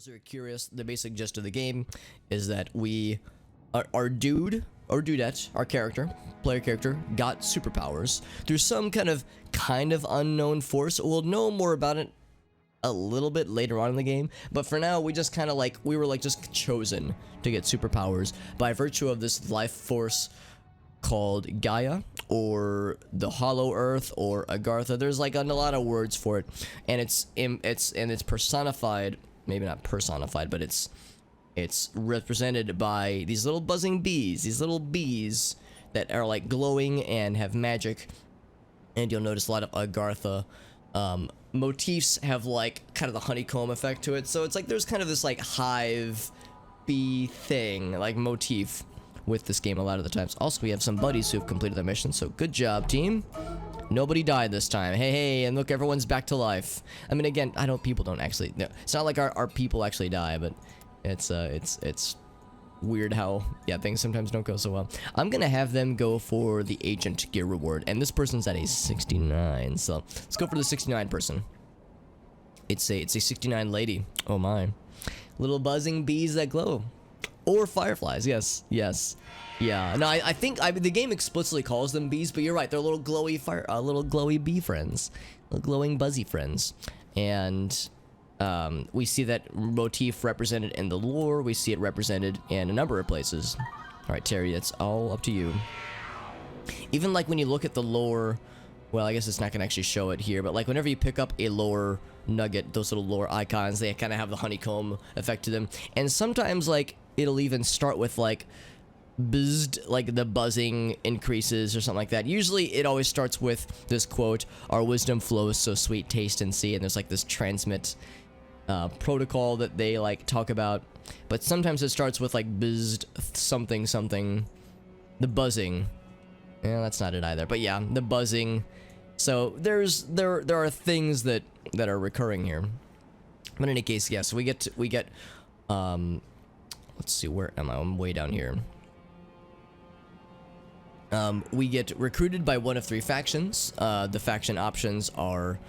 those who are curious, the basic gist of the game is that our dude or dudette, our player character, got superpowers through some kind of unknown force. We'll know more about it a little bit later on in the game, but for now we just we were just chosen to get superpowers by virtue of this life force called Gaia, or the Hollow Earth, or Agartha. There's like a lot of words for it, and it's personified, maybe not personified, but it's represented by these little buzzing bees, these little bees that are like glowing and have magic. And you'll notice a lot of Agartha motifs have like kind of the honeycomb effect to it, so it's like there's kind of this like hive bee thing, like motif with this game a lot of the times. Also, we have some buddies who have completed the mission, so good job, team. Nobody died this time. Hey, and look, everyone's back to life. I mean, again, people don't actually, no, it's not like our people actually die, but it's weird how, yeah, things sometimes don't go so well. I'm gonna have them go for the agent gear reward, and this person's at a 69, so let's go for the 69 person. It's a 69 lady. Oh my. Little buzzing bees that glow. Or fireflies, yes. Yeah, no, I think the game explicitly calls them bees, but you're right, they're little glowy bee friends. Little glowing buzzy friends. And we see that motif represented in the lore. We see it represented in a number of places. Alright, Terry, it's all up to you. Even like when you look at the lore, well, I guess it's not gonna actually show it here, but like whenever you pick up a lore nugget, those little lore icons, they kind of have the honeycomb effect to them. And sometimes like it'll even start with like buzzed, like the buzzing increases or something like that. Usually it always starts with this quote, "Our wisdom flows so sweet, taste and see," and there's like this transmit protocol that they like talk about. But sometimes it starts with like buzzed something, the buzzing. Yeah, that's not it either, but yeah, the buzzing. So there are things that are recurring here. But in any case, yes, we get let's see, where am I? I'm way down here. We get recruited by one of three factions. The faction options are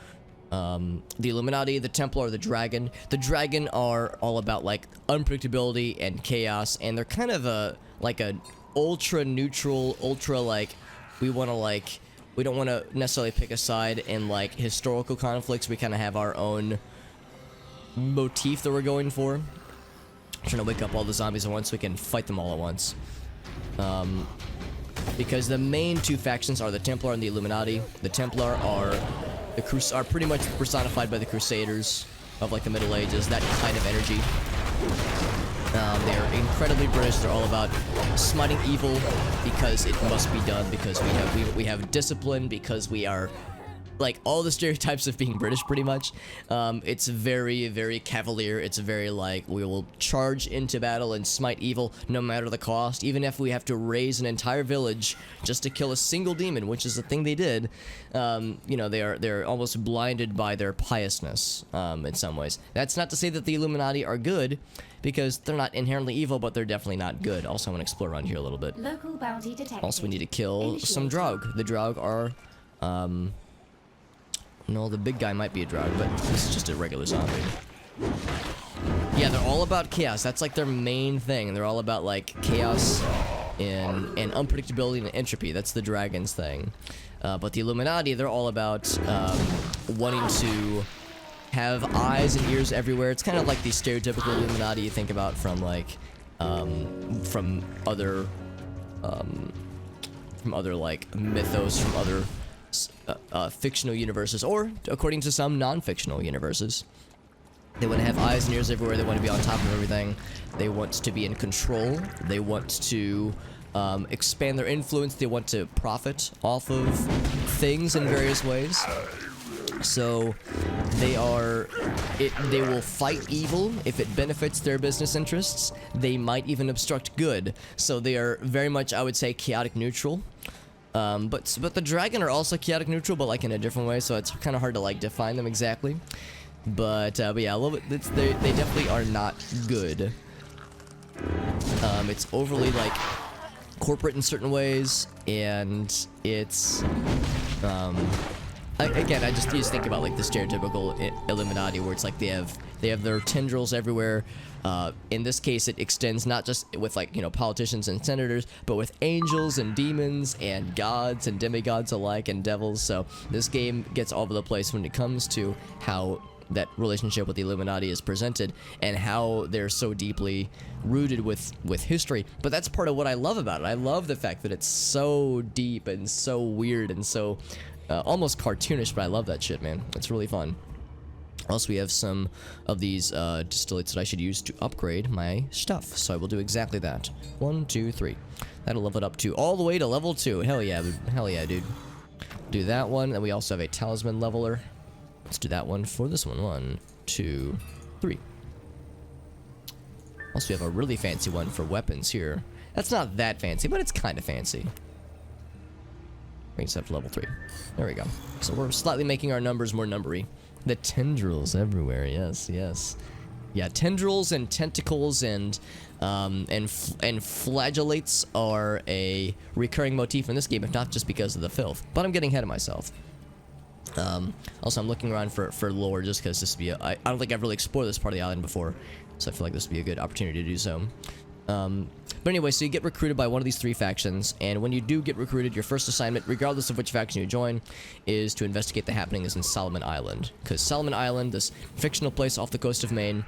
the Illuminati, the Templar, or the Dragon. The Dragon are all about like unpredictability and chaos, and they're kind of a ultra neutral, ultra like we don't want to necessarily pick a side in like historical conflicts. We kind of have our own motif that we're going for. Trying to wake up all the zombies at once so we can fight them all at once. Because the main two factions are the Templar and the Illuminati. The Templar are pretty much personified by the Crusaders of like the Middle Ages, that kind of energy. They're incredibly British. They're all about smiting evil because it must be done, because we have discipline, because we are like all the stereotypes of being British pretty much. It's very, very cavalier. It's very like, we will charge into battle and smite evil no matter the cost, even if we have to raise an entire village just to kill a single demon, which is the thing they did. You know, they're almost blinded by their piousness in some ways. That's not to say that the Illuminati are good, because they're not inherently evil, but they're definitely not good. Also, I want to explore around here a little bit. Local bounty detected. Also, we need to kill some Draug. The Draug are no, the big guy might be a Draug, but this is just a regular zombie. Yeah, they're all about chaos. That's like their main thing. They're all about like chaos and unpredictability and entropy. That's the Dragon's thing. But the Illuminati, they're all about wanting to have eyes and ears everywhere. It's kind of like the stereotypical Illuminati you think about from like from other like mythos, from other fictional universes, or according to some non-fictional universes. They want to have eyes and ears everywhere. They want to be on top of everything. They want to be in control. They want to expand their influence. They want to profit off of things in various ways. So they will fight evil if it benefits their business interests. They might even obstruct good. So they are very much, I would say, chaotic neutral. But the Dragon are also chaotic neutral, but like in a different way, so it's kind of hard to like define them exactly. But yeah, a little bit. They definitely are not good. It's overly like corporate in certain ways, and it's again, I just think about like the stereotypical Illuminati, where it's like they have their tendrils everywhere. In this case, it extends not just with like, you know, politicians and senators, but with angels and demons and gods and demigods alike and devils. So this game gets all over the place when it comes to how that relationship with the Illuminati is presented and how they're so deeply rooted with history. But that's part of what I love about it. I love the fact that it's so deep and so weird and so almost cartoonish, but I love that shit, man. It's really fun. Also, we have some of these distillates that I should use to upgrade my stuff, so I will do exactly that. 1, 2, 3. That'll level it up to all the way to level 2. Hell yeah, dude. Do that one, and we also have a talisman leveler. Let's do that one for this one. 1, 2, 3. Also, we have a really fancy one for weapons here. That's not that fancy, but it's kind of fancy. Brings it up to level 3. There we go. So we're slightly making our numbers more numbery. The tendrils everywhere, yes. Yeah, tendrils and tentacles and flagellates are a recurring motif in this game, if not just because of the filth. But I'm getting ahead of myself. Also, I'm looking around for lore just because this would be I don't think I've really explored this part of the island before, so I feel like this would be a good opportunity to do so. But anyway, so you get recruited by one of these 3 factions, and when you do get recruited, your first assignment, regardless of which faction you join, is to investigate the happenings in Solomon Island. Because Solomon Island, this fictional place off the coast of Maine,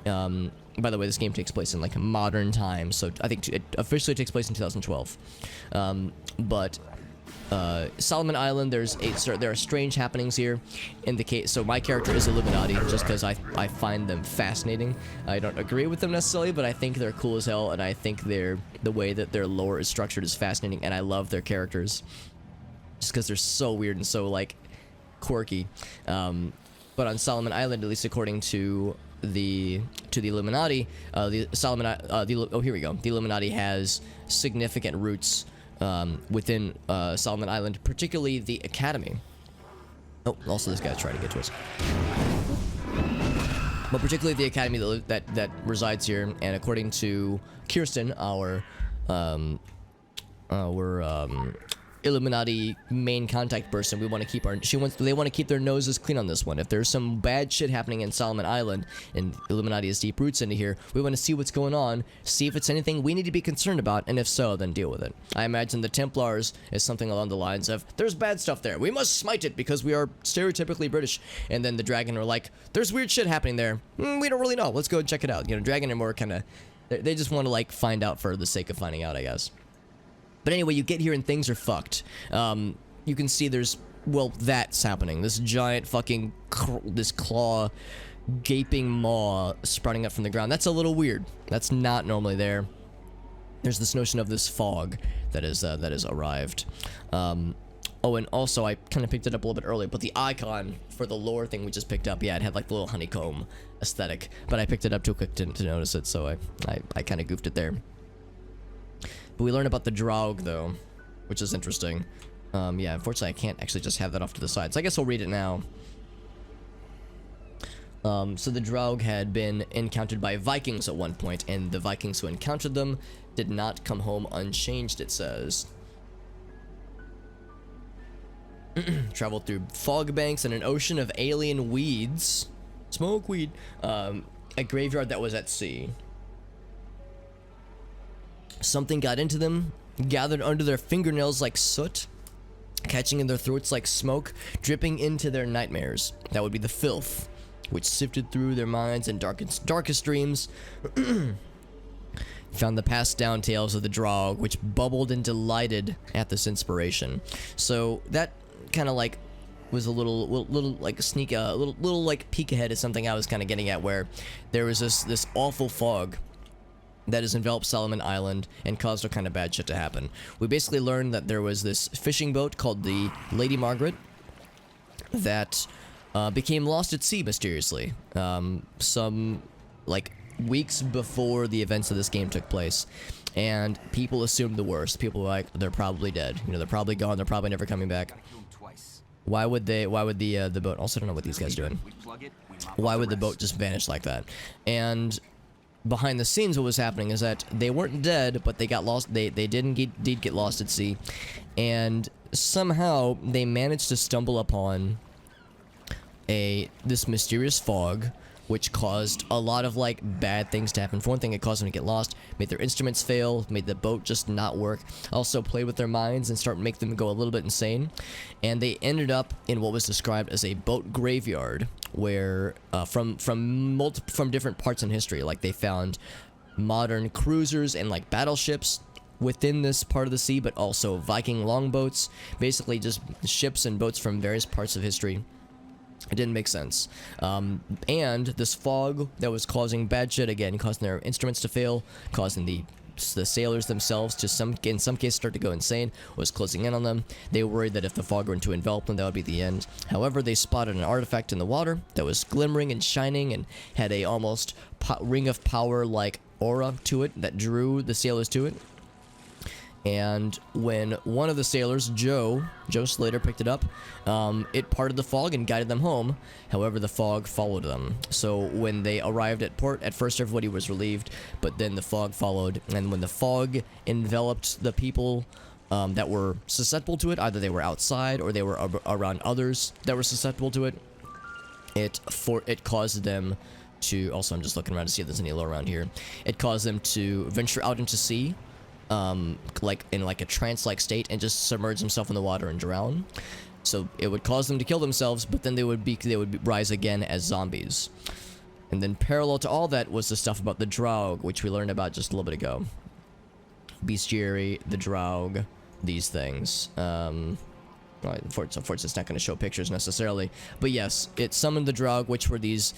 by the way, this game takes place in like modern times, so I think it officially takes place in 2012. Solomon Island, there are strange happenings here. In the case, so my character is Illuminati, just because I find them fascinating. I don't agree with them necessarily, but I think they're cool as hell, and I think the way that their lore is structured is fascinating, and I love their characters, just because they're so weird and so like quirky. But on Solomon Island, at least according to the Illuminati, here we go. The Illuminati has significant roots within Solomon Island, particularly the Academy. Oh, also this guy's trying to get to us. But particularly the Academy that resides here, and according to Kirsten, our Illuminati main contact person, they want to keep their noses clean on this one. If there's some bad shit happening in Solomon Island, and Illuminati has deep roots into here, we want to see what's going on, see if it's anything we need to be concerned about, and if so, then deal with it. I imagine the Templars is something along the lines of, there's bad stuff there, we must smite it because we are stereotypically British. And then the Dragon are like, there's weird shit happening there, we don't really know, let's go and check it out. You know, Dragon are more kind of, they just want to like find out for the sake of finding out, I guess. But anyway, you get here and things are fucked. You can see there's, well, that's happening. This giant fucking, this claw, gaping maw sprouting up from the ground. That's a little weird. That's not normally there. There's this notion of this fog that is arrived. Oh, and also, I kind of picked it up a little bit earlier, but the icon for the lore thing we just picked up, yeah, it had like the little honeycomb aesthetic. But I picked it up too quick to notice it, so I kind of goofed it there. But we learn about the Draug, though, which is interesting. Yeah, unfortunately, I can't actually just have that off to the side, so I guess we'll read it now. So the Draug had been encountered by Vikings at one point, and the Vikings who encountered them did not come home unchanged, it says. Traveled through fog banks and an ocean of alien weeds. Smoke weed. A graveyard that was at sea. Something got into them, gathered under their fingernails like soot, catching in their throats like smoke, dripping into their nightmares. That would be the filth, which sifted through their minds and darkest dreams. Found the passed down tales of the Draug, which bubbled and delighted at this inspiration. So that kind of like was a little like sneak, little like peek ahead of something I was kind of getting at, where there was this awful fog that has enveloped Solomon Island and caused all kind of bad shit to happen. We basically learned that there was this fishing boat called the Lady Margaret that became lost at sea mysteriously, some like weeks before the events of this game took place, and people assumed the worst. People were like, they're probably dead, you know, they're probably gone, they're probably never coming back. Why would the boat, also don't know what these guys are doing, why would the boat just vanish like that? And behind the scenes, what was happening is that they weren't dead, but they got lost. They did indeed get lost at sea, and somehow they managed to stumble upon this mysterious fog, which caused a lot of like bad things to happen. For one thing, it caused them to get lost, made their instruments fail, made the boat just not work, also played with their minds and start make them go a little bit insane. And they ended up in what was described as a boat graveyard, where from different parts in history, like they found modern cruisers and like battleships within this part of the sea, but also Viking longboats, basically just ships and boats from various parts of history. It didn't make sense. And this fog that was causing bad shit, again, causing their instruments to fail, causing the sailors themselves to in some cases start to go insane, was closing in on them. They were worried that if the fog were to envelop them, that would be the end. However, they spotted an artifact in the water that was glimmering and shining and had a almost ring of power like aura to it that drew the sailors to it. And when one of the sailors, Joe Slater, picked it up, it parted the fog and guided them home. However, the fog followed them. So when they arrived at port, at first everybody was relieved, but then the fog followed. And when the fog enveloped the people that were susceptible to it, either they were outside or they were around others that were susceptible to it, it caused them to... Also, I'm just looking around to see if there's any lore around here. It caused them to venture out into sea, like in like a trance-like state, and just submerge themselves in the water and drown. So it would cause them to kill themselves, but then they would rise again as zombies. And then parallel to all that was the stuff about the Draug, which we learned about just a little bit ago. Bestiary, the Draug, these things. Unfortunately, it's not going to show pictures necessarily, but yes, it summoned the Draug, which were these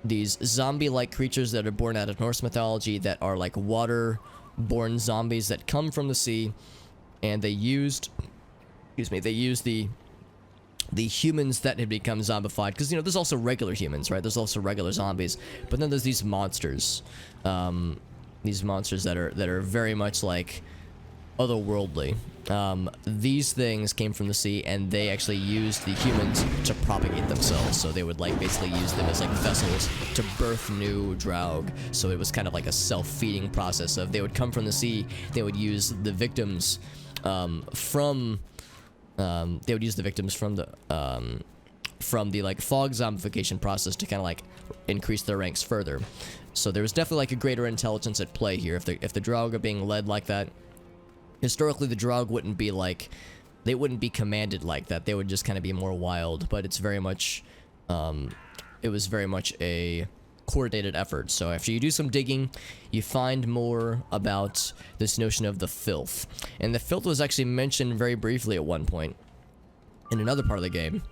zombie-like creatures that are born out of Norse mythology, that are like water-born zombies that come from the sea, and they used the humans that had become zombified, because, you know, there's also regular humans, right? There's also regular zombies, but then there's these monsters that are very much like otherworldly. These things came from the sea, and they actually used the humans to propagate themselves. So they would like basically use them as like vessels to birth new Draug. So it was kind of like a self-feeding process of, they would come from the sea, they would use the victims from the like fog zombification process to kind of like increase their ranks further. So there was definitely like a greater intelligence at play here. If the Draug are being led like that, historically the Draug wouldn't be commanded like that. They would just kind of be more wild. But it's very much, it was very much a coordinated effort. So after you do some digging, you find more about this notion of the filth. And the filth was actually mentioned very briefly at one point in another part of the game,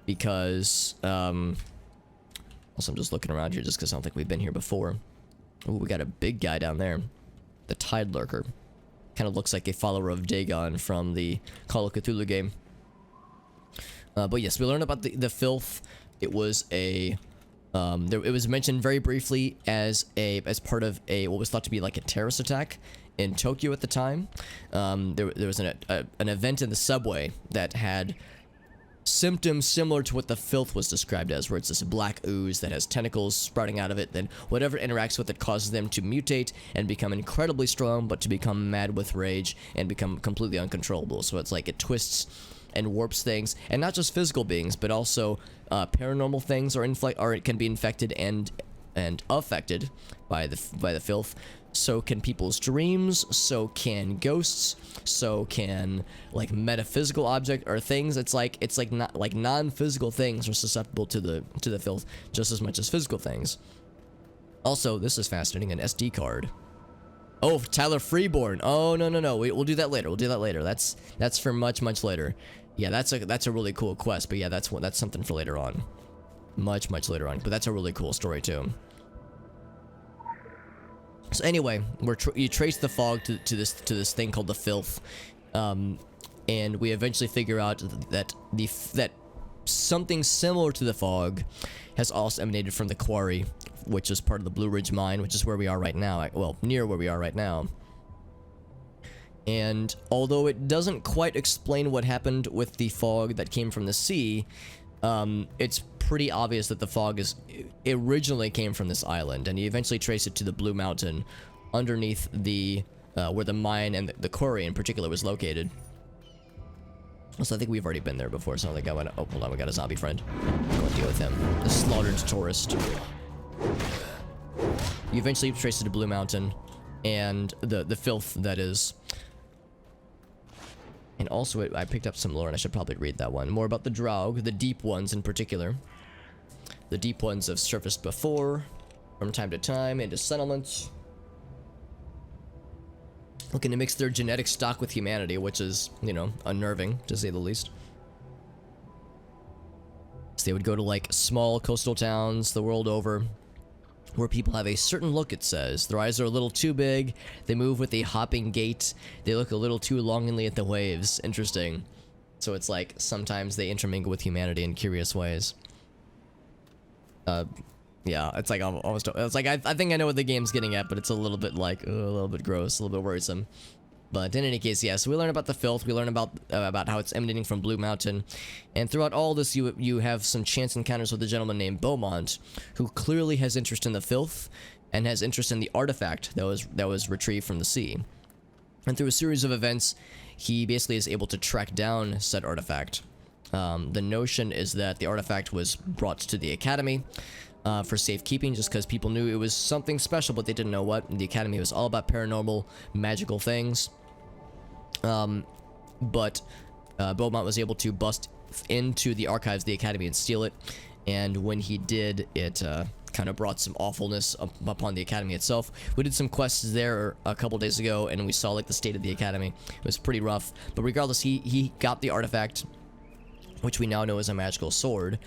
because also I'm just looking around here just because I don't think we've been here before. Ooh, we got a big guy down there, the Tide Lurker. Kind of looks like a follower of Dagon from the Call of Cthulhu game. But yes, we learned about the filth. It was it was mentioned very briefly as part of what was thought to be like a terrorist attack in Tokyo at the time. There was an event in the subway that had symptoms similar to what the filth was described as, where it's this black ooze that has tentacles sprouting out of it, then whatever interacts with it causes them to mutate and become incredibly strong, but to become mad with rage and become completely uncontrollable. So it's like it twists and warps things, and not just physical beings, but also paranormal things or it can be infected and affected by the filth. So can people's dreams, so can ghosts, so can like metaphysical object or things. It's like not like non-physical things are susceptible to the filth just as much as physical things. Also, this is fascinating, an SD card. Oh, Tyler Freeborn. Oh, no. We'll do that later. That's for much later. Yeah, that's a really cool quest, but yeah, that's something for later on. Much later on, but that's a really cool story too. So anyway, you trace the fog to this thing called the filth, and we eventually figure out that something similar to the fog has also emanated from the quarry, which is part of the Blue Ridge mine, which is where we are right now. Well, near where we are right now. And although it doesn't quite explain what happened with the fog that came from the sea, it's pretty obvious that the fog originally came from this island, and you eventually trace it to the Blue Mountain underneath where the mine and the quarry in particular was located. Also, I think we've already been there before, so I don't think I went. Oh, hold on, we got a zombie friend. Go and deal with him. The slaughtered tourist. You eventually trace it to Blue Mountain, and the filth that is. And also, I picked up some lore, and I should probably read that one. More about the Draug, the deep ones in particular. The deep ones have surfaced before, from time to time, into settlements. Looking to mix their genetic stock with humanity, which is, you know, unnerving, to say the least. So they would go to, like, small coastal towns the world over, where people have a certain look, it says. Their eyes are a little too big, they move with a hopping gait, they look a little too longingly at the waves. Interesting. So it's like, sometimes they intermingle with humanity in curious ways. Yeah, it's like almost, it's like, I think I know what the game's getting at, but it's a little bit like, a little bit gross, a little bit worrisome. But in any case, yeah, so we learn about the filth, we learn about how it's emanating from Blue Mountain, and throughout all this, you have some chance encounters with a gentleman named Beaumont, who clearly has interest in the filth, and has interest in the artifact that was retrieved from the sea. And through a series of events, he basically is able to track down said artifact. The notion is that the artifact was brought to the Academy, for safekeeping, just because people knew it was something special, but they didn't know what. And the Academy was all about paranormal, magical things. But Beaumont was able to bust into the archives of the Academy and steal it. And when he did, it kind of brought some awfulness upon the Academy itself. We did some quests there a couple days ago, and we saw like the state of the Academy. It was pretty rough. But regardless, he got the artifact, which we now know is a magical sword.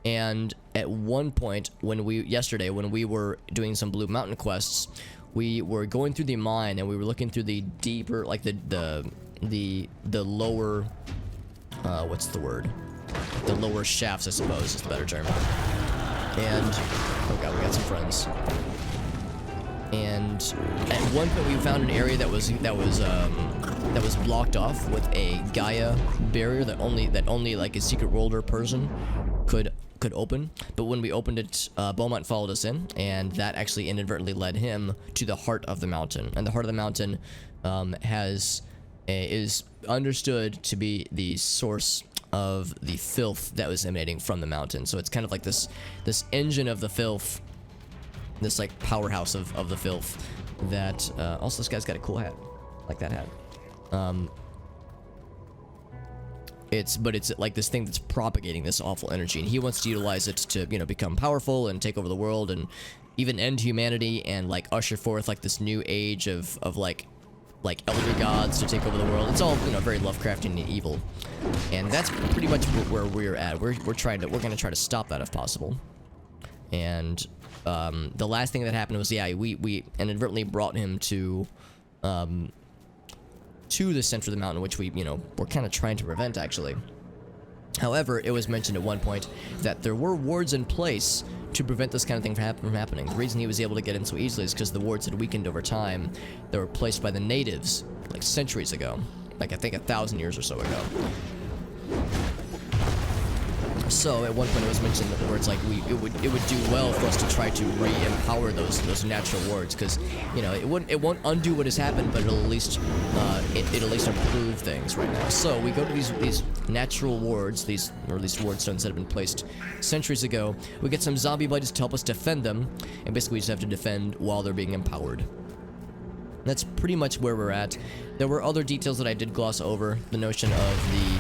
And at one point, yesterday, when we were doing some Blue Mountain quests, we were going through the mine and we were looking through the deeper, like the lower, what's the word? The lower shafts, I suppose, is the better term. And, oh god, we got some friends. And at one point, we found an area that was blocked off with a Gaia barrier that only like a secret worlder person could open. But when we opened it, Beaumont followed us in, and that actually inadvertently led him to the heart of the mountain. And the heart of the mountain is understood to be the source of the filth that was emanating from the mountain. So it's kind of like this engine of the filth, this like powerhouse of the filth. That also, this guy's got a cool hat, like that hat. It's like this thing that's propagating this awful energy, and he wants to utilize it to, you know, become powerful and take over the world and even end humanity and like usher forth like this new age of like elder gods to take over the world. It's all, you know, very Lovecraftian and evil, and that's pretty much where we're at. We're gonna try to stop that if possible. And the last thing that happened was, yeah, we inadvertently brought him to the center of the mountain, which we're kind of trying to prevent, actually. However, it was mentioned at one point that there were wards in place to prevent this kind of thing from happening. The reason he was able to get in so easily is because the wards had weakened over time. They were placed by the natives, like centuries ago. Like, I think 1,000 years or so ago. So at one point it was mentioned that where it's like it would do well for us to try to re-empower those natural wards, because it won't undo what has happened, but it'll at least improve things right now. So we go to these natural wards, or at least ward stones that have been placed centuries ago. We get some zombie buddies to help us defend them, and basically we just have to defend while they're being empowered. That's pretty much where we're at. There were other details that I did gloss over. The notion of the...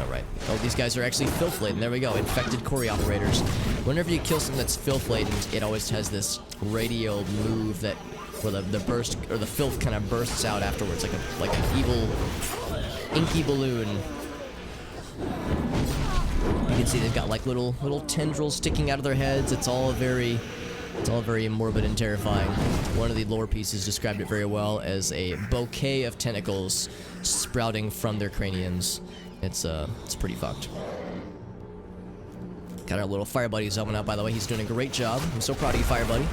Alright. Oh, these guys are actually filth-laden. There we go. Infected quarry operators. Whenever you kill something that's filth-laden, it always has this radio move where the burst, or the filth kind of bursts out afterwards, like an evil, inky balloon. You can see they've got like little tendrils sticking out of their heads. It's all very morbid and terrifying. One of the lore pieces described it very well as a bouquet of tentacles sprouting from their craniums. It's pretty fucked. Got our little fire buddy helping out, by the way. He's doing a great job. I'm so proud of you, fire buddy.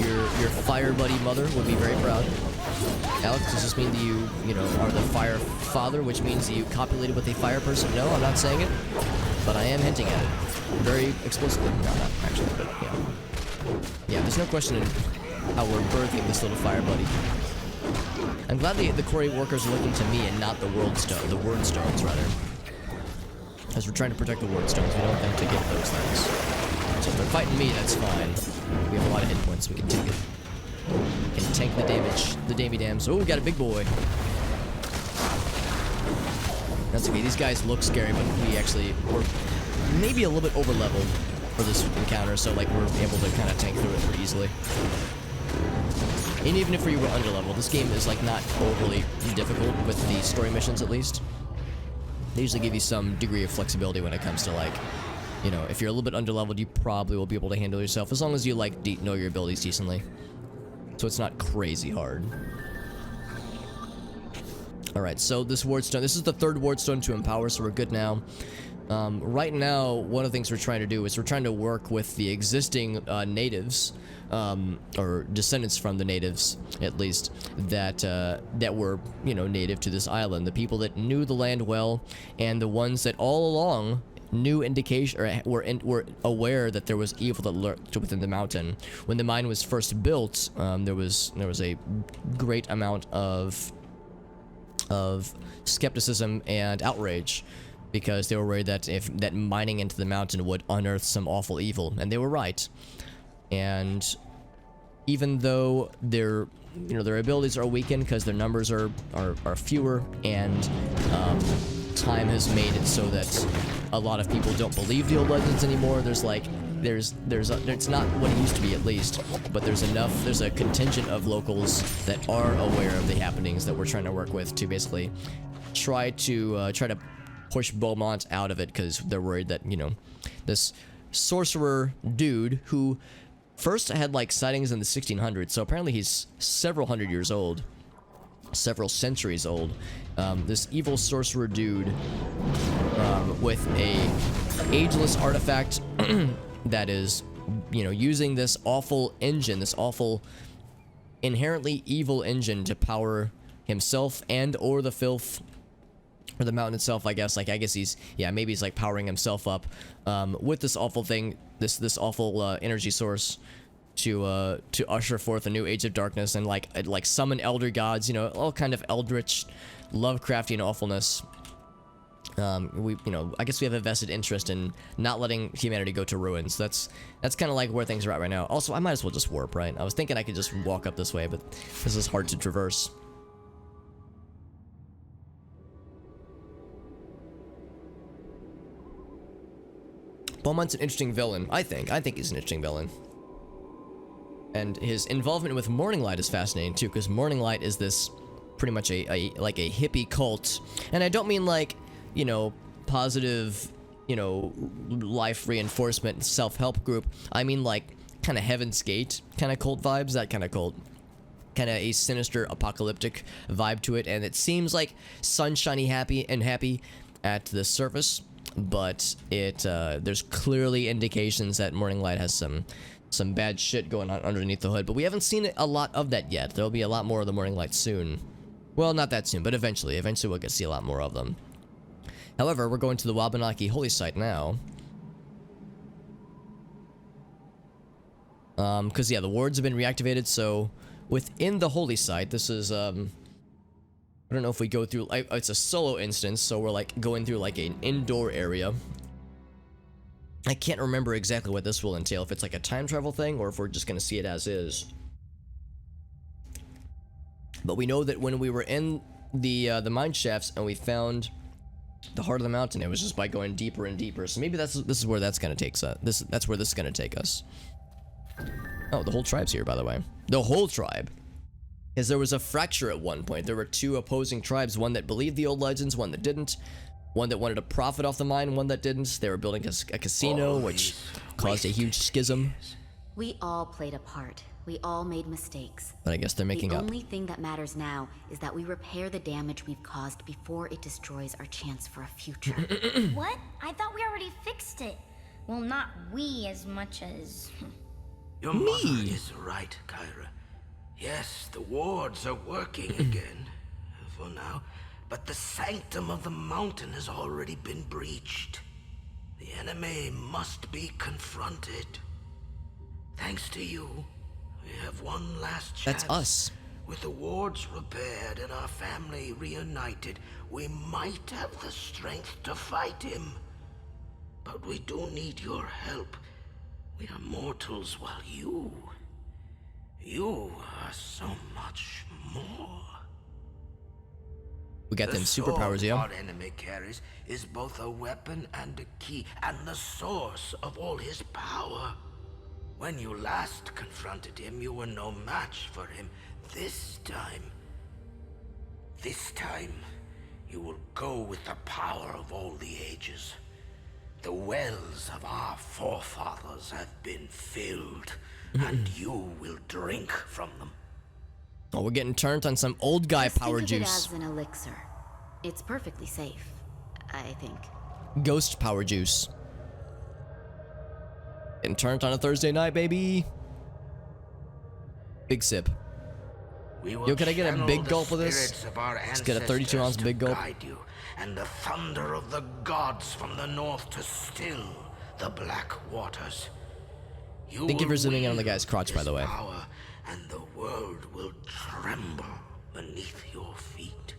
Your fire buddy mother would be very proud. Alex, does this mean that you are the fire father, which means that you copulated with a fire person? No, I'm not saying it, but I am hinting at it. Very explicitly. No, not actually, but yeah. Yeah, there's no question in how we're birthing this little fire buddy. I'm glad the quarry workers are looking to me and not the word stones, rather. As we're trying to protect the ward stones, we don't want them to get those things. So if they're fighting me, that's fine. We have a lot of hit points, we can take it. We can tank the damage, the dammy dams. Oh, we got a big boy. That's okay, these guys look scary, but we actually were maybe a little bit over leveled for this encounter, so like we're able to kind of tank through it pretty easily. And even if we were under leveled, this game is like not overly difficult with the story missions at least. They usually give you some degree of flexibility when it comes to like, you know, if you're a little bit underleveled, you probably will be able to handle yourself as long as you like know your abilities decently. So it's not crazy hard. Alright, so this wardstone, this is the third wardstone to empower, so we're good now. Right now, one of the things we're trying to do is we're trying to work with the existing natives, or descendants from the natives, at least, that were, you know, native to this island. The people that knew the land well, and the ones that all along knew indication, or were aware that there was evil that lurked within the mountain. When the mine was first built, there was a great amount of skepticism and outrage, because they were worried that that mining into the mountain would unearth some awful evil, and they were right. And even though their abilities are weakened because their numbers are fewer, and time has made it so that a lot of people don't believe the old legends anymore. It's not what it used to be, at least, but there's a contingent of locals that are aware of the happenings that we're trying to work with to basically try to push Beaumont out of it, because they're worried that, you know, this sorcerer dude who first had like sightings in the 1600s, so apparently he's several hundred years old, several centuries old. This evil sorcerer dude with a ageless artifact that is, you know, using this awful engine, this awful inherently evil engine to power himself and or the filth, or the mountain itself, I guess. Like, I guess maybe he's like powering himself up with this awful thing, this awful energy source to usher forth a new age of darkness, and like summon elder gods, you know, all kind of eldritch, Lovecraftian awfulness. I guess we have a vested interest in not letting humanity go to ruins. That's kind of like where things are at right now. Also, I might as well just warp, right? I was thinking I could just walk up this way, but this is hard to traverse. Beaumont's an interesting villain, I think. I think he's an interesting villain. And his involvement with Morning Light is fascinating too, because Morning Light is this pretty much a hippie cult. And I don't mean like, you know, positive, you know, life reinforcement self-help group. I mean like kind of Heaven's Gate kind of cult vibes, that kind of cult. Kind of a sinister apocalyptic vibe to it, and it seems like sunshiny happy at the surface. But there's clearly indications that Morning Light has some bad shit going on underneath the hood, but we haven't seen a lot of that yet. There'll be a lot more of the Morning Light soon. Well, not that soon, but eventually we'll get to see a lot more of them. However, we're going to the Wabanaki Holy Site now. Because yeah, the wards have been reactivated, so within the Holy Site, this is I don't know if we go through, it's a solo instance, so we're like going through like an indoor area. I can't remember exactly what this will entail, if it's like a time travel thing or if we're just gonna see it as is. But we know that when we were in the mine shafts and we found the heart of the mountain, it was just by going deeper and deeper. So maybe this is where that's gonna take us. That's where this is gonna take us. Oh, the whole tribe's here, by the way. The whole tribe. Because there was a fracture at one point. There were two opposing tribes, one that believed the old legends, one that didn't. One that wanted to profit off the mine, one that didn't. They were building a casino, which caused a huge schism. We all played a part. We all made mistakes. But I guess they're making up. The only thing that matters now is that we repair the damage we've caused before it destroys our chance for a future. What? I thought we already fixed it. Well, not we as much as... Your mother is right, Kyra. Yes, the wards are working again, for now, but the sanctum of the mountain has already been breached. The enemy must be confronted. Thanks to you, we have one last chance. That's us. With the wards repaired and our family reunited, we might have the strength to fight him. But we do need your help. We are mortals while you are so much more. We got them superpowers, The yeah. sword our enemy carries is both a weapon and a key, and the source of all his power. When you last confronted him, you were no match for him. This time, you will go with the power of all the ages. The wells of our forefathers have been filled, and you will drink from them. Oh, we're getting turned on some old guy Just power think of juice. it as an elixir. It's perfectly safe, I think. Ghost power juice. Getting turned on a Thursday night, baby. Big sip. Yo, can I get a big gulp of this? Let's get a 32 ounce big gulp. You, and the thunder of the gods from the north to still the black waters. You Thank you for will zooming in on the wield guy's crotch, by this the way. Power, and the world will tremble beneath your feet.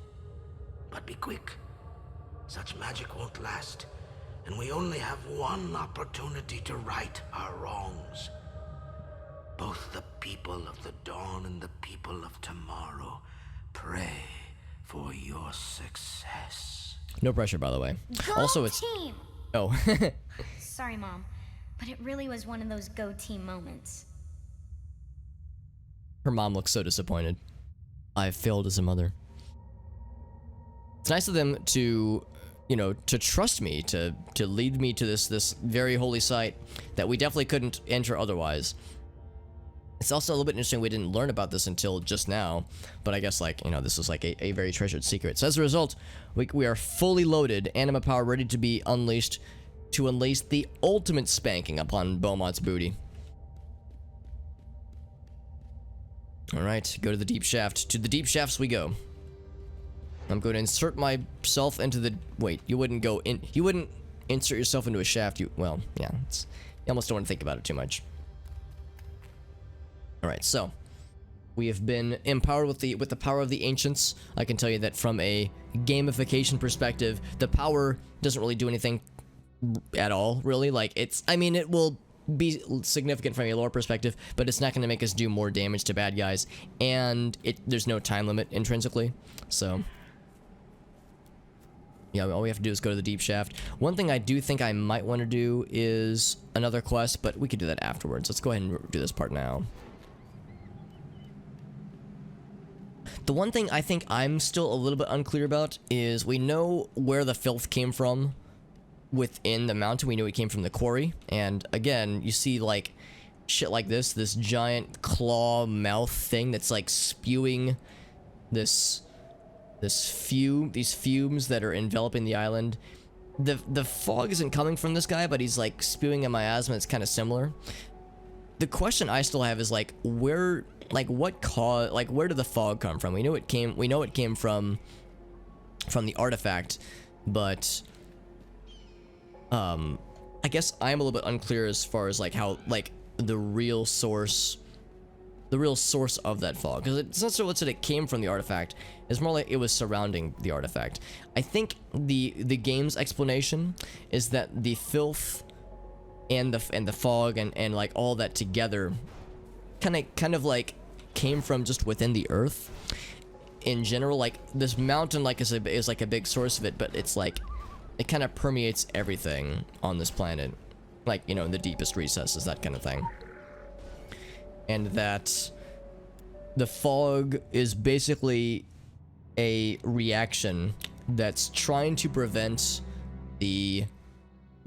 But be quick. Such magic won't last, and we only have one opportunity to right our wrongs. Both the people of the dawn and the people of tomorrow pray for your success. No pressure, by the way. Go Also, it's... team! Oh. Sorry, Mom, but it really was one of those go team moments. Her mom looks so disappointed. I've failed as a mother. It's nice of them to, you know, to trust me, to lead me to this very holy site that we definitely couldn't enter otherwise. It's also a little bit interesting we didn't learn about this until just now, but I guess, like, you know, this was like a very treasured secret. So as a result, we are fully loaded, anima power ready to be unleashed to unleash the ultimate spanking upon Beaumont's booty. Alright, go to the deep shaft. To the deep shafts we go. I'm going to insert myself into the... Wait, you wouldn't go in... You wouldn't insert yourself into a shaft, well, yeah, you almost don't want to think about it too much. Alright, so we have been empowered with the power of the ancients. I can tell you that from a gamification perspective, the power doesn't really do anything at all, really. Like, it's... I mean, it will be significant from a lore perspective, but it's not going to make us do more damage to bad guys, and there's no time limit intrinsically, so... Yeah, all we have to do is go to the deep shaft. One thing I do think I might want to do is another quest, but we could do that afterwards. Let's go ahead and do this part now. The one thing I think I'm still a little bit unclear about is we know where the filth came from within the mountain. We knew it came from the quarry, and again, you see like shit like this giant claw mouth thing that's like spewing these fumes that are enveloping the island. The fog isn't coming from this guy, but he's like spewing a miasma. It's kind of similar. The question I still have is like where did the fog come from? We know it came from the artifact, but I guess I'm a little bit unclear as far as like how like the real source of that fog, because it's not so much that it came from the artifact, it's more like it was surrounding the artifact. I think the game's explanation is that the filth and the fog and like all that together kind of like came from just within the earth in general. Like this mountain like is like a big source of it, but it's like it kind of permeates everything on this planet, like, you know, in the deepest recesses, that kind of thing. And that the fog is basically a reaction that's trying to prevent the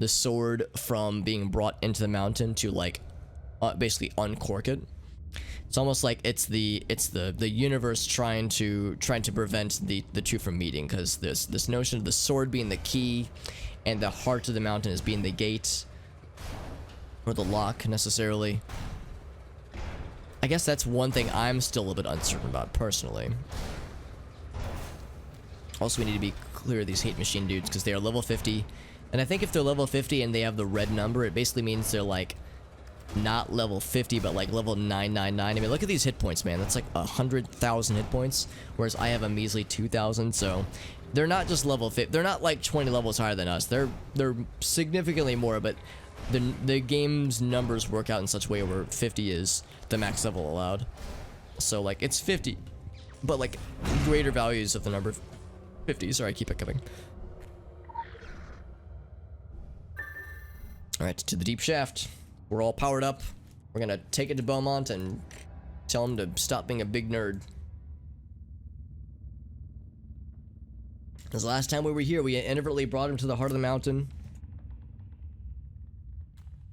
sword from being brought into the mountain to like basically uncork it. It's almost like it's the universe trying to prevent the two from meeting, because this notion of the sword being the key and the heart of the mountain as being the gate or the lock necessarily. I guess that's one thing I'm still a little bit uncertain about personally. Also, we need to be clear of these hate machine dudes because they are level 50. And I think if they're level 50 and they have the red number, it basically means they're like not level 50, but like level 999. I mean, look at these hit points, man. That's like 100,000 hit points, whereas I have a measly 2,000. So they're not just level 50. They're not like 20 levels higher than us. They're significantly more, but the game's numbers work out in such a way where 50 is the max level allowed. So like it's 50, but like greater values of the number 50. Sorry, I keep it coming. All right, to the deep shaft. We're all powered up. We're gonna take it to Beaumont and tell him to stop being a big nerd. Because last time we were here, we inadvertently brought him to the heart of the mountain.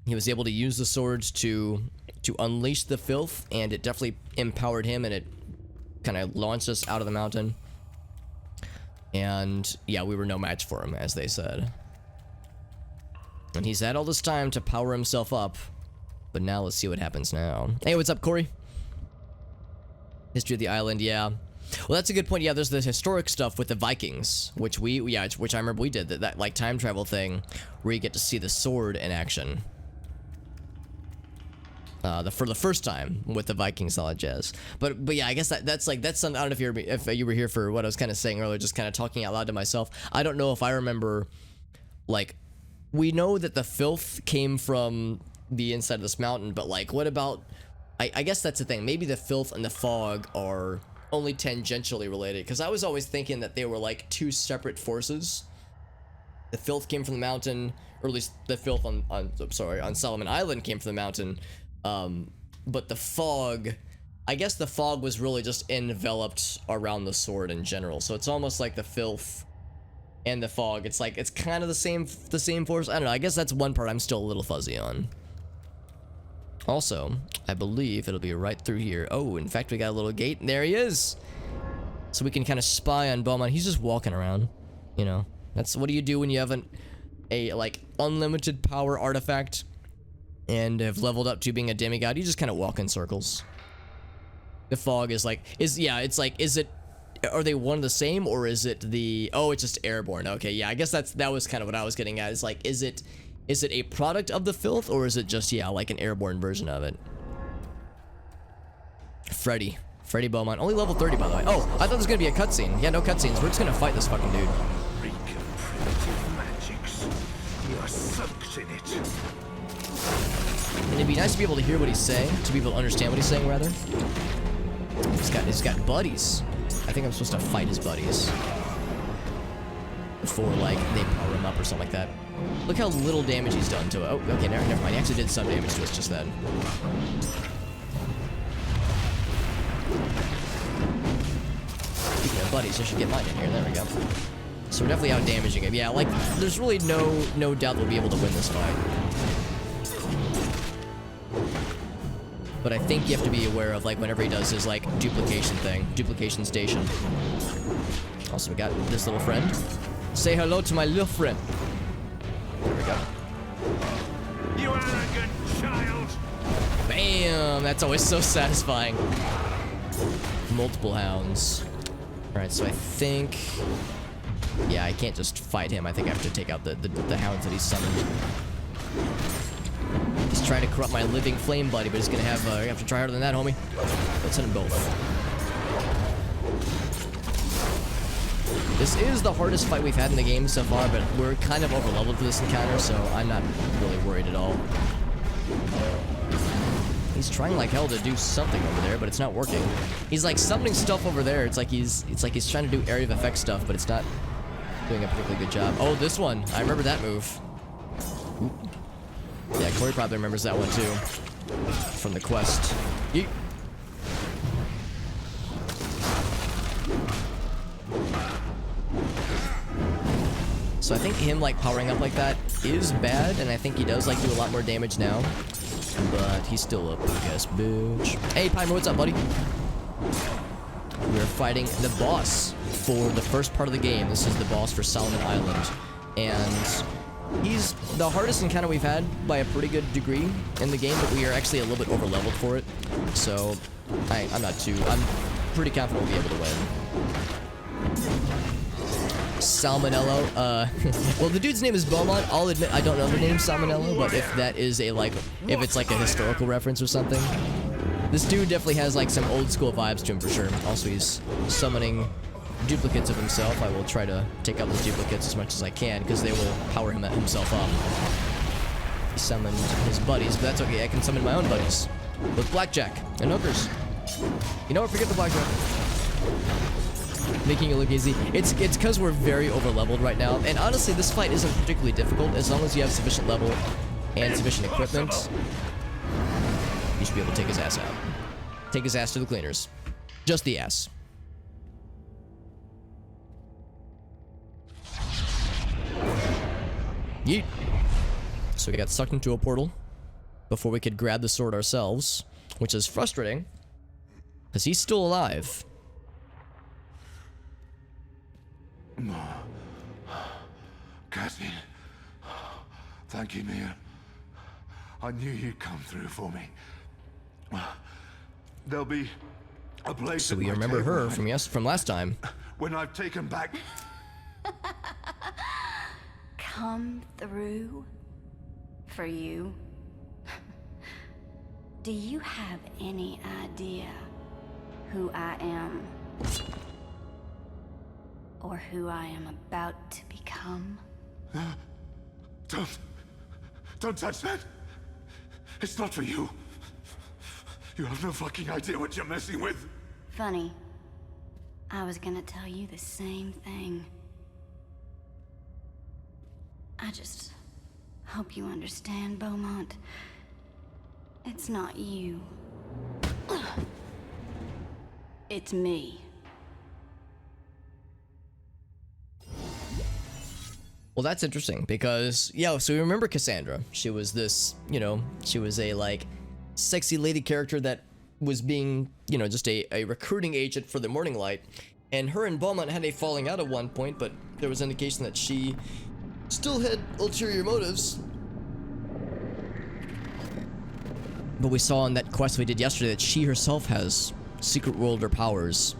He was able to use the swords to unleash the filth, and it definitely empowered him, and it kind of launched us out of the mountain. And yeah, we were no match for him, as they said. And he's had all this time to power himself up, but now let's see what happens now. Hey, what's up, Corey? History of the island, yeah. Well, that's a good point. Yeah, there's the historic stuff with the Vikings, which which I remember we did, that like time travel thing where you get to see the sword in action. For the first time with the Vikings, all that jazz. But yeah, I guess that's something. I don't know if you were here for what I was kind of saying earlier, just kind of talking out loud to myself. I don't know if I remember, like, we know that the filth came from the inside of this mountain, but like, what about? I guess that's the thing. Maybe the filth and the fog are only tangentially related, because I was always thinking that they were like two separate forces. The filth came from the mountain, or at least the filth on Solomon Island came from the mountain. But the fog, I guess the fog was really just enveloped around the sword in general. So it's almost like the filth and the fog. It's like, it's kind of the same force. I don't know. I guess that's one part I'm still a little fuzzy on. Also, I believe it'll be right through here. Oh, in fact, we got a little gate. There he is. So we can kind of spy on Beaumont. He's just walking around, you know. That's what do you do when you have a like unlimited power artifact and have leveled up to being a demigod? You just kind of walk in circles. The fog is like, is it, are they one and the same, or is it the, oh, it's just airborne? Okay, yeah, I guess that was kind of what I was getting at. Is like, is it a product of the filth, or is it just, yeah, like an airborne version of it? Freddy Beaumont, only level 30, by the way. Oh, I thought there was gonna be a cutscene. Yeah, no cutscenes. We're just gonna fight this fucking dude. Magics. You're soaked in it. And it'd be nice to be able to hear what he's saying, to be able to understand what he's saying, rather. He's got buddies. I think I'm supposed to fight his buddies before, like, they power him up or something like that. Look how little damage he's done to it. Oh, okay, never mind. He actually did some damage to us just then. Speaking of buddies, I should get mine in here. There we go. So we're definitely out damaging him. Yeah, like, there's really no doubt we'll be able to win this fight. But I think you have to be aware of, like, whenever he does his, like, duplication thing. Duplication station. Also, we got this little friend. Say hello to my little friend. There we go. You arrogant child! Bam! That's always so satisfying. Multiple hounds. Alright, so I think... yeah, I can't just fight him. I think I have to take out the hounds that he's summoned. He's trying to corrupt my living flame buddy, but he's gonna have to try harder than that, homie. Let's hit them both. This is the hardest fight we've had in the game so far, but we're kind of over-leveled for this encounter, so I'm not really worried at all. He's trying like hell to do something over there, but it's not working. He's like summoning stuff over there. It's like he's trying to do area of effect stuff, but it's not doing a particularly good job. Oh, this one. I remember that move. Oop. Yeah, Corey probably remembers that one too. From the quest. Yeet. So I think him like powering up like that is bad, and I think he does like do a lot more damage now. But he's still a big-ass bitch. Hey, Pimer, what's up, buddy? We're fighting the boss for the first part of the game. This is the boss for Solomon Island. And he's the hardest encounter we've had by a pretty good degree in the game, but we are actually a little bit over-leveled for it. So I'm pretty confident we'll be able to win. Salmonello, well, the dude's name is Beaumont. I'll admit I don't know the name Salmonello, but if that is a, like, if it's like a historical reference or something, this dude definitely has like some old school vibes to him for sure. Also, he's summoning duplicates of himself, I will try to take out those duplicates as much as I can, because they will power himself up. He summoned his buddies, but that's okay. I can summon my own buddies with blackjack and hookers. You know what? Forget the blackjack. Making it look easy. It's because we're very over-leveled right now, and honestly, this fight isn't particularly difficult as long as you have sufficient level and sufficient equipment. You should be able to take his ass out. Take his ass to the cleaners. Just the ass. Yeet. So we got sucked into a portal before we could grab the sword ourselves, which is frustrating because he's still alive. Kirsten, thank you, Mia. I knew you'd come through for me. There'll be a place. So we remember her from last time. When I've taken back. Come through for you. Do you have any idea who I am? Or who I am about to become? Don't touch that. It's not for you. You have no fucking idea what you're messing with. Funny. I was gonna tell you the same thing. I just hope you understand, Beaumont. It's not you. It's me. Well, that's interesting because, yeah, so we remember Cassandra. She was this, you know, she was a, like, sexy lady character that was being, you know, just a recruiting agent for the Morning Light. And her and Beaumont had a falling out at one point, but there was indication that she still had ulterior motives. But we saw in that quest we did yesterday that she herself has secret worlder powers.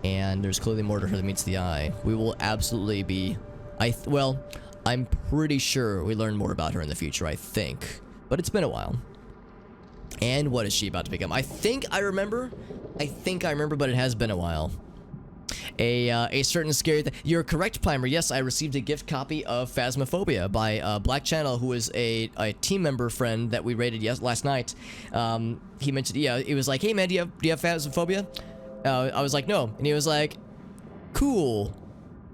And there's clearly more to her than meets the eye. We will absolutely be... well, I'm pretty sure we learn more about her in the future, I think. But it's been a while. And what is she about to become? I think I remember, but it has been a while. A certain scary thing. You're correct, Primer. Yes, I received a gift copy of Phasmophobia by Black Channel, who is a team member friend that we raided last night. He mentioned, yeah, he was like, hey man, do you have Phasmophobia? I was like, no. And he was like, cool.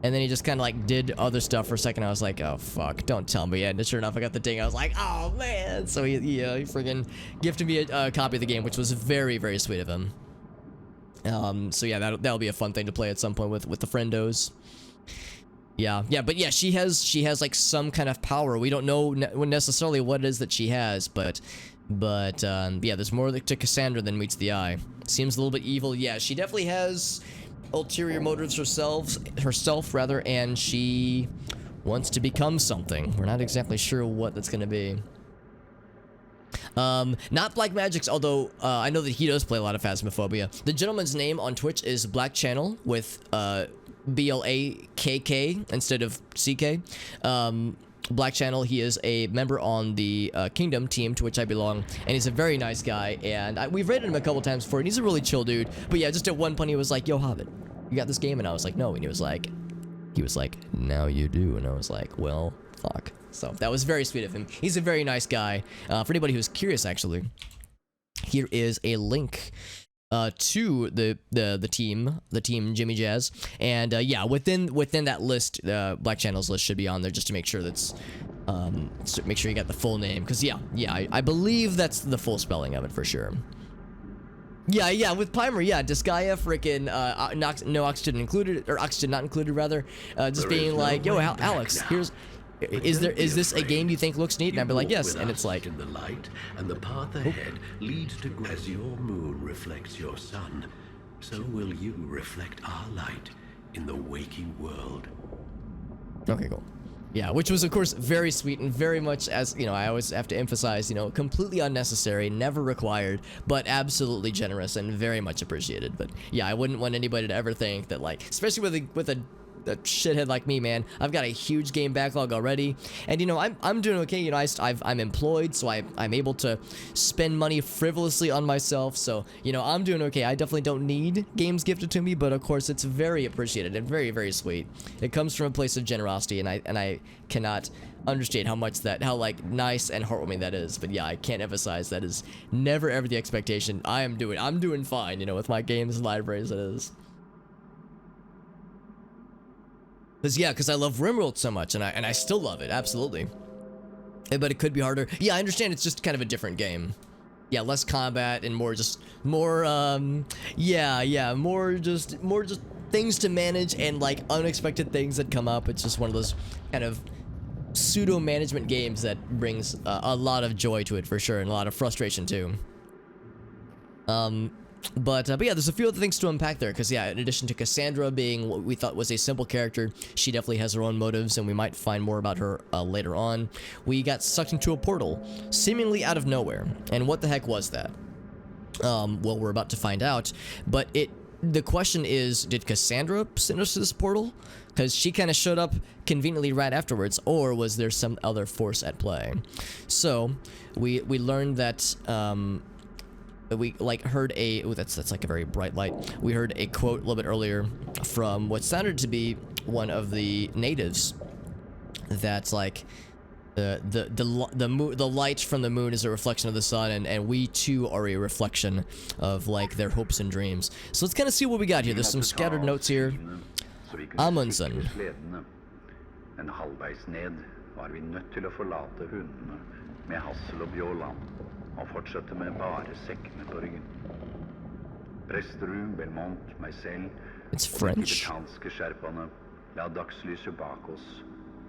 And then he just kind of like did other stuff for a second. I was like, oh fuck, don't tell me. And sure enough, I got the ding. I was like, oh man. So he friggin' gifted me a copy of the game, which was very, very sweet of him. So yeah, that'll be a fun thing to play at some point with the friendos. Yeah, but yeah, she has like some kind of power. We don't know necessarily what it is that she has, but yeah, there's more to Cassandra than meets the eye. Seems a little bit evil. Yeah, she definitely has ulterior motives herself rather, and she wants to become something. We're not exactly sure what that's gonna be. Not Black Magic's, although I know that he does play a lot of Phasmophobia. The gentleman's name on Twitch is Black Channel with BLAKK instead of CK. Black Channel, he is a member on the Kingdom team to which I belong, and he's a very nice guy, and we've raided him a couple times before, and he's a really chill dude. But yeah, just at one point he was like, yo Hobbit, you got this game? And I was like, no. And he was like, now you do. And I was like, well, fuck. So that was very sweet of him. He's a very nice guy. For anybody who's curious, actually, here is a link to the team Jimmy Jazz, and yeah, within that list, Black Channel's list should be on there just to make sure that's make sure you got the full name, because yeah, I believe that's the full spelling of it for sure. Yeah, with Primer, yeah, Disgaea, frickin' no oxygen included, or oxygen not included rather, just being like, yo, Alex, here's. Is this a game you think looks neat? And I'd be like, yes. And it's like, in the light, and the path ahead leads to as your moon reflects your sun, so will you reflect our light in the waking world. Okay, cool. Yeah, which was of course very sweet and very much, as you know, I always have to emphasize, you know, completely unnecessary, never required, but absolutely generous and very much appreciated. But yeah, I wouldn't want anybody to ever think that, like, especially with a a shithead like me, man. I've got a huge game backlog already, and you know, I'm doing okay. You know, I'm employed, so I'm able to spend money frivolously on myself. So you know, I'm doing okay. I definitely don't need games gifted to me, but of course, it's very appreciated and very, very sweet. It comes from a place of generosity, and I cannot understand how like nice and heartwarming that is. But yeah, I can't emphasize that is never ever the expectation. I'm doing fine, you know, with my games libraries. It is. Because I love RimWorld so much, and I still love it, absolutely. But it could be harder. Yeah, I understand it's just kind of a different game. Yeah, less combat and more just things to manage and like unexpected things that come up. It's just one of those kind of pseudo management games that brings a lot of joy to it for sure, and a lot of frustration too. But yeah, there's a few other things to unpack there, because yeah, in addition to Cassandra being what we thought was a simple character, she definitely has her own motives, and we might find more about her later on. We got sucked into a portal, seemingly out of nowhere, and what the heck was that? Well, we're about to find out, but the question is, did Cassandra send us to this portal? Because she kind of showed up conveniently right afterwards, or was there some other force at play? So, we learned that, we like heard that's like a very bright light. We heard a quote a little bit earlier from what sounded to be one of the natives. That's like the light from the moon is a reflection of the sun, and we too are a reflection of like their hopes and dreams. So let's kind of see what we got here. There's some scattered notes here. Amundsen. En halvveis ned var vi nødt til å forlate hundene med Hassel og Beaumont og fortsette med bare sekkene på ryggen. Presterud, Beaumont, meg selv It's og de French. tibetanske sherpaene la dagslyset bak oss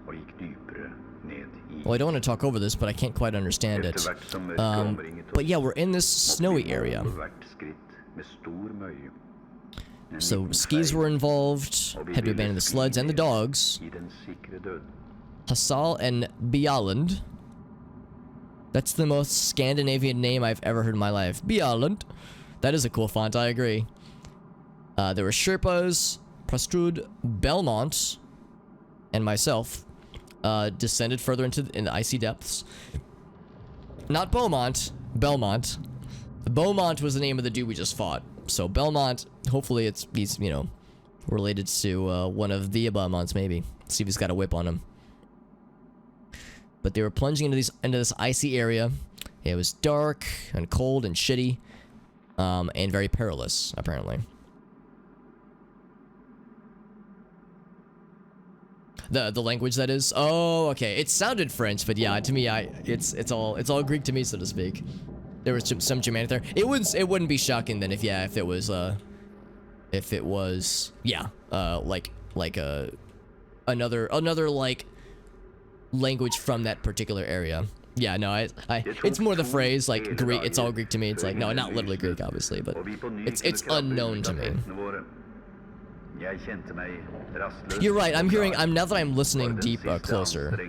og gikk dypere ned I. Well, I don't want to talk over this, but I can't quite understand it. But yeah, we're in this snowy area. Hvert skritt med stor møye. So skis were involved, had to abandon the sleds and the dogs. I den sikre død. Hassal and Bjalland. That's the most Scandinavian name I've ever heard in my life. Bjalland. That is a cool font, I agree. There were Sherpas, Prestrud, Belmont, and myself. Descended further into the icy depths. Not Beaumont, Belmont. Beaumont was the name of the dude we just fought. So Belmont, hopefully he's, you know, related to one of the Beaumonts, maybe. See if he's got a whip on him. But they were plunging into this icy area. It was dark and cold and shitty, and very perilous, apparently. The language, that is. Oh, okay. It sounded French, but yeah, to me, it's all Greek to me, so to speak. There was some Germanic there. It wouldn't be shocking then if it was another like language from that particular area. Yeah, no, it's more the phrase like Greek. It's all Greek to me. It's like, no, not literally Greek, obviously, but it's unknown to me. You're right. Now that I'm listening closer.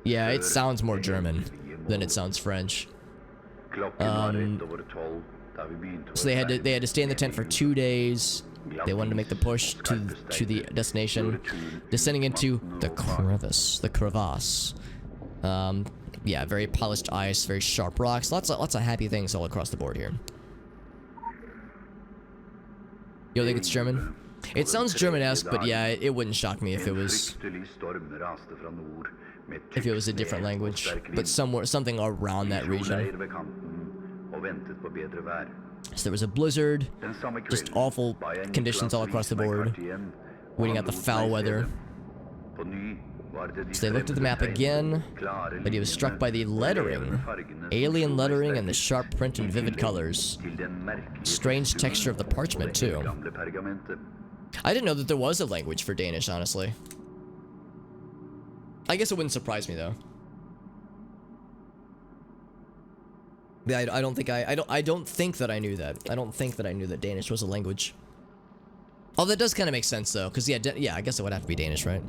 Yeah, it sounds more German than it sounds French. So they had to stay in the tent for 2 days. They wanted to make the push to the destination, descending into the crevasse. Yeah, very polished ice, very sharp rocks, lots of happy things all across the board here. You think it's German? It sounds German-esque, but yeah, it wouldn't shock me if it was a different language, but something around that region. So there was a blizzard, just awful conditions all across the board, waiting out the foul weather. So they looked at the map again, but he was struck by the lettering. Alien lettering and the sharp print and vivid colors. Strange texture of the parchment, too. I didn't know that there was a language for Danish, honestly. I guess it wouldn't surprise me, though. Yeah, I don't think that I knew that. I don't think that I knew that Danish was a language. Oh, that does kind of make sense, though, because yeah, I guess it would have to be Danish, right?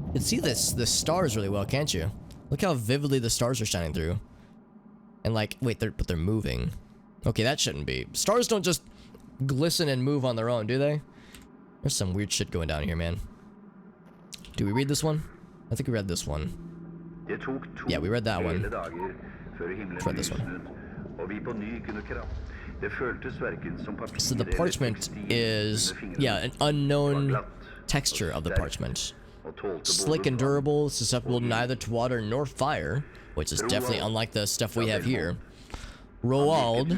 You can see the stars really well, can't you? Look how vividly the stars are shining through. And like, wait, but they're moving. Okay, that shouldn't be. Stars don't just glisten and move on their own, do they? There's some weird shit going down here, man. Do we read this one? I think we read this one. Yeah, we read that one. Let's read this one. So the parchment is, yeah, an unknown texture of the parchment. Slick and durable, susceptible neither to water nor fire, which is definitely unlike the stuff we have here. Roald,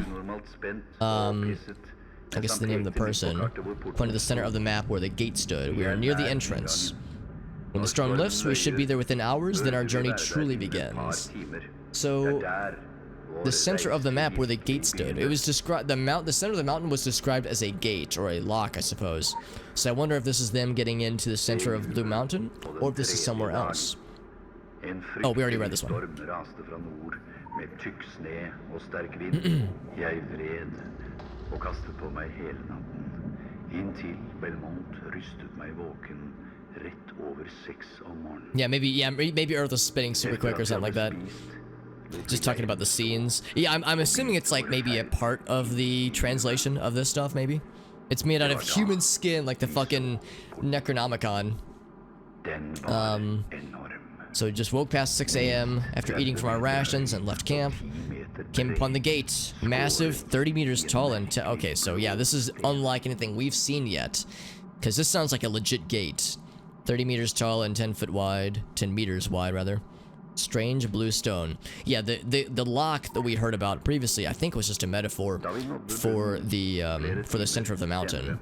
I guess the name of the person, pointed to the center of the map where the gate stood. We are near the entrance. When the storm lifts, we should be there within hours, then our journey truly begins. So, the center of the map where the gate stood, it was described, the center of the mountain was described as a gate, or a lock, I suppose. So I wonder if this is them getting into the center of Blue Mountain, or if this is somewhere else. Oh, we already read this one. Yeah, maybe Earth is spinning super quick or something like that. Just talking about the scenes. Yeah, I'm assuming it's like maybe a part of the translation of this stuff, maybe. It's made out of human skin, like the fucking Necronomicon. So we just woke past 6 a.m. after eating from our rations and left camp. Came upon the gate. Massive, 30 meters tall and... Okay, so yeah, this is unlike anything we've seen yet. Because this sounds like a legit gate. 30 meters tall and 10 foot wide. 10 meters wide, rather. Strange blue stone. Yeah, the lock that we heard about previously, I think was just a metaphor for the center of the mountain.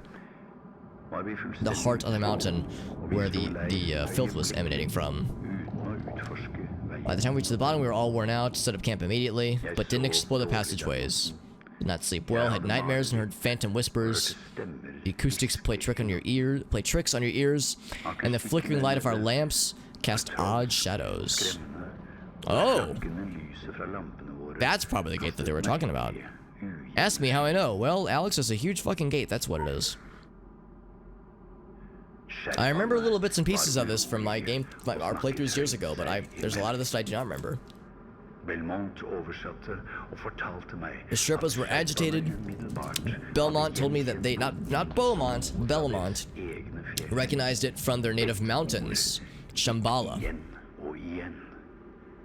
The heart of the mountain, where the filth was emanating from. By the time we reached the bottom, we were all worn out, set up camp immediately, but didn't explore the passageways. Did not sleep well, had nightmares, and heard phantom whispers. The acoustics play tricks on your ears, and the flickering light of our lamps cast odd shadows. Oh! That's probably the gate that they were talking about. Ask me how I know. Well, Alex, is a huge fucking gate, that's what it is. I remember little bits and pieces of this from our playthroughs years ago, but there's a lot of this that I do not remember. The Sherpas were agitated. Beaumont told me that they, not Beaumont, Belmont, recognized it from their native mountains, Shambhala.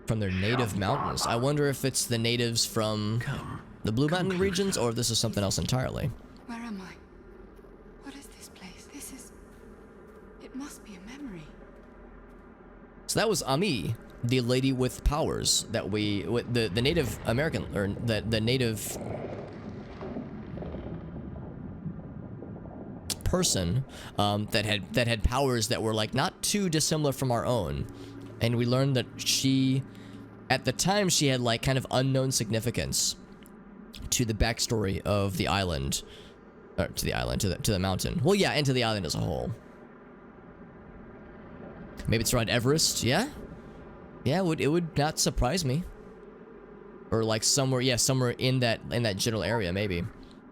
From their native mountains. I wonder if it's the natives from the Blue Mountain regions, or if this is something else entirely. Where am I? What is this place? It must be a memory. So that was Ami, the lady with powers that the Native American, or the native person that had powers that were like not too dissimilar from our own. And we learned that at the time, she had like kind of unknown significance to the backstory of the island, or to the mountain. Well, yeah, and to the island as a whole. Maybe it's around Everest. Yeah, it would not surprise me. Or like somewhere in that general area, maybe.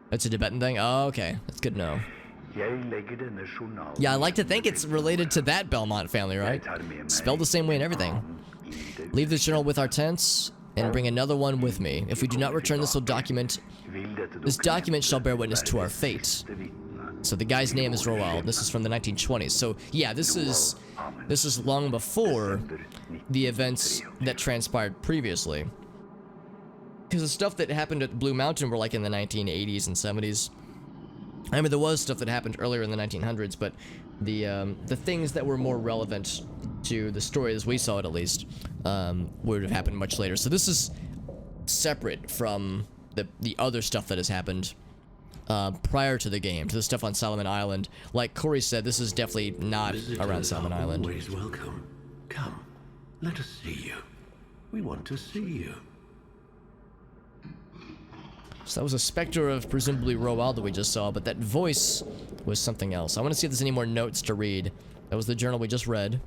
That's a Tibetan thing. Oh, okay, that's good to know. Yeah, I like to think it's related to that Belmont family, right? Spelled the same way and everything. Leave this journal with our tents, and bring another one with me. If we do not return this document shall bear witness to our fate. So the guy's name is Roald. This is from the 1920s. So yeah, this is long before the events that transpired previously. Because the stuff that happened at Blue Mountain were like in the 1980s and 70s. I mean, there was stuff that happened earlier in the 1900s, but the things that were more relevant to the story, as we saw it at least, would have happened much later. So this is separate from the other stuff that has happened prior to the game, to the stuff on Solomon Island. Like Corey said, this is definitely not around Solomon Island. Always welcome. Come, let us see you. We want to see you. So that was a specter of presumably Roald that we just saw, but that voice was something else. I want to see if there's any more notes to read. That was the journal we just read.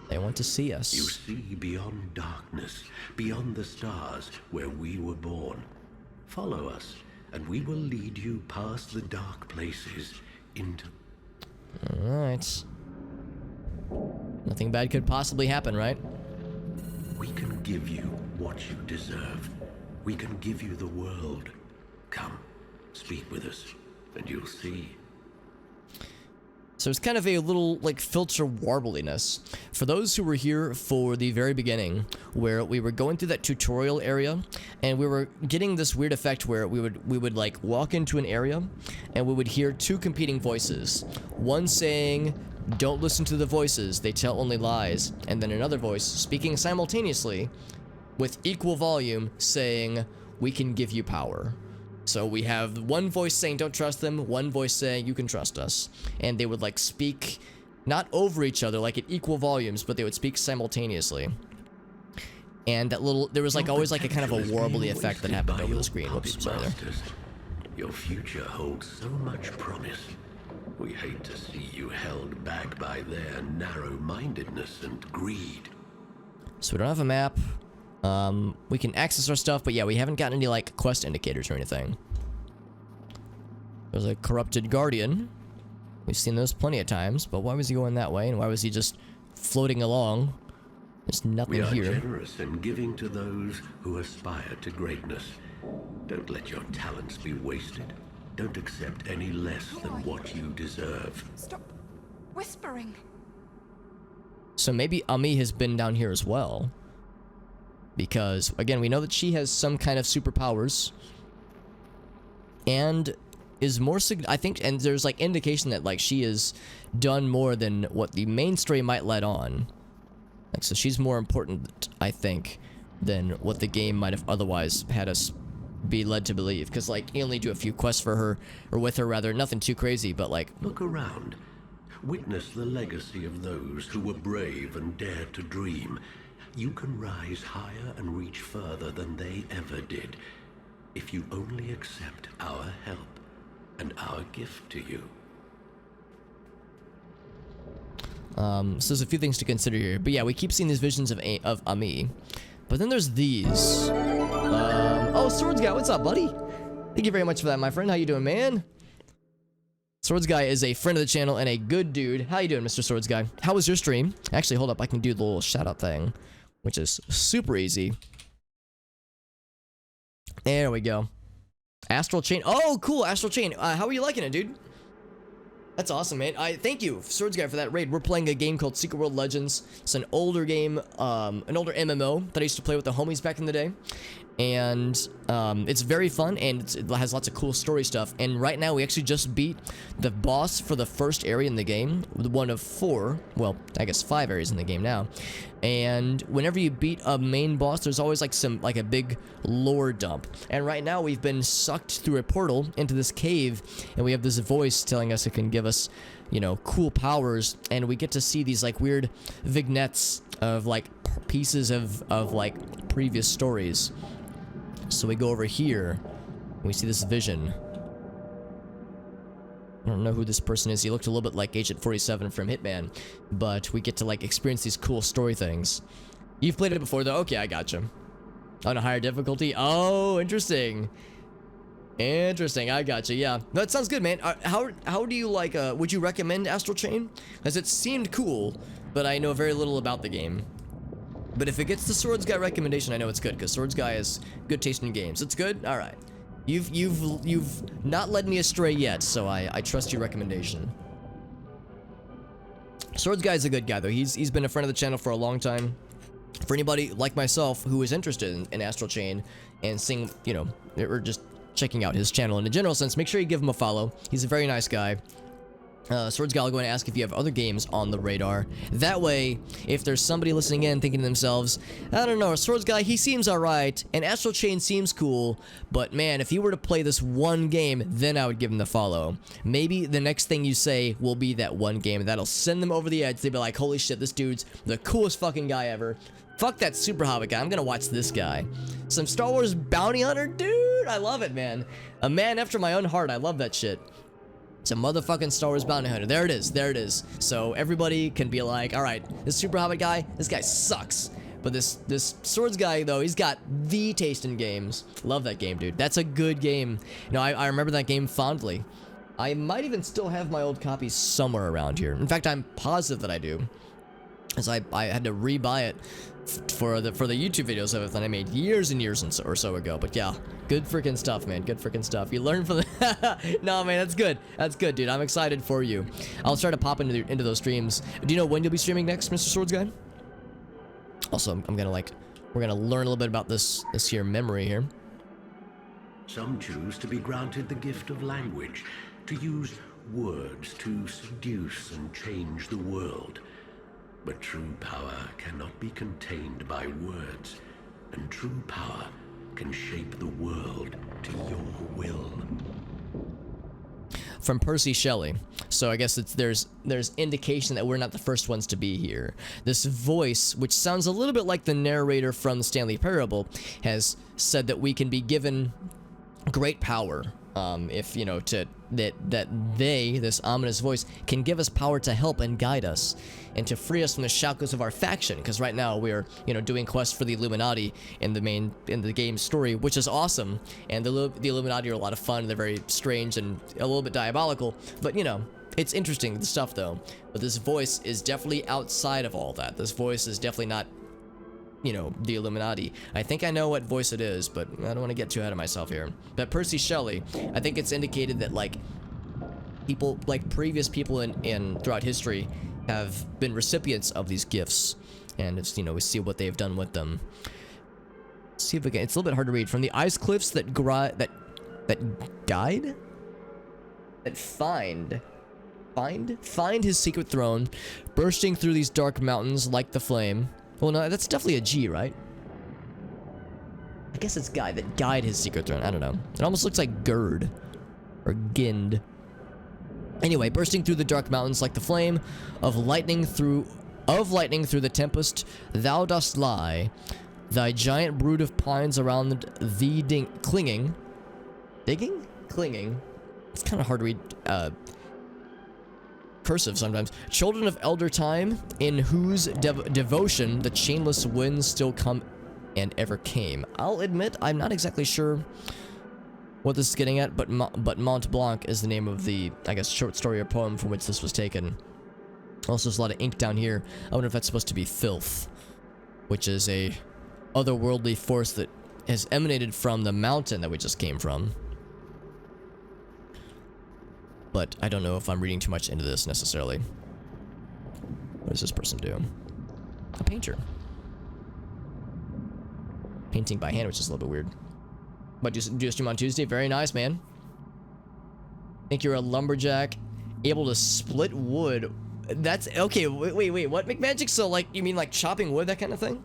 They want to see us. You see beyond darkness, beyond the stars, where we were born. Follow us, and we will lead you past the dark places into... Alright. Nothing bad could possibly happen, right? We can give you what you deserve. We can give you the world. Come, speak with us, and you'll see. So it's kind of a little like filter warbliness. For those who were here for the very beginning, where we were going through that tutorial area, and we were getting this weird effect where we would like walk into an area, and we would hear two competing voices. One saying, "Don't listen to the voices, they tell only lies," and then another voice speaking simultaneously with equal volume saying, "We can give you power." So we have one voice saying don't trust them, one voice saying you can trust us. And they would like speak not over each other like at equal volumes, but they would speak simultaneously. And that little, there was like always like a kind of a warbly effect that happened over the screen. Whoops, sorry there. Your future holds so much promise. We hate to see you held back by their narrow-mindedness and greed. So we don't have a map. We can access our stuff, but yeah, we haven't gotten any like quest indicators or anything. There's a corrupted guardian. We've seen those plenty of times, but why was he going that way, and why was he just floating along? There's nothing here. We are generous in giving to those who aspire to greatness. Don't let your talents be wasted. Don't accept any less than what you deserve. Stop whispering. So maybe Ami has been down here as well. Because, again, we know that she has some kind of superpowers. And is more, I think, and there's like indication that like she has done more than what the main story might let on. Like, so she's more important, I think, than what the game might have otherwise had us be led to believe. Because, like, you only do a few quests for her, or with her rather, nothing too crazy, but like... Look around. Witness the legacy of those who were brave and dared to dream. You can rise higher and reach further than they ever did, if you only accept our help and our gift to you. So there's a few things to consider here. But yeah, we keep seeing these visions of Ami. But then there's these. Oh, Swords Guy, what's up, buddy? Thank you very much for that, my friend. How you doing, man? Swords Guy is a friend of the channel and a good dude. How you doing, Mr. Swords Guy? How was your stream? Actually, hold up. I can do the little shout-out thing, which is super easy. There we go. Astral Chain. Oh, cool. Astral Chain. How are you liking it, dude? That's awesome, man. Thank you, Swords Guy, for that raid. We're playing a game called Secret World Legends. It's an older game, an older MMO that I used to play with the homies back in the day. And it's very fun, and it has lots of cool story stuff. And right now, we actually just beat the boss for the first area in the game, one of 4, well, I guess 5 areas in the game now. And whenever you beat a main boss, there's always like a big lore dump. And right now, we've been sucked through a portal into this cave, and we have this voice telling us it can give us, you know, cool powers. And we get to see these like weird vignettes of like pieces of like previous stories. So we go over here, and we see this vision. I don't know who this person is. He looked a little bit like Agent 47 from Hitman, but we get to like experience these cool story things. You've played it before though? Okay, I gotcha. On a higher difficulty? Oh, interesting. Interesting, I gotcha, yeah. No, that sounds good, man. How do you like, would you recommend Astral Chain? Because it seemed cool, but I know very little about the game. But if it gets the Swords Guy recommendation, I know it's good, because Swords Guy has good taste in games. It's good? Alright. You've not led me astray yet, so I trust your recommendation. Swords Guy is a good guy, though. He's been a friend of the channel for a long time. For anybody like myself who is interested in Astral Chain and seeing, you know, or just checking out his channel in a general sense, make sure you give him a follow. He's a very nice guy. Swords Guy, I'll go and ask if you have other games on the radar. That way, if there's somebody listening in thinking to themselves, I don't know, Swords Guy, he seems alright, and Astral Chain seems cool, but man, if he were to play this one game, then I would give him the follow. Maybe the next thing you say will be that one game, and that'll send them over the edge. They'll be like, holy shit, this dude's the coolest fucking guy ever. Fuck that Super Hobbit guy, I'm gonna watch this guy. Some Star Wars bounty hunter, dude, I love it, man. A man after my own heart, I love that shit. It's a motherfucking Star Wars bounty hunter. There it is. There it is. So everybody can be like, all right, this Super Hobbit guy, this guy sucks. But this Swords Guy, though, he's got the taste in games. Love that game, dude. That's a good game. You know, I remember that game fondly. I might even still have my old copies somewhere around here. In fact, I'm positive that I do. As I had to re-buy it for the YouTube videos of it that I made years and years or so ago. But yeah, good freaking stuff, man. Good freaking stuff. You learn from the no, man, that's good. That's good, dude. I'm excited for you. I'll try to pop into those streams. Do you know when you'll be streaming next, Mr. Swords Guy? Also, I'm gonna we're gonna learn a little bit about this here memory here. Some choose to be granted the gift of language, to use words to seduce and change the world. But true power cannot be contained by words, and true power can shape the world to your will. From Percy Shelley. So I guess there's indication that we're not the first ones to be here. This voice, which sounds a little bit like the narrator from the Stanley Parable, has said that we can be given great power, if you know, that this ominous voice can give us power to help and guide us and to free us from the shackles of our faction, because right now we're, you know, doing quests for the Illuminati in the game story, which is awesome. And the Illuminati are a lot of fun. They're very strange and a little bit diabolical, but you know, it's interesting stuff though. But this voice is definitely outside of all that. This voice is definitely not, you know, the Illuminati. I think I know what voice it is, but I don't want to get too ahead of myself here. But Percy Shelley, I think it's indicated that like people, like previous people in throughout history have been recipients of these gifts, and it's, you know, we see what they've done with them. Let's see if we can. It's a little bit hard to read. From the ice cliffs that find his secret throne, bursting through these dark mountains like the flame. Well, no, that's definitely a G, right? I guess it's guide, that guide his secret throne. I don't know. It almost looks like gird or gind. Anyway, bursting through the dark mountains like the flame of lightning through the tempest, thou dost lie, thy giant brood of pines around thee clinging. It's kind of hard to read. Cursive sometimes. Children of elder time, in whose devotion the chainless winds still come and ever came. I'll admit I'm not exactly sure what this is getting at, but Mont Blanc is the name of the, I guess, short story or poem from which this was taken. Also, there's a lot of ink down here. I wonder if that's supposed to be filth, which is a otherworldly force that has emanated from the mountain that we just came from. But I don't know if I'm reading too much into this necessarily. What does this person do? A painter. Painting by hand, which is a little bit weird. But do you stream on Tuesday? Very nice, man. Think you're a lumberjack, able to split wood. That's okay. Wait. What McMagic? So like, you mean like chopping wood, that kind of thing?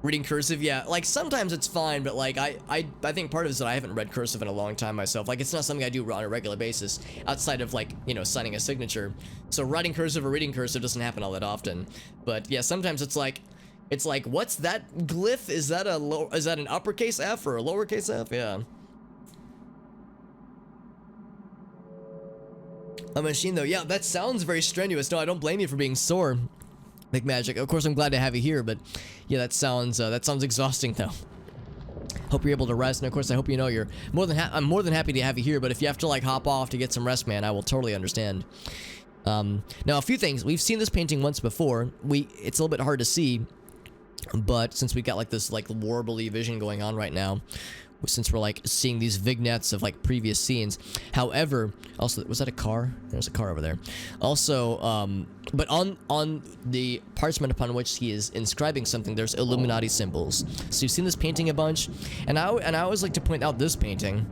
Reading cursive, yeah. Like sometimes it's fine, but like I think part of it is that I haven't read cursive in a long time myself. Like it's not something I do on a regular basis outside of like, you know, signing a signature. So writing cursive or reading cursive doesn't happen all that often. But yeah, sometimes it's like, what's that glyph? Is that an uppercase F or a lowercase F? Yeah. A machine though, yeah, that sounds very strenuous. No, I don't blame you for being sore, McMagic. Of course, I'm glad to have you here, but yeah, that sounds exhausting though. Hope you're able to rest, and of course, I hope you know you're I'm more than happy to have you here. But if you have to like hop off to get some rest, man, I will totally understand. Now, a few things. We've seen this painting once before. It's a little bit hard to see, but since we got like this like warbly vision going on right now, since we're like seeing these vignettes of like previous scenes. However, also, was that a car? There's a car over there. Also, but on the parchment upon which he is inscribing something, there's Illuminati symbols. So you've seen this painting a bunch, and I always like to point out this painting,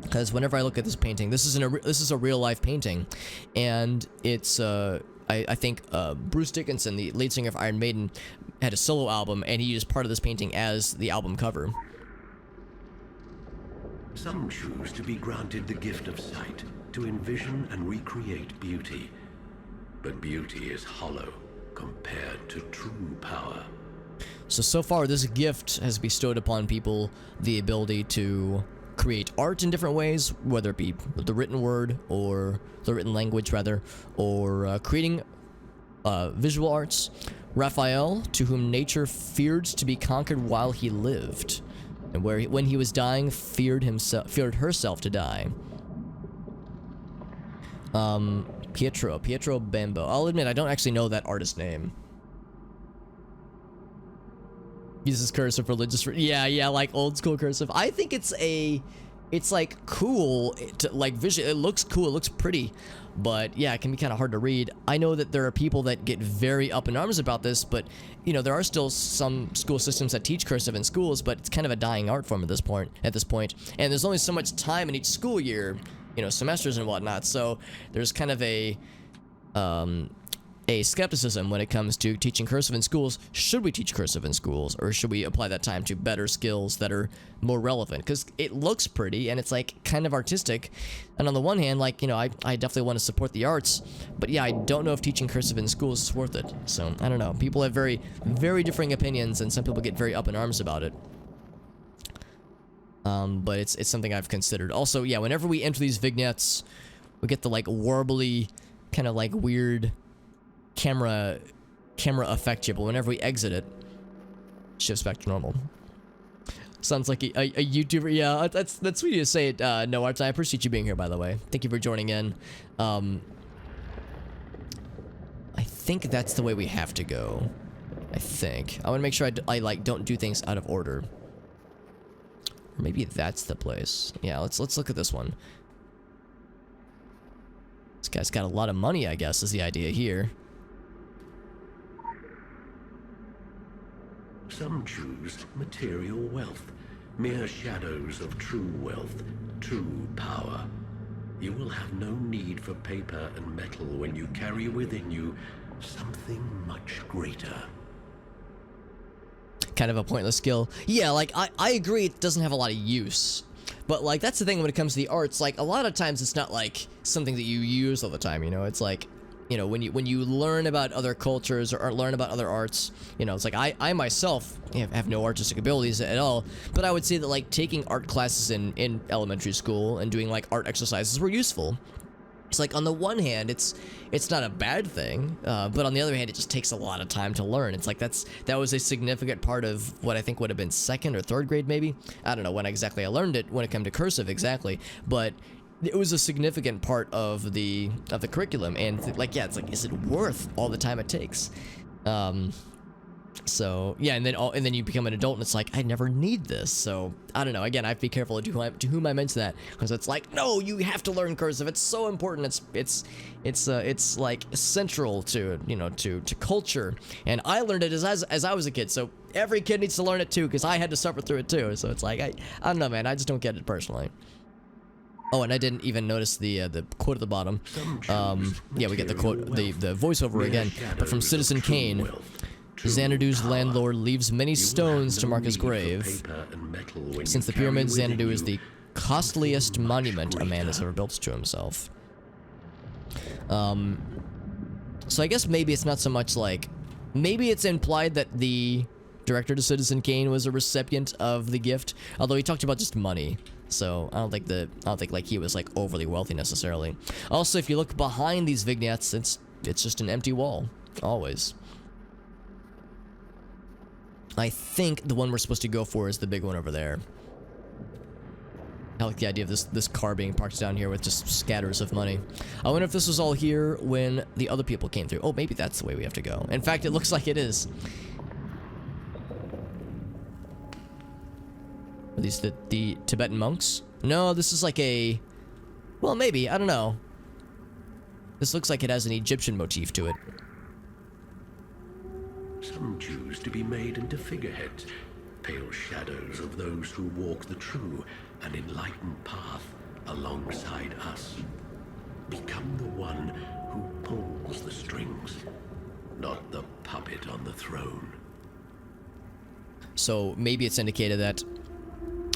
because whenever I look at this painting, this is a real life painting, and it's I think Bruce Dickinson, the lead singer of Iron Maiden, had a solo album, and he used part of this painting as the album cover. Some choose to be granted the gift of sight, to envision and recreate beauty. But beauty is hollow compared to true power. So far, this gift has bestowed upon people the ability to create art in different ways, whether it be the written word, or the written language, rather, or creating visual arts. Raphael, to whom nature feared to be conquered while he lived, and when he was dying, feared herself to die. Pietro Bembo. I'll admit I don't actually know that artist's name. Uses cursive for religious. Yeah, like old school cursive. I think it's like cool to like visually. It looks cool. It looks pretty, but yeah, it can be kind of hard to read. I know that there are people that get very up in arms about this, but you know there are still some school systems that teach cursive in schools, but it's kind of a dying art form at this point. And there's only so much time in each school year, you know, semesters and whatnot. So there's kind of a skepticism when it comes to teaching cursive in schools. Should we teach cursive in schools, or should we apply that time to better skills that are more relevant? Because it looks pretty and it's like kind of artistic, and on the one hand, like, you know, I definitely want to support the arts, but yeah, I don't know if teaching cursive in schools is worth it. So I don't know, people have very differing opinions, and some people get very up in arms about it. But it's something I've considered. Also, yeah, whenever we enter these vignettes, we get the like warbly kind of like weird camera effect here, but whenever we exit it, shifts back to normal. Sounds like a YouTuber. Yeah, that's sweet of you to say it, No Arts. I appreciate you being here, by the way. Thank you for joining in. I think that's the way we have to go. I think. I want to make sure I like don't do things out of order. Or maybe that's the place. Yeah, let's look at this one. This guy's got a lot of money, I guess, is the idea here. Some choose material wealth, mere shadows of true wealth, true power. You will have no need for paper and metal when you carry within you something much greater. Kind of a pointless skill. Yeah, like, I agree it doesn't have a lot of use. But, like, that's the thing when it comes to the arts. Like, a lot of times it's not, like, something that you use all the time, you know? It's like, you know, when you learn about other cultures or learn about other arts, you know, it's like I myself have no artistic abilities at all, but I would say that like taking art classes in elementary school and doing like art exercises were useful. It's like on the one hand, it's not a bad thing, but on the other hand, it just takes a lot of time to learn. It's like that was a significant part of what I think would have been 2nd or 3rd grade, maybe. I don't know when exactly I learned it when it came to cursive exactly, but it was a significant part of the curriculum, and like, yeah, it's like, is it worth all the time it takes? So yeah, and then you become an adult, and it's like, I never need this. So I don't know. Again, I have to be careful to whom I mention that, because it's like, no, you have to learn cursive. It's so important. It's like central to, you know, to culture. And I learned it as I was a kid. So every kid needs to learn it too, because I had to suffer through it too. So it's like, I don't know, man. I just don't get it personally. Oh, and I didn't even notice the quote at the bottom. Yeah, we get the quote, the voiceover again, but from Citizen Kane. Xanadu's landlord leaves many stones to mark his grave. Since the pyramid, Xanadu is the costliest monument a man has ever built to himself. So I guess maybe it's not so much like, maybe it's implied that the director to Citizen Kane was a recipient of the gift, although he talked about just money. So I don't think like he was like overly wealthy necessarily. Also, if you look behind these vignettes, it's just an empty wall, always. I think the one we're supposed to go for is the big one over there. I like the idea of this car being parked down here with just scatters of money. I wonder if this was all here when the other people came through. Oh, maybe that's the way we have to go. In fact, it looks like it is. Are these the Tibetan monks? No, this is like a... Well, maybe. I don't know. This looks like it has an Egyptian motif to it. Some choose to be made into figureheads, pale shadows of those who walk the true and enlightened path alongside us. Become the one who pulls the strings, not the puppet on the throne. So maybe it's indicated that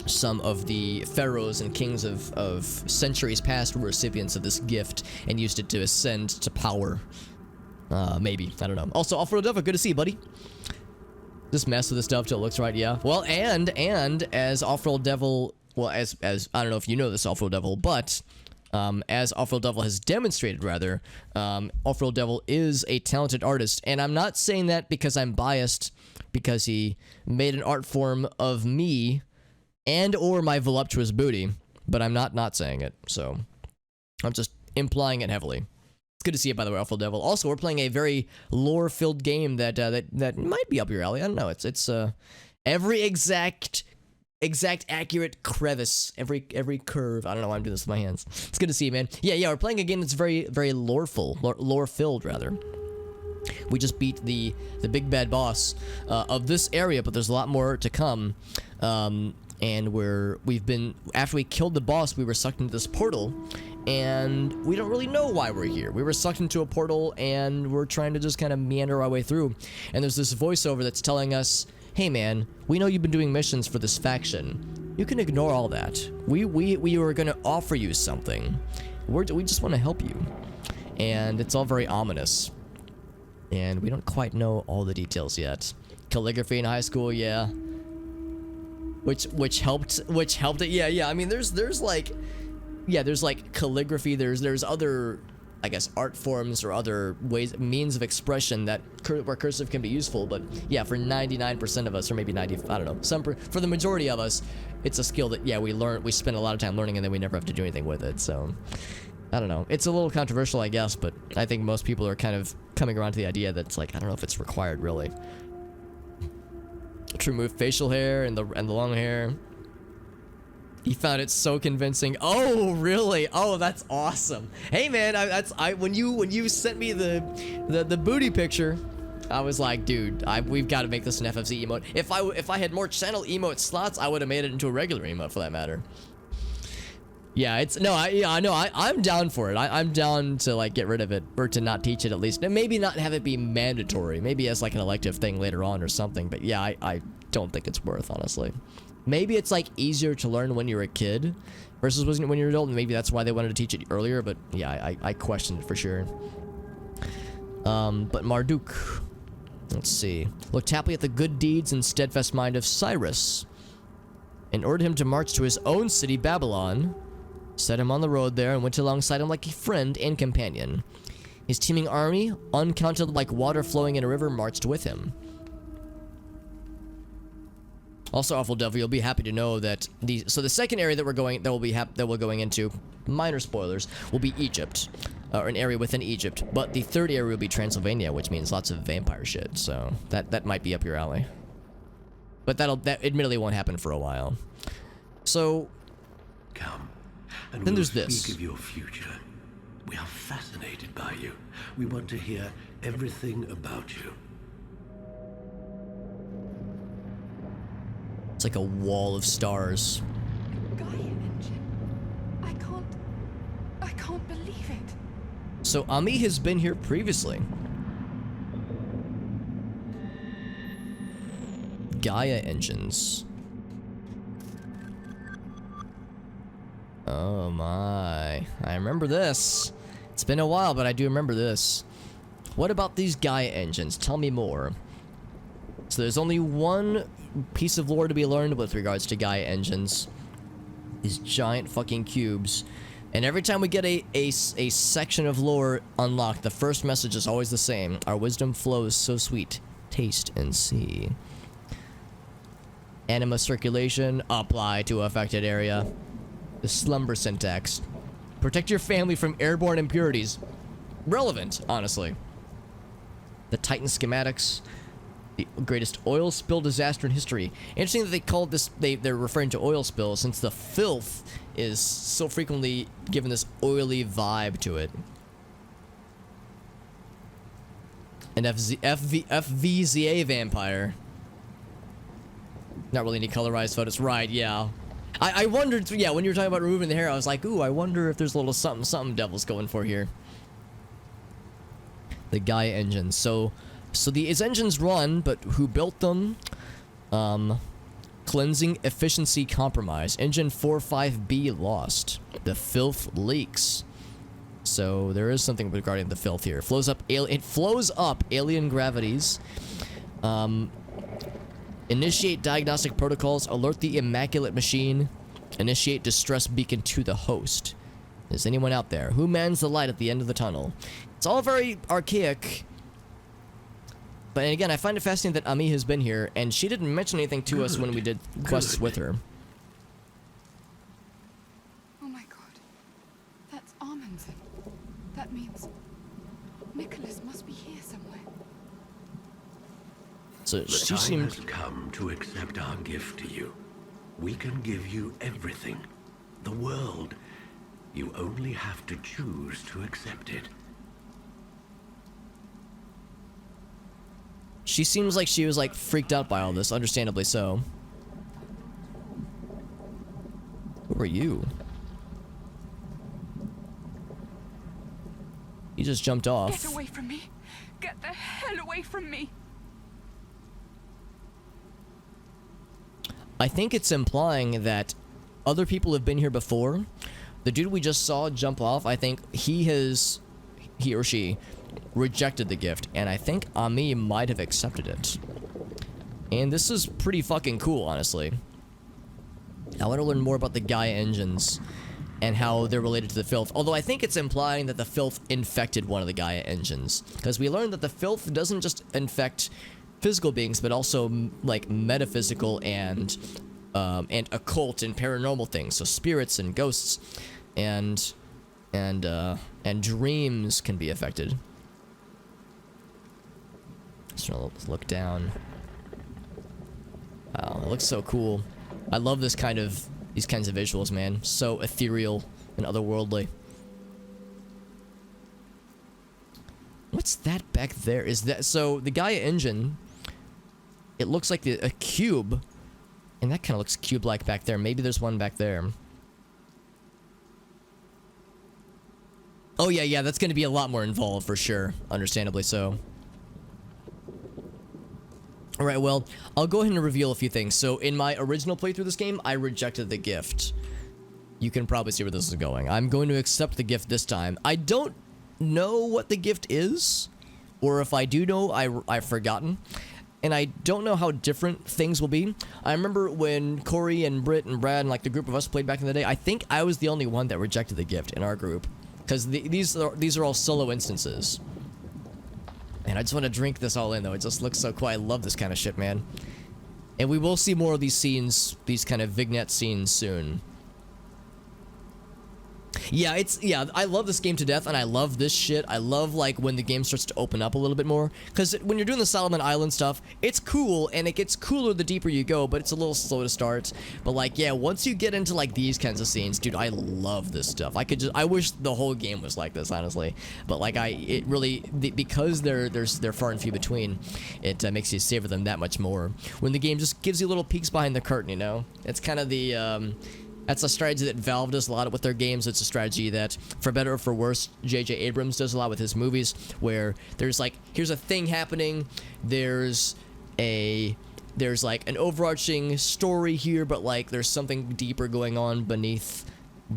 some of the pharaohs and kings of centuries past were recipients of this gift and used it to ascend to power. Maybe. I don't know. Also, Off-Road Devil, good to see you, buddy. Just mess with this stuff till it looks right, yeah. Well, and as Off-Road Devil, well, as I don't know if you know this, Off-Road Devil, but as Off-Road Devil has demonstrated, rather, Off-Road Devil is a talented artist, and I'm not saying that because I'm biased, because he made an art form of me and or my voluptuous booty, but I'm not saying it, so I'm just implying it heavily. It's good to see it, by the way, Awful Devil. Also, we're playing a very lore-filled game that might be up your alley. I don't know. Every exact accurate crevice, every curve. I don't know why I'm doing this with my hands. It's good to see you, man. Yeah, we're playing a game that's very lore filled rather. We just beat the big bad boss of this area, but there's a lot more to come. And after we killed the boss, we were sucked into this portal, and we don't really know why we're here. We were sucked into a portal, and we're trying to just kind of meander our way through. And there's this voiceover that's telling us, hey man, we know you've been doing missions for this faction. You can ignore all that. We are gonna offer you something. We just want to help you. And it's all very ominous. And we don't quite know all the details yet. Calligraphy in high school, yeah. Which helped it. Yeah. I mean, there's like calligraphy. There's other, I guess, art forms or other means of expression where cursive can be useful. But yeah, for 99% of us, or maybe 90, I don't know, for the majority of us, it's a skill that we spend a lot of time learning, and then we never have to do anything with it. So I don't know. It's a little controversial, I guess, but I think most people are kind of coming around to the idea that it's like, I don't know if it's required really. To remove facial hair and the long hair. He found it so convincing. Oh, really? Oh, that's awesome. Hey, man, when you sent me the booty picture, I was like, dude, we've got to make this an FFC emote. If I had more channel emote slots, I would have made it into a regular emote for that matter. Yeah, I'm down for it. I'm down to like get rid of it, or to not teach it at least, and maybe not have it be mandatory. Maybe as like an elective thing later on or something. But yeah, I don't think it's worth, honestly. Maybe it's like easier to learn when you're a kid versus when you're an adult, and maybe that's why they wanted to teach it earlier. But yeah, I questioned it for sure. But Marduk, let's see. Looked happily at the good deeds and steadfast mind of Cyrus, and ordered him to march to his own city, Babylon. Set him on the road there and went alongside him like a friend and companion. His teeming army, uncounted like water flowing in a river, marched with him. Also, Awful Devil, you'll be happy to know that the second area that we're going into, minor spoilers, will be Egypt, or an area within Egypt. But the third area will be Transylvania, which means lots of vampire shit. So that might be up your alley. But that admittedly won't happen for a while. So come. And then we'll there's this. Speak of your future. We are fascinated by you. We want to hear everything about you. It's like a wall of stars. Gaia engine. I can't believe it. So Ami has been here previously. Gaia engines. Oh my. I remember this. It's been a while, but I do remember this. What about these Gaia engines? Tell me more. So there's only one piece of lore to be learned with regards to Gaia engines. These giant fucking cubes. And every time we get a section of lore unlocked, the first message is always the same. Our wisdom flows so sweet. Taste and see. Anima circulation. Apply to affected area. The slumber syntax. Protect your family from airborne impurities. Relevant, honestly. The Titan schematics. The greatest oil spill disaster in history. Interesting that they called this, they're referring to oil spill since the filth is so frequently given this oily vibe to it. An FVZA vampire. Not really any colorized photos. Right, yeah. I wondered, yeah, when you were talking about removing the hair, I was like, ooh, I wonder if there's a little something devil's going for here. The Gaia engines. So these engines run, but who built them? Cleansing efficiency compromise. Engine 45B lost. The filth leaks. So there is something regarding the filth here. It flows up alien gravities. Initiate diagnostic protocols. Alert the immaculate machine. Initiate distress beacon to the host. Is anyone out there? Who mans the light at the end of the tunnel? It's all very archaic. But again, I find it fascinating that Ami has been here, and she didn't mention anything to us when we did quests with her. Oh my god. That's Amundsen. That means Nicholas must be here somewhere. So The she time seemed... has come to accept our gift to you. We can give you everything. The world. You only have to choose to accept it. She seems like she was like freaked out by all this, understandably so. Who are you? He just jumped off. Get away from me. Get the hell away from me. I think it's implying that other people have been here before. The dude we just saw jump off, I think he or she rejected the gift, and I think Ami might have accepted it. And this is pretty fucking cool, honestly. I want to learn more about the Gaia engines and how they're related to the filth. Although I think it's implying that the filth infected one of the Gaia engines, because we learned that the filth doesn't just infect physical beings, but also like metaphysical and occult and paranormal things. So spirits and ghosts and dreams can be affected. So let's look down. Wow, it looks so cool. I love these kinds of visuals, man. So ethereal and otherworldly. What's that back there? Is that so? The Gaia engine. It looks like a cube, and that kind of looks cube-like back there. Maybe there's one back there. Oh yeah, that's going to be a lot more involved for sure. Understandably so. Alright, well, I'll go ahead and reveal a few things. So, in my original playthrough of this game, I rejected the gift. You can probably see where this is going. I'm going to accept the gift this time. I don't know what the gift is, or if I do know, I've forgotten. And I don't know how different things will be. I remember when Corey and Britt and Brad and like the group of us played back in the day, I think I was the only one that rejected the gift in our group. Because these are all solo instances. And I just want to drink this all in, though. It just looks so cool. I love this kind of shit, man. And we will see more of these scenes, these kind of vignette scenes soon. Yeah, I love this game to death, and I love this shit. I love, like, when the game starts to open up a little bit more. Because when you're doing the Solomon Island stuff, it's cool, and it gets cooler the deeper you go, but it's a little slow to start. But, like, yeah, once you get into, like, these kinds of scenes, dude, I love this stuff. I wish the whole game was like this, honestly. But, like, it really, because they're far and few between, it makes you savor them that much more. When the game just gives you little peeks behind the curtain, you know? It's kind of the, that's a strategy that Valve does a lot with their games. It's a strategy that, for better or for worse, J.J. Abrams does a lot with his movies, where there's like, here's a thing happening, there's like an overarching story here, but like there's something deeper going on beneath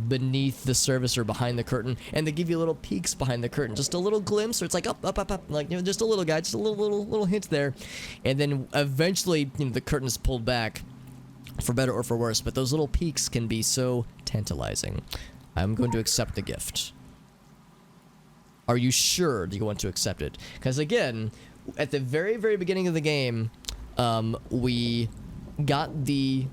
the surface or behind the curtain, and they give you little peeks behind the curtain, just a little glimpse, or it's like up, like, you know, just a little guy, just a little hint there, and then eventually, you know, the curtain is pulled back. For better or for worse, but those little peaks can be so tantalizing. I'm going to accept the gift. Are you sure you want to accept it? Because again, at the very, very beginning of the game, we got the...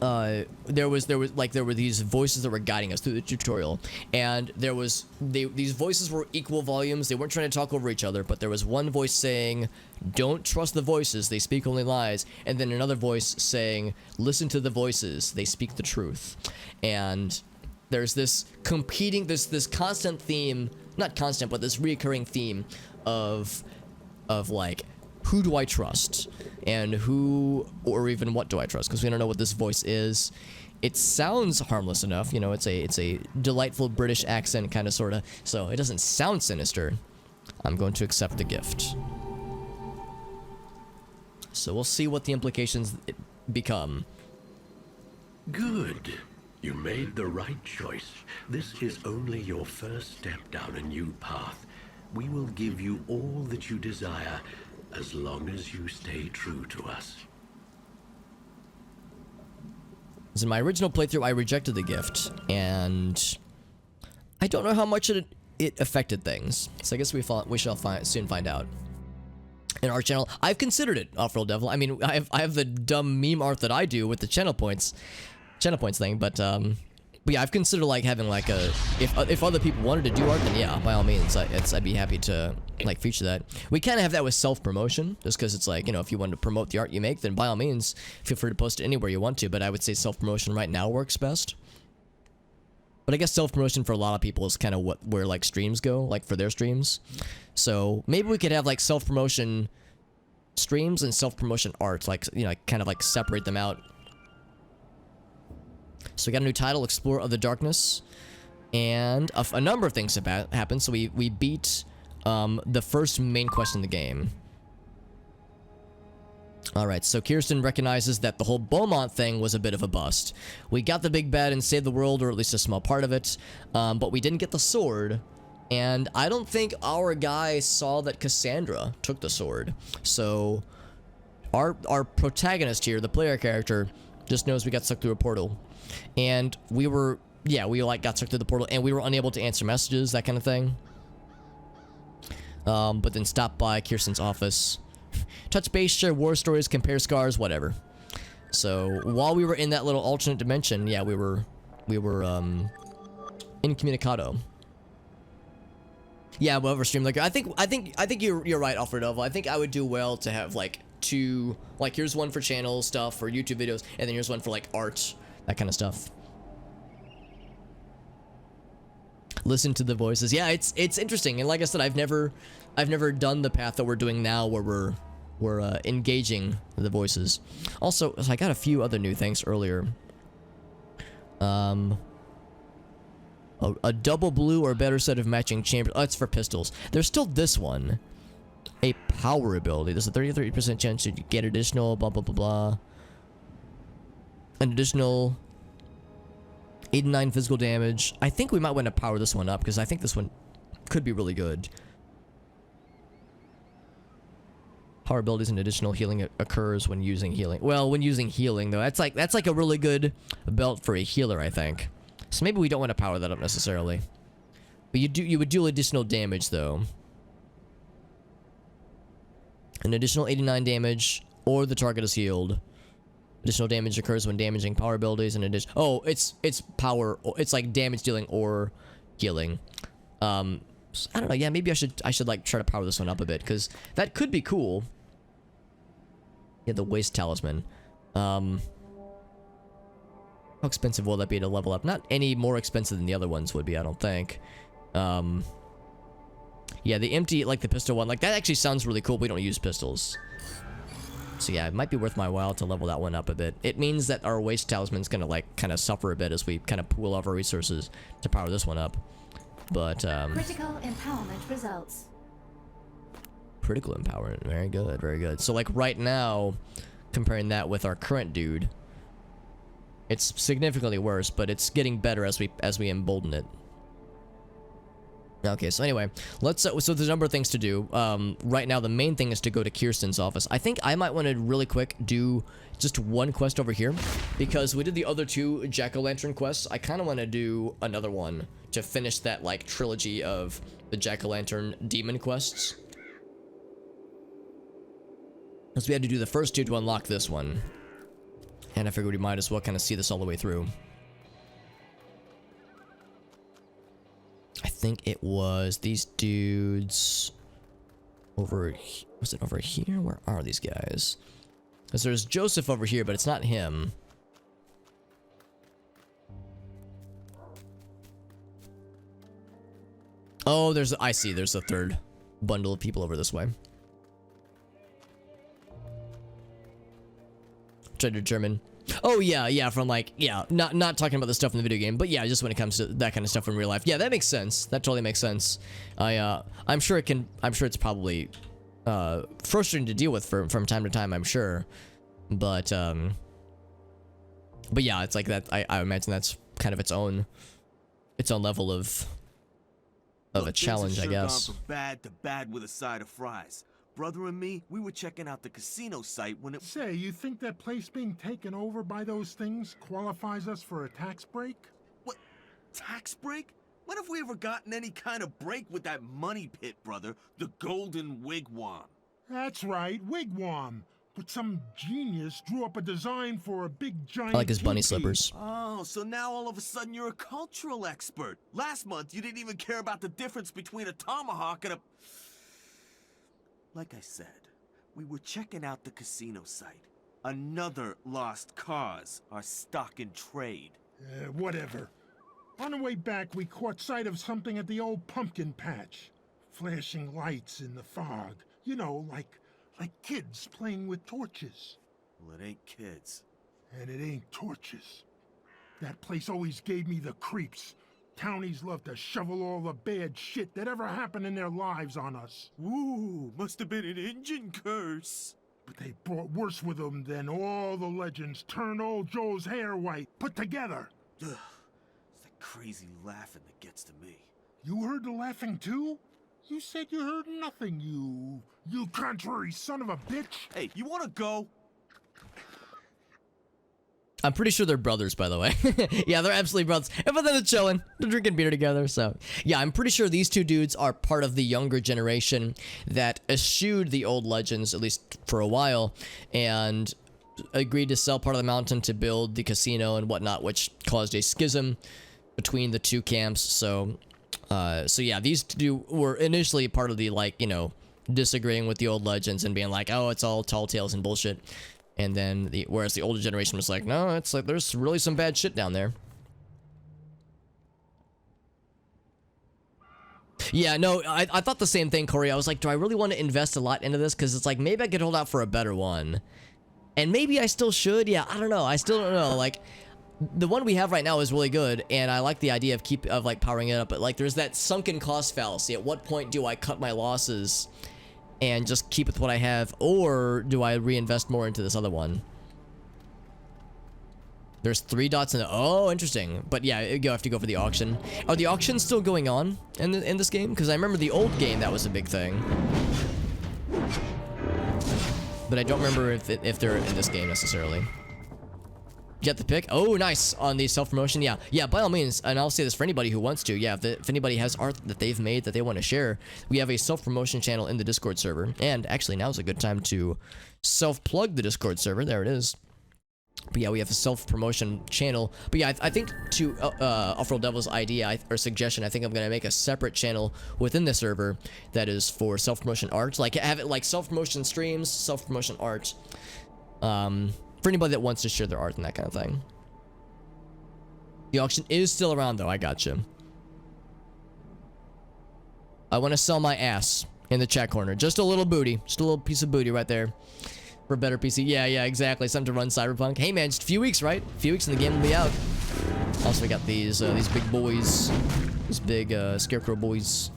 there were these voices that were guiding us through the tutorial, and these voices were equal volumes. They weren't trying to talk over each other, but there was one voice saying, "Don't trust the voices, they speak only lies," and then another voice saying, "Listen to the voices, they speak the truth." And there's this competing, this constant theme, not constant, but this reoccurring theme of like, who do I trust? And who, or even what do I trust? Because we don't know what this voice is. It sounds harmless enough, you know, it's a delightful British accent, kind of, sort of, so it doesn't sound sinister. I'm going to accept the gift. So we'll see what the implications become. Good. You made the right choice. This is only your first step down a new path. We will give you all that you desire, as long as you stay true to us. As in my original playthrough, I rejected the gift, and I don't know how much it affected things. So I guess we shall soon find out. In our channel, I've considered it, Off-Road Devil. I mean, I have the dumb meme art that I do with the channel points thing, but But yeah, I've considered like having like a if other people wanted to do art, then yeah, by all means, I'd be happy to like feature that. We kind of have that with self-promotion, just because it's like, you know, if you want to promote the art you make, then by all means, feel free to post it anywhere you want to. But I would say self-promotion right now works best. But I guess self-promotion for a lot of people is kind of where like streams go, like for their streams. So maybe we could have like self-promotion streams and self-promotion art, like, you know, like, kind of like separate them out. So we got a new title, Explorer of the Darkness, and a number of things have happened. So we beat the first main quest in the game. Alright, so Kirsten recognizes that the whole Beaumont thing was a bit of a bust. We got the big bad and saved the world, or at least a small part of it, but we didn't get the sword, and I don't think our guy saw that Cassandra took the sword. So our protagonist here, the player character, just knows we got stuck through a portal. And we like got stuck through the portal, and we were unable to answer messages, that kind of thing. But then stopped by Kirsten's office. Touch base, share war stories, compare scars, whatever. So while we were in that little alternate dimension, yeah, we were incommunicado. Yeah, whatever stream. Like I think you're right, Alfredo. I think I would do well to have like two, like here's one for channel stuff for YouTube videos, and then here's one for like art, that kind of stuff. Listen to the voices. Yeah, it's interesting, and like I said, I've never done the path that we're doing now, where we're engaging the voices. Also, so I got a few other new things earlier. A double blue or better set of matching chambers. Oh, it's for pistols. There's still this one. A power ability. There's a 33% chance to get additional blah blah blah blah. An additional 89 physical damage. I think we might want to power this one up, because I think this one could be really good. Power abilities and additional healing occurs when using healing. Well, when using healing though, that's like a really good belt for a healer, I think. So maybe we don't want to power that up necessarily. But you would do additional damage though. An additional 89 damage, or the target is healed. Additional damage occurs when damaging power abilities and addition. Oh, it's power. It's like damage dealing or healing. I don't know. Yeah, maybe I should like try to power this one up a bit, because that could be cool. Yeah, the waste talisman. How expensive will that be to level up? Not any more expensive than the other ones would be, I don't think. Yeah, the empty, like the pistol one, like that actually sounds really cool. We don't use pistols. So yeah, it might be worth my while to level that one up a bit. It means that our waste talisman's gonna like kind of suffer a bit as we kind of pool all of our resources to power this one up. But critical empowerment results. Critical empowerment, very good, very good. So like right now, comparing that with our current dude, it's significantly worse, but it's getting better as we embolden it. Okay, so anyway, let's so there's a number of things to do. Right now the main thing is to go to Kirsten's office. I think I might want to really quick do just one quest over here, because we did the other two jack-o'-lantern quests. I kind of want to do another one to finish that like trilogy of the jack-o'-lantern demon quests, because we had to do the first two to unlock this one, and I figured we might as well kind of see this all the way through. I think it was these dudes over, was it over here? Where are these guys? Because there's Joseph over here, but it's not him. Oh, I see, there's a third bundle of people over this way. Try to determine. Oh yeah, from like, yeah, not talking about the stuff in the video game, but yeah, just when it comes to that kind of stuff in real life. Yeah, that makes sense. That totally makes sense. I'm sure it's probably frustrating to deal with from time to time, I'm sure. But yeah, it's like that. I imagine that's kind of its own level of a challenge, I guess. Gone from bad to bad with a side of fries. Brother and me, we were checking out the casino site when it... Say, you think that place being taken over by those things qualifies us for a tax break? What? Tax break? When have we ever gotten any kind of break with that money pit, brother? The Golden Wigwam. That's right, Wigwam. But some genius drew up a design for a big giant I like his bunny teepee. slippers. Oh, so now all of a sudden you're a cultural expert. Last month you didn't even care about the difference between a tomahawk and a... Like I said, we were checking out the casino site. Another lost cause, our stock in trade. Whatever. On the way back, we caught sight of something at the old pumpkin patch. Flashing lights in the fog. You know, like kids playing with torches. Well, it ain't kids. And it ain't torches. That place always gave me the creeps. Townies love to shovel all the bad shit that ever happened in their lives on us. Ooh, must have been an engine curse. But they brought worse with them than all the legends turned old Joe's hair white put together. Ugh, it's that crazy laughing that gets to me. You heard the laughing too? You said you heard nothing, you contrary son of a bitch. Hey, you wanna go? I'm pretty sure they're brothers, by the way. Yeah, they're absolutely brothers. And but then they're chilling. They're drinking beer together, so... Yeah, I'm pretty sure these two dudes are part of the younger generation that eschewed the old legends, at least for a while, and agreed to sell part of the mountain to build the casino and whatnot, which caused a schism between the two camps, so yeah, these two were initially part of the, like, you know, disagreeing with the old legends and being like, oh, it's all tall tales and bullshit. And then, whereas the older generation was like, no, it's like, there's really some bad shit down there. Yeah, no, I thought the same thing, Corey. I was like, do I really want to invest a lot into this? Because it's like, maybe I could hold out for a better one. And maybe I still should. Yeah, I don't know. I still don't know. Like, the one we have right now is really good, and I like the idea of like powering it up. But like, there's that sunken cost fallacy. At what point do I cut my losses and just keep with what I have, or do I reinvest more into this other one? There's 3 dots in the... Oh, interesting. But yeah, you have to go for the auction. Are the auctions still going on in this game? Because I remember the old game, that was a big thing. But I don't remember if they're in this game necessarily. Get the pick. Oh, nice. On the self-promotion. Yeah. Yeah, by all means. And I'll say this for anybody who wants to. Yeah, if anybody has art that they've made that they want to share, we have a self-promotion channel in the Discord server. And actually, now's a good time to self-plug the Discord server. There it is. But yeah, we have a self-promotion channel. But yeah, I think to Off-Road Devil's idea or suggestion, I think I'm going to make a separate channel within the server that is for self-promotion art. Like, have it like self-promotion streams, self-promotion art. For anybody that wants to share their art and that kind of thing. The auction is still around, though. I gotcha. I want to sell my ass in the chat corner. Just a little booty. Just a little piece of booty right there. For a better PC. Yeah, exactly. Something to run Cyberpunk. Hey, man, just a few weeks, right? A few weeks and the game will be out. Also, we got these big boys. These big scarecrow boys.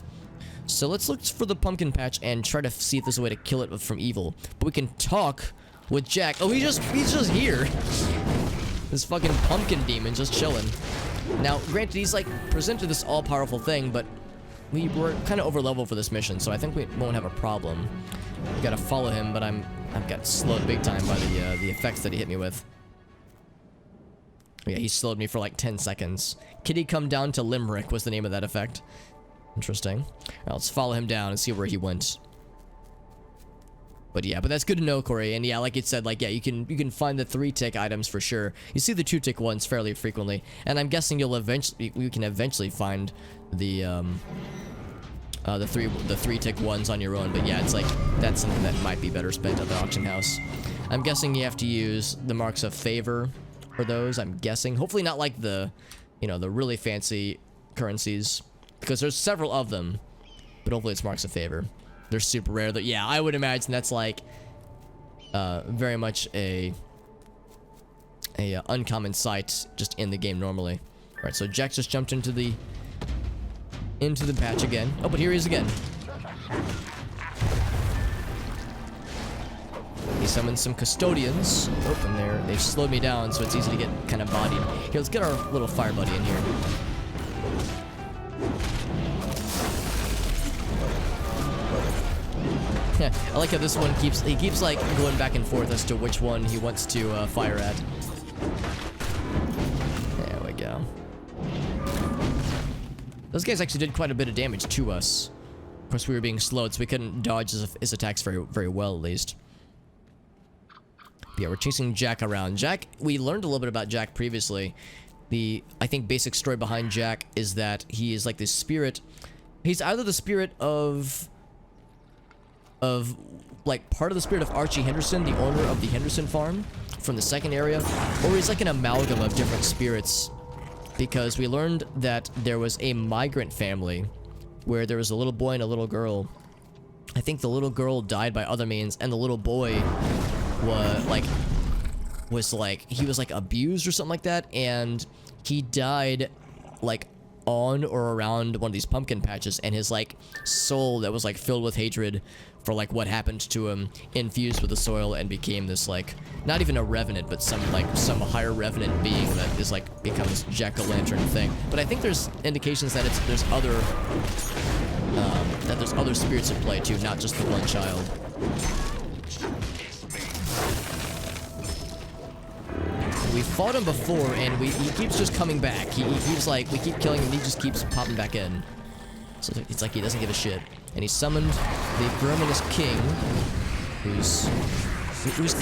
So let's look for the pumpkin patch and try to see if there's a way to kill it from evil. But we can talk with Jack. Oh, he's just here. This fucking pumpkin demon just chilling. Now, granted, he's like presented this all-powerful thing, but we were kind of over level for this mission, so I think we won't have a problem. We gotta follow him, but I've got slowed big time by the effects that he hit me with. Yeah, he slowed me for like 10 seconds. Kitty come down to Limerick was the name of that effect. Interesting. All right, let's follow him down and see where he went. But yeah, but that's good to know, Corey. And yeah, like it said, like, yeah, you can find the 3-tick items for sure. You see the 2-tick ones fairly frequently, and I'm guessing we can eventually find the 3-tick ones on your own. But yeah, it's like that's something that might be better spent at the auction house. I'm guessing you have to use the marks of favor for those. I'm guessing, hopefully not like the really fancy currencies, because there's several of them. But hopefully it's marks of favor. They're super rare. Yeah, I would imagine that's like very much a uncommon sight just in the game normally. All right, so Jack just jumped into the patch again. Oh, but here he is again. He summoned some custodians. Oh, and they've slowed me down, so it's easy to get kind of bodied. Here, let's get our little fire buddy in here. I like how this one keeps like going back and forth as to which one he wants to fire at. There we go. Those guys actually did quite a bit of damage to us. Of course, we were being slowed, so we couldn't dodge his attacks very well, at least. Yeah, we're chasing Jack around. Jack, we learned a little bit about Jack previously. The, I think, basic story behind Jack is that he is like this spirit. He's either the spirit of like part of the spirit of Archie Henderson, the owner of the Henderson farm from the second area, or he's like an amalgam of different spirits, because we learned that there was a migrant family where there was a little boy and a little girl. I think the little girl died by other means, and the little boy was like he was like abused or something like that, and he died like on or around one of these pumpkin patches, and his like soul that was like filled with hatred for like what happened to him infused with the soil and became this like not even a revenant, but some higher revenant being that is like becomes jack-o'-lantern thing. But I think there's indications that there's other spirits at play too, not just the one child. We fought him before, and he keeps just coming back. He keeps like, we keep killing him, and he just keeps popping back in. So it's like he doesn't give a shit. And he summoned the Verminous King, who's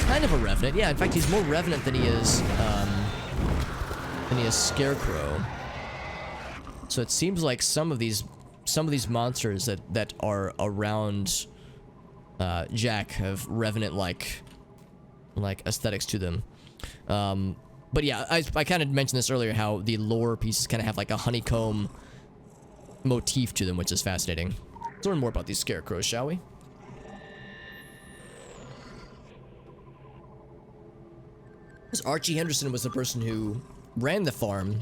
kind of a revenant. Yeah, in fact, he's more revenant than he is Scarecrow. So it seems like some of these monsters that are around Jack have revenant like aesthetics to them. But yeah, I kind of mentioned this earlier, how the lore pieces kind of have like a honeycomb motif to them, which is fascinating. Let's learn more about these scarecrows, shall we? This Archie Henderson was the person who ran the farm,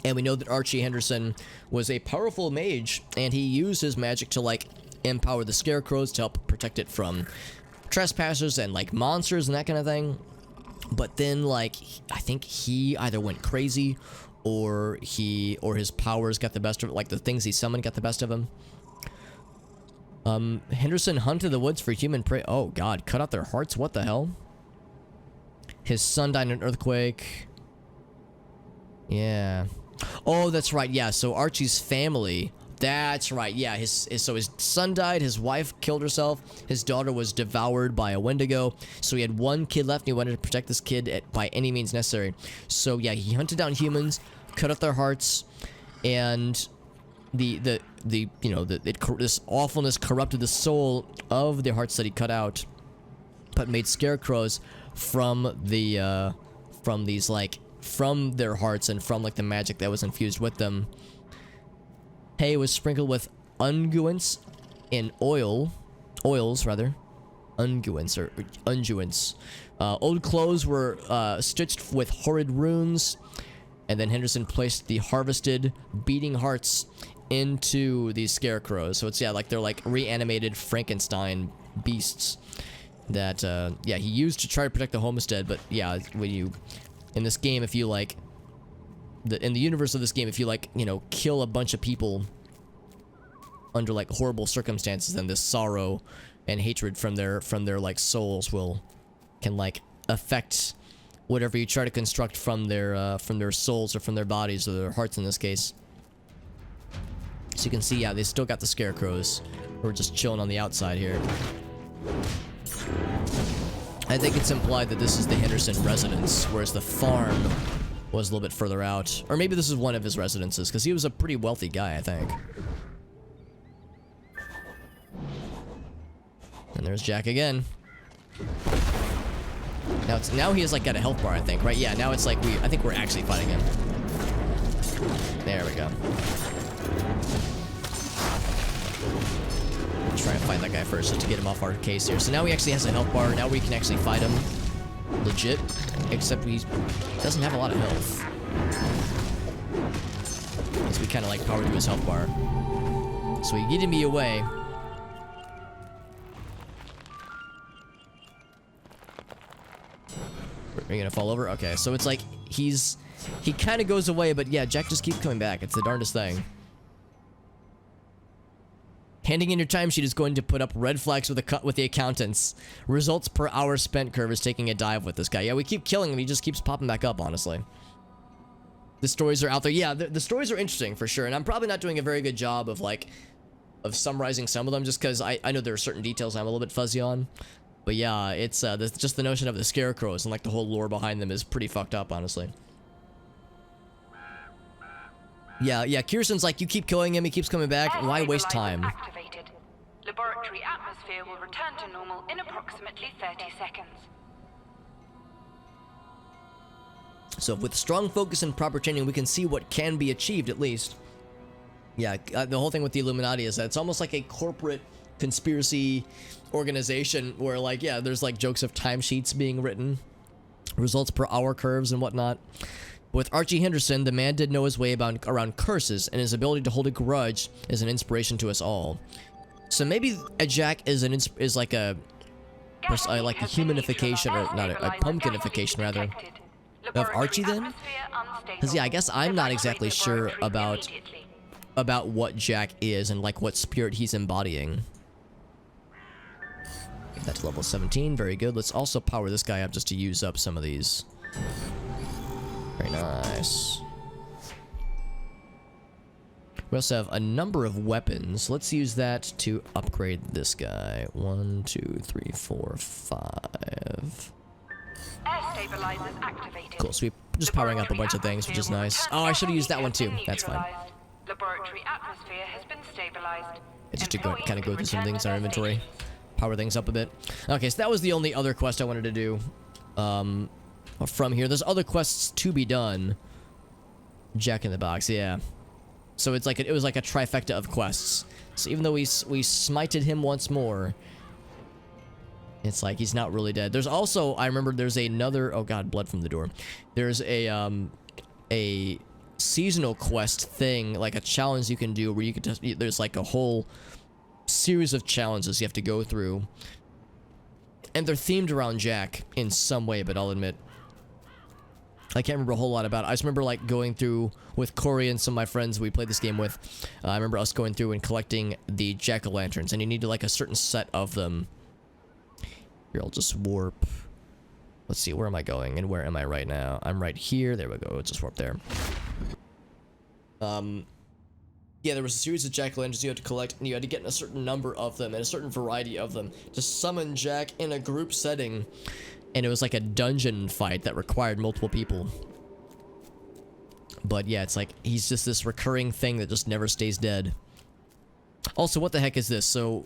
and we know that Archie Henderson was a powerful mage, and he used his magic to like empower the scarecrows to help protect it from trespassers and like monsters and that kind of thing. But then, like, I think he either went crazy, or his powers got the best of it, like the things he summoned got the best of him. Henderson hunted the woods for human prey. Oh god, cut out their hearts? What the hell? His son died in an earthquake. Yeah. Oh, that's right, yeah, so Archie's family... That's right, yeah, so his son died, his wife killed herself, his daughter was devoured by a Wendigo, so he had one kid left, and he wanted to protect this kid by any means necessary. So yeah, he hunted down humans, cut off their hearts, and this awfulness corrupted the soul of the hearts that he cut out, but made scarecrows from their hearts and from like the magic that was infused with them. Hay was sprinkled with unguents and oils rather. Unguents or unguents. Old clothes were stitched with horrid runes, and then Henderson placed the harvested beating hearts into these scarecrows. So it's, yeah, like they're like reanimated Frankenstein beasts that he used to try to protect the homestead. But yeah, in this game, if you like in the universe of this game, if you like, kill a bunch of people under like horrible circumstances, then this sorrow and hatred from their like souls can like affect whatever you try to construct from their souls or from their bodies or their hearts in this case. So you can see, yeah, they still got the scarecrows who are just chilling on the outside here. I think it's implied that this is the Henderson residence, whereas the farm was a little bit further out. Or maybe this is one of his residences, because he was a pretty wealthy guy, I think. And there's Jack again. Now he has like got a health bar, I think, right? Yeah, now it's like I think we're actually fighting him. There we go. Try to fight that guy first, just to get him off our case here. So now he actually has a health bar. Now we can actually fight him legit, except he doesn't have a lot of health. So we kind of like powered through his health bar. So he yeeted me away. Are you gonna fall over? Okay, so it's like he kind of goes away, but yeah, Jack just keeps coming back. It's the darndest thing. Handing in your timesheet is going to put up red flags with the accountants. Results per hour spent curve is taking a dive with this guy. Yeah, we keep killing him. He just keeps popping back up, honestly. The stories are out there. Yeah, the stories are interesting for sure. And I'm probably not doing a very good job of summarizing some of them, just because I know there are certain details I'm a little bit fuzzy on. But yeah, it's just the notion of the scarecrows and like the whole lore behind them is pretty fucked up, honestly. Yeah, Kirsten's like, you keep killing him, he keeps coming back, why waste time? Activated. Laboratory atmosphere will return to normal in approximately 30 seconds. So with strong focus and proper training, we can see what can be achieved at least. Yeah, the whole thing with the Illuminati is that it's almost like a corporate conspiracy organization where like, yeah, there's like jokes of timesheets being written, results per hour curves and whatnot. With Archie Henderson, the man did know his way around curses, and his ability to hold a grudge is an inspiration to us all. So maybe a Jack is like a humanification, or not a pumpkinification rather, of Archie then? Because yeah, I guess I'm not exactly sure about what Jack is and like what spirit he's embodying. Get that to level 17, very good. Let's also power this guy up just to use up some of these. Very nice. We also have a number of weapons. Let's use that to upgrade this guy. 1, 2, 3, 4, 5. Air stabilizers activated. Cool, so we're just powering up a bunch of things, which is nice. Oh, I should have used that one too. That's fine. Laboratory atmosphere has been stabilized. It's just to kind of go through some things in our inventory. Power things up a bit. Okay, so that was the only other quest I wanted to do. From here, there's other quests to be done. Jack in the Box, yeah. So it's like it was like a trifecta of quests. So even though we smited him once more, it's like he's not really dead. There's also, I remember there's another, oh god, blood from the door. There's a seasonal quest thing, like a challenge you can do where you can just, there's like a whole series of challenges you have to go through. And they're themed around Jack in some way, but I'll admit I can't remember a whole lot about it. I just remember like going through with Corey and some of my friends we played this game with. I remember us going through and collecting the jack-o'-lanterns, and you need like a certain set of them. Here, I'll just warp. Let's see, where am I going and where am I right now? I'm right here. There we go. Let's just warp there. Yeah, there was a series of jack-o'-lanterns you had to collect, and you had to get a certain number of them and a certain variety of them to summon Jack in a group setting. And it was like a dungeon fight that required multiple people. But yeah, it's like he's just this recurring thing that just never stays dead. Also, what the heck is this? So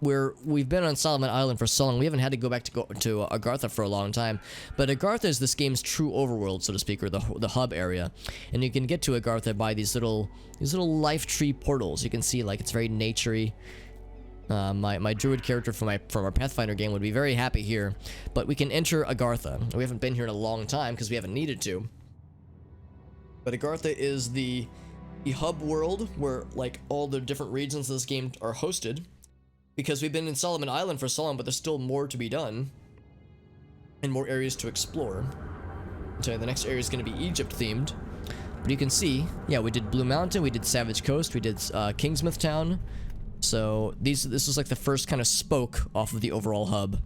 we've been on Solomon Island for so long, we haven't had to go back to Agartha for a long time. But Agartha is this game's true overworld, so to speak, or the hub area. And you can get to Agartha by these little life tree portals. You can see like it's very naturey. My druid character from our Pathfinder game would be very happy here, but we can enter Agartha. We haven't been here in a long time because we haven't needed to. But Agartha is the hub world where like all the different regions of this game are hosted, because we've been in Solomon Island for so long, but there's still more to be done and more areas to explore. So the next area is going to be Egypt themed. But you can see, yeah, we did Blue Mountain, we did Savage Coast, we did Kingsmouth Town. So this is like the first kind of spoke off of the overall hub.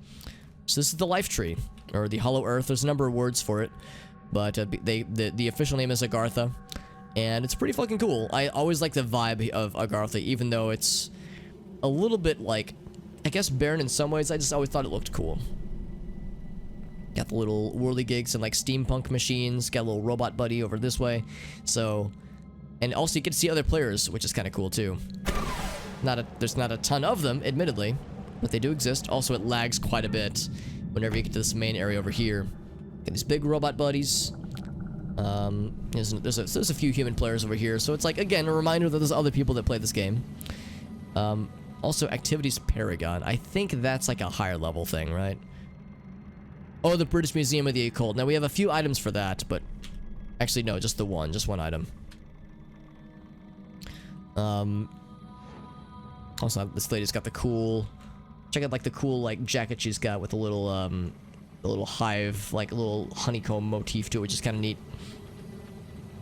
So this is the life tree, or the Hollow Earth. There's a number of words for it, but the official name is Agartha, and it's pretty fucking cool. I always like the vibe of Agartha, even though it's a little bit like, I guess, barren in some ways. I just always thought it looked cool. Got the little whirligigs and like steampunk machines. Got a little robot buddy over this way. So, and also you get to see other players, which is kind of cool too. There's not a ton of them, admittedly, but they do exist. Also, it lags quite a bit whenever you get to this main area over here. Got these big robot buddies. There's a few human players over here, so it's like, again, a reminder that there's other people that play this game. Also, Activities Paragon. I think that's like a higher level thing, right? Oh, the British Museum of the Occult. Now, we have a few items for that, but actually, no, just one item. Also, this lady's got the cool, check out like the cool like jacket she's got with a little hive, like a little honeycomb motif to it, which is kind of neat.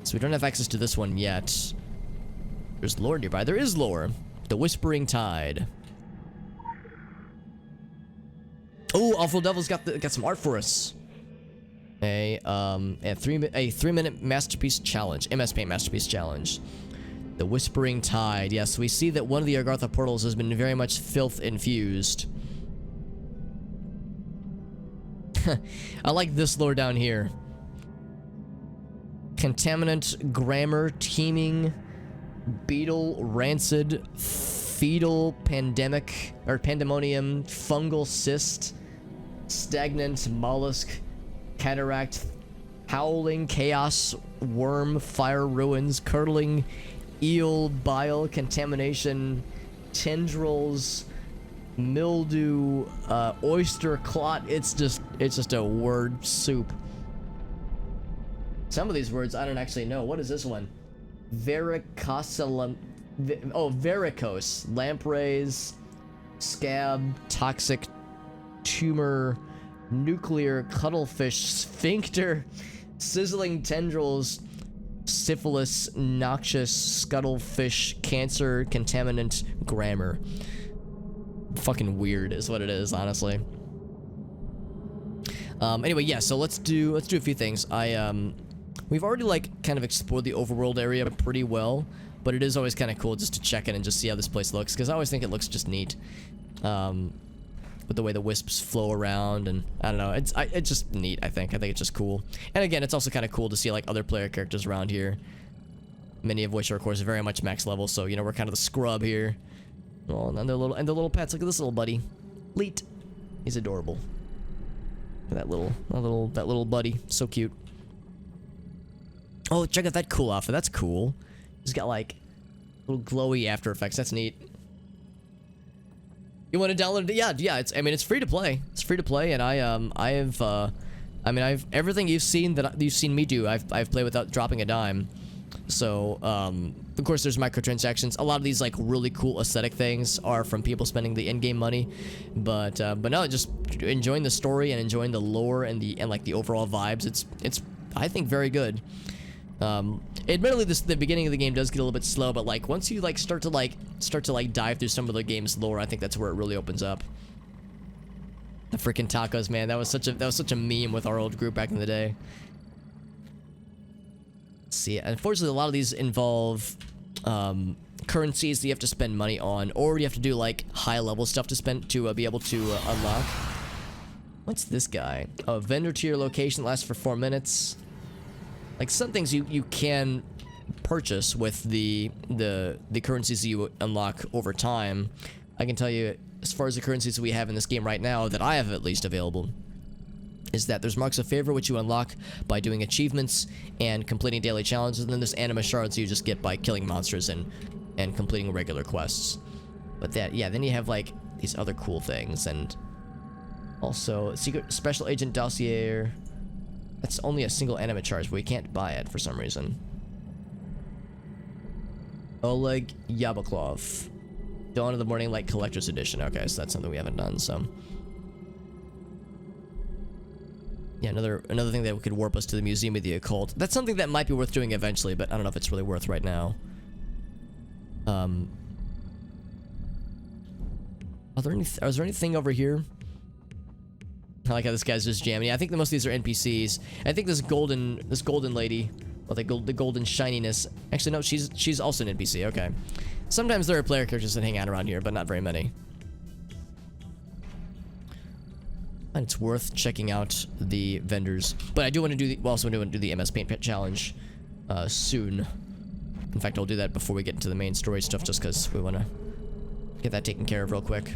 So we don't have access to this one yet. There's lore nearby. There is lore. The Whispering Tide. Oh, Awful Devil's got some art for us. A 3-minute masterpiece challenge, MS Paint masterpiece challenge. The Whispering Tide. Yes, we see that one of the Agartha portals has been very much filth infused. I like this lore down here. Contaminant, grammar, teeming, beetle, rancid, fetal, pandemic, or pandemonium, fungal cyst, stagnant, mollusk, cataract, howling, chaos, worm, fire, ruins, curdling, eel, bile, contamination, tendrils, mildew, oyster clot. It's just a word soup. Some of these words I don't actually know. What is this one? Varicose, lampreys, scab, toxic, tumor, nuclear, cuttlefish, sphincter, sizzling tendrils, syphilis, noxious, scuttlefish, cancer, contaminant, grammar. Fucking weird is what it is, honestly. Anyway, yeah, so let's do a few things. We've already like kind of explored the overworld area pretty well, but it is always kind of cool just to check in and just see how this place looks, because I always think it looks just neat. With the way the wisps flow around, and I don't know, it's just neat. I think it's just cool. And again, it's also kind of cool to see like other player characters around here, many of which are of course very much max level. So you know, we're kind of the scrub here. Oh, and the little pets. Look at this little buddy, Leet. He's adorable. Look at that little buddy, so cute. Oh, check out that cool outfit. That's cool. He's got like little glowy after effects. That's neat. You want to download it? Yeah. It's free to play. It's free to play, and I've everything you've seen me do. I've played without dropping a dime. So, of course, there's microtransactions. A lot of these like really cool aesthetic things are from people spending the in-game money, but no, just enjoying the story and enjoying the lore and like the overall vibes. It's I think very good. Admittedly, the beginning of the game does get a little bit slow, but like once you like start to dive through some of the game's lore, I think that's where it really opens up. The freaking tacos, man, that was such a meme with our old group back in the day. Let's see, unfortunately, a lot of these involve currencies that you have to spend money on, or you have to do like high level stuff to spend to be able to unlock. What's this guy? Oh, vendor to your location lasts for 4 minutes. Like some things you can purchase with the currencies that you unlock over time. I can tell you, as far as the currencies we have in this game right now, that I have at least available, is that there's marks of favor, which you unlock by doing achievements and completing daily challenges, and then there's anima shards you just get by killing monsters and completing regular quests. But then you have like these other cool things, and also secret special agent dossier. That's only a single anima charge, but we can't buy it for some reason. Oleg Yabaklov. Dawn of the Morning Light Collector's Edition. Okay, so that's something we haven't done, so. Yeah, another thing that could warp us to the Museum of the Occult. That's something that might be worth doing eventually, but I don't know if it's really worth right now. Is there anything over here? I like how this guy's just jamming. I think that most of these are NPCs. I think this golden lady, well, the golden shininess. Actually, no, she's also an NPC. Okay. Sometimes there are player characters that hang out around here, but not very many. And it's worth checking out the vendors. But I do want to do also want to do the MS Paint challenge soon. In fact, I'll do that before we get into the main story stuff, just because we want to get that taken care of real quick.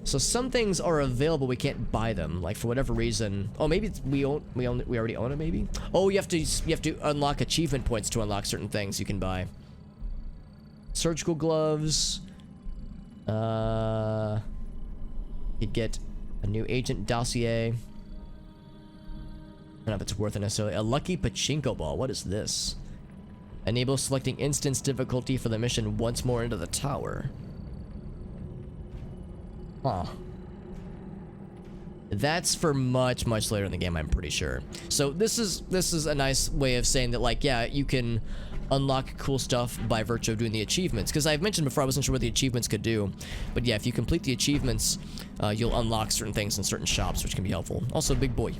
So some things are available, we can't buy them, like for whatever reason. Oh, maybe we already own it, maybe. Oh, you have to unlock achievement points to unlock certain things you can buy. Surgical gloves. You get a new agent dossier. I don't know if it's worth it necessarily. A lucky pachinko ball. What is this? Enable selecting instance difficulty for the mission once more into the tower. Huh. That's for much later in the game, I'm pretty sure. So this is a nice way of saying that, like, yeah, you can unlock cool stuff by virtue of doing the achievements. Because I've mentioned before, I wasn't sure what the achievements could do. But yeah, if you complete the achievements, you'll unlock certain things in certain shops, which can be helpful. Also, big boy.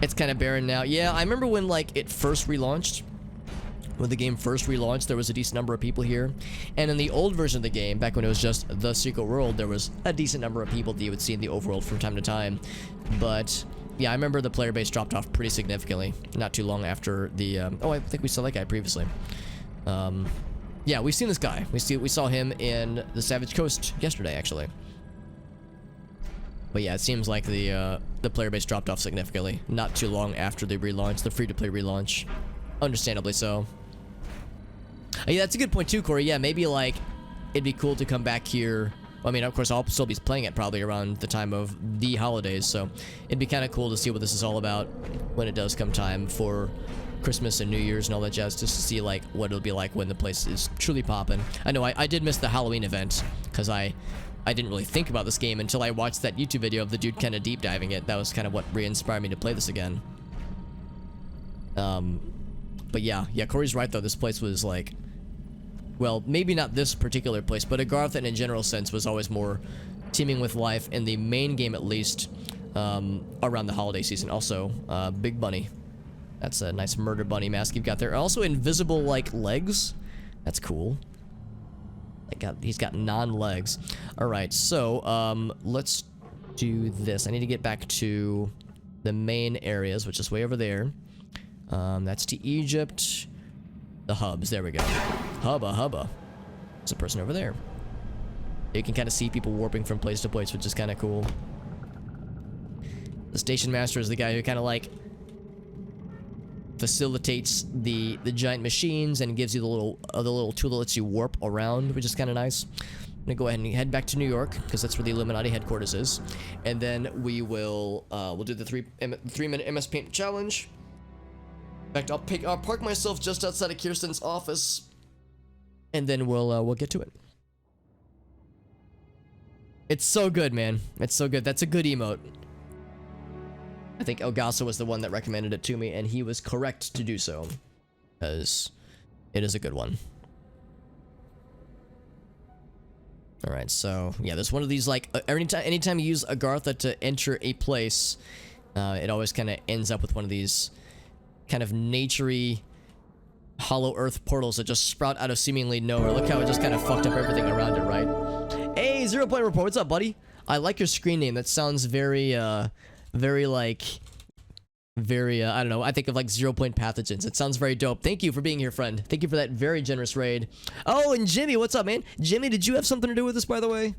It's kind of barren now. Yeah, I remember when, like, it first relaunched. When the game first relaunched, there was a decent number of people here. And in the old version of the game, back when it was just the Secret World, there was a decent number of people that you would see in the overworld from time to time. But yeah, I remember the player base dropped off pretty significantly not too long after the... oh, I think we saw that guy previously. Yeah, we've seen this guy. We saw him in the Savage Coast yesterday, actually. But yeah, it seems like the player base dropped off significantly not too long after the relaunch, the free-to-play relaunch. Understandably so. Yeah, that's a good point too, Corey. Yeah, maybe like it'd be cool to come back here. Well, I mean, of course, I'll still be playing it probably around the time of the holidays, so it'd be kind of cool to see what this is all about when it does come time for Christmas and New Year's and all that jazz, just to see like what it'll be like when the place is truly popping. I know I did miss the Halloween event because I didn't really think about this game until I watched that YouTube video of the dude kind of deep diving it. That was kind of what re-inspired me to play this again. But yeah, Corey's right though. This place was like, well, maybe not this particular place, but Agartha in a general sense was always more teeming with life in the main game at least, around the holiday season. Also, Big Bunny. That's a nice murder bunny mask you've got there. Also invisible like legs. That's cool. He's got non-legs. All right, so let's do this. I need to get back to the main areas, which is way over there. That's to Egypt. The hubs. There we go. Hubba. There's a person over there. You can kind of see people warping from place to place, which is kind of cool. The station master is the guy who kind of like facilitates the giant machines and gives you the little tool that lets you warp around, which is kind of nice. I'm gonna go ahead and head back to New York because that's where the Illuminati headquarters is, and then we'll do the 3-minute MS Paint challenge. In fact, I'll park myself just outside of Kirsten's office, and then we'll get to it. It's so good, man. It's so good. That's a good emote. I think Agartha was the one that recommended it to me, and he was correct to do so, because it is a good one. All right, so yeah, there's one of these like anytime you use Agartha to enter a place, it always kind of ends up with one of these kind of naturey hollow earth portals that just sprout out of seemingly nowhere. Look how it just kind of fucked up everything around it, right? Hey, 0 Point Report, what's up, buddy? I like your screen name. That sounds very like, I don't know, I think of like 0 Point Pathogens. It sounds very dope. Thank you for being here, friend. Thank you for that very generous raid. Oh, and Jimmy, what's up, man? Jimmy, did you have something to do with this, by the way?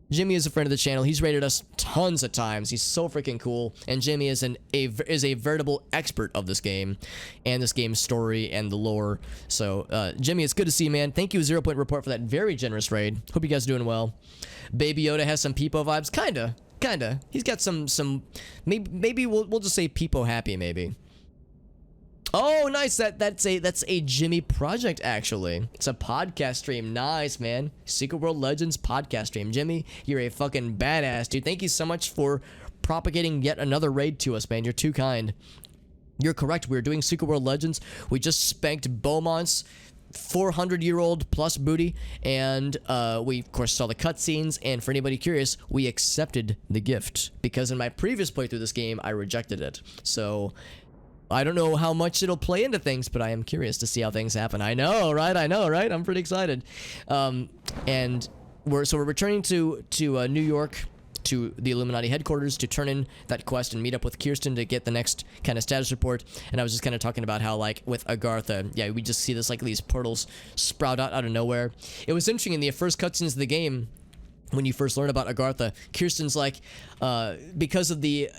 Jimmy is a friend of the channel. He's raided us tons of times. He's so freaking cool. And Jimmy is a veritable expert of this game and this game's story and the lore. So, Jimmy, it's good to see you, man. Thank you, 0 Point Report, for that very generous raid. Hope you guys are doing well. Baby Yoda has some Peepo vibes. Kinda. He's got some maybe we'll just say Peepo happy, maybe. Oh, nice. That's a Jimmy project, actually. It's a podcast stream. Nice, man. Secret World Legends podcast stream. Jimmy, you're a fucking badass, dude. Thank you so much for propagating yet another raid to us, man. You're too kind. You're correct. We were doing Secret World Legends. We just spanked Beaumont's 400-year-old plus booty, and we of course saw the cutscenes, and for anybody curious, we accepted the gift because in my previous playthrough of this game I rejected it. So I don't know how much it'll play into things, but I am curious to see how things happen. I know, right? I'm pretty excited. And we're returning to New York, to the Illuminati headquarters, to turn in that quest and meet up with Kirsten to get the next kind of status report. And I was just kind of talking about how, like, with Agartha, yeah, we just see this, like, these portals sprout out of nowhere. It was interesting in the first cutscenes of the game, when you first learn about Agartha, Kirsten's like, because of the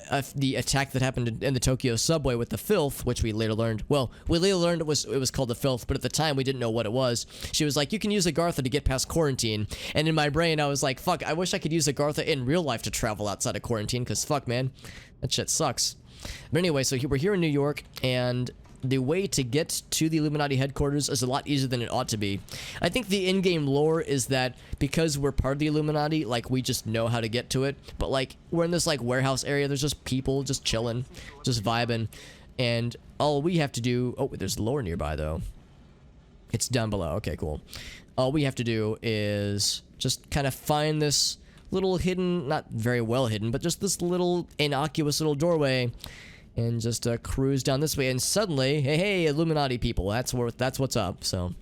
attack that happened in the Tokyo subway with the filth, which we later learned, it was called the filth, but at the time we didn't know what it was. She was like, you can use Agartha to get past quarantine. And in my brain, I was like, fuck, I wish I could use Agartha in real life to travel outside of quarantine, because fuck, man, that shit sucks. But anyway, so we're here in New York, and the way to get to the Illuminati headquarters is a lot easier than it ought to be. I think the in-game lore is that because we're part of the Illuminati, like, we just know how to get to it. But, like, we're in this, like, warehouse area. There's just people just chilling, just vibing. And all we have to do... Oh, there's lore nearby, though. It's down below. Okay, cool. All we have to do is just kind of find this little hidden... Not very well hidden, but just this little innocuous little doorway... and just cruise down this way. And suddenly, hey, Illuminati people, that's what's up. So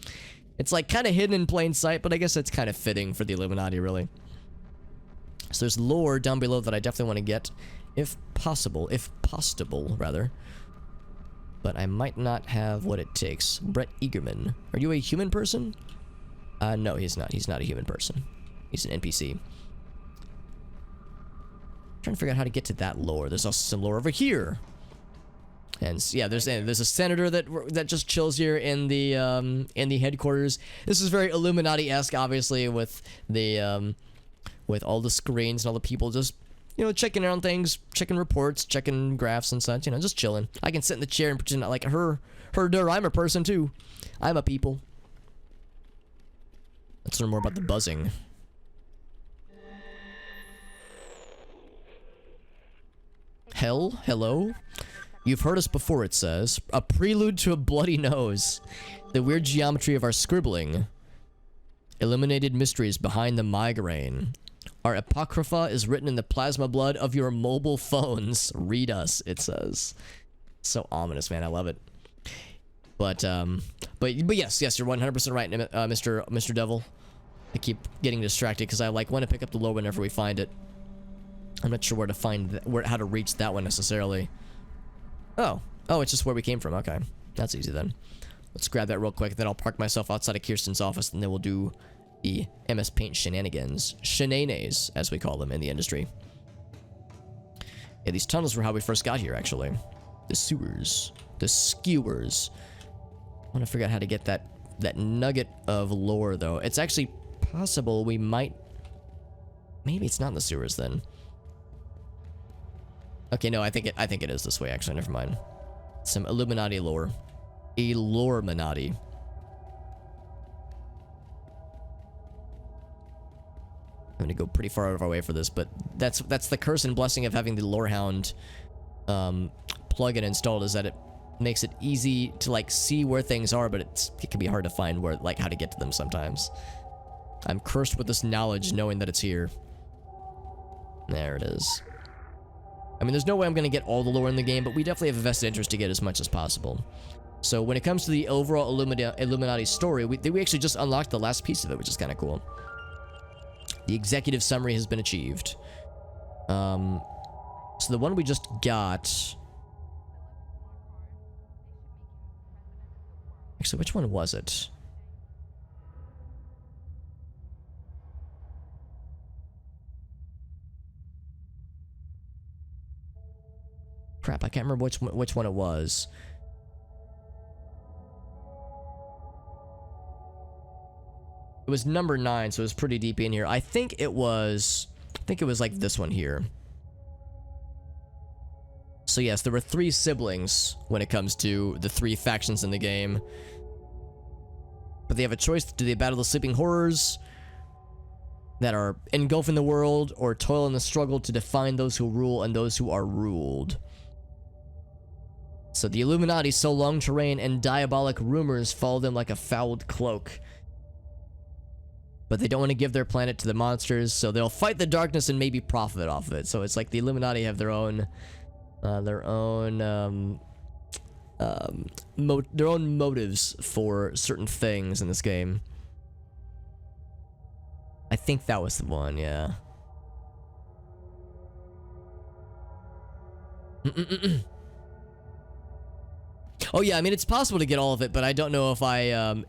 it's like kind of hidden in plain sight, but I guess it's kind of fitting for the Illuminati, really. So there's lore down below that I definitely want to get, if possible, rather. But I might not have what it takes. Brett Eagerman, are you a human person? No, he's not. He's not a human person. He's an NPC. Trying to figure out how to get to that lore. There's also some lore over here. And yeah, there's a senator that just chills here in the headquarters. This is very Illuminati-esque, obviously, with the with all the screens and all the people just, you know, checking on things, checking reports, checking graphs and such, you know, just chilling. I can sit in the chair and pretend like her, I'm a person too. I'm a people. Let's learn more about the buzzing. Hello? You've heard us before, it says. A prelude to a bloody nose. The weird geometry of our scribbling. Illuminated mysteries behind the migraine. Our apocrypha is written in the plasma blood of your mobile phones. Read us, it says. So ominous, man. I love it. But yes, you're 100% right, Mr. Devil. I keep getting distracted because I want to pick up the lore whenever we find it. I'm not sure where to find how to reach that one necessarily. Oh, it's just where we came from. Okay, that's easy then. Let's grab that real quick. Then I'll park myself outside of Kirsten's office, and then we'll do the MS Paint shenanigans. Shenanes, as we call them in the industry. Yeah, these tunnels were how we first got here, actually. The sewers. The skewers. I want to figure out how to get that nugget of lore, though. It's actually possible we might... Maybe it's not in the sewers, then. Okay, no, I think it is this way, actually. Never mind. Some Illuminati lore. Illuminati. I'm gonna go pretty far out of our way for this, but that's the curse and blessing of having the Lorehound plugin installed, is that it makes it easy to like see where things are, but it can be hard to find where how to get to them sometimes. I'm cursed with this knowledge, knowing that it's here. There it is. I mean, there's no way I'm gonna get all the lore in the game, but we definitely have a vested interest to get as much as possible. So when it comes to the overall Illuminati story, we actually just unlocked the last piece of it, which is kind of cool. The executive summary has been achieved. So the one we just got... Actually, which one was it? Crap, I can't remember which one it was. It was number 9, so it was pretty deep in here. I think it was like this one here. So yes, there were 3 siblings when it comes to the 3 factions in the game. But they have a choice. Do they battle the sleeping horrors that are engulfing the world, or toil in the struggle to define those who rule and those who are ruled? So the Illuminati so long to reign, and diabolic rumors follow them like a fouled cloak. But they don't want to give their planet to the monsters, so they'll fight the darkness and maybe profit off of it. So it's like the Illuminati have their own motives for certain things in this game. I think that was the one, yeah. Oh yeah, I mean, it's possible to get all of it, but I don't know if I can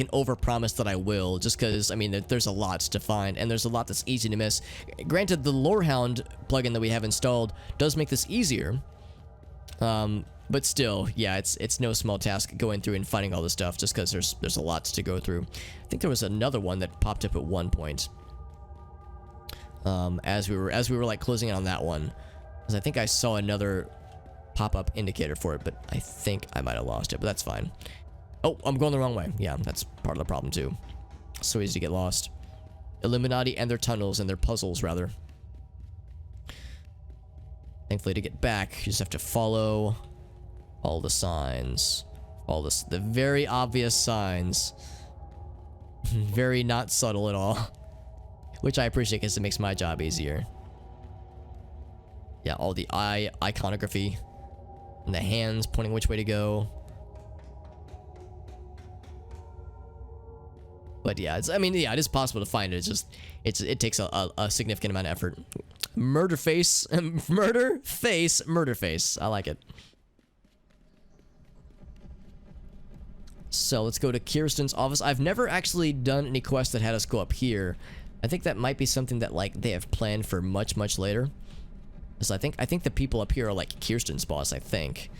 overpromise that I will, just because I mean there's a lot to find and there's a lot that's easy to miss. Granted, the Lorehound plugin that we have installed does make this easier, but still, yeah, it's no small task going through and finding all this stuff, just because there's a lot to go through. I think there was another one that popped up at one point, as we were like closing in on that one, because I think I saw another pop-up indicator for it, but I think I might have lost it, but that's fine. Oh, I'm going the wrong way. Yeah, that's part of the problem too. So easy to get lost. Illuminati and their tunnels and their puzzles, rather. Thankfully, to get back, you just have to follow all the signs. The very obvious signs. Very not subtle at all. Which I appreciate because it makes my job easier. Yeah, all the eye iconography and the hands pointing which way to go. But yeah, I mean, yeah, it is possible to find it. It's just, it takes a significant amount of effort. Murder face. Murder face. I like it. So let's go to Kirsten's office. I've never actually done any quests that had us go up here. I think that might be something that like they have planned for much later. Because I think the people up here are like Kirsten's boss. I think,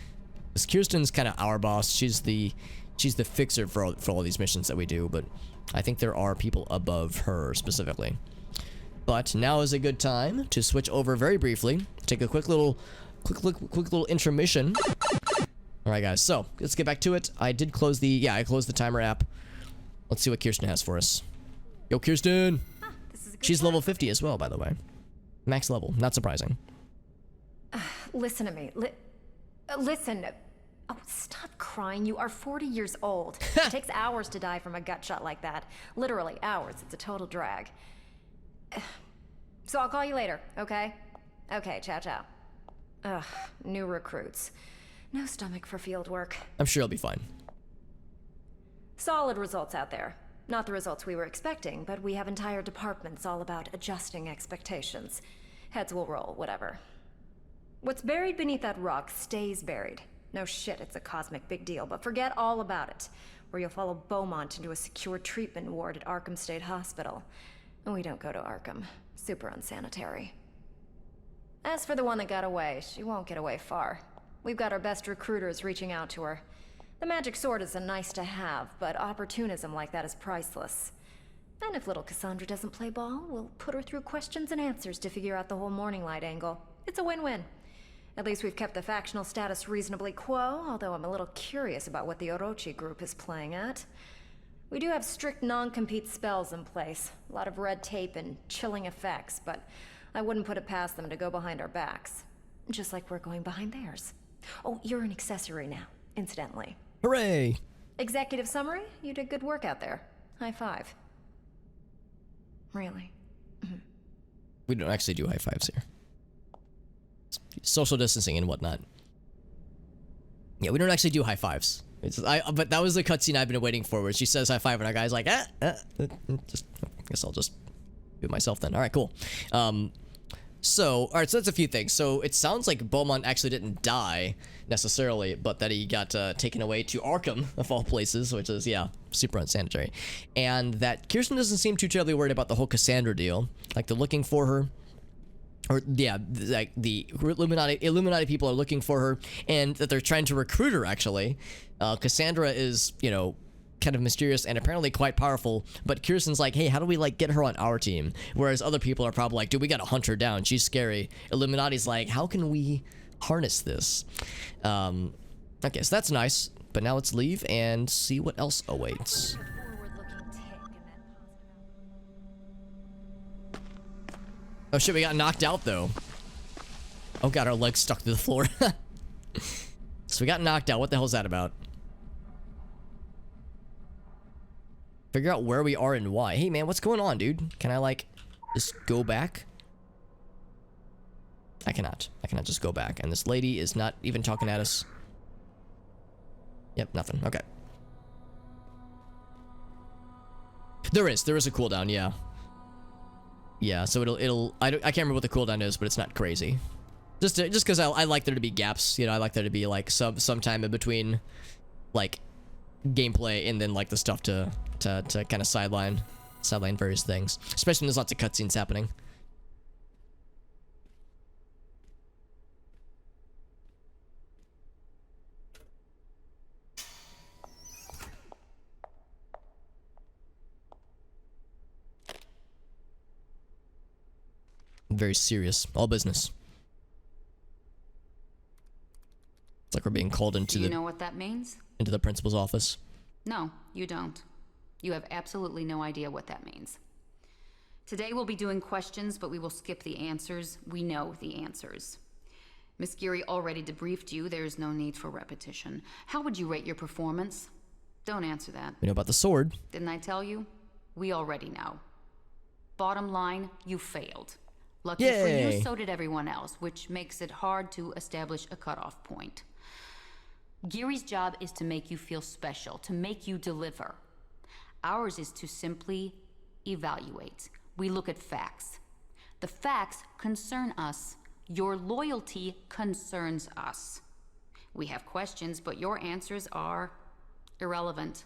because Kirsten's kind of our boss. She's the fixer for all these missions that we do. But I think there are people above her specifically. But now is a good time to switch over very briefly. Take a quick little intermission. All right, guys. So let's get back to it. I did close the I closed the timer app. Let's see what Kirsten has for us. Yo, Kirsten. She's level 50 as well, by the way. Max level. Not surprising. Listen to me. Listen. Oh, stop crying. You are 40 years old. It takes hours to die from a gut shot like that. Literally hours. It's a total drag. So I'll call you later, okay? Okay, ciao, ciao. Ugh, new recruits. No stomach for field work. I'm sure I'll be fine. Solid results out there. Not the results we were expecting, but we have entire departments all about adjusting expectations. Heads will roll, whatever. What's buried beneath that rock stays buried. No shit, it's a cosmic big deal, but forget all about it. Or you'll follow Beaumont into a secure treatment ward at Arkham State Hospital. And we don't go to Arkham. Super unsanitary. As for the one that got away, she won't get away far. We've got our best recruiters reaching out to her. The magic sword is a nice to have, but opportunism like that is priceless. And if little Cassandra doesn't play ball, we'll put her through questions and answers to figure out the whole Morning Light angle. It's a win-win. At least we've kept the factional status reasonably quo, although I'm a little curious about what the Orochi group is playing at. We do have strict non-compete spells in place, a lot of red tape and chilling effects, but I wouldn't put it past them to go behind our backs. Just like we're going behind theirs. Oh, you're an accessory now, incidentally. Hooray! Executive summary? You did good work out there. High five. Really? We don't actually do high fives here. Social distancing and whatnot. Yeah, we don't actually do high fives. But that was the cutscene I've been waiting for, where she says high five and our guy's like, I guess I'll just do it myself then. All right, cool. So, all right, so that's a few things. So it sounds like Beaumont actually didn't die necessarily, but that he got taken away to Arkham, of all places, which is, yeah, super unsanitary. And that Kirsten doesn't seem too terribly worried about the whole Cassandra deal. Like, they're looking for her. Or, yeah, like the Illuminati people are looking for her, and that they're trying to recruit her, actually. Cassandra is, you know, kind of mysterious and apparently quite powerful, but Kirsten's like, hey, how do we, like, get her on our team? Whereas other people are probably like, dude, we gotta hunt her down. She's scary. Illuminati's like, how can we harness this? Okay, so that's nice, but now let's leave and see what else awaits. Oh shit, we got knocked out though. Oh god, our legs stuck to the floor. So we got knocked out. What the hell is that about? Figure out where we are and why. Hey man, what's going on, dude? Can I like just go back? I cannot. I cannot just go back. And this lady is not even talking at us. Yep, nothing. Okay. There is a cooldown, yeah. Yeah, so I can't remember what the cooldown is, but it's not crazy. Just because I like there to be gaps, you know, I like there to be like some time in between, like, gameplay and then like the stuff to kind of sideline various things, especially when there's lots of cutscenes happening. Very serious, all business. It's like we're being called into Do you know what that means? Into the principal's office. No, you don't. You have absolutely no idea what that means. Today we'll be doing questions, but we will skip the answers. We know the answers. Miss Geary already debriefed you. There's no need for repetition. How would you rate your performance? Don't answer that. We know about the sword. Didn't I tell you? We already know. Bottom line, you failed. Lucky for Yay. you, so did everyone else, which makes it hard to establish a cutoff point. Geary's job is to make you feel special, to make you deliver. Ours is to simply evaluate. We look at facts. The facts concern us. Your loyalty concerns us. We have questions, but your answers are irrelevant.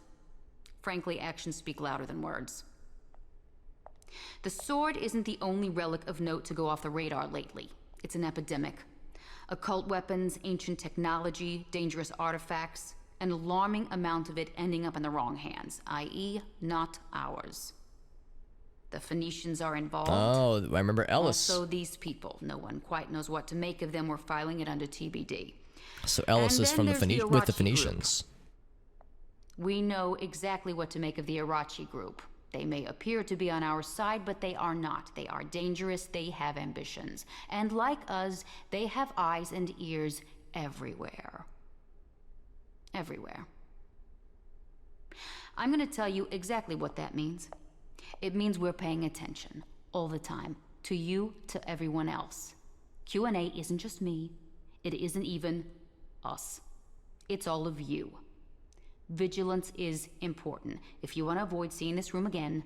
Frankly, actions speak louder than words. The sword isn't the only relic of note to go off the radar lately. It's an epidemic. Occult weapons, ancient technology, dangerous artifacts, an alarming amount of it ending up in the wrong hands, i.e., not ours. The Phoenicians are involved. Oh, I remember Ellis. Also, these people. No one quite knows what to make of them. We're filing it under TBD. So Ellis is from with the Irachi Phoenicians. Group. We know exactly what to make of the Irachi group. They may appear to be on our side, but they are not. They are dangerous, they have ambitions. And like us, they have eyes and ears everywhere. Everywhere. I'm gonna tell you exactly what that means. It means we're paying attention, all the time. To you, to everyone else. Q&A isn't just me. It isn't even us. It's all of you. Vigilance is important. If you want to avoid seeing this room again,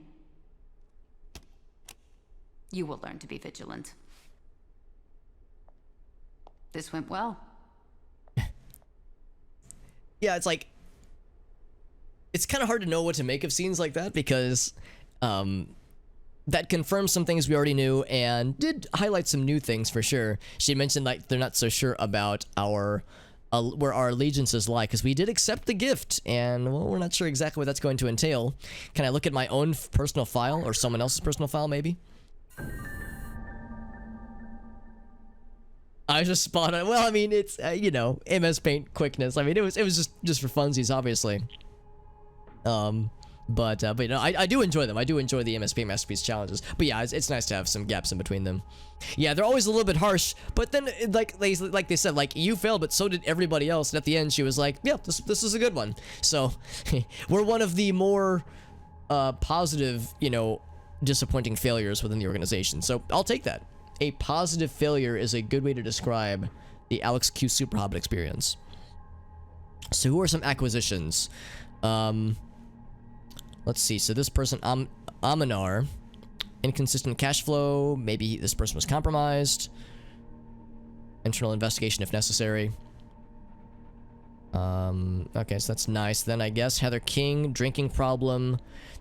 you will learn to be vigilant. This went well. Yeah, it's like, it's kind of hard to know what to make of scenes like that because that confirms some things we already knew and did highlight some new things for sure. She mentioned like they're not so sure about our where our allegiances lie because we did accept the gift and well, we're not sure exactly what that's going to entail. Can I look at my own personal file or someone else's personal file maybe? I just spotted. Well, I mean, it's you know, MS Paint quickness. I mean, it was just for funsies, obviously. But you know, I do enjoy them. I do enjoy the MS Paint Masterpiece challenges. But yeah, it's nice to have some gaps in between them. Yeah, they're always a little bit harsh. But then, like they said, like you failed, but so did everybody else. And at the end, she was like, "Yeah, this is a good one." So we're one of the more positive, you know, disappointing failures within the organization. So I'll take that. A positive failure is a good way to describe the Alex Q Super Hobbit experience. So who are some acquisitions? Let's see. So this person, Aminar, inconsistent cash flow. Maybe this person was compromised. Internal investigation if necessary. Okay, so that's nice. Then I guess Heather King, drinking problem.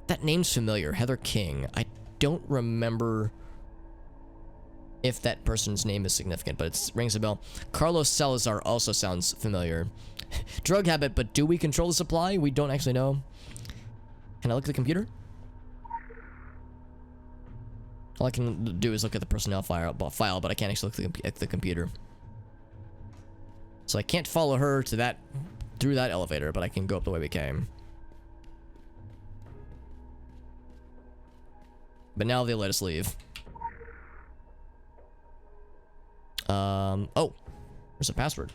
That name's familiar. Heather King. I don't remember if that person's name is significant, but it rings a bell. Carlos Salazar also sounds familiar. Drug habit, but do we control the supply? We don't actually know. Can I look at the computer? All I can do is look at the personnel file, but I can't actually look at the computer. So I can't follow her to that through that elevator, but I can go up the way we came. But now they let us leave. Oh, there's a password.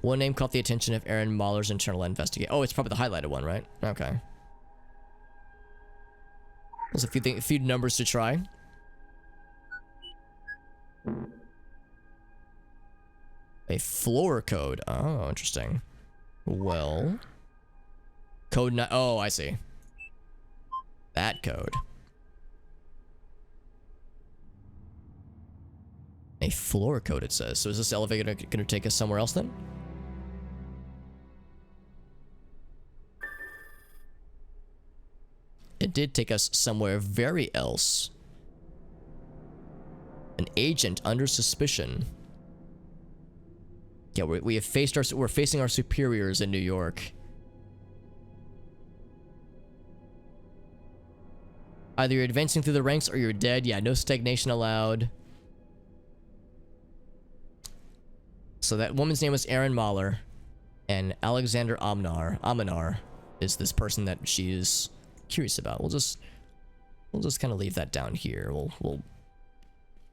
One name caught the attention of Aaron Mahler's internal investigation. Oh, it's probably the highlighted one, right? Okay. There's a few numbers to try. A floor code. Oh, interesting. Well, code oh, I see. That code. A floor code, it says. So is this elevator gonna take us somewhere else then? It did take us somewhere very else. An agent under suspicion. Yeah, we have faced we're facing our superiors in New York. Either you're advancing through the ranks or you're dead. Yeah, no stagnation allowed. So that woman's name was Erin Mahler, and Alexander Aminar is this person that she is curious about. We'll just kind of leave that down here. We'll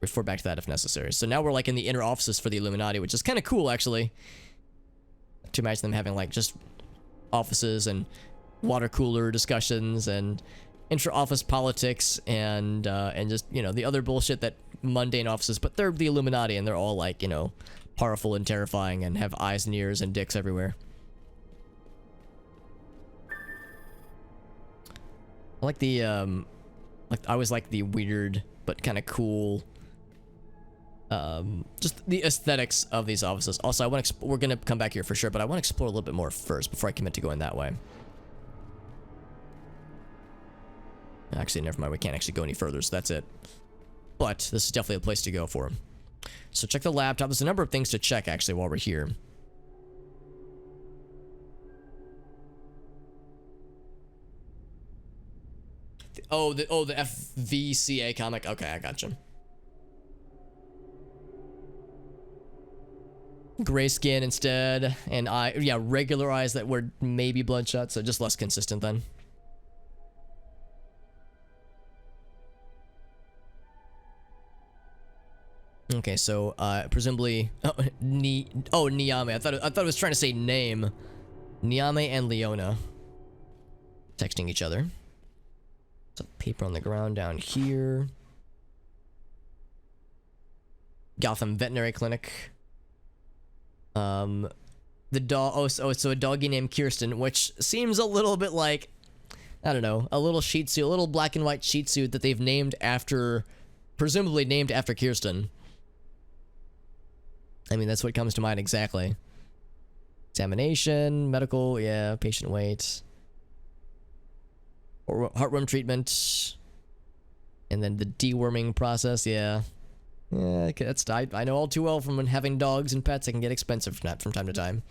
refer back to that if necessary. So now we're like in the inner offices for the Illuminati, which is kind of cool actually. To imagine them having like just offices and water cooler discussions and intra-office politics and just, you know, the other bullshit that mundane offices, but they're the Illuminati and they're all like, you know, powerful and terrifying and have eyes and ears and dicks everywhere. I like the, I always like the weird but kind of cool, just the aesthetics of these offices. Also, I want to, we're gonna come back here for sure, but I want to explore a little bit more first before I commit to going that way. Actually, never mind, we can't actually go any further, so that's it. But this is definitely a place to go for. So check the laptop. There's a number of things to check actually while we're here. Oh, the FVCA comic. Okay, I gotcha. Gray skin instead, and regular eyes that were maybe bloodshot, so just less consistent then. Okay, so presumably, Niame. I thought it was trying to say name. Niame and Leona texting each other. Some paper on the ground down here. Gotham Veterinary Clinic. The dog. So a doggy named Kirsten, which seems a little bit like, I don't know, a little Shih Tzu, a little black and white Shih Tzu that they've named after, presumably named after Kirsten. I mean, that's what comes to mind exactly. Examination, medical, yeah, patient weight. Or heartworm treatment. And then the deworming process, yeah. Yeah, I know all too well from when having dogs and pets, it can get expensive from time to time.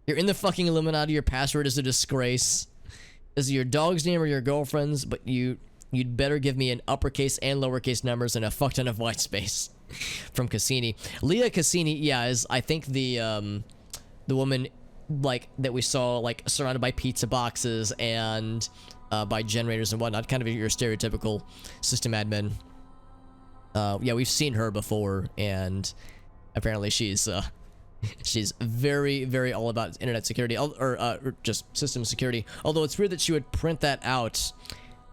You're in the fucking Illuminati, your password is a disgrace. Is it your dog's name or your girlfriend's? But you'd better give me an uppercase and lowercase numbers and a fuck ton of white space. From Cassini. Leah Cassini, yeah, is I think the woman like that we saw like surrounded by pizza boxes and by generators and whatnot, kind of your stereotypical system admin. Yeah, we've seen her before, and apparently she's very, very all about internet security, or just system security. Although it's weird that she would print that out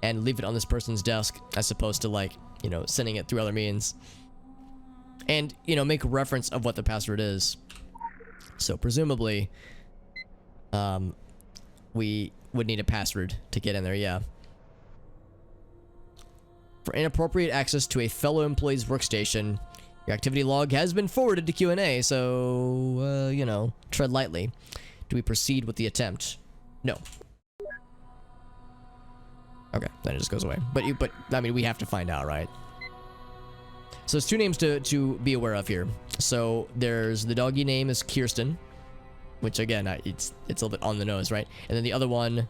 and leave it on this person's desk as opposed to, like, you know, sending it through other means. And, you know, make reference of what the password is. So presumably, we would need a password to get in there, yeah. For inappropriate access to a fellow employee's workstation, your activity log has been forwarded to Q&A, so, you know, tread lightly. Do we proceed with the attempt? No. Okay, then it just goes away. But I mean, we have to find out, right? So there's two names to be aware of here. So there's the doggy name is Kirsten, which again, it's a little bit on the nose, right? And then the other one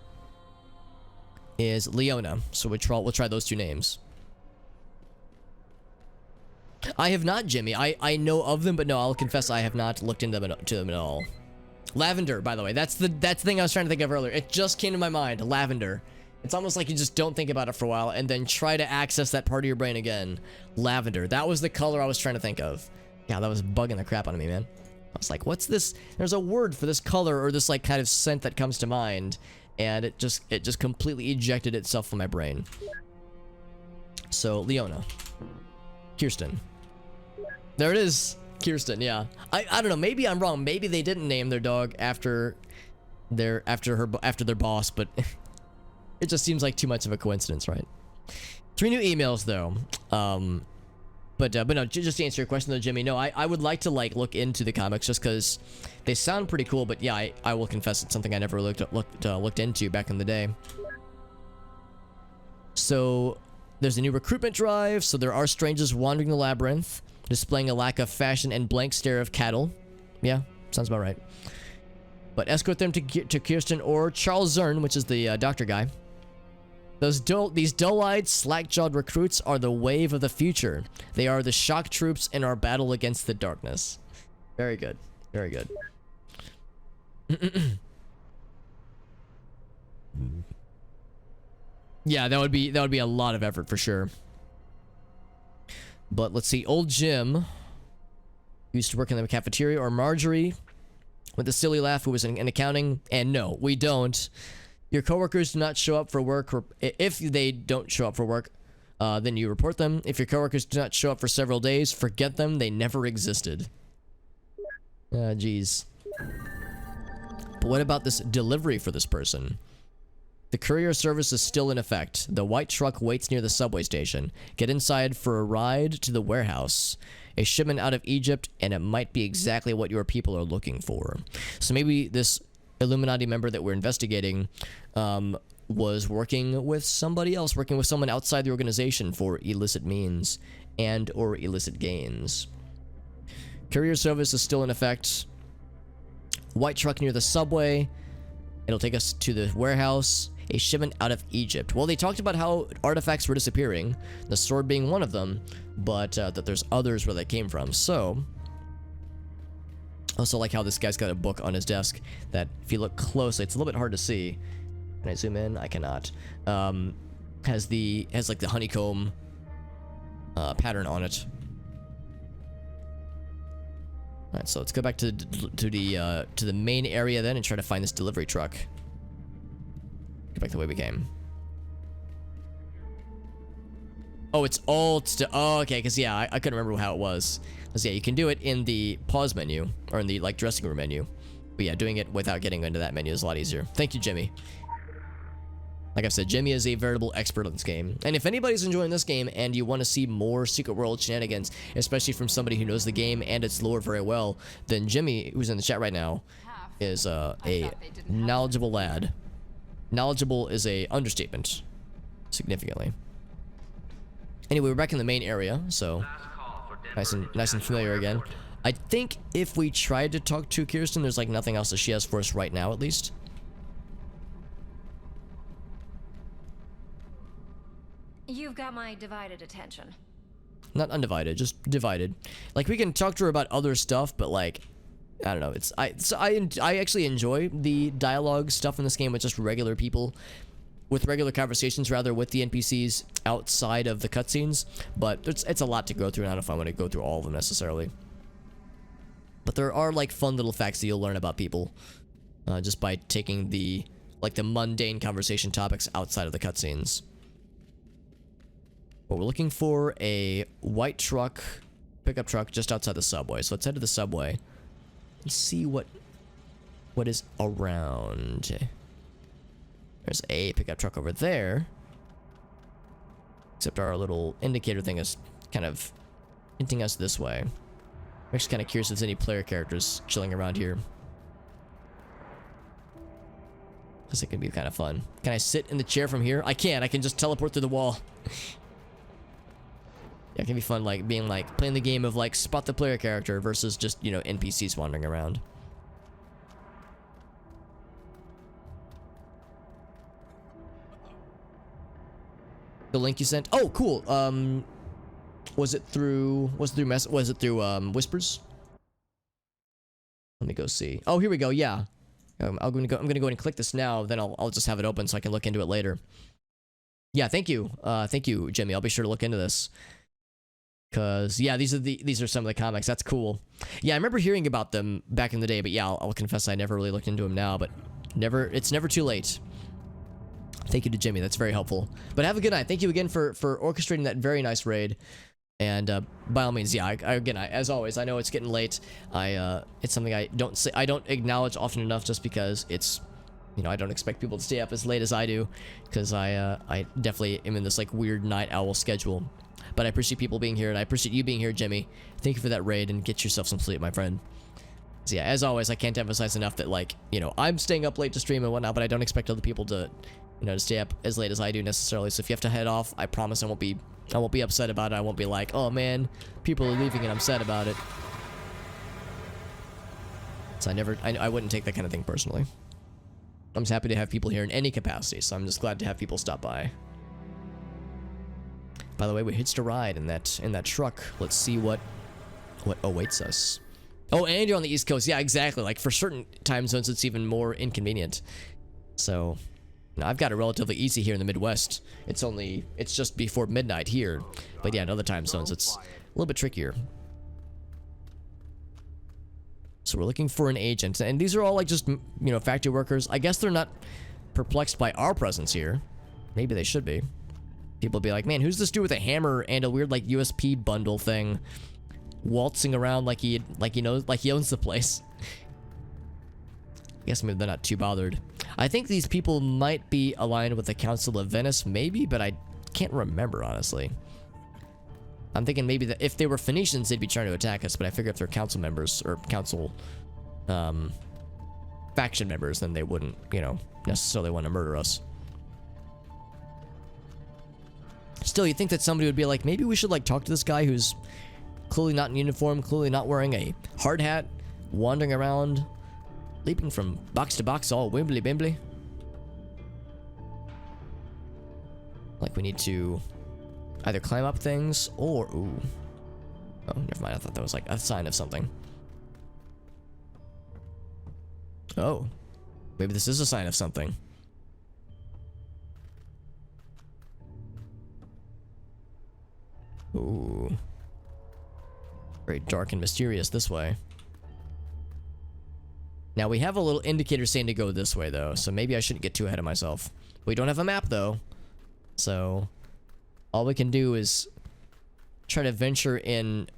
is Leona. So we'll try those two names. I have not, Jimmy. I know of them, but no, I'll confess I have not looked into them at all. Lavender, by the way. That's the thing I was trying to think of earlier. It just came to my mind. Lavender. It's almost like you just don't think about it for a while and then try to access that part of your brain again. Lavender. That was the color I was trying to think of. Yeah, that was bugging the crap out of me, man. I was like, what's this? There's a word for this color or this like kind of scent that comes to mind. And it just completely ejected itself from my brain. So, Leona. Kirsten. There it is. Kirsten, yeah. I don't know, maybe I'm wrong. Maybe they didn't name their dog after their boss, but it just seems like too much of a coincidence, right? 3 new emails though. But no, just to answer your question though, Jimmy, no, I would like to like look into the comics just because they sound pretty cool, but yeah, I will confess it's something I never looked into back in the day. So there's a new recruitment drive, so there are strangers wandering the labyrinth, displaying a lack of fashion and blank stare of cattle. Yeah, sounds about right. But escort them to Kirsten or Charles Zern, which is the doctor guy. These dull-eyed, slack-jawed recruits are the wave of the future. They are the shock troops in our battle against the darkness. Very good. Very good. Yeah, that would be a lot of effort for sure. But let's see, old Jim used to work in the cafeteria, or Marjorie with the silly laugh who was in accounting, and no, we don't. Your coworkers do not show up for work, or if they don't show up for work, then you report them. If your coworkers do not show up for several days, forget them. They never existed. Jeez. But what about this delivery for this person? The courier service is still in effect. The white truck waits near the subway station. Get inside for a ride to the warehouse. A shipment out of Egypt, and it might be exactly what your people are looking for. So maybe this Illuminati member that we're investigating was working with somebody else, working with someone outside the organization for illicit means and or illicit gains. Courier service is still in effect. White truck near the subway. It'll take us to the warehouse. A shipment out of Egypt. Well, they talked about how artifacts were disappearing, the sword being one of them, but that there's others where they came from. So, also like how this guy's got a book on his desk that, if you look closely, it's a little bit hard to see. Can I zoom in? I cannot. Has like the honeycomb pattern on it. All right, so let's go back to the main area then and try to find this delivery truck. Go back the way we came. Oh, it's alt. Oh, okay. Because yeah, I couldn't remember how it was. Because yeah, you can do it in the pause menu or in the like dressing room menu. But yeah, doing it without getting into that menu is a lot easier. Thank you, Jimmy. Like I said, Jimmy is a veritable expert on this game. And if anybody's enjoying this game and you want to see more Secret World shenanigans, especially from somebody who knows the game and its lore very well, then Jimmy, who's in the chat right now, is a knowledgeable lad. Knowledgeable is a understatement, significantly. Anyway, we're back in the main area, so nice and familiar again. I think if we tried to talk to Kirsten, there's like nothing else that she has for us right now, at least. You've got my divided attention. Not undivided, just divided. Like, we can talk to her about other stuff, but like, I don't know. I actually enjoy the dialogue stuff in this game with just regular people, with regular conversations rather with the NPCs outside of the cutscenes. But it's a lot to go through, and I don't know if I want to go through all of them necessarily. But there are like fun little facts that you'll learn about people just by taking the mundane conversation topics outside of the cutscenes. But we're looking for a white truck, pickup truck just outside the subway. So let's head to the subway. Let's see what is around. There's a pickup truck over there. Except our little indicator thing is kind of hinting us this way. I'm actually kind of curious if there's any player characters chilling around here. Because it can be kind of fun. Can I sit in the chair from here? I can. I can just teleport through the wall. Yeah, it can be fun, like, being, like, playing the game of, like, spot the player character versus just, you know, NPCs wandering around. The link you sent? Oh, cool. Was it through Whispers? Let me go see. Oh, here we go. Yeah. I'm gonna go and click this now, then I'll just have it open so I can look into it later. Yeah, thank you. Thank you, Jimmy. I'll be sure to look into this. Cause yeah, these are some of the comics. That's cool. Yeah, I remember hearing about them back in the day, but yeah, I'll confess I never really looked into them now, but it's never too late. Thank you to Jimmy. That's very helpful. But have a good night. Thank you again for orchestrating that very nice raid. And by all means, yeah, again, as always, I know it's getting late. It's something I don't acknowledge often enough, just because it's, you know, I don't expect people to stay up as late as I do, because I definitely am in this like weird night owl schedule. But I appreciate people being here, and I appreciate you being here, Jimmy. Thank you for that raid, and get yourself some sleep, my friend. So yeah, as always, I can't emphasize enough that, like, you know, I'm staying up late to stream and whatnot, but I don't expect other people to, you know, to stay up as late as I do necessarily. So if you have to head off, I promise I won't be upset about it. I won't be like, oh man, people are leaving and I'm sad about it. So I wouldn't take that kind of thing personally. I'm just happy to have people here in any capacity, so I'm just glad to have people stop by. By the way, we hitched a ride in that truck. Let's see what awaits us. Oh, and you're on the East Coast. Yeah, exactly. Like, for certain time zones, it's even more inconvenient. So, now I've got it relatively easy here in the Midwest. It's just before midnight here. But yeah, in other time zones, it's a little bit trickier. So we're looking for an agent. And these are all, like, just, you know, factory workers. I guess they're not perplexed by our presence here. Maybe they should be. People be like, man, who's this dude with a hammer and a weird like USP bundle thing, waltzing around like he knows, like he owns the place. I guess maybe they're not too bothered. I think these people might be aligned with the Council of Venice, maybe, but I can't remember honestly. I'm thinking maybe that if they were Phoenicians, they'd be trying to attack us, but I figure if they're council members or council faction members, then they wouldn't, you know, necessarily want to murder us. Still, you think that somebody would be like, maybe we should like talk to this guy who's clearly not in uniform, clearly not wearing a hard hat, wandering around, leaping from box to box, all wimbly bimbly. Like we need to either climb up things or ooh. Oh, never mind. I thought that was like a sign of something. Oh, maybe this is a sign of something. Ooh. Very dark and mysterious this way. Now we have a little indicator saying to go this way though, so maybe I shouldn't get too ahead of myself. We don't have a map though, so all we can do is try to venture in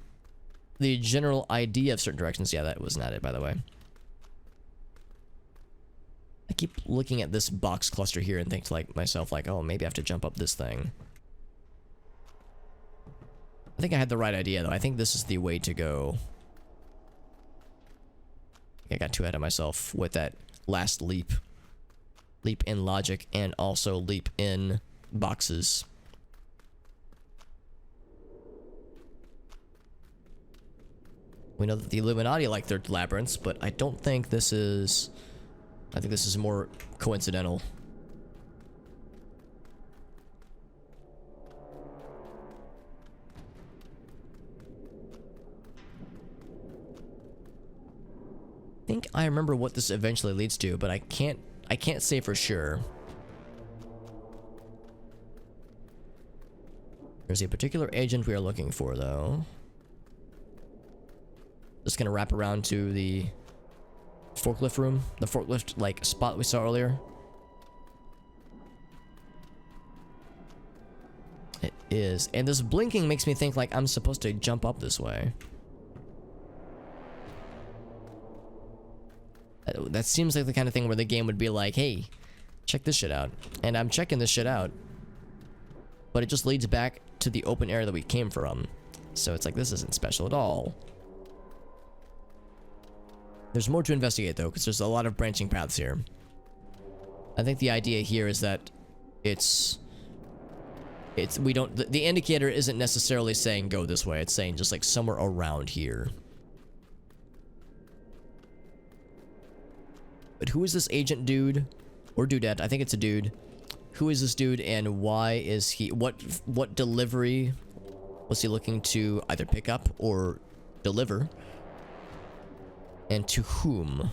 the general idea of certain directions. Yeah, that was not it, by the way. I keep looking at this box cluster here and think to like myself like, oh, maybe I have to jump up this thing. I think I had the right idea though. I think this is the way to go. I got too ahead of myself with that last leap. Leap in logic and also leap in boxes. We know that the Illuminati like their labyrinths, but I don't think this is... I think this is more coincidental. I think I remember what this eventually leads to, but I can't say for sure. There's a particular agent we are looking for though. Just gonna wrap around to the forklift room, the forklift like spot we saw earlier. It is, and this blinking makes me think like I'm supposed to jump up this way. That seems like the kind of thing where the game would be like, hey, check this shit out. And I'm checking this shit out. But it just leads back to the open area that we came from. So it's like, this isn't special at all. There's more to investigate though, because there's a lot of branching paths here. I think the idea here is that we don't, the indicator isn't necessarily saying go this way. It's saying just like somewhere around here. But who is this agent dude? Or dudette? I think it's a dude. Who is this dude and why is he... What delivery was he looking to either pick up or deliver? And to whom?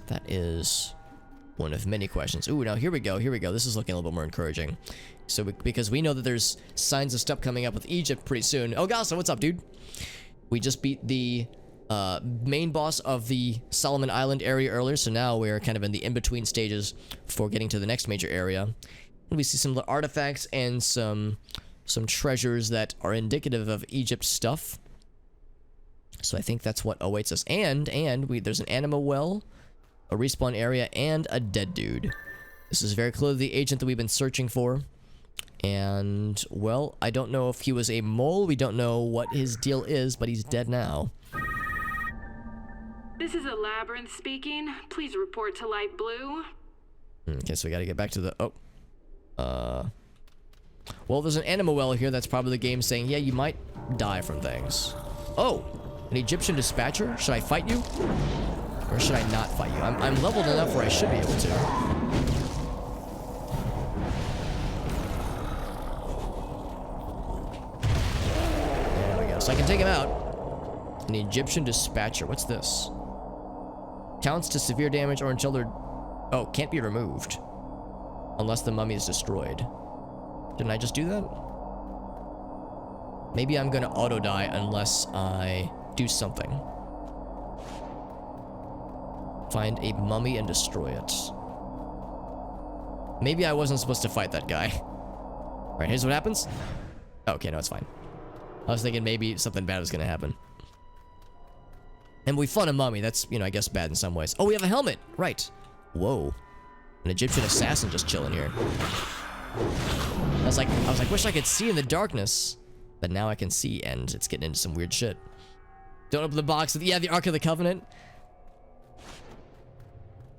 That is one of many questions. Ooh, now here we go. Here we go. This is looking a little bit more encouraging. So because we know that there's signs of stuff coming up with Egypt pretty soon. Oh, Gasa, what's up, dude? We just beat the... main boss of the Solomon Island area earlier, so now we're kind of in the in-between stages for getting to the next major area. And we see some artifacts and some treasures that are indicative of Egypt stuff. So I think that's what awaits us. And there's an anima well, a respawn area, and a dead dude. This is very clearly the agent that we've been searching for. And, well, I don't know if he was a mole. We don't know what his deal is, but he's dead now. This is a labyrinth speaking. Please report to light blue. Okay, so we gotta get back to the... Well, there's an anima well here. That's probably the game saying, yeah, you might die from things. Oh! An Egyptian dispatcher? Should I fight you? Or should I not fight you? I'm leveled enough where I should be able to. There we go. So I can take him out. An Egyptian dispatcher. What's this? Counts to severe damage or until they're... Oh, can't be removed. Unless the mummy is destroyed. Didn't I just do that? Maybe I'm gonna auto-die unless I do something. Find a mummy and destroy it. Maybe I wasn't supposed to fight that guy. Alright, here's what happens. Okay, no, it's fine. I was thinking maybe something bad was gonna happen. And we fought a mummy. That's, you know, I guess bad in some ways. Oh, we have a helmet. Right. Whoa. An Egyptian assassin just chilling here. I was like, wish I could see in the darkness. But now I can see, and it's getting into some weird shit. Don't open the box. Yeah, the Ark of the Covenant.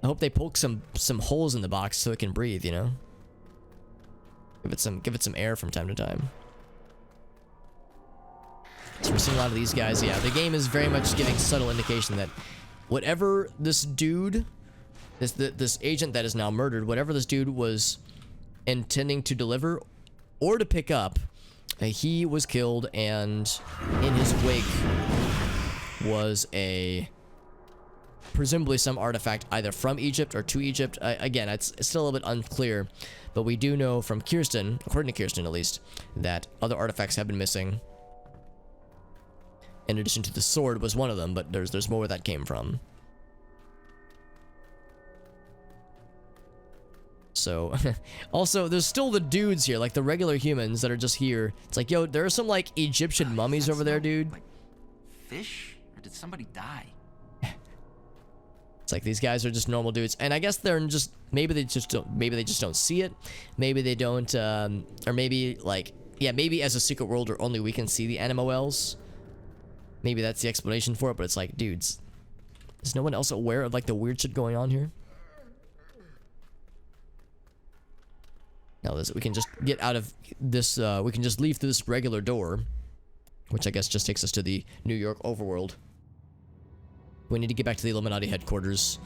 I hope they poke some holes in the box so it can breathe, you know? Give it some air from time to time. So we're seeing a lot of these guys. Yeah, the game is very much giving subtle indication that whatever this dude, this agent that is now murdered, whatever this dude was intending to deliver or to pick up, he was killed, and in his wake was presumably some artifact either from Egypt or to Egypt. Again, it's still a little bit unclear, but we do know from Kirsten, according to Kirsten at least, that other artifacts have been missing. In addition to the sword was one of them, but there's more where that came from. So, also, there's still the dudes here, like the regular humans that are just here. It's like, yo, there are some, like, Egyptian mummies over there, dude. Like fish? Or did somebody die? It's like these guys are just normal dudes, and I guess they're just maybe they just don't see it, maybe they don't, or maybe like maybe as a secret worlder only we can see the NMOLs. Maybe that's the explanation for it, but it's like, dudes, is no one else aware of like the weird shit going on here? Now we can just get out of this. We can just leave through this regular door, which I guess just takes us to the New York overworld. We need to get back to the Illuminati headquarters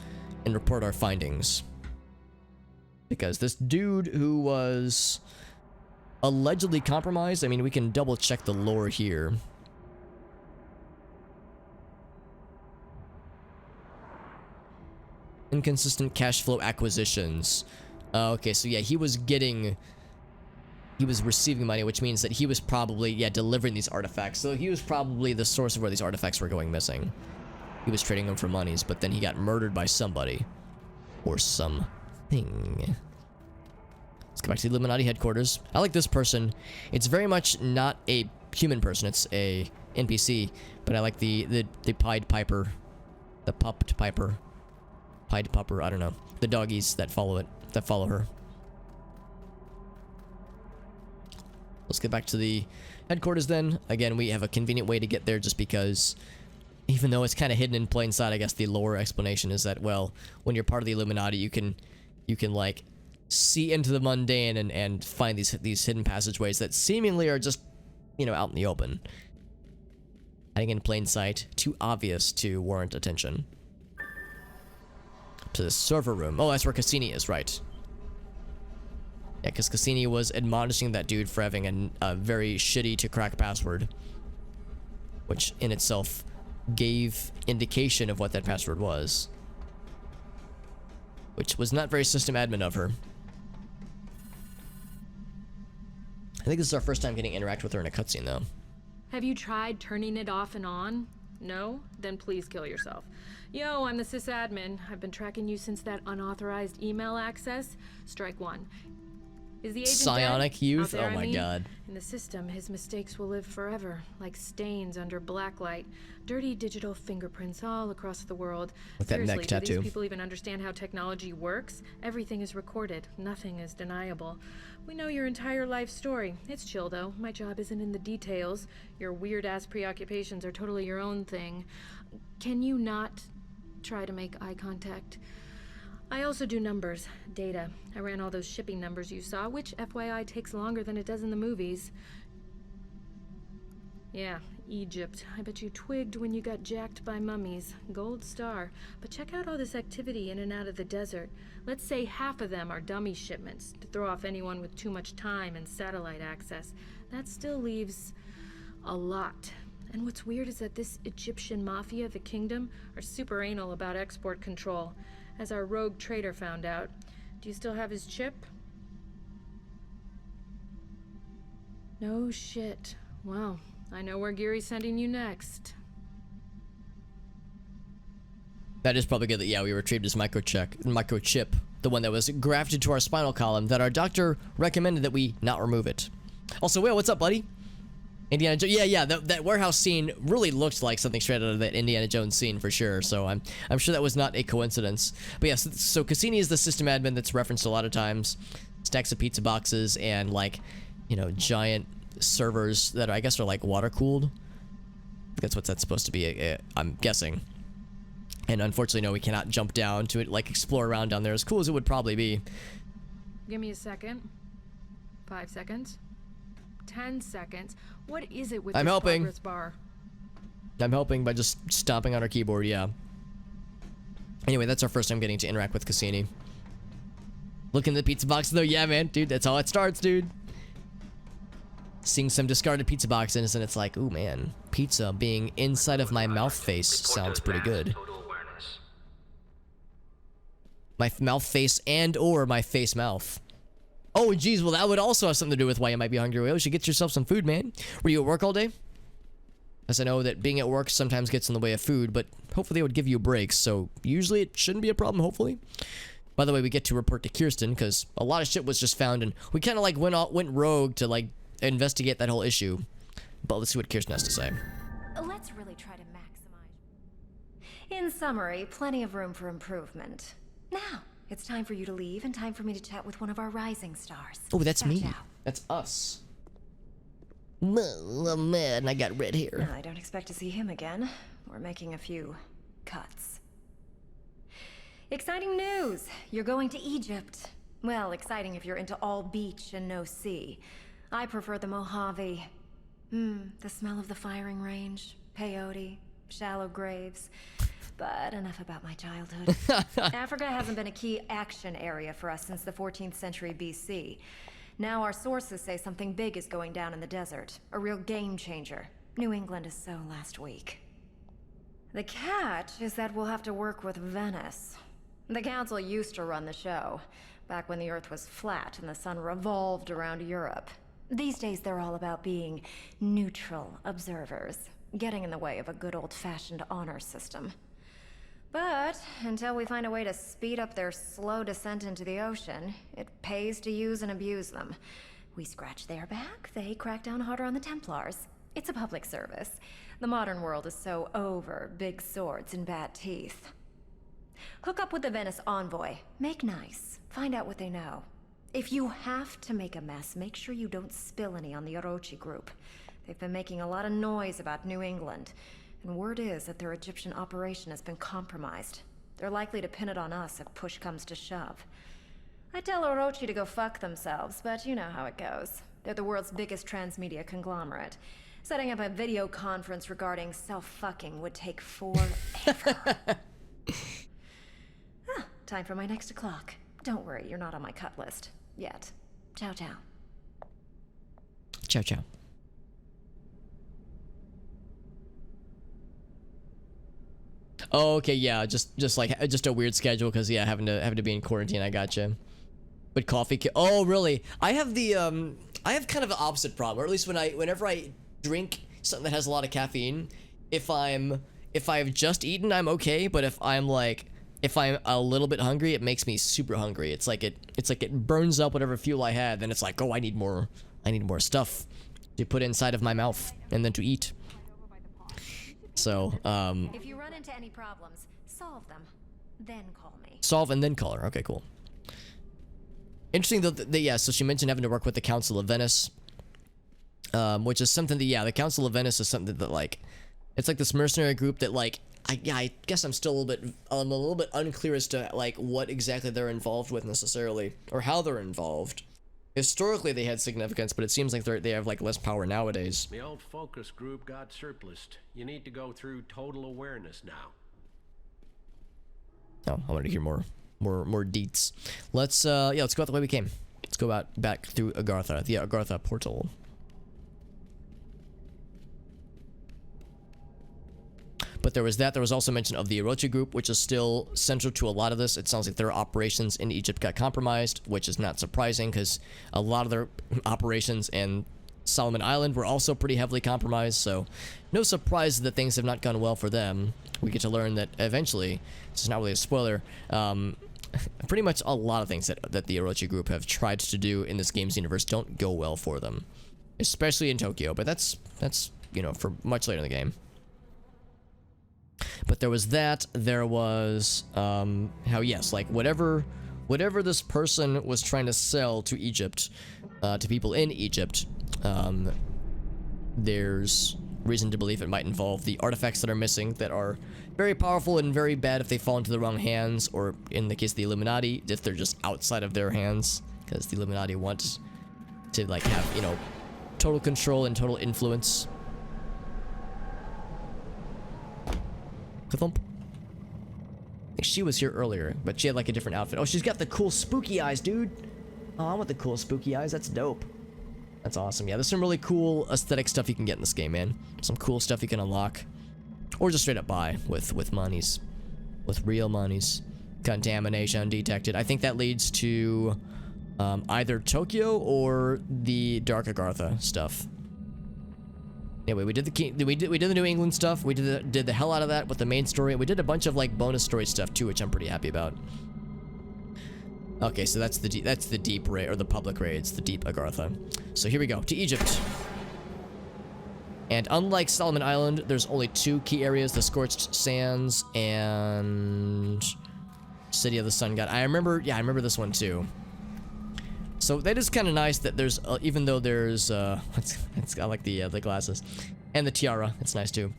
and report our findings. Because this dude who was allegedly compromised, I mean, we can double check the lore here. Inconsistent cash flow acquisitions. Okay, so yeah, he was receiving money, which means that he was probably, delivering these artifacts. So he was probably the source of where these artifacts were going missing. He was trading them for monies, but then he got murdered by somebody. Or something. Let's go back to the Illuminati headquarters. I like this person. It's very much not a human person. It's a NPC. But I like the Pied Piper. The Pupped Piper. Pied Pupper, I don't know. The doggies that follow her. Let's get back to the headquarters then. Again, we have a convenient way to get there just because, even though it's kind of hidden in plain sight, I guess the lore explanation is that, well, when you're part of the Illuminati, you can like see into the mundane and find these hidden passageways that seemingly are just, you know, out in the open. Hiding in plain sight, too obvious to warrant attention. To the server room. Oh, that's where Cassini is, right. Yeah, because Cassini was admonishing that dude for having a very shitty to crack password. Which in itself gave indication of what that password was. Which was not very system admin of her. I think this is our first time getting to interact with her in a cutscene, though. Have you tried turning it off and on? No? Then please kill yourself. Yo, I'm the sysadmin. I've been tracking you since that unauthorized email access. Strike one. Is the agent Psionic dead? youth? Out there, Oh my god. In the system, his mistakes will live forever, like stains under blacklight. Dirty digital fingerprints all across the world. With that Seriously, neck do tattoo. these people even understand how technology works? Everything is recorded. Nothing is deniable. We know your entire life story. It's chill, though. My job isn't in the details. Your weird-ass preoccupations are totally your own thing. Can you not try to make eye contact? I also do numbers, data. I ran all those shipping numbers you saw, which, FYI, takes longer than it does in the movies. Yeah, Egypt. I bet you twigged when you got jacked by mummies. Gold star. But check out all this activity in and out of the desert. Let's say half of them are dummy shipments, to throw off anyone with too much time and satellite access. That still leaves a lot. And what's weird is that this Egyptian mafia, the kingdom, are super anal about export control. As our rogue trader found out. Do you still have his chip? No shit. Well, I know where Geary's sending you next. That is probably good that, yeah, we retrieved his microchip, the one that was grafted to our spinal column, that our doctor recommended that we not remove it. Also, Will, what's up, buddy? Indiana Jones, yeah, that warehouse scene really looked like something straight out of that Indiana Jones scene for sure, so I'm sure that was not a coincidence. But yes, so Cassini is the system admin that's referenced a lot of times. Stacks of pizza boxes and, like, you know, giant servers that I guess are like water cooled. That's what that's supposed to be, I'm guessing. And unfortunately, no, we cannot jump down to it, like explore around down there, as cool as it would probably be. Give me a second. 5 seconds. 10 seconds. What is it with I'm this helping. progress bar? I'm helping by just stomping on our keyboard, yeah. Anyway, that's our first time getting to interact with Cassini. Look in the pizza box though, yeah, man, dude, that's how it starts, dude. Seeing some discarded pizza boxes, and it's like, ooh, man, pizza being inside of my mouth face sounds pretty good. My mouth face and or my face mouth. Oh, geez, well, that would also have something to do with why you might be hungry. Well, you should get yourself some food, man. Were you at work all day? As I know that being at work sometimes gets in the way of food, but hopefully they would give you breaks, so usually it shouldn't be a problem, hopefully. By the way, we get to report to Kirsten, because a lot of shit was just found, and we kind of, like, went rogue to, like, investigate that whole issue. But let's see what Kirsten has to say. Let's really try to maximize. In summary, plenty of room for improvement. Now, it's time for you to leave and time for me to chat with one of our rising stars. Oh, that's Ciao, me. ciao. That's us. I'm mad and I got red hair. I don't expect to see him again. We're making a few cuts. Exciting news! You're going to Egypt. Well, exciting if you're into all beach and no sea. I prefer the Mojave. The smell of the firing range, peyote, shallow graves. But enough about my childhood. Africa hasn't been a key action area for us since the 14th century BC. Now our sources say something big is going down in the desert. A real game changer. New England is so last week. The catch is that we'll have to work with Venice. The council used to run the show, back when the Earth was flat and the sun revolved around Europe. These days they're all about being neutral observers, getting in the way of a good old-fashioned honor system. But until we find a way to speed up their slow descent into the ocean, it pays to use and abuse them. We scratch their back, they crack down harder on the Templars. It's a public service. The modern world is so over big swords and bad teeth. Hook up with the Venice envoy. Make nice. Find out what they know. If you have to make a mess, make sure you don't spill any on the Orochi group. They've been making a lot of noise about New England. And word is that their Egyptian operation has been compromised. They're likely to pin it on us if push comes to shove. I tell Orochi to go fuck themselves, but you know how it goes. They're the world's biggest transmedia conglomerate. Setting up a video conference regarding self-fucking would take forever. Time for my next o'clock. Don't worry, you're not on my cut list. Yet. Ciao, ciao. Ciao, ciao. Oh, okay, yeah, just a weird schedule because yeah, having to be in quarantine. I gotcha. But coffee. Oh, really? I have the I have kind of the opposite problem, or at least whenever I drink something that has a lot of caffeine, if I've just eaten, I'm okay. But if I'm a little bit hungry, it makes me super hungry. It's like it burns up whatever fuel I had. Then it's like, oh, I need more stuff to put inside of my mouth and then to eat. So, if you run into any problems, solve them, then call me. Solve and then call her. Okay, cool. Interesting though, yeah, so she mentioned having to work with the Council of Venice, which is something that, yeah, the Council of Venice is something that, like, it's like this mercenary group that, like, I guess I'm still a little bit unclear as to, like, what exactly they're involved with necessarily, or how they're involved. Historically, they had significance, but it seems like they have, like, less power nowadays. The old focus group got surplused. You need to go through total awareness now. Oh, I wanted to hear more deets. Let's go out the way we came. Let's go back through Agartha, the Agartha portal. But there was that. There was also mention of the Orochi group, which is still central to a lot of this. It sounds like their operations in Egypt got compromised, which is not surprising because a lot of their operations in Solomon Island were also pretty heavily compromised. So no surprise that things have not gone well for them. we get to learn that eventually, this is not really a spoiler, pretty much a lot of things that the Orochi group have tried to do in this game's universe don't go well for them. Especially in Tokyo, but that's you know, for much later in the game. But there was that, there was, how yes, like whatever this person was trying to sell to Egypt, to people in Egypt, there's reason to believe it might involve the artifacts that are missing that are very powerful and very bad if they fall into the wrong hands, or in the case of the Illuminati, if they're just outside of their hands, because the Illuminati wants to like have, you know, total control and total influence. Ka-thump. I think she was here earlier, but she had like a different outfit. Oh, she's got the cool spooky eyes, dude. Oh, I want the cool spooky eyes. That's dope. That's awesome. Yeah, there's some really cool aesthetic stuff you can get in this game, man. Some cool stuff you can unlock. Or just straight up buy with monies. With real monies. Contamination undetected. I think that leads to either Tokyo or the Dark Agartha stuff. Anyway, we did the New England stuff. We did the hell out of that with the main story. We did a bunch of like bonus story stuff too, which I'm pretty happy about. Okay, so that's the deep raid, or the public raids, the deep Agartha. So here we go to Egypt. And unlike Solomon Island, there's only 2 key areas: the Scorched Sands and City of the Sun God. I remember this one too. So that is kind of nice that there's, even though there's, it's got like the glasses and the tiara. It's nice too.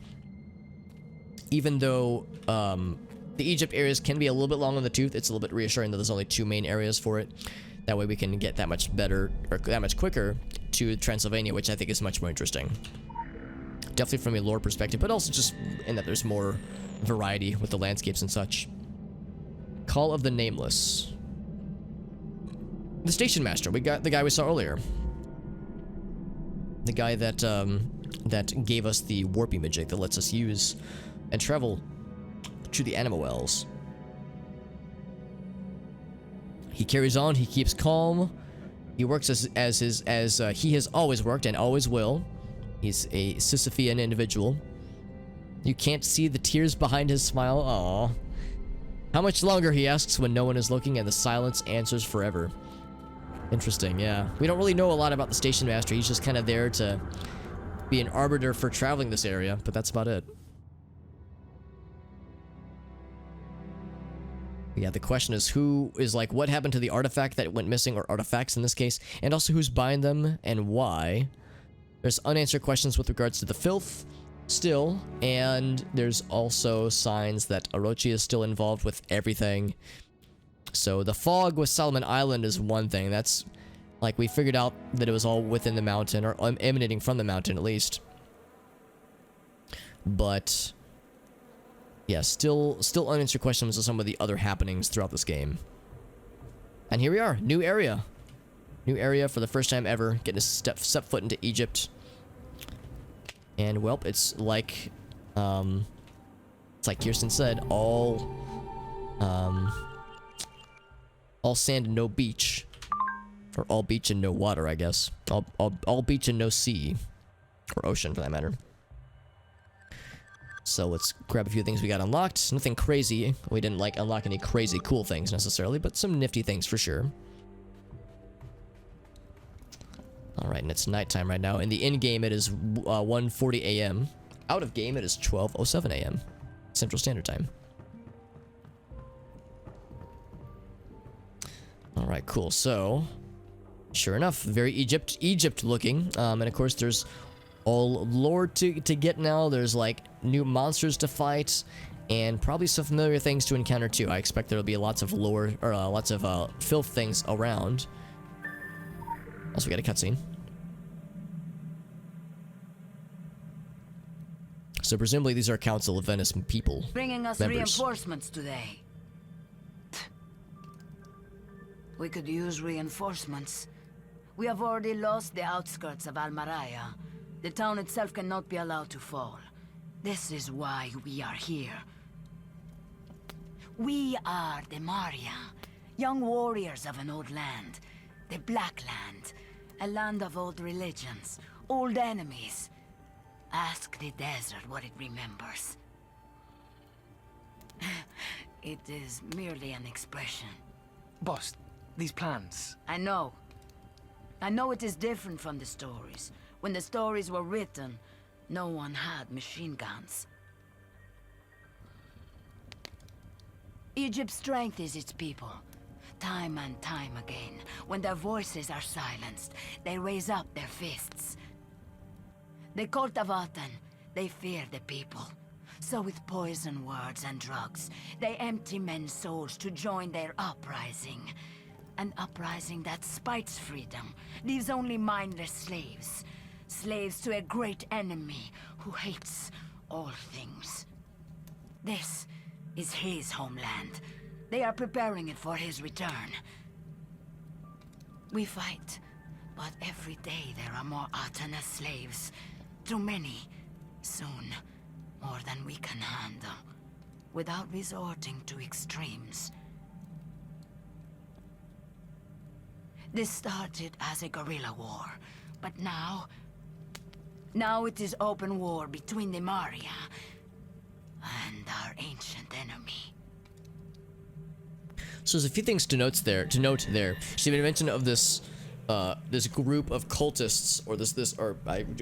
Even though the Egypt areas can be a little bit long on the tooth, it's a little bit reassuring that there's only 2 main areas for it. That way we can get that much better, or that much quicker to Transylvania, which I think is much more interesting. Definitely from a lore perspective, but also just in that there's more variety with the landscapes and such. Call of the Nameless. The Station Master. We got the guy we saw earlier. The guy that that gave us the warp magic that lets us use and travel to the Anima Wells. He carries on. He keeps calm. He works as he has always worked and always will. He's a Sisyphean individual. You can't see the tears behind his smile. Aww. How much longer, he asks when no one is looking, and the silence answers forever. Interesting, yeah. We don't really know a lot about the Station Master. He's just kind of there to be an arbiter for traveling this area, but that's about it. Yeah, the question is what happened to the artifact that went missing, or artifacts in this case, and also who's buying them and why. There's unanswered questions with regards to the filth still, and there's also signs that Orochi is still involved with everything. So the fog with Solomon Island is one thing. That's like, we figured out that it was all within the mountain, or emanating from the mountain at least. But yeah, still unanswered questions of some of the other happenings throughout this game. And here we are, new area. New area for the first time ever, getting to step foot into Egypt. And well, it's like Kirsten said, all sand and no beach. Or all beach and no water, I guess. All beach and no sea. Or ocean, for that matter. So let's grab a few things we got unlocked. Nothing crazy. We didn't like unlock any crazy cool things necessarily, but some nifty things for sure. Alright, and it's nighttime right now. In the in-game, it is 1:40 a.m. Out of game, it is 12:07 a.m. Central Standard Time. Alright, cool. So, sure enough, very Egypt looking. And of course, there's all lore to get now. There's like new monsters to fight, and probably some familiar things to encounter too. I expect there'll be lots of lore, or lots of filth things around. Also, we got a cutscene. So presumably these are Council of Venice people. Bringing us members. Reinforcements today. We could use reinforcements. We have already lost the outskirts of Almaraya. The town itself cannot be allowed to fall. This is why we are here. We are the Maria, young warriors of an old land. The Black Land. A land of old religions, old enemies. Ask the desert what it remembers. It is merely an expression. Boss, these plans... I know. I know it is different from the stories. When the stories were written, no one had machine guns. Egypt's strength is its people. Time and time again, when their voices are silenced, they raise up their fists. The cult of Aten, they fear the people. So with poison words and drugs, they empty men's souls to join their uprising. An uprising that spites freedom, leaves only mindless slaves. Slaves to a great enemy who hates all things. This is his homeland. They are preparing it for his return. We fight, but every day there are more Aten as slaves. Too many. Soon, more than we can handle, without resorting to extremes. This started as a guerrilla war, but now it is open war between the Maria and our ancient enemy. So there's a few things to note there. So you made mention of this this group of cultists, or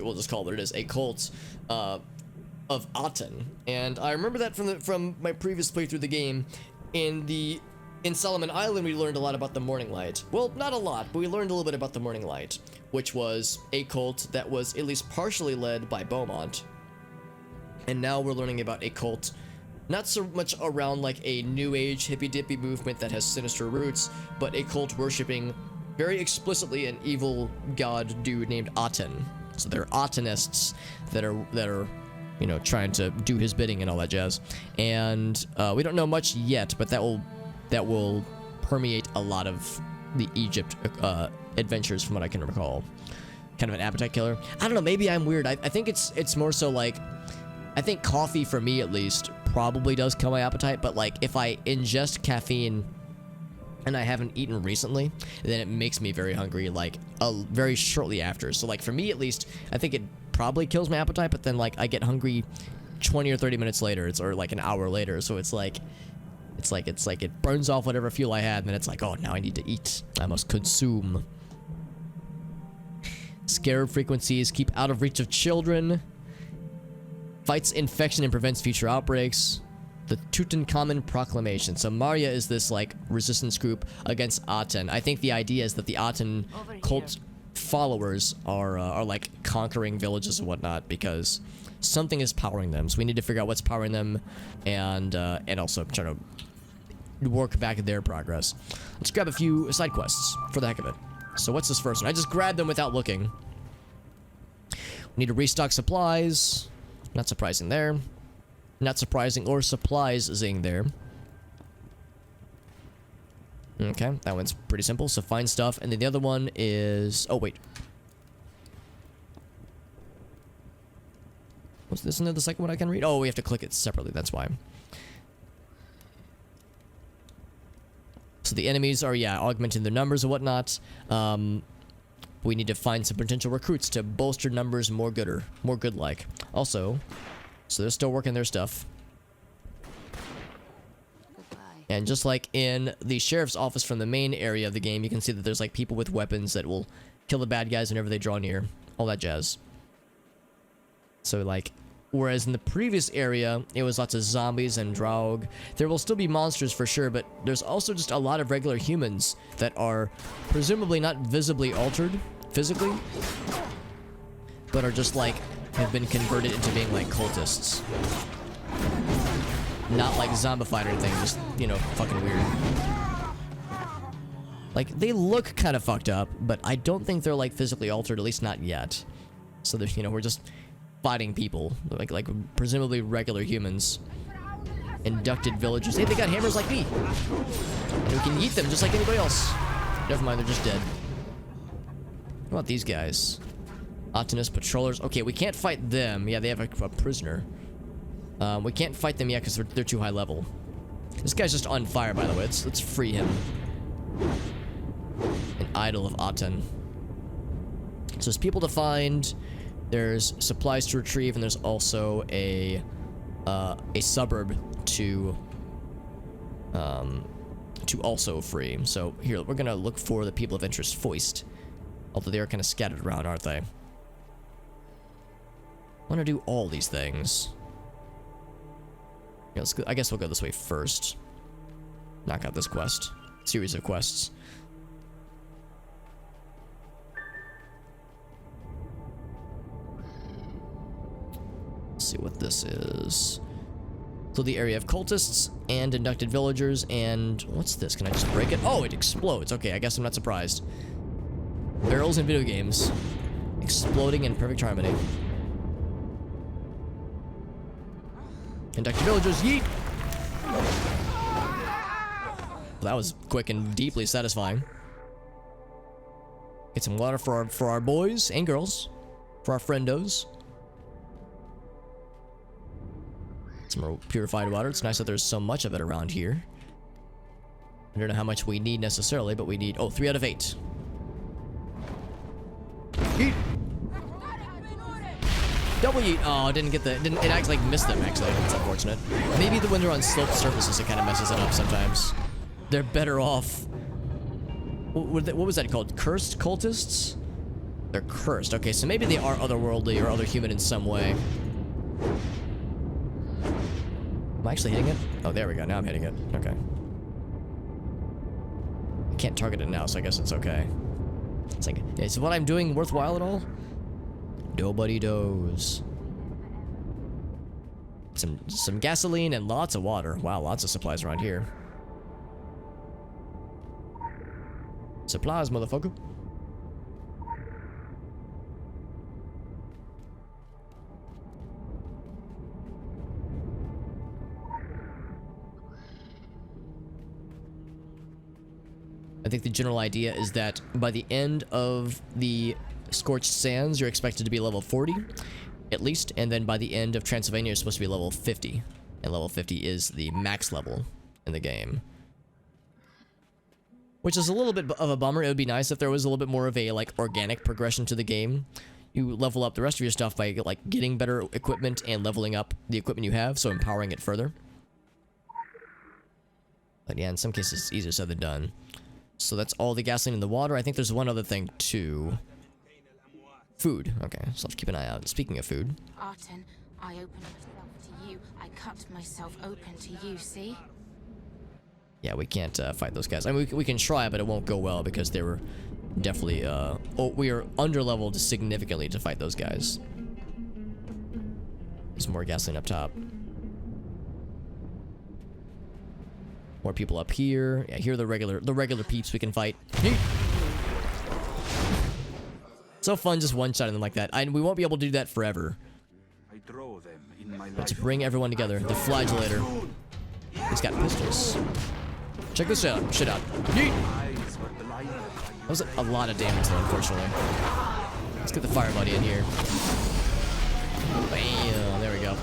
we'll just call it what it is, a cult of Aten. And I remember that from my previous playthrough of the game. In Solomon Island, we learned a lot about the Morning Light. Well, not a lot, but we learned a little bit about the Morning Light, which was a cult that was at least partially led by Beaumont. And now we're learning about a cult not so much around like a new age hippy-dippy movement that has sinister roots, but a cult worshipping very explicitly an evil god dude named Aten. So they're Atenists that are you know, trying to do his bidding and all that jazz. And we don't know much yet, but that will permeate a lot of the Egypt adventures from what I can recall. Kind of an appetite killer. I don't know, maybe I'm weird. I think it's more so like, I think coffee, for me at least, probably does kill my appetite, but like if I ingest caffeine and I haven't eaten recently, then it makes me very hungry like very shortly after. So like for me at least, I think it probably kills my appetite, but then like I get hungry 20 or 30 minutes later, or like an hour later. So it's like it burns off whatever fuel I had, and then it's like, oh, now I need to eat. I must consume. Scarab frequencies keep out of reach of children. Fights infection and prevents future outbreaks. The Tutankhamun Proclamation. So Maria is this like resistance group against Aten. I think the idea is that the Aten cult followers are like conquering villages and whatnot because something is powering them. So we need to figure out what's powering them, and also try to work back at their progress. Let's grab a few side quests for the heck of it. So what's this first one? I just grabbed them without looking. We need to restock supplies. Not surprising there. Not surprising or surprising there. Okay, that one's pretty simple. So find stuff. And then the other one is... Oh, wait. Was this another second one I can read? Oh, we have to click it separately. That's why. So the enemies are, yeah, augmenting their numbers and whatnot. We need to find some potential recruits to bolster numbers more good-like. Also, so they're still working their stuff. And just like in the sheriff's office from the main area of the game, you can see that there's like people with weapons that will kill the bad guys whenever they draw near. All that jazz. So like, whereas in the previous area, it was lots of zombies and draug. There will still be monsters for sure, but there's also just a lot of regular humans that are presumably not visibly altered physically, but are just like, have been converted into being like cultists. Not like zombified or anything, just, you know, fucking weird. Like, they look kind of fucked up, but I don't think they're like physically altered, at least not yet. So that, you know, we're just fighting people, like presumably regular humans. Inducted villagers. Hey, they got hammers like me! And we can yeet them just like anybody else. Never mind, they're just dead. What about these guys? Atenist patrollers. Okay, we can't fight them. Yeah, they have a prisoner. We can't fight them yet because they're too high level. This guy's just on fire, by the way. Let's free him. An idol of Aten. So there's people to find. There's supplies to retrieve, and there's also a suburb to to also free. So here, we're gonna look for the people of interest first. Although they are kind of scattered around, aren't they? I want to do all these things. Yeah, let's go, I guess we'll go this way first. Knock out this quest. Series of quests. Let's see what this is. So the area of cultists and inducted villagers and... What's this? Can I just break it? Oh, it explodes. Okay, I guess I'm not surprised. Barrels in video games. Exploding in perfect harmony. Inducted villagers, yeet! That was quick and deeply satisfying. Get some water for our boys and girls. For our friendos. Some more purified water. It's nice that there's so much of it around here. I don't know how much we need necessarily, but we need... Oh, 3 out of 8. Yeet! Double yeet. Oh, didn't get the... It actually missed them, actually. That's unfortunate. Maybe when they're on sloped surfaces, it kind of messes it up sometimes. They're better off... What was that called? Cursed cultists? They're cursed. Okay, so maybe they are otherworldly or other human in some way. Am I actually hitting it? Oh, there we go. Now I'm hitting it. Okay. I can't target it now, so I guess it's okay. It's like, is what I'm doing worthwhile at all? Nobody knows. Some gasoline and lots of water. Wow, lots of supplies around here. Supplies, motherfucker. I think the general idea is that by the end of the Scorched Sands, you're expected to be level 40, at least, and then by the end of Transylvania, you're supposed to be level 50, and level 50 is the max level in the game. Which is a little bit of a bummer. It would be nice if there was a little bit more of a, like, organic progression to the game. You level up the rest of your stuff by, like, getting better equipment and leveling up the equipment you have, so empowering it further. But yeah, in some cases, it's easier said than done. So that's all the gasoline in the water. I think there's one other thing, too. Food. Okay, so I'll keep an eye out. Speaking of food. Arten, I opened myself to you. I cut myself open to you, see? Yeah, we can't fight those guys. I mean, we can try, but it won't go well because they were definitely... we are under-leveled significantly to fight those guys. There's more gasoline up top. More people up here. Yeah, here are the regular peeps we can fight. So fun just one-shotting them like that. We won't be able to do that forever. Let's bring everyone together. The flagellator. He's got pistols. Check this shit out. Yeet! That was a lot of damage though, unfortunately. Let's get the fire buddy in here. Bam! There we go.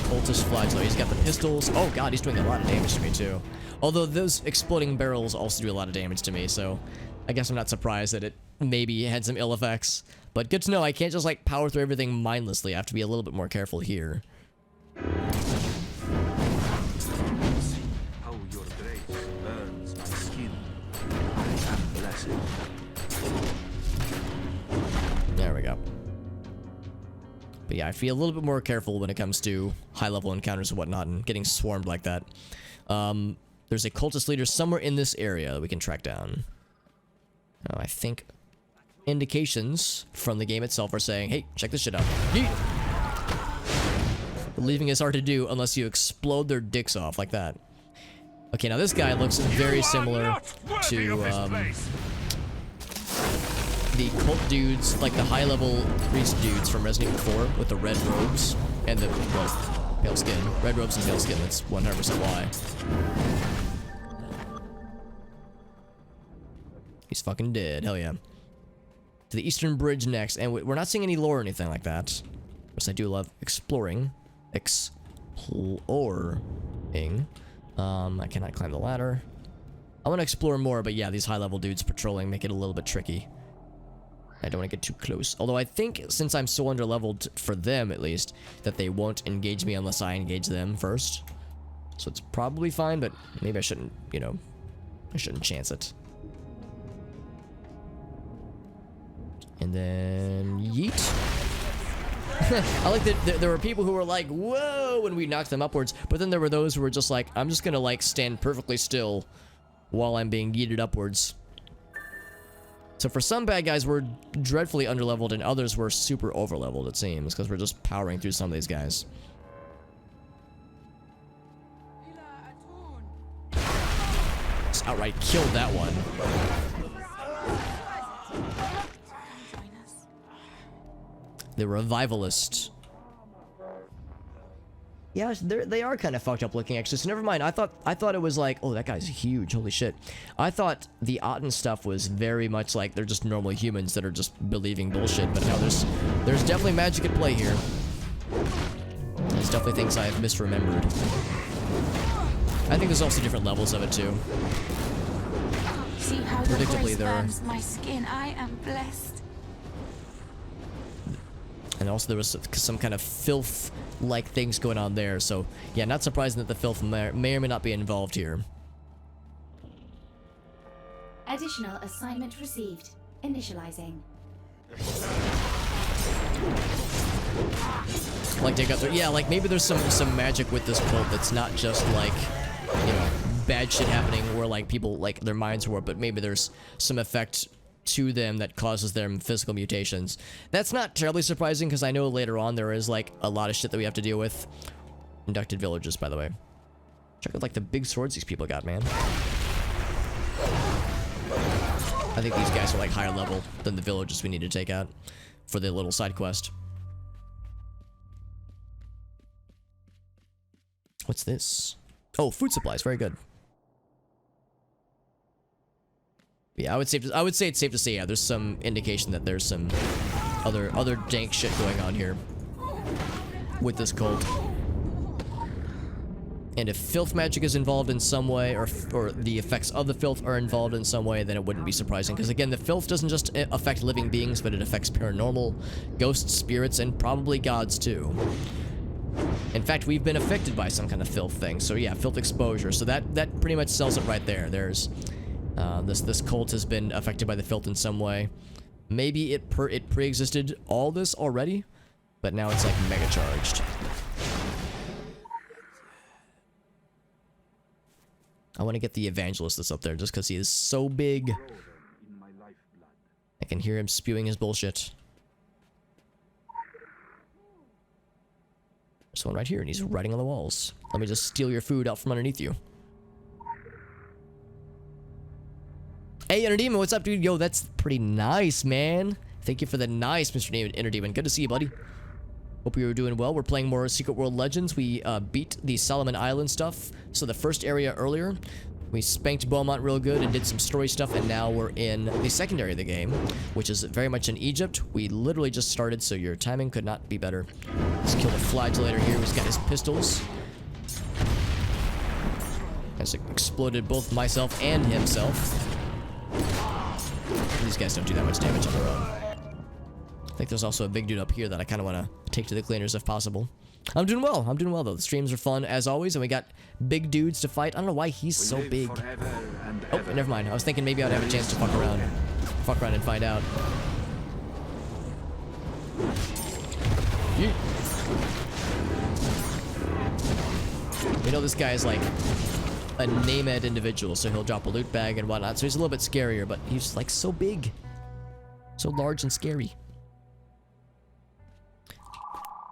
Cultist flagellate. He's got the pistols. Oh god, he's doing a lot of damage to me too. Although those exploding barrels also do a lot of damage to me, so I guess I'm not surprised that it maybe had some ill effects. But good to know, I can't just like power through everything mindlessly. I have to be a little bit more careful here. How your grace burns my skin. I am blessed. There we go. But yeah, I feel a little bit more careful when it comes to high-level encounters and whatnot and getting swarmed like that. There's a cultist leader somewhere in this area that we can track down. I think indications from the game itself are saying, hey, check this shit out. Yeet! Leaving is hard to do unless you explode their dicks off like that. Okay, now this guy looks very similar to the cult dudes, like the high-level priest dudes from Resident Evil 4 with the red robes and the, well, pale skin. Red robes and pale skin, that's 100% why. He's fucking dead, hell yeah. To the Eastern Bridge next, and we're not seeing any lore or anything like that. Of course, I do love exploring. I cannot climb the ladder. I want to explore more, but yeah, these high-level dudes patrolling make it a little bit tricky. I don't want to get too close. Although I think since I'm so underleveled for them at least, that they won't engage me unless I engage them first. So it's probably fine, but maybe I shouldn't, you know, I shouldn't chance it. And then yeet. I like that there were people who were like, whoa, when we knocked them upwards, but then there were those who were just like, I'm just gonna like stand perfectly still while I'm being yeeted upwards. So for some bad guys, we're dreadfully underleveled, and others were super overleveled, it seems, because we're just powering through some of these guys. Just outright killed that one. The revivalist. Yeah, they are kind of fucked up looking, actually. So never mind. I thought it was like, oh, that guy's huge. Holy shit. I thought the Aten stuff was very much like they're just normal humans that are just believing bullshit. But no, there's definitely magic at play here. There's definitely things I have misremembered. I think there's also different levels of it too. See how your Predictably, grace burns my skin. I am blessed. And also there was some kind of filth-like things going on there. So, yeah, not surprising that the filth may or may not be involved here. Additional assignment received. Initializing. Like they got their, yeah, like maybe there's some magic with this cult that's not just like, you know, bad shit happening where like people like their minds warp, but maybe there's some effect to them that causes them physical mutations. That's not terribly surprising because I know later on there is like a lot of shit that we have to deal with. Inducted villagers, by the way. Check out like the big swords these people got, man. I think these guys are like higher level than the villagers we need to take out for the little side quest. What's this? Oh, food supplies. Very good. Yeah, I would say it's safe to say, yeah, there's some indication that there's some other dank shit going on here with this cult. And if filth magic is involved in some way, or the effects of the filth are involved in some way, then it wouldn't be surprising. Because again, the filth doesn't just affect living beings, but it affects paranormal, ghosts, spirits, and probably gods too. In fact, we've been affected by some kind of filth thing. So yeah, filth exposure. So that pretty much sells it right there. There's this cult has been affected by the filth in some way. Maybe it pre-existed all this already, but now it's like mega charged. I want to get the evangelist that's up there just because he is so big. I can hear him spewing his bullshit. There's one right here, and he's writing on the walls. Let me just steal your food out from underneath you. Hey, Interdemon, what's up, dude? Yo, that's pretty nice, man. Thank you for the nice, Mr. Interdemon. Good to see you, buddy. Hope you were doing well. We're playing more Secret World Legends. We beat the Solomon Island stuff. So the first area earlier, we spanked Beaumont real good and did some story stuff, and now we're in the second area of the game, which is very much in Egypt. We literally just started, so your timing could not be better. Let's kill the flagellator here. He's got his pistols. Has exploded both myself and himself. These guys don't do that much damage on their own. I think there's also a big dude up here that I kind of want to take to the cleaners if possible. I'm doing well. I'm doing well, though. The streams are fun, as always, and we got big dudes to fight. I don't know why he's so big. Oh, never mind. I was thinking maybe I'd have a chance to fuck around and find out. Yeet. We know this guy is like a name-ed individual, so he'll drop a loot bag and whatnot, so he's a little bit scarier, but he's like so big. So large and scary.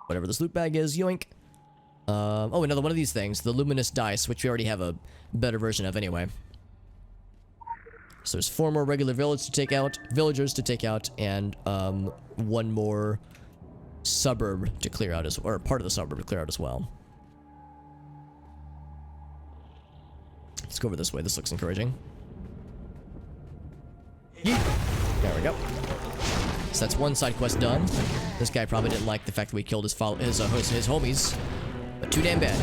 Whatever this loot bag is, yoink. Oh, another one of these things, the luminous dice, which we already have a better version of anyway. So there's 4 more regular villagers to take out, and one more suburb to clear out or part of the suburb to clear out as well. Let's go over this way. This looks encouraging. Yeet. There we go. So that's one side quest done. This guy probably didn't like the fact that we killed his homies, but too damn bad.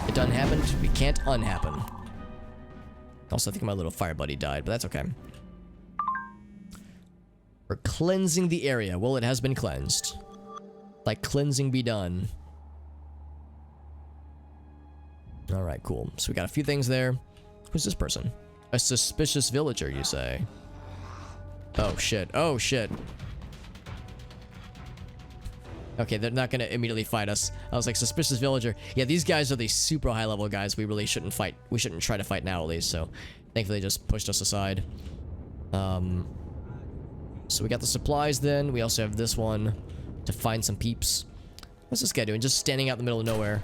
It done happened. We can't unhappen. Also, I think my little fire buddy died, but that's okay. For cleansing the area. Well, it has been cleansed. Like cleansing be done. Alright, cool. So we got a few things there. Who's this person? A suspicious villager, you say? Oh, shit. Oh, shit. Okay, they're not gonna immediately fight us. I was like, suspicious villager. Yeah, these guys are the super high level guys we really shouldn't fight. We shouldn't try to fight now, at least, so... Thankfully, they just pushed us aside. So we got the supplies then. We also have this one to find some peeps. What's this guy doing? Just standing out in the middle of nowhere.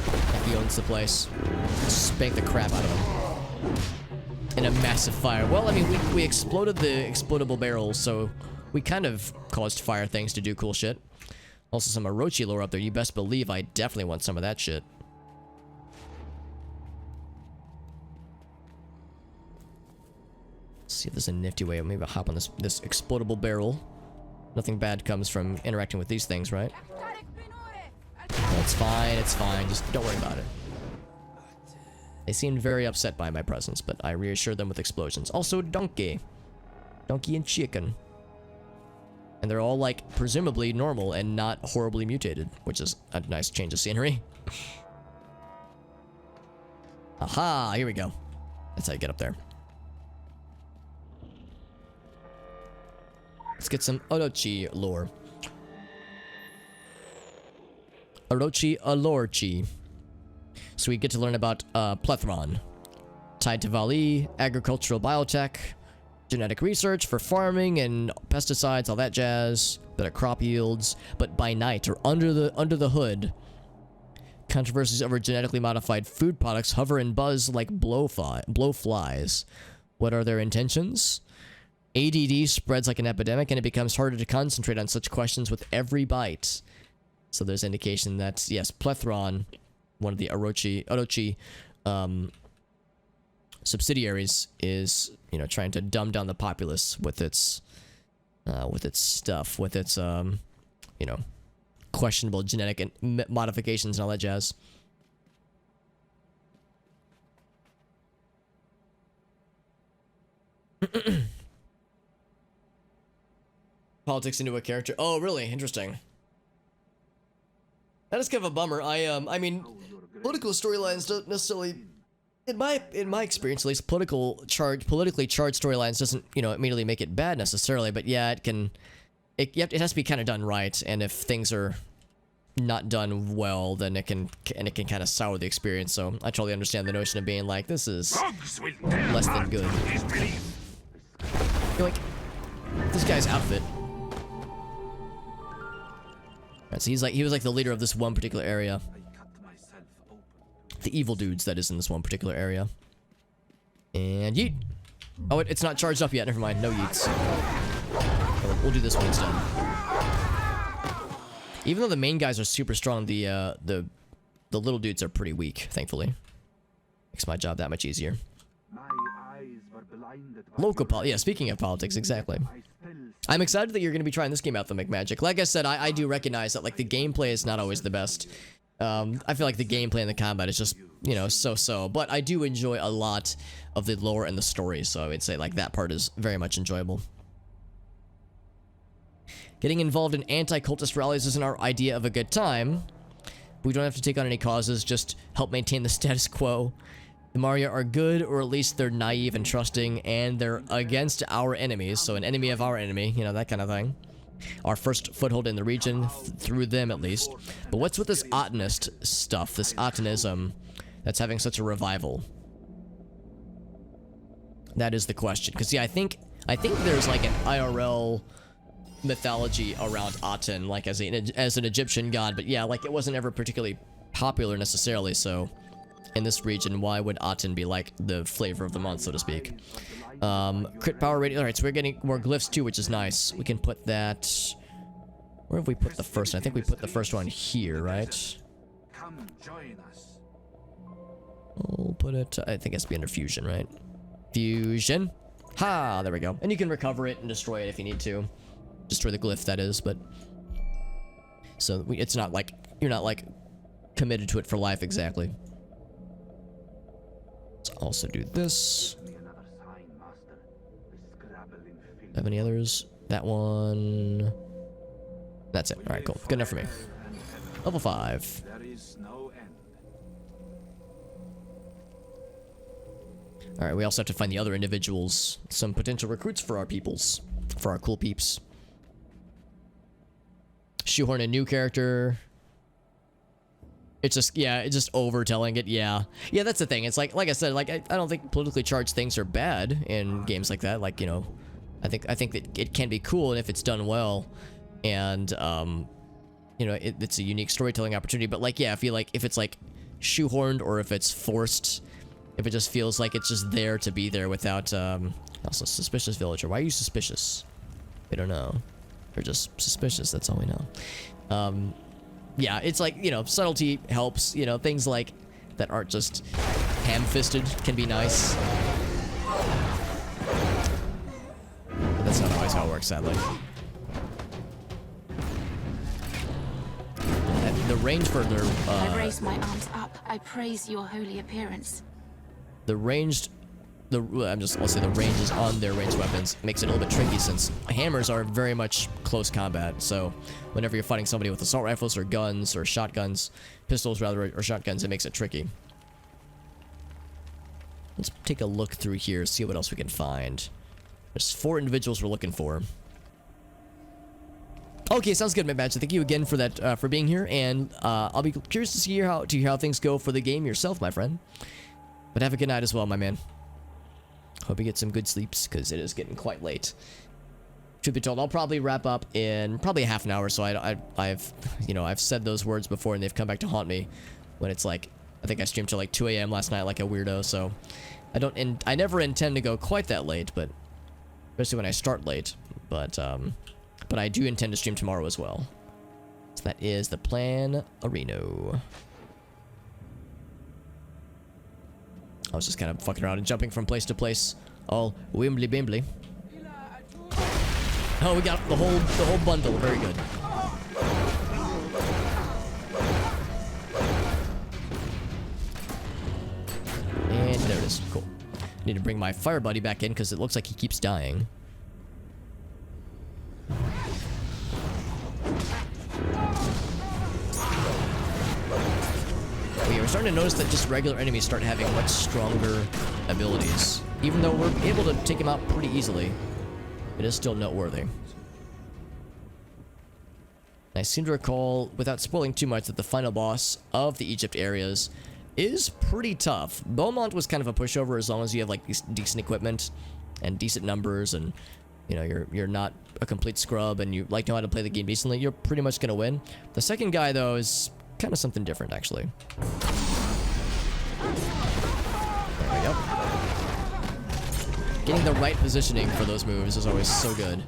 Like he owns the place. Spank the crap out of him. In a massive fire. Well, I mean, we exploded the explodable barrels, so we kind of caused fire things to do cool shit. Also some Orochi lore up there. You best believe I definitely want some of that shit. Let's see if there's a nifty way. Maybe I'll hop on this explodable barrel. Nothing bad comes from interacting with these things, right? It's fine, it's fine. Just don't worry about it. They seemed very upset by my presence, but I reassured them with explosions. Also, donkey. Donkey and chicken. And they're all, like, presumably normal and not horribly mutated, which is a nice change of scenery. Aha, here we go. That's how you get up there. Let's get some Orochi lore. Orochi Alorchi. So we get to learn about plethron. Tied to Vali, agricultural biotech, genetic research for farming and pesticides, all that jazz, better crop yields, but by night or under the hood. Controversies over genetically modified food products hover and buzz like blowflies. What are their intentions? ADD spreads like an epidemic, and it becomes harder to concentrate on such questions with every bite. So there's indication that, yes, plethron, one of the Orochi subsidiaries, is, you know, trying to dumb down the populace with its stuff, with its, you know, questionable genetic modifications and all that jazz. Politics into a character. Oh, really? Interesting. That is kind of a bummer. I mean, political storylines don't necessarily, in my experience at least, politically charged storylines doesn't, you know, immediately make it bad necessarily, but yeah, it has to be kind of done right, and if things are not done well, then it can kind of sour the experience. So I totally understand the notion of being like, this is less than good. You're like, this guy's outfit. Right, so he was like the leader of this one particular area. The evil dudes, that is, in this one particular area. And yeet. Oh, it's not charged up yet. Never mind. No yeets. We'll do this one instead. Even though the main guys are super strong, the little dudes are pretty weak, thankfully. Makes my job that much easier. Local yeah, speaking of politics, exactly. I'm excited that you're going to be trying this game out, the McMagic. Like I said, I do recognize that, like, the gameplay is not always the best. I feel like the gameplay and the combat is just, you know, so-so. But I do enjoy a lot of the lore and the story, so I would say, like, that part is very much enjoyable. Getting involved in anti-cultist rallies isn't our idea of a good time. We don't have to take on any causes, just help maintain the status quo. The Maria are good, or at least they're naive and trusting, and they're against our enemies, so an enemy of our enemy, you know, that kind of thing. Our first foothold in the region, through them at least. But what's with this Atenist stuff, this Atenism, that's having such a revival? That is the question. Because, yeah, I think there's, like, an IRL mythology around Aten, like, as an Egyptian god, but yeah, like, it wasn't ever particularly popular necessarily, so... In this region, why would Aten be like the flavor of the month, so to speak? Crit power rating. Alright, so we're getting more glyphs too, which is nice. We can put that... Where have we put the first one? I think we put the first one here, right? We'll put it... I think it has to be under fusion, right? Fusion. Ha! There we go. And you can recover it and destroy it if you need to. Destroy the glyph, that is, but... So, it's not like... You're not, like, committed to it for life, exactly. Let's also do this. Have any others? That one. That's it. All right, cool. Good enough for me. Level 5. There is no end. All right, we also have to find the other individuals, some potential recruits for our peoples, for our cool peeps. Shoehorn a new character. It's just, yeah, it's just overtelling it. Yeah, that's the thing. It's like I said, like I don't think politically charged things are bad in games like that. Like, you know, I think that it can be cool, and if it's done well, and you know, it's a unique storytelling opportunity. But like, yeah, I feel like if it's like shoehorned or if it's forced, if it just feels like it's just there to be there without also suspicious villager. Why are you suspicious? We don't know. They're just suspicious. That's all we know. Yeah, it's like, you know, subtlety helps. You know, things like that aren't just ham-fisted can be nice. But that's not always how it works, sadly. And the range for their I raise my arms up. I praise your holy appearance. The ranged, I'll say the ranges on their ranged weapons makes it a little bit tricky, since hammers are very much close combat. So whenever you're fighting somebody with assault rifles or guns or shotguns, pistols rather, or shotguns, it makes it tricky. Let's take a look through here, see what else we can find. There's 4 individuals we're looking for. Okay, sounds good, Match. Thank you again for that, for being here, and I'll be curious to hear how things go for the game yourself, my friend. But have a good night as well, my man. Hope you get some good sleeps, because it is getting quite late. Truth be told, I'll probably wrap up in probably half an hour. So I've said those words before, and they've come back to haunt me. When it's like, I think I streamed till like 2 a.m. last night, like a weirdo. So I never intend to go quite that late, but especially when I start late. But I do intend to stream tomorrow as well. So that is the plan, Areno. I was just kind of fucking around and jumping from place to place, all wimbly bimbly. Oh, we got the whole bundle. Very good. And there it is. Cool. Need to bring my fire buddy back in because it looks like he keeps dying. We're starting to notice that just regular enemies start having much stronger abilities. Even though we're able to take them out pretty easily, it is still noteworthy. I seem to recall, without spoiling too much, that the final boss of the Egypt areas is pretty tough. Beaumont was kind of a pushover as long as you have like decent equipment and decent numbers, and you know you're not a complete scrub and you like know how to play the game decently. You're pretty much gonna win. The second guy though is kind of something different, actually. There we go. Getting the right positioning for those moves is always so good.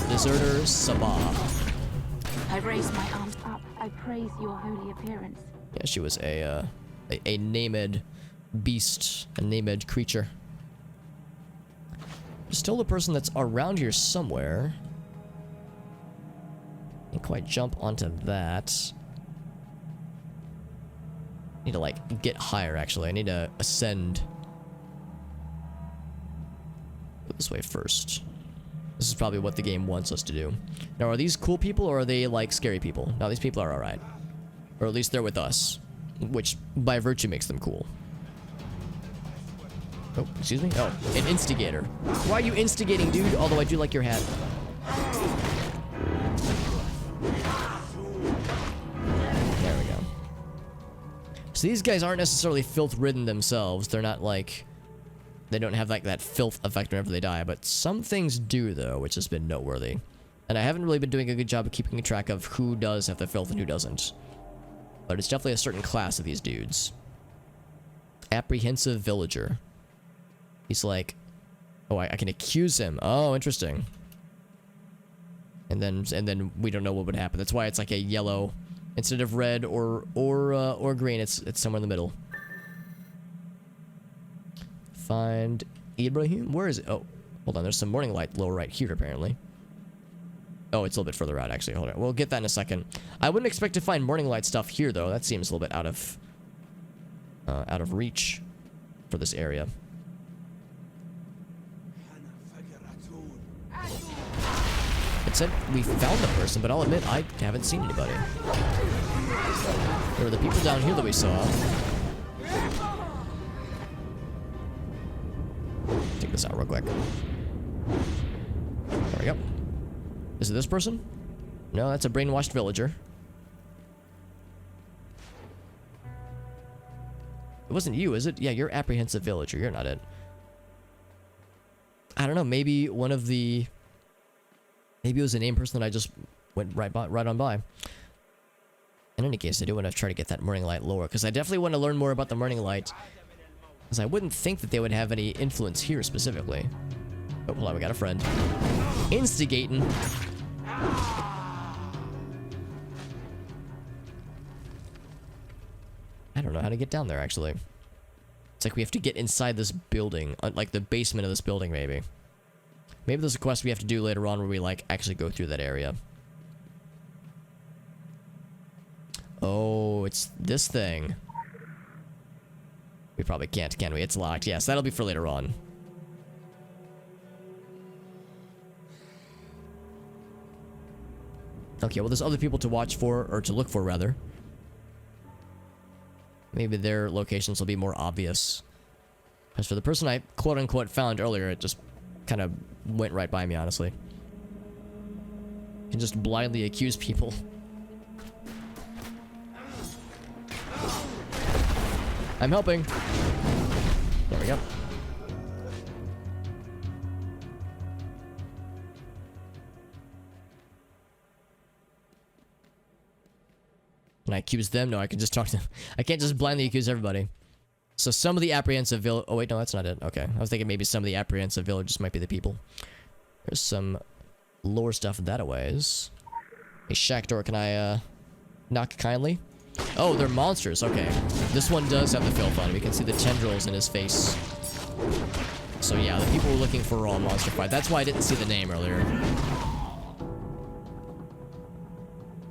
Deserter Sabah. I raise my arms up. I praise your holy appearance. Yeah, she was a named beast, a named creature. There's still the person that's around here somewhere. Can't quite jump onto that. Need to like get higher, actually. I need to ascend. Go this way first. This is probably what the game wants us to do. Now, are these cool people or are they like scary people? No, these people are alright. Or at least they're with us, which by virtue makes them cool. Oh, excuse me? Oh, an instigator. Why are you instigating, dude? Although I do like your hat. There we go. So these guys aren't necessarily filth-ridden themselves. They're not like... They don't have like that filth effect whenever they die, but some things do though, which has been noteworthy. And I haven't really been doing a good job of keeping track of who does have the filth and who doesn't. But it's definitely a certain class of these dudes. Apprehensive villager. He's like, oh, I can accuse him. Oh, interesting. And then we don't know what would happen. That's why it's like a yellow instead of red or green. It's somewhere in the middle. Find Ibrahim. Where is it? Oh, hold on. There's some morning light lower right here, apparently. Oh, it's a little bit further out, actually. Hold on. We'll get that in a second. I wouldn't expect to find morning light stuff here, though. That seems a little bit out of reach for this area. It said we found the person, but I'll admit I haven't seen anybody. There were the people down here that we saw. Take this out real quick. There we go. Is it this person? No, that's a brainwashed villager. It wasn't you, is it? Yeah, you're apprehensive villager. You're not it. I don't know. Maybe one of the... Maybe it was a named person that I just went right on by. In any case, I do want to try to get that Morning Light lore, because I definitely want to learn more about the Morning Light. Because I wouldn't think that they would have any influence here specifically. Oh, hold on, we got a friend. Instigating. I don't know how to get down there, actually. It's like we have to get inside this building, like the basement of this building, maybe. Maybe there's a quest we have to do later on where we, like, actually go through that area. Oh, it's this thing. We probably can't, can we? It's locked. Yes, that'll be for later on. Okay, well, there's other people to watch for, or to look for, rather. Maybe their locations will be more obvious. As for the person I quote-unquote found earlier, it just kind of went right by me, honestly. You can just blindly accuse people. I'm helping. There we go. Can I accuse them? No, I can just talk to them. I can't just blindly accuse everybody. So some of the apprehensive village... Oh, wait, no, that's not it. Okay. I was thinking maybe some of the apprehensive villagers might be the people. There's some lore stuff that-a-ways. Hey, shack door, can I, knock kindly? Oh, they're monsters. Okay. This one does have the filth on. We can see the tendrils in his face. So, yeah, the people we're looking for are all monster fight. That's why I didn't see the name earlier.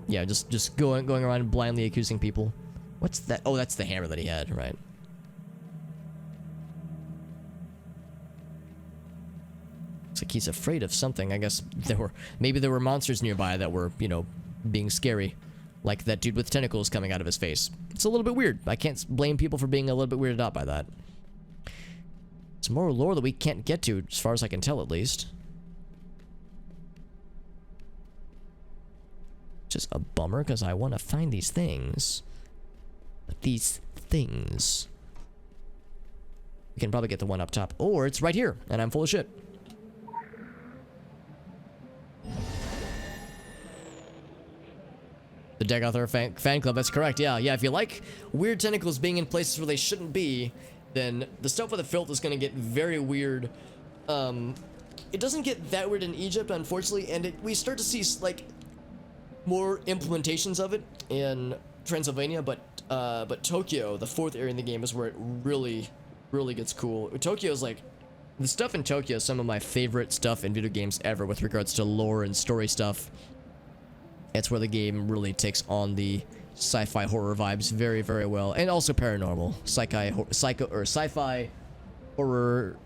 Yeah, just going around blindly accusing people. What's that? Oh, that's the hammer that he had, right? Looks like he's afraid of something. I guess maybe there were monsters nearby that were, you know, being scary. Like that dude with tentacles coming out of his face. It's a little bit weird. I can't blame people for being a little bit weirded out by that. Some more lore that we can't get to, as far as I can tell, at least. Just a bummer, because I want to find these things. But these things... We can probably get the one up top. Or it's right here, and I'm full of shit. The Agartha fan club, that's correct, yeah. Yeah, if you like weird tentacles being in places where they shouldn't be, then the stuff with the filth is going to get very weird. It doesn't get that weird in Egypt, unfortunately, and we start to see, like... more implementations of it in Transylvania, but Tokyo, the fourth area in the game, is where it really gets cool. Tokyo's like, the stuff in Tokyo is some of my favorite stuff in video games ever with regards to lore and story stuff. It's where the game really takes on the sci-fi horror vibes very, very well, and also paranormal, sci-fi horror,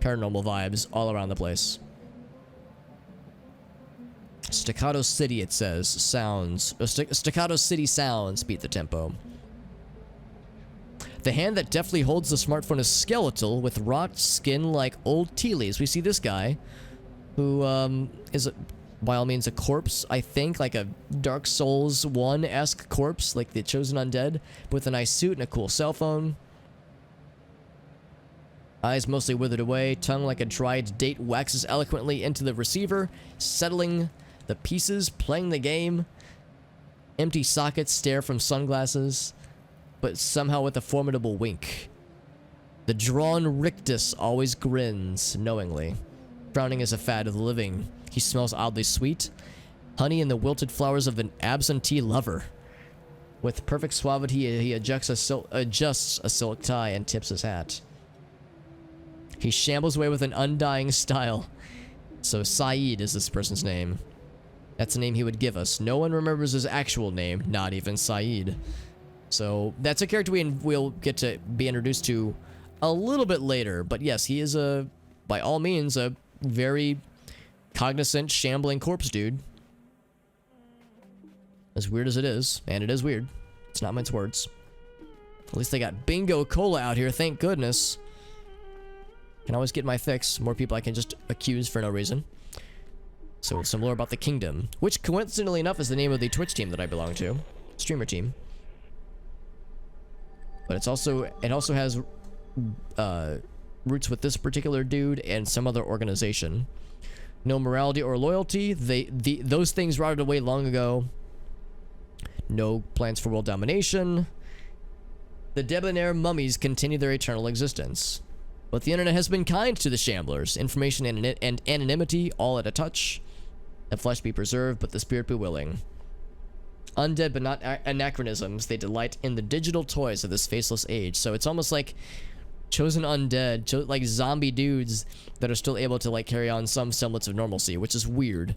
paranormal vibes all around the place. Staccato City, it says, sounds. Staccato City sounds beat the tempo. The hand that deftly holds the smartphone is skeletal, with rot skin like old tea leaves. We see this guy, who is, by all means, a corpse, I think, like a Dark Souls 1-esque corpse, like the Chosen Undead, with a nice suit and a cool cell phone. Eyes mostly withered away, tongue like a dried date waxes eloquently into the receiver, settling the pieces, playing the game. Empty sockets stare from sunglasses, but somehow with a formidable wink. The drawn rictus always grins knowingly. Frowning is a fad of the living. He smells oddly sweet. Honey and the wilted flowers of an absentee lover. With perfect suavity, he adjusts a silk tie and tips his hat. He shambles away with an undying style. So Saeed is this person's name. That's the name he would give us. No one remembers his actual name, not even Saeed. So that's a character we'll get to be introduced to a little bit later. But yes, he is by all means, a very cognizant, shambling corpse dude. As weird as it is, and it is weird. It's not mince words. At least they got Bingo Cola out here, thank goodness. Can always get my fix. More people I can just accuse for no reason. So some lore about the kingdom, which coincidentally enough is the name of the Twitch team that I belong to. Streamer team. But it also has roots with this particular dude and some other organization. No morality or loyalty. Those things rotted away long ago. No plans for world domination. The debonair mummies continue their eternal existence. But the internet has been kind to the shamblers. Information and anonymity all at a touch. The flesh be preserved, but the spirit be willing. Undead but not anachronisms. They delight in the digital toys of this faceless age. So it's almost like chosen undead, like zombie dudes that are still able to like carry on some semblance of normalcy, which is weird.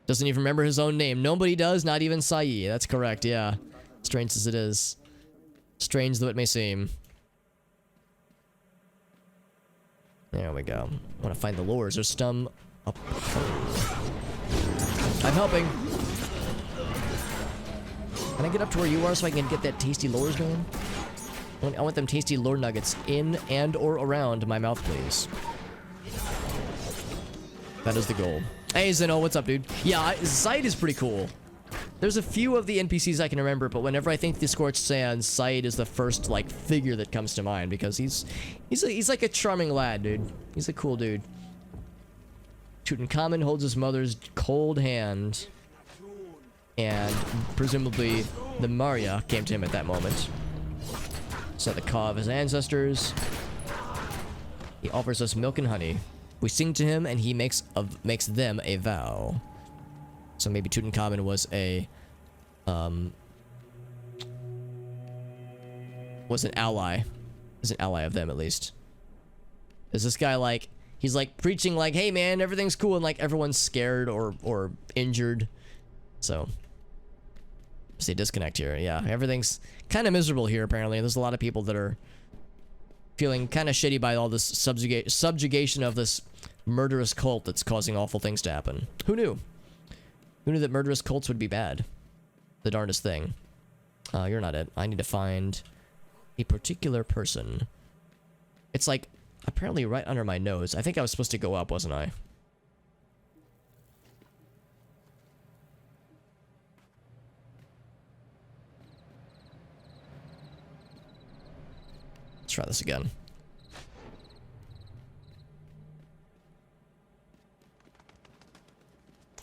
Doesn't even remember his own name. Nobody does, not even Sai. That's correct, yeah. Strange as it is. Strange though it may seem. There we go. I want to find the lures. There's some up. I'm helping. Can I get up to where you are so I can get that tasty lures going? I want them tasty lure nuggets in and or around my mouth, please. That is the goal. Hey, Zeno, what's up, dude? Yeah, Said is pretty cool. There's a few of the NPCs I can remember, but whenever I think the Scorched Sands, Said is the first, like, figure that comes to mind, because he's like a charming lad, dude. He's a cool dude. Tutankhamun holds his mother's cold hand, and presumably the Maria came to him at that moment. Set the call of his ancestors. He offers us milk and honey. We sing to him, and he makes them a vow. So maybe Tutankhamun was an ally. Is an ally of them, at least. Is this guy like, he's like preaching like, hey man, everything's cool, and like everyone's scared or injured. So say disconnect here. Yeah, everything's kind of miserable here apparently. There's a lot of people that are feeling kind of shitty by all this subjugation of this murderous cult that's causing awful things to happen. Who knew? Who knew that murderous cults would be bad? The darndest thing. You're not it. I need to find a particular person. It's like apparently right under my nose. I think I was supposed to go up, wasn't I? Let's try this again.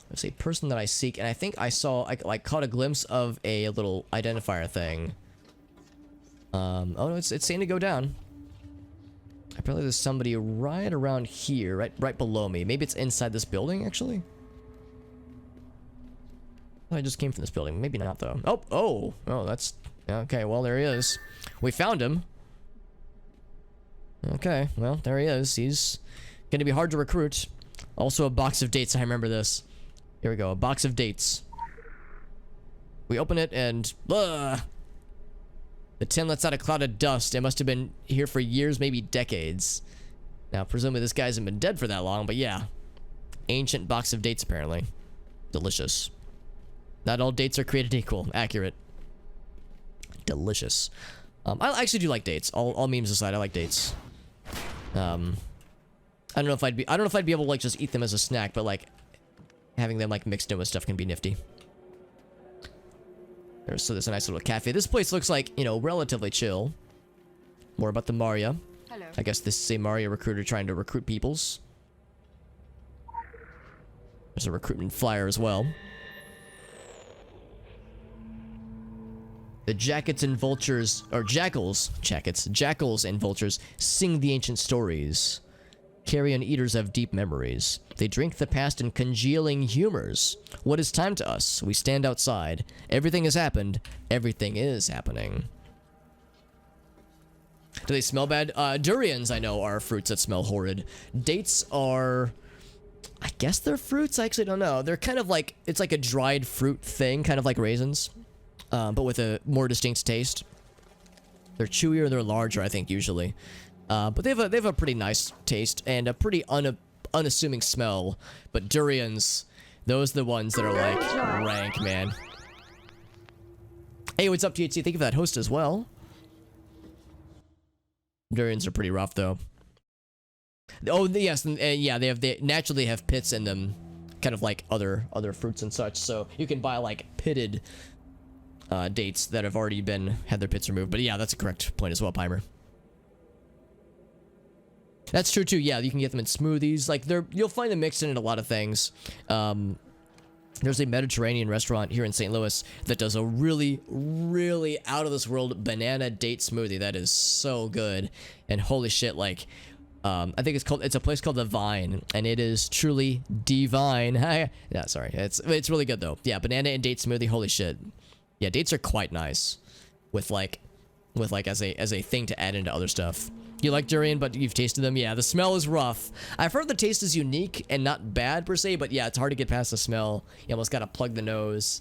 There's a person that I seek, and I think I caught a glimpse of a little identifier thing. Oh no, it's saying to go down. Apparently there's somebody right around here, right below me. Maybe it's inside this building, actually. I just came from this building. Maybe not, though. Oh, that's... Okay, well, there he is. We found him. Okay, well, there he is. He's gonna be hard to recruit. Also a box of dates, I remember this. Here we go, a box of dates. We open it and... The tin lets out a cloud of dust. It must have been here for years, maybe decades. Now, presumably this guy hasn't been dead for that long, but yeah. Ancient box of dates, apparently. Delicious. Not all dates are created equal. Accurate. Delicious. I actually do like dates. All memes aside, I like dates. I don't know if I'd be able to like just eat them as a snack, but like having them like mixed in with stuff can be nifty. There's a nice little cafe. This place looks like, you know, relatively chill. More about the Maria. Hello. I guess this is a Maria recruiter trying to recruit peoples. There's a recruitment flyer as well. The jackets and vultures, or jackals and vultures sing the ancient stories. Carrion eaters have deep memories. They drink the past in congealing humors. What is time to us? We stand outside. Everything has happened. Everything is happening. Do they smell bad? Durians, I know, are fruits that smell horrid. Dates are... I guess they're fruits? I actually don't know. They're kind of like... It's like a dried fruit thing, kind of like raisins. But with a more distinct taste. They're chewier, they're larger, I think, usually. But they have a pretty nice taste and a pretty unassuming smell, but durians, those are the ones that are like rank, man. Hey, what's up, THC? Thank you for that host as well. Durians are pretty rough, though. Oh, yes, and yeah, they naturally have pits in them, kind of like other fruits and such. So you can buy like pitted dates that have already had their pits removed. But yeah, that's a correct point as well, Pimer. That's true too. Yeah, you can get them in smoothies. Like you'll find them mixed in a lot of things. There's a Mediterranean restaurant here in St. Louis that does a really, really out of this world banana date smoothie that is so good. And holy shit, like I think it's a place called The Vine, and it is truly divine. Yeah, sorry. It's really good though. Yeah, banana and date smoothie, holy shit. Yeah, dates are quite nice with like as a thing to add into other stuff. You like durian, but you've tasted them? Yeah, the smell is rough. I've heard the taste is unique and not bad per se, but yeah, it's hard to get past the smell. You almost gotta plug the nose.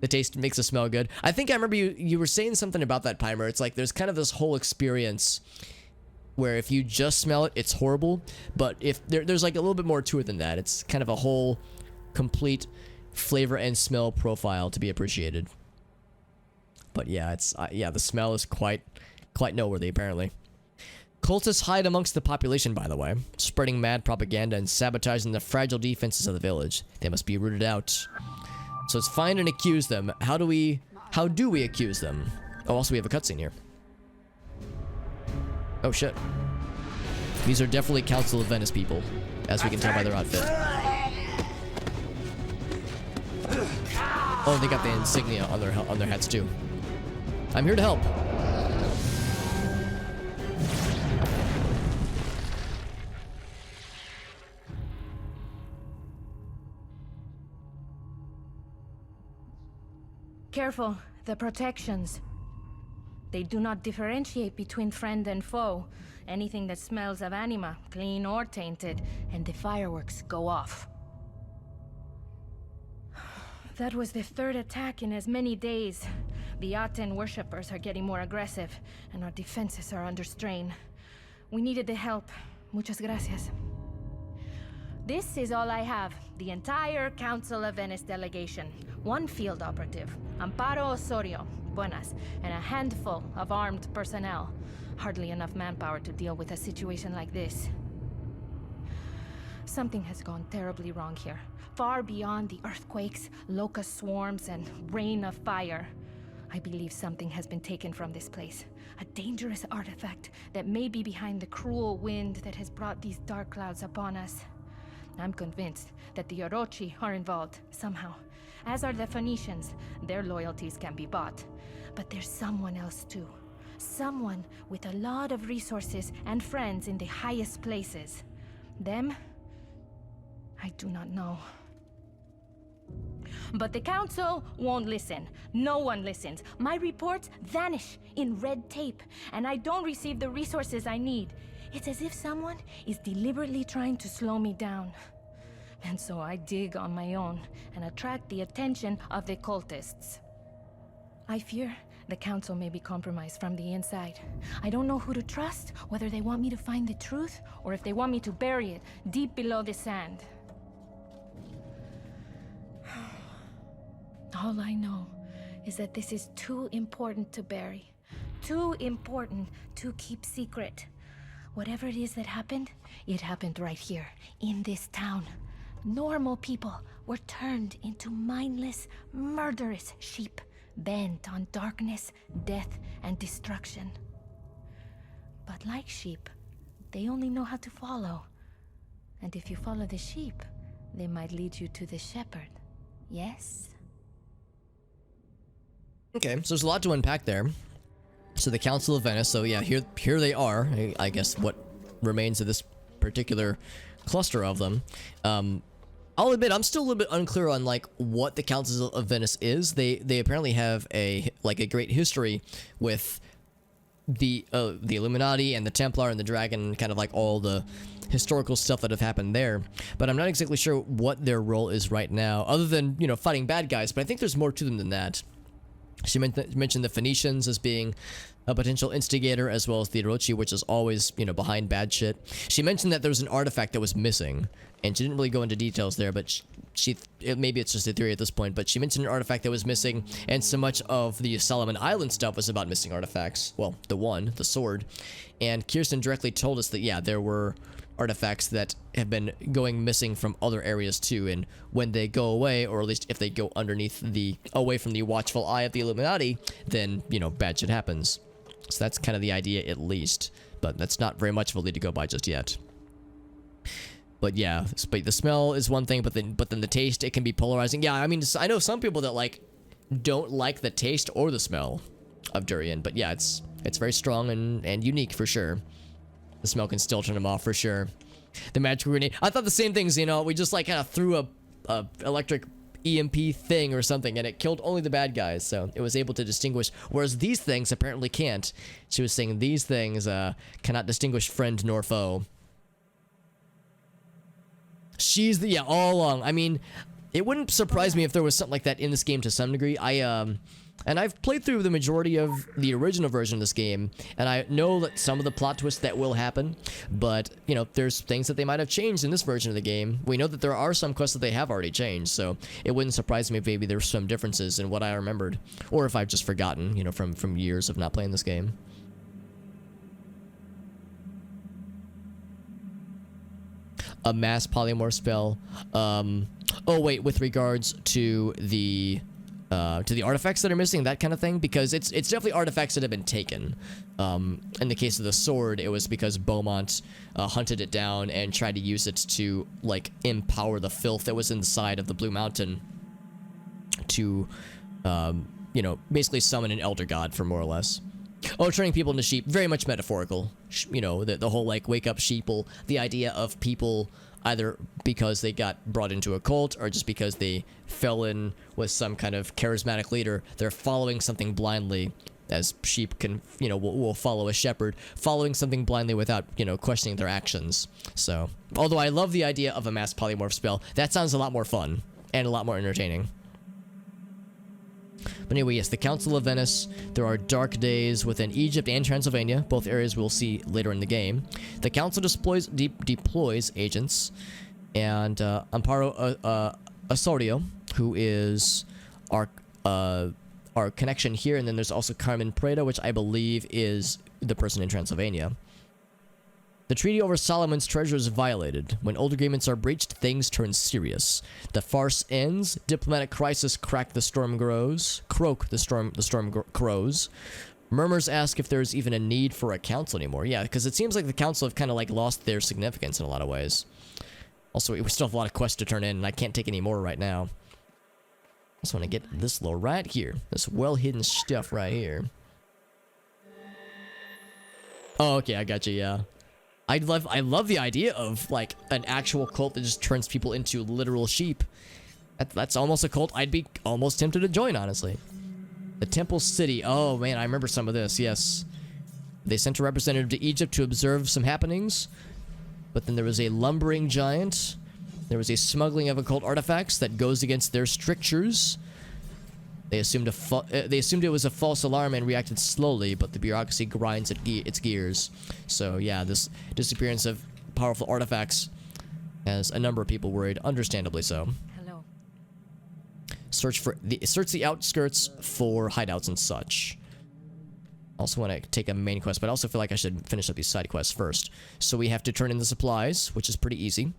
The taste makes the smell good. I think I remember you were saying something about that, Pimer. It's like there's kind of this whole experience where if you just smell it, it's horrible, but if there's like a little bit more to it than that. It's kind of a whole complete flavor and smell profile to be appreciated. But yeah, the smell is quite noteworthy apparently. Cultists hide amongst the population, by the way, spreading mad propaganda and sabotaging the fragile defenses of the village. They must be rooted out. So let's find and accuse them. How do we accuse them? Oh, also we have a cutscene here. Oh shit. These are definitely Council of Venice people, as we can tell by their outfit. Oh, they got the insignia on their hats too. I'm here to help. Careful, the protections. They do not differentiate between friend and foe. Anything that smells of anima, clean or tainted, and the fireworks go off. That was the third attack in as many days. The Aten worshippers are getting more aggressive, and our defenses are under strain. We needed the help. Muchas gracias. This is all I have. The entire Council of Venice delegation. One field operative, Amparo Osorio, buenas, and a handful of armed personnel. Hardly enough manpower to deal with a situation like this. Something has gone terribly wrong here. Far beyond the earthquakes, locust swarms, and rain of fire. I believe something has been taken from this place. A dangerous artifact that may be behind the cruel wind that has brought these dark clouds upon us. I'm convinced that the Orochi are involved, somehow. As are the Phoenicians. Their loyalties can be bought. But there's someone else too. Someone with a lot of resources and friends in the highest places. Them? I do not know. But the Council won't listen. No one listens. My reports vanish in red tape, and I don't receive the resources I need. It's as if someone is deliberately trying to slow me down. And so I dig on my own and attract the attention of the cultists. I fear the Council may be compromised from the inside. I don't know who to trust, whether they want me to find the truth or if they want me to bury it deep below the sand. All I know is that this is too important to bury. Too important to keep secret. Whatever it is that happened, it happened right here, in this town. Normal people were turned into mindless, murderous sheep, bent on darkness, death, and destruction. But like sheep, they only know how to follow. And if you follow the sheep, they might lead you to the shepherd. Yes? Okay, so there's a lot to unpack there. So the Council of Venice, so yeah, here they are. I guess what remains of this particular cluster of them. I'll admit I'm still a little bit unclear on like what the Council of Venice is. They apparently have a great history with the Illuminati and the Templar and the Dragon, kind of like all the historical stuff that have happened there. But I'm not exactly sure what their role is right now, other than, you know, fighting bad guys. But I think there's more to them than that. She mentioned the Phoenicians as being a potential instigator, as well as the Orochi, which is always, you know, behind bad shit. She mentioned that there was an artifact that was missing, and she didn't really go into details there, but maybe it's just a theory at this point, but she mentioned an artifact that was missing, and so much of the Solomon Island stuff was about missing artifacts. Well, the sword. And Kirsten directly told us that, yeah, there were artifacts that have been going missing from other areas too, and when they go away, or at least if they go away from the watchful eye of the Illuminati, then, you know, bad shit happens. So that's kind of the idea, at least, but that's not very much of a lead to go by just yet. But yeah, the smell is one thing, but then the taste, it can be polarizing. Yeah, I mean, I know some people that like don't like the taste or the smell of durian, but yeah, it's very strong and unique for sure. The smell can still turn them off for sure. The magical grenade, I thought the same things, you know, we just like kind of threw a electric EMP thing or something, and it killed only the bad guys, so it was able to distinguish, whereas these things apparently can't. She was saying these things cannot distinguish friend nor foe. She's the, yeah, all along. I mean, it wouldn't surprise me if there was something like that in this game to some degree. And I've played through the majority of the original version of this game, and I know that some of the plot twists that will happen, but, you know, there's things that they might have changed in this version of the game. We know that there are some quests that they have already changed, so it wouldn't surprise me if maybe there's some differences in what I remembered, or if I've just forgotten, you know, from years of not playing this game. A mass polymorph spell. Oh wait, with regards to the artifacts that are missing, that kind of thing, because it's definitely artifacts that have been taken. In the case of the sword, it was because Beaumont hunted it down and tried to use it to like empower the filth that was inside of the Blue Mountain to, you know, basically summon an elder god, for more or less. Oh, turning people into sheep, very much metaphorical. You know, the whole like wake up sheeple, the idea of people either because they got brought into a cult or just because they fell in with some kind of charismatic leader, they're following something blindly, as sheep can, you know, will follow a shepherd, following something blindly without, you know, questioning their actions. So, although I love the idea of a mass polymorph spell, that sounds a lot more fun and a lot more entertaining. But anyway, yes, the Council of Venice. There are dark days within Egypt and Transylvania, both areas we'll see later in the game. The Council deploys agents, and Amparo Osorio, who is our connection here, and then there's also Carmen Preda, which I believe is the person in Transylvania. The treaty over Solomon's treasure is violated. When old agreements are breached, things turn serious. The farce ends. Diplomatic crisis croak the storm crows. Murmurs ask if there's even a need for a council anymore. Yeah, because it seems like the council have kind of like lost their significance in a lot of ways. Also, we still have a lot of quests to turn in, and I can't take any more right now. I just want to get this little right here. This well-hidden stuff right here. Oh, okay, I got you, yeah. I love the idea of like an actual cult that just turns people into literal sheep. That's almost a cult I'd be almost tempted to join, honestly. The Temple City. Oh man, I remember some of this. Yes, they sent a representative to Egypt to observe some happenings, but then there was a lumbering giant. There was a smuggling of occult artifacts that goes against their strictures. They assumed it was a false alarm and reacted slowly, but the bureaucracy grinds its gears. So yeah, this disappearance of powerful artifacts has a number of people worried, understandably so. Hello. Search the outskirts for hideouts and such. Also want to take a main quest, but I also feel like I should finish up these side quests first. So we have to turn in the supplies, which is pretty easy.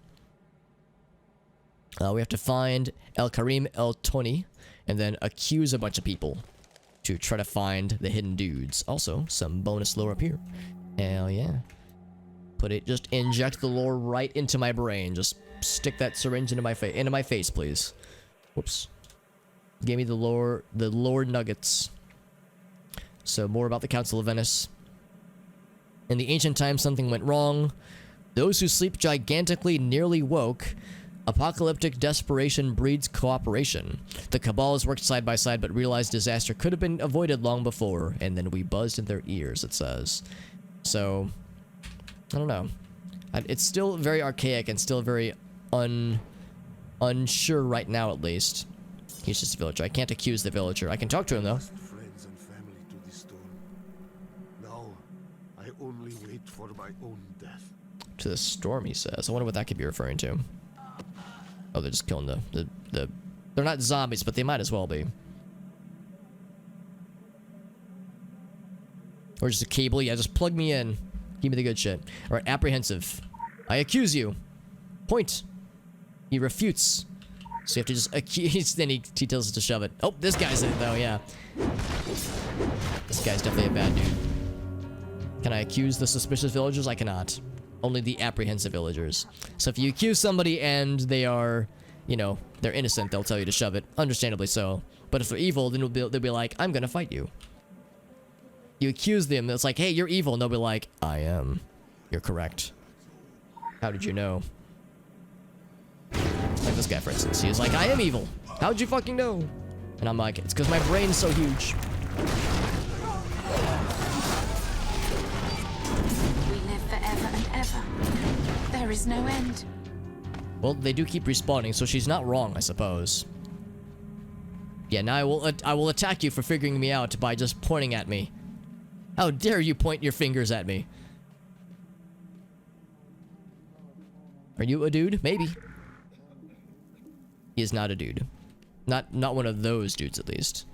We have to find El Karim El Toni, and then accuse a bunch of people to try to find the hidden dudes. Also, some bonus lore up here. Hell yeah. Just inject the lore right into my brain. Just stick that syringe into my face, please. Whoops. Gave me the lore nuggets. So, more about the Council of Venice. In the ancient times, something went wrong. Those who sleep gigantically nearly woke. Apocalyptic desperation breeds cooperation. The Cabals worked side by side but realized disaster could have been avoided long before, and then we buzzed in their ears, it says. So, I don't know. It's still very archaic and still very unsure right now, at least. He's just a villager. I can't accuse the villager. I can talk to him, though. only wait for my own death. To the storm, he says. I wonder what that could be referring to. Oh, they're just killing the they're not zombies, but they might as well be. Or just a cable. Yeah, just plug me in. Give me the good shit. Alright, apprehensive. I accuse you. Point. He refutes. So you have to just accuse. Then he tells us to shove it. Oh, this guy's it though, yeah. This guy's definitely a bad dude. Can I accuse the suspicious villagers? I cannot. Only the apprehensive villagers. So if you accuse somebody and they are, you know, they're innocent, they'll tell you to shove it. Understandably so. But if they're evil, then they'll be like, I'm gonna fight you. You accuse them, it's like, hey, you're evil. And they'll be like, I am. You're correct. How did you know? Like this guy, for instance. He was like, I am evil. How'd you fucking know? And I'm like, it's because my brain's so huge. We live forever and ever. There is no end. Well, they do keep respawning, so she's not wrong, I suppose. Yeah, now I will attack you for figuring me out by just pointing at me. How dare you point your fingers at me? Are you a dude? Maybe. He is not a dude. Not one of those dudes, at least.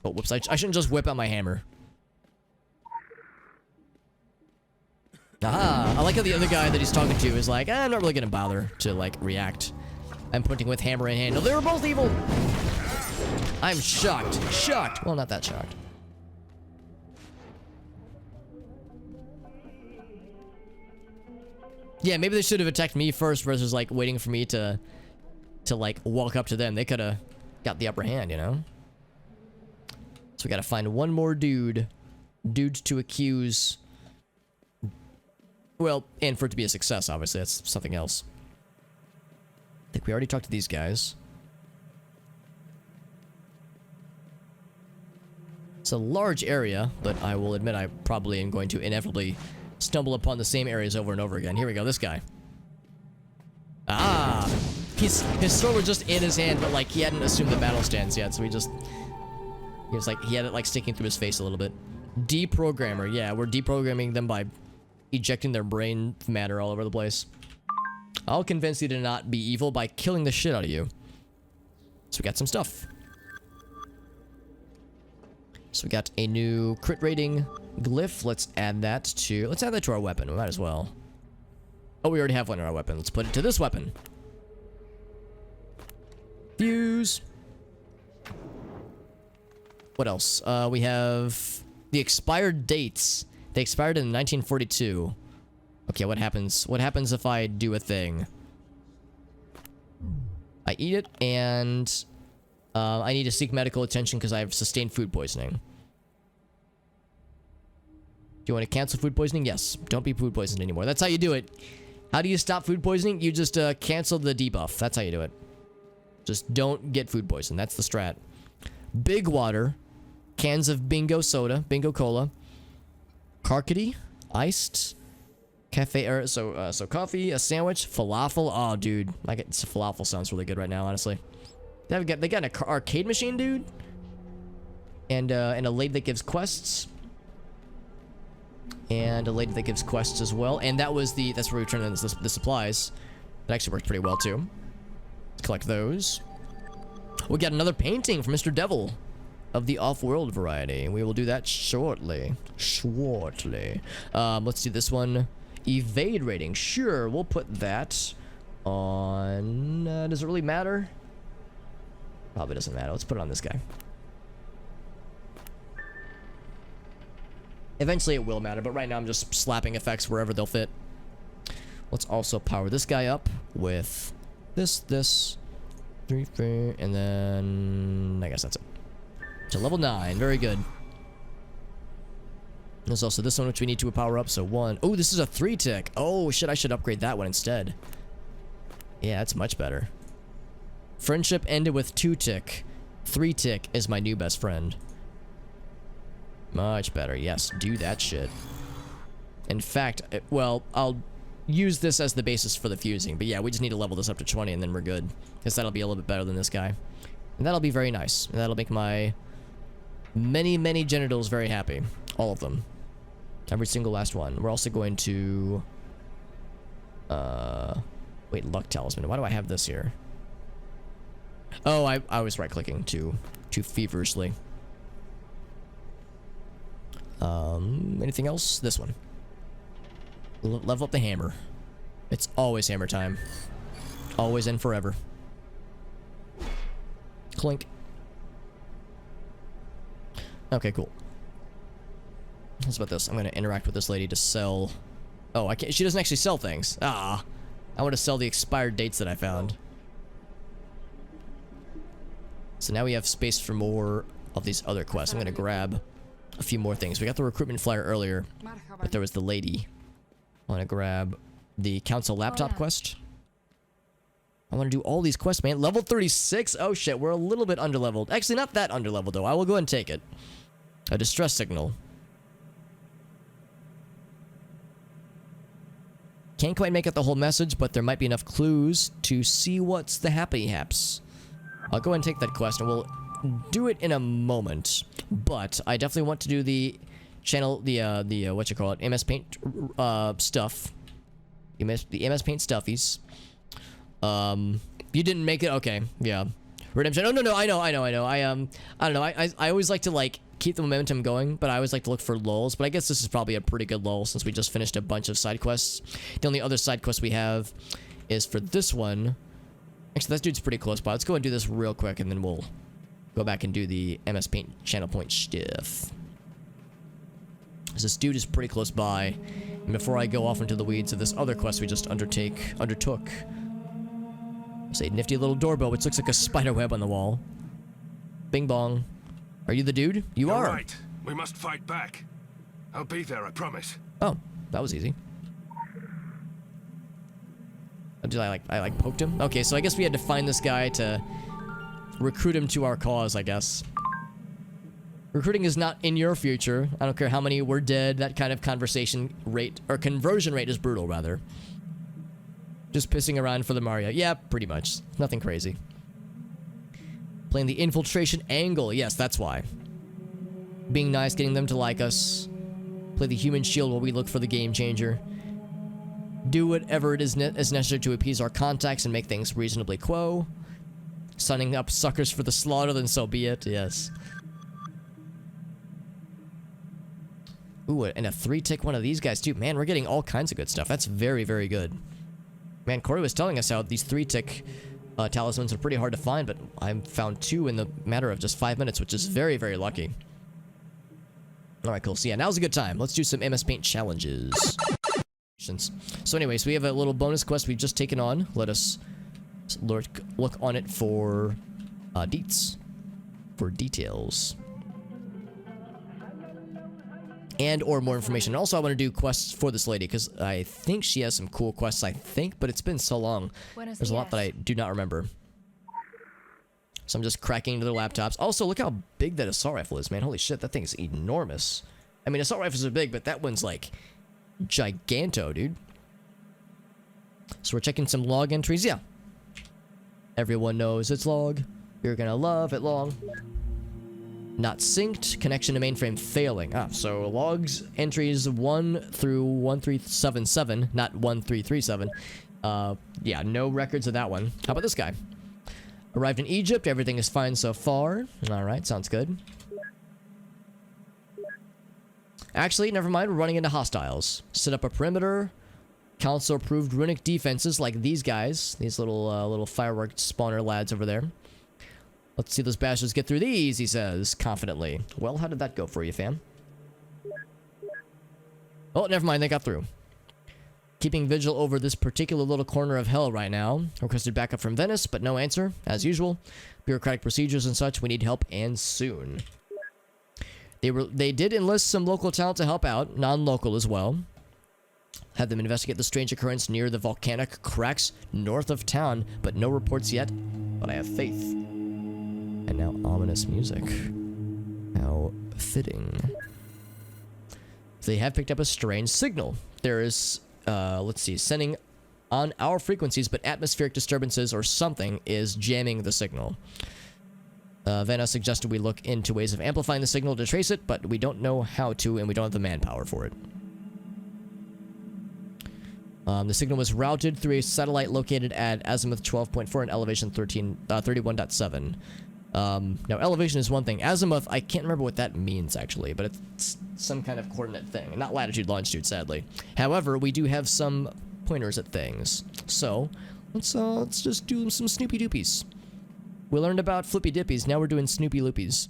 Oh, whoops. I shouldn't just whip out my hammer. Aha! I like how the other guy that he's talking to is like, I'm not really gonna bother to, like, react. I'm pointing with hammer and handle. They were both evil! I'm shocked. Shocked! Well, not that shocked. Yeah, maybe they should have attacked me first versus, like, waiting for me to like, walk up to them. They could have got the upper hand, you know? So we gotta find one more dude. Dude to accuse. Well, and for it to be a success, obviously. That's something else. I think we already talked to these guys. It's a large area, but I will admit I probably am going to inevitably stumble upon the same areas over and over again. Here we go, this guy. Ah! His sword was just in his hand, but like he hadn't assumed the battle stance yet, so he was like, he had it like sticking through his face a little bit. Deprogrammer, yeah, we're deprogramming them by ejecting their brain matter all over the place. I'll convince you to not be evil by killing the shit out of you. So we got some stuff. So we got a new crit rating glyph. Let's add that to our weapon. We might as well. Oh, we already have one in our weapon. Let's put it to this weapon. Fuse. What else? We have the expired dates. They expired in 1942. Okay, what happens? What happens if I do a thing? I eat it, and I need to seek medical attention because I have sustained food poisoning. Do you want to cancel food poisoning? Yes. Don't be food poisoned anymore. That's how you do it. How do you stop food poisoning? You just cancel the debuff. That's how you do it. Just don't get food poisoned. That's the strat. Big water. Cans of Bingo soda. Bingo cola. Carcady. Iced. Cafe. So coffee. A sandwich. Falafel. Oh, dude. Falafel sounds really good right now, honestly. They got an arcade machine, dude. And a lady that gives quests. And a lady that gives quests as well. And that's where we turn in the supplies. That actually worked pretty well, too. Let's collect those. We got another painting from Mr. Devil of the off-world variety. We will do that shortly. Let's do this one. Evade rating. Sure, we'll put that on... does it really matter? Probably doesn't matter. Let's put it on this guy. Eventually it will matter, but right now I'm just slapping effects wherever they'll fit. Let's also power this guy up with this, 3, and then I guess that's it. To level 9, very good. There's also this one which we need to power up, so 1. Oh, this is a 3-tick. Oh shit, I should upgrade that one instead. Yeah, that's much better. Friendship ended with 2-tick. 3-tick is my new best friend. Much better. Yes, do that shit. In fact, well, I'll use this as the basis for the fusing. But yeah, we just need to level this up to 20 and then we're good. Because that'll be a little bit better than this guy. And that'll be very nice. And that'll make my many, many genitals very happy. All of them. Every single last one. We're also going to... Wait, luck talisman. Why do I have this here? Oh, I was right-clicking too feverishly. Anything else? This one. Level up the hammer. It's always hammer time. Always and forever. Clink. Okay, cool. What's about this? I'm gonna interact with this lady to sell... Oh, I can't... She doesn't actually sell things. Ah. I want to sell the expired dates that I found. So now we have space for more of these other quests. I'm gonna grab a few more things. We got the recruitment flyer earlier, but there was the lady. I want to grab the council laptop quest. I want to do all these quests, man. Level 36? Oh shit, we're a little bit underleveled. Actually, not that underleveled though. I will go ahead and take it. A distress signal. Can't quite make out the whole message, but there might be enough clues to see what's the happy haps. I'll go ahead and take that quest, and we'll do it in a moment. But I definitely want to do the channel, the what you call it, MS Paint stuff. The MS Paint stuffies. You didn't make it, okay? Yeah. Redemption. Oh no, I know. I don't know. I always like to like keep the momentum going, but I always like to look for lulls. But I guess this is probably a pretty good lull since we just finished a bunch of side quests. The only other side quest we have is for this one. Actually, that dude's pretty close by. Let's go and do this real quick, and then we'll go back and do the MS Paint channel point stuff. This dude is pretty close by. And before I go off into the weeds of this other quest we just undertook. It's a nifty little doorbell, which looks like a spider web on the wall. Bing bong. Are you the dude? You're are. Right. We must fight back. I'll be there, I promise. Oh, that was easy. Did I poked him? Okay, so I guess we had to find this guy to recruit him to our cause, I guess. Recruiting is not in your future. I don't care how many were dead. That kind of conversation rate, or conversion rate is brutal, rather. Just pissing around for the Mario. Yeah, pretty much. Nothing crazy. Playing the infiltration angle. Yes, that's why. Being nice, getting them to like us. Play the human shield while we look for the game changer. Do whatever it is necessary to appease our contacts and make things reasonably quo. Signing up suckers for the slaughter, then so be it. Yes. Ooh, and a 3-tick one of these guys too. Man, we're getting all kinds of good stuff. That's very, very good. Man, Corey was telling us how these 3-tick talismans are pretty hard to find, but I found 2 in the matter of just 5 minutes, which is very, very lucky. Alright, cool. So yeah, now's a good time. Let's do some MS Paint challenges. So anyways, we have a little bonus quest we've just taken on. Let us look on it for deets. For details. And or more information. And also I want to do quests for this lady, because I think she has some cool quests, I think, but it's been so long. There's a lot that I do not remember. So I'm just cracking into the laptops. Also, look how big that assault rifle is, man. Holy shit, that thing's enormous. I mean, assault rifles are big, but that one's like giganto, dude. So we're checking some log entries. Yeah. Everyone knows it's log. You're gonna love it long. Not synced. Connection to mainframe failing. Ah, so logs entries 1 through 1377, not 1337. Yeah, no records of that one. How about this guy? Arrived in Egypt. Everything is fine so far. Alright, sounds good. Actually, never mind. We're running into hostiles. Set up a perimeter. Council approved runic defenses like these guys. These little firework spawner lads over there. Let's see those bastards get through these, he says, confidently. Well, how did that go for you, fam? Oh, never mind. They got through. Keeping vigil over this particular little corner of hell right now. Requested backup from Venice, but no answer, as usual. Bureaucratic procedures and such. We need help, and soon. They did enlist some local talent to help out, non-local as well. Had them investigate the strange occurrence near the volcanic cracks north of town, but no reports yet. But I have faith. And now ominous music. How fitting. They have picked up a strange signal. There is, let's see, sending on our frequencies, but atmospheric disturbances or something is jamming the signal. Vanna suggested we look into ways of amplifying the signal to trace it, but we don't know how to, and we don't have the manpower for it. The signal was routed through a satellite located at azimuth 12.4 and elevation 31.7. Now, elevation is one thing. Azimuth, I can't remember what that means, actually, but it's some kind of coordinate thing. Not latitude, longitude, sadly. However, we do have some pointers at things. So, let's just do some Snoopy Doopies. We learned about Flippy Dippies, now we're doing Snoopy Loopies.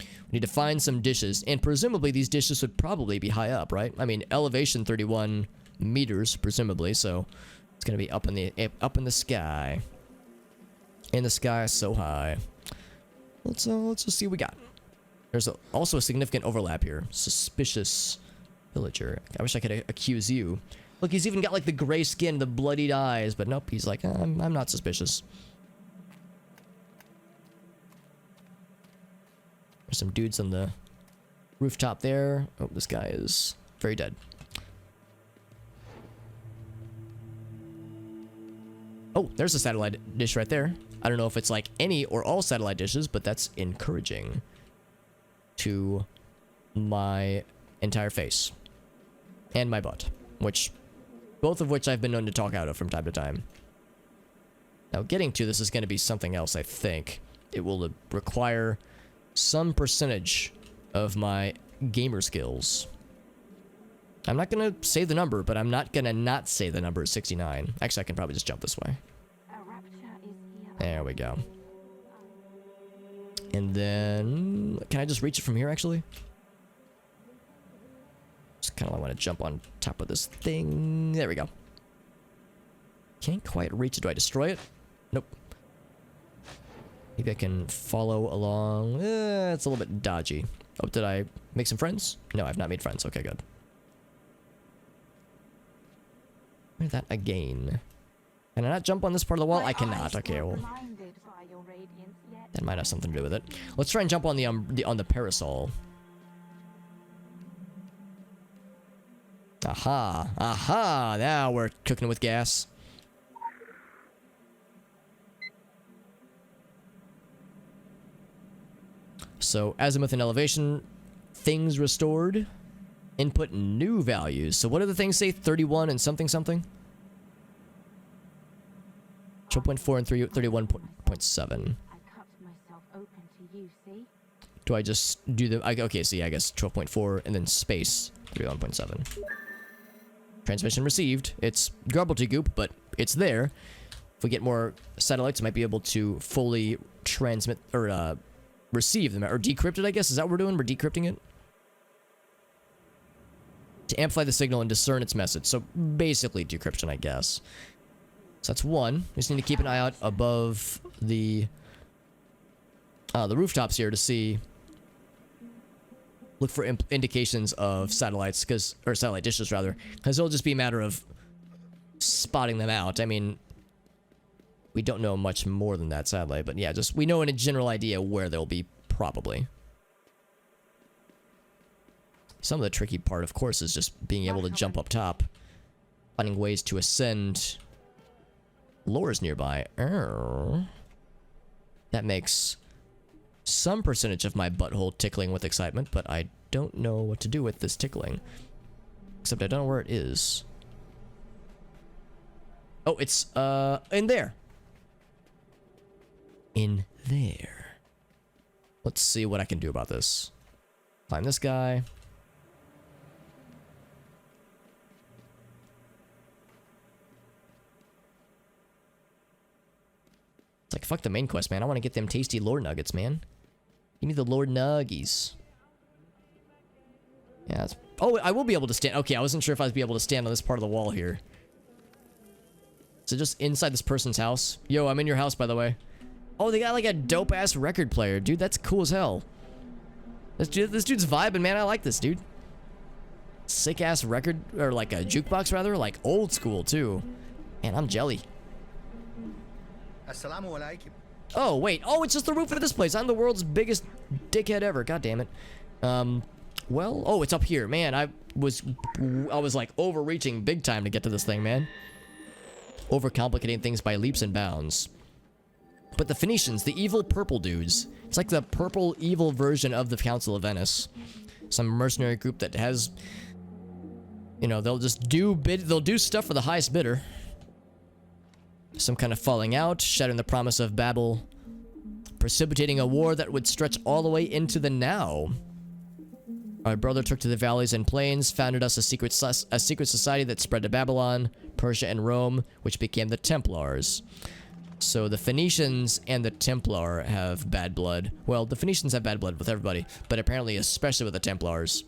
We need to find some dishes, and presumably these dishes would probably be high up, right? I mean, elevation 31 meters, presumably, so it's gonna be up in the sky. And the sky is so high. Let's just see what we got. There's also a significant overlap here. Suspicious villager. I wish I could accuse you. Look, he's even got like the gray skin, the bloodied eyes, but nope, he's like, I'm not suspicious. There's some dudes on the rooftop there. Oh, this guy is very dead. Oh, there's a satellite dish right there. I don't know if it's like any or all satellite dishes, but that's encouraging to my entire face and my butt, both of which I've been known to talk out of from time to time. Now, getting to this is going to be something else, I think. It will require some percentage of my gamer skills. I'm not going to say the number, but I'm not going to not say the number is 69. Actually, I can probably just jump this way. There we go. And then, can I just reach it from here, actually? Just kind of want to jump on top of this thing. There we go. Can't quite reach it. Do I destroy it? Nope. Maybe I can follow along. It's a little bit dodgy. Oh, did I make some friends? No, I've not made friends. Okay, good. Where's that again? Can I not jump on this part of the wall? I cannot. Okay, well, that might have something to do with it. Let's try and jump on the parasol. Aha! Aha! Now we're cooking with gas. So, azimuth and elevation, things restored. Input new values. So what do the things say? 31 and something something? 12.4 and 31.7. Do I just do the... okay, see, I guess 12.4 and then space 31.7. Transmission received. It's gobbledygook, but it's there. If we get more satellites, I might be able to fully transmit or receive them, or decrypt it, I guess. Is that what we're doing? We're decrypting it? To amplify the signal and discern its message. So basically decryption, I guess. So that's one. We just need to keep an eye out above the rooftops here to see... look for indications of satellites, or satellite dishes rather, because it'll just be a matter of spotting them out. I mean, we don't know much more than that, sadly, but yeah, just we know in a general idea where they'll be, probably. Some of the tricky part, of course, is just being able to jump up top, finding ways to ascend lures nearby. That makes some percentage of my butthole tickling with excitement, but I don't know what to do with this tickling. Except I don't know where it is. Oh, it's, in there. In there. Let's see what I can do about this. Climb this guy. It's like, fuck the main quest, man. I want to get them tasty lore nuggets, man. Give me the lore nuggies. Yeah, it's... oh, I will be able to stand... okay, I wasn't sure if I'd be able to stand on this part of the wall here. Is it just inside this person's house? Yo, I'm in your house, by the way. Oh, they got like a dope-ass record player. Dude, that's cool as hell. This dude's vibing, man. I like this, dude. Sick-ass record... or like a jukebox, rather. Like, old school, too. Man, I'm jelly. Assalamu alaikum. Oh, wait. Oh, it's just the roof of this place. I'm the world's biggest dickhead ever. God damn it. Well, oh, it's up here. Man, I was like overreaching big time to get to this thing, man. Overcomplicating things by leaps and bounds. But the Phoenicians, the evil purple dudes. It's like the purple evil version of the Council of Venice. Some mercenary group that has You know, they'll just they'll do stuff for the highest bidder. Some kind of falling out, shattering the promise of Babel, precipitating a war that would stretch all the way into the now. Our brother took to the valleys and plains, founded us a secret society that spread to Babylon, Persia, and Rome, which became the Templars. So the Phoenicians and the Templar have bad blood. Well, the Phoenicians have bad blood with everybody, but apparently especially with the Templars.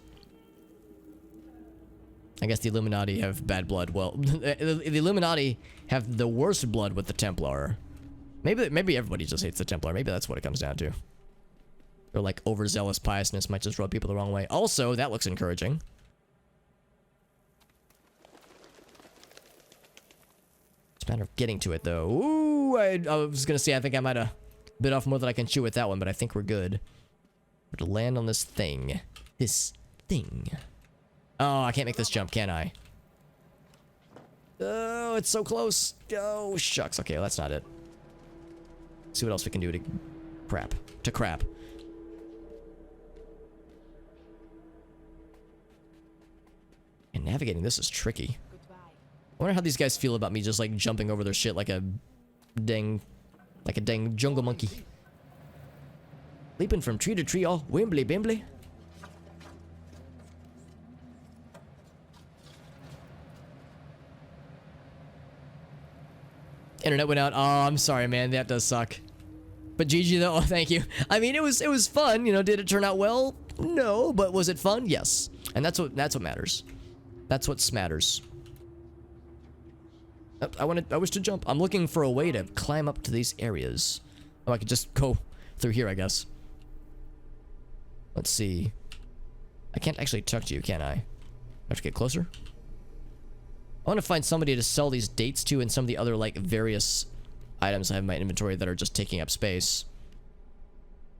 I guess the Illuminati have bad blood. Well, the Illuminati have the worst blood with the Templar. Maybe everybody just hates the Templar. Maybe that's what it comes down to. They're like overzealous piousness might just rub people the wrong way. Also, that looks encouraging. It's a matter of getting to it, though. Ooh, I was gonna say I think I might have bit off more than I can chew with that one, but I think we're good. We're to land on this thing. This thing. Oh, I can't make this jump, can I? Oh, it's so close. Oh, shucks. Okay, well, that's not it. Let's see what else we can do to crap. And navigating this is tricky. I wonder how these guys feel about me just like jumping over their shit like a dang jungle monkey. Leaping from tree to tree all wimbly bimbly. Internet went out. Oh, I'm sorry, man. That does suck. But GG though. Oh, thank you. I mean, it was fun. You know, did it turn out well? No, but was it fun? Yes. And that's what matters. That's what matters. I wish to jump. I'm looking for a way to climb up to these areas. Oh, I could just go through here, I guess. Let's see. I can't actually talk to you, can I? I have to get closer. I want to find somebody to sell these dates to and some of the other, like, various items I have in my inventory that are just taking up space.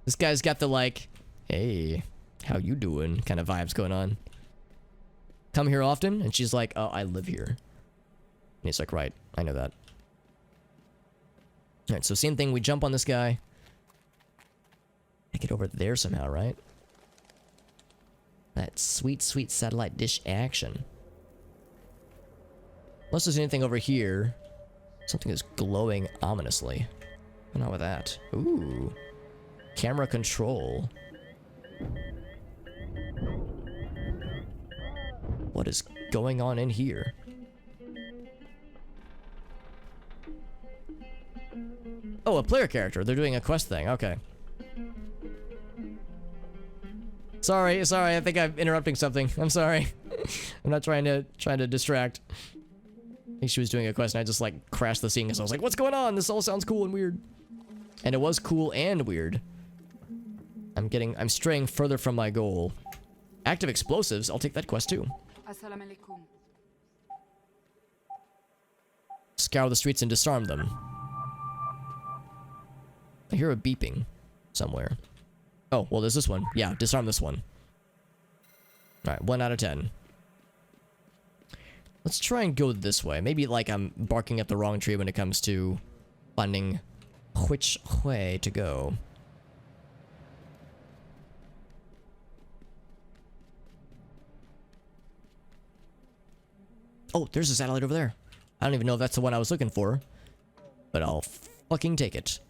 This guy's got the, like, hey, how you doing kind of vibes going on. Come here often? And she's like, oh, I live here. And he's like, right, I know that. Alright, so same thing, we jump on this guy. I get over there somehow, right? That sweet, sweet satellite dish action. Unless there's anything over here. Something is glowing ominously. What's not with that? Ooh. Camera control. What is going on in here? Oh, a player character. They're doing a quest thing. Okay. Sorry. I think I'm interrupting something. I'm sorry. I'm not trying to distract. I think she was doing a quest and I just like crashed the scene because I was like, what's going on? This all sounds cool and weird. And it was cool and weird. I'm straying further from my goal. Active explosives. I'll take that quest too. Assalamu alaikum. Scour the streets and disarm them. I hear a beeping somewhere. Oh, well, there's this one. Yeah, disarm this one. Alright, 1 out of 10. Let's try and go this way. Maybe, like, I'm barking at the wrong tree when it comes to finding which way to go. Oh, there's a satellite over there. I don't even know if that's the one I was looking for. But I'll fucking take it.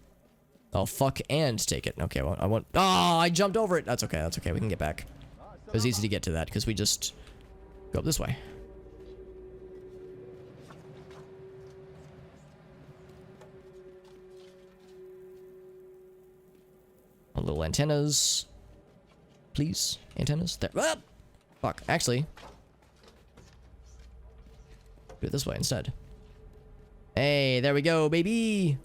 I'll fuck and take it. Okay, well, I want... Oh, I jumped over it. That's okay, that's okay. We can get back. It was easy to get to that because we just go up this way. Little antennas. Please. Antennas. There. Ah! Fuck. Actually. Do it this way instead. Hey, there we go, baby.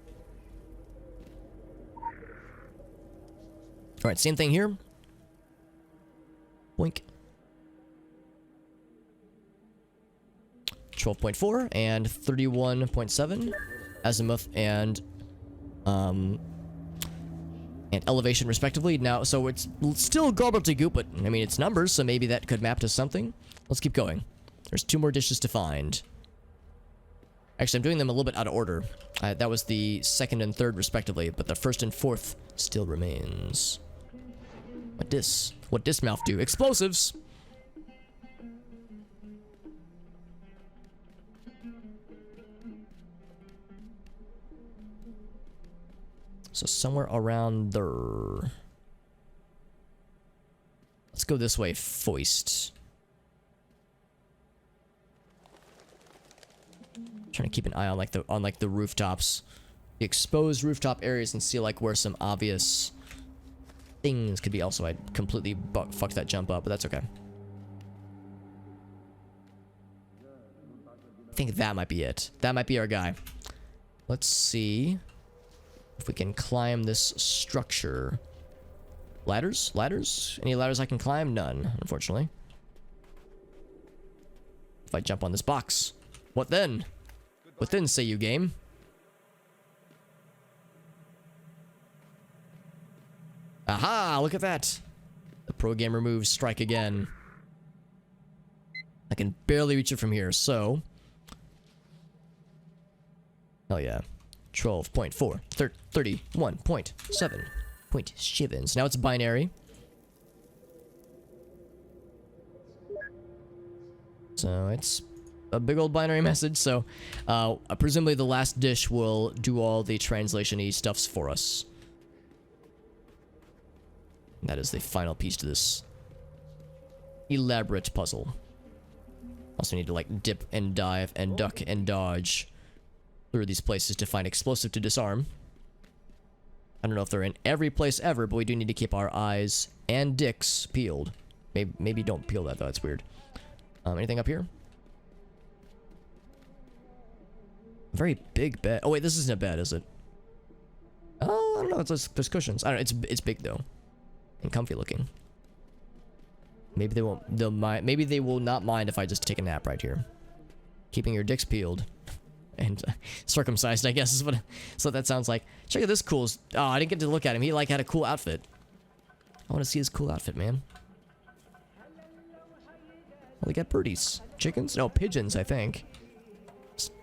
Alright, same thing here. Boink. 12.4 and 31.7. Azimuth and elevation respectively. Now, so it's still gobbledygook, but I mean it's numbers, so maybe that could map to something. Let's keep going. There's 2 more dishes to find. Actually, I'm doing them a little bit out of order. That was the 2nd and 3rd respectively, but the 1st and 4th still remains. What dis mouth do? Explosives! So somewhere around there. Let's go this way, Foist. Trying to keep an eye on like the rooftops, the exposed rooftop areas, and see like where some obvious things could be. Also, I completely fucked that jump up, but that's okay. I think that might be it. That might be our guy. Let's see if we can climb this structure. Ladders? Ladders? Any ladders I can climb? None, unfortunately. If I jump on this box, what then? What then, say you, game? Aha! Look at that! The pro gamer moves strike again. I can barely reach it from here, so... Hell yeah. 12.4. 31.7. So now it's binary. So it's a big old binary message. So presumably the last dish will do all the translation-y stuffs for us. And that is the final piece to this elaborate puzzle. Also need to like dip and dive and duck and dodge through these places to find explosive to disarm. I don't know if they're in every place ever, but we do need to keep our eyes and dicks peeled. Maybe don't peel that though, it's weird. Anything up here? Very big bed. Oh wait, this isn't a bed, is it? Oh, I don't know. There's cushions. I don't know. It's big though, and comfy looking. Maybe they won't. They'll mind. Maybe they will not mind if I just take a nap right here. Keeping your dicks peeled and circumcised, I guess is what that sounds like. Check out this cool. Oh, I didn't get to look at him. He like had a cool outfit. I want to see his cool outfit, man. Well, they got birdies, chickens, no pigeons, I think.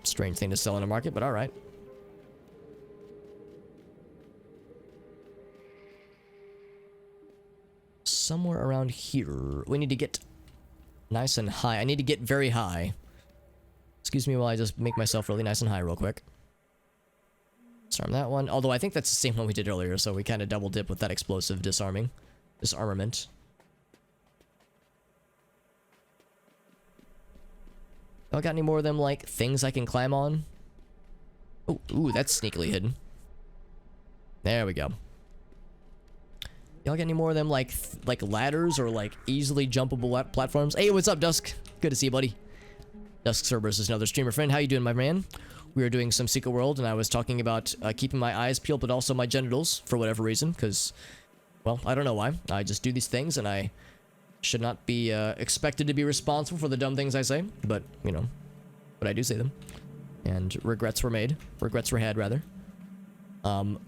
Strange thing to sell in a market, but all right. Somewhere around here, we need to get nice and high. I need to get very high. Excuse me while I just make myself really nice and high real quick. Disarm that one. Although I think that's the same one we did earlier, so we kind of double dip with that explosive disarmament. Y'all got any more of them, like, things I can climb on? Oh, ooh, that's sneakily hidden. There we go. Y'all got any more of them, like ladders or, like, easily jumpable platforms? Hey, what's up, Dusk? Good to see you, buddy. Dusk Cerberus is another streamer friend. How you doing, my man? We were doing some Secret World, and I was talking about keeping my eyes peeled, but also my genitals, for whatever reason, because, well, I don't know why. I just do these things, and I should not be expected to be responsible for the dumb things I say, but, you know, but I do say them. And regrets were made. Regrets were had, rather.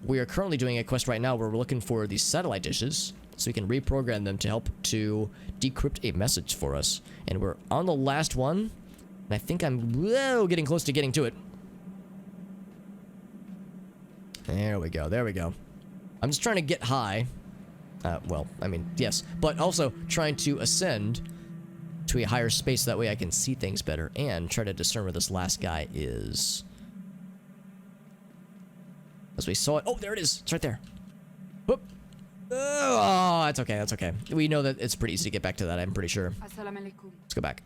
We are currently doing a quest right now where we're looking for these satellite dishes, so we can reprogram them to help to decrypt a message for us. And we're on the last one, and I think I'm getting close to getting to it. There we go, there we go. I'm just trying to get high. Well, I mean, yes. But also trying to ascend to a higher space, that way I can see things better and try to discern where this last guy is. As we saw it. Oh, there it is. It's right there. Whoop. Oh, that's okay, that's okay. We know that it's pretty easy to get back to that, I'm pretty sure. Let's go back.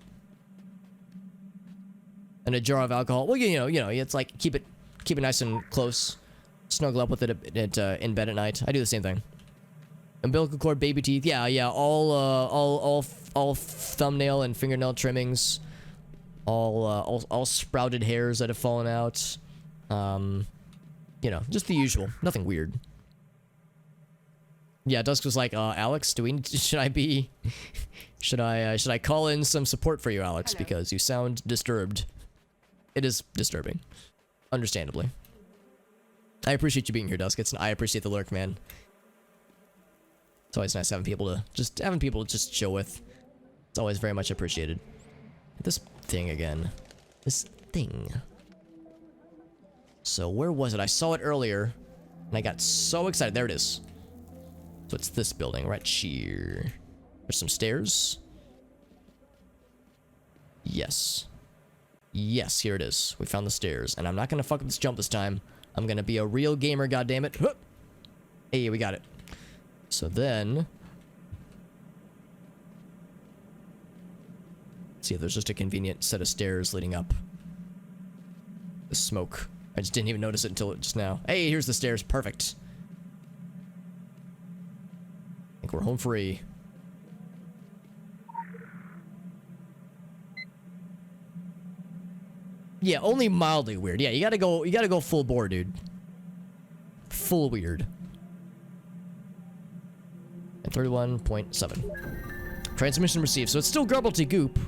And a jar of alcohol. Well, you know, it's like keep it nice and close. Snuggle up with it in bed at night. I do the same thing. Umbilical cord, baby teeth, yeah, all thumbnail and fingernail trimmings, all sprouted hairs that have fallen out. You know, just the usual, nothing weird. Yeah, Dusk was like, Alex, should I call in some support for you, Alex? Hello. Because you sound disturbed. It is disturbing, understandably. I appreciate you being here, Dusk. I appreciate the lurk, man. It's always nice having people to just chill with. It's always very much appreciated. This thing again. This thing. So where was it? I saw it earlier, and I got so excited. There it is. So it's this building right here. There's some stairs. Yes. Yes, here it is. We found the stairs, and I'm not gonna fuck with this jump this time. I'm gonna be a real gamer, goddammit. Hey, we got it. So then... see if there's just a convenient set of stairs leading up. The smoke. I just didn't even notice it until just now. Hey, here's the stairs. Perfect. I think we're home free. Yeah, only mildly weird. Yeah, you gotta go full bore, dude. Full weird. And 31.7. Transmission received. So it's still garbledy goop.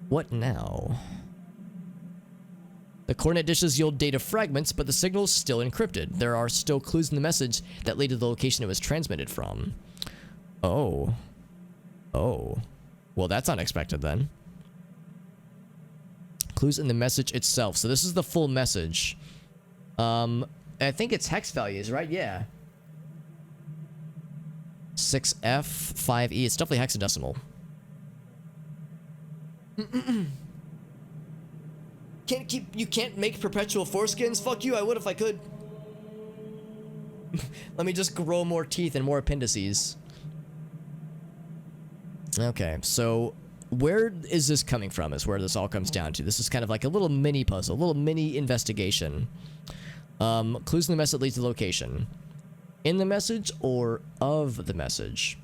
What now? The coordinate dishes yield data fragments, but the signal is still encrypted. There are still clues in the message that lead to the location it was transmitted from. Oh. Oh. Well, that's unexpected then. Clues in the message itself. So this is the full message. I think it's hex values, right? Yeah. 6F, 5E. It's definitely hexadecimal. You can't make perpetual foreskins? Fuck you, I would if I could. Let me just grow more teeth and more appendices. Okay, so where is this coming from is where this all comes down to. This is kind of like a little mini puzzle, a little mini investigation. Clues in the message lead to location. In the message or of the message?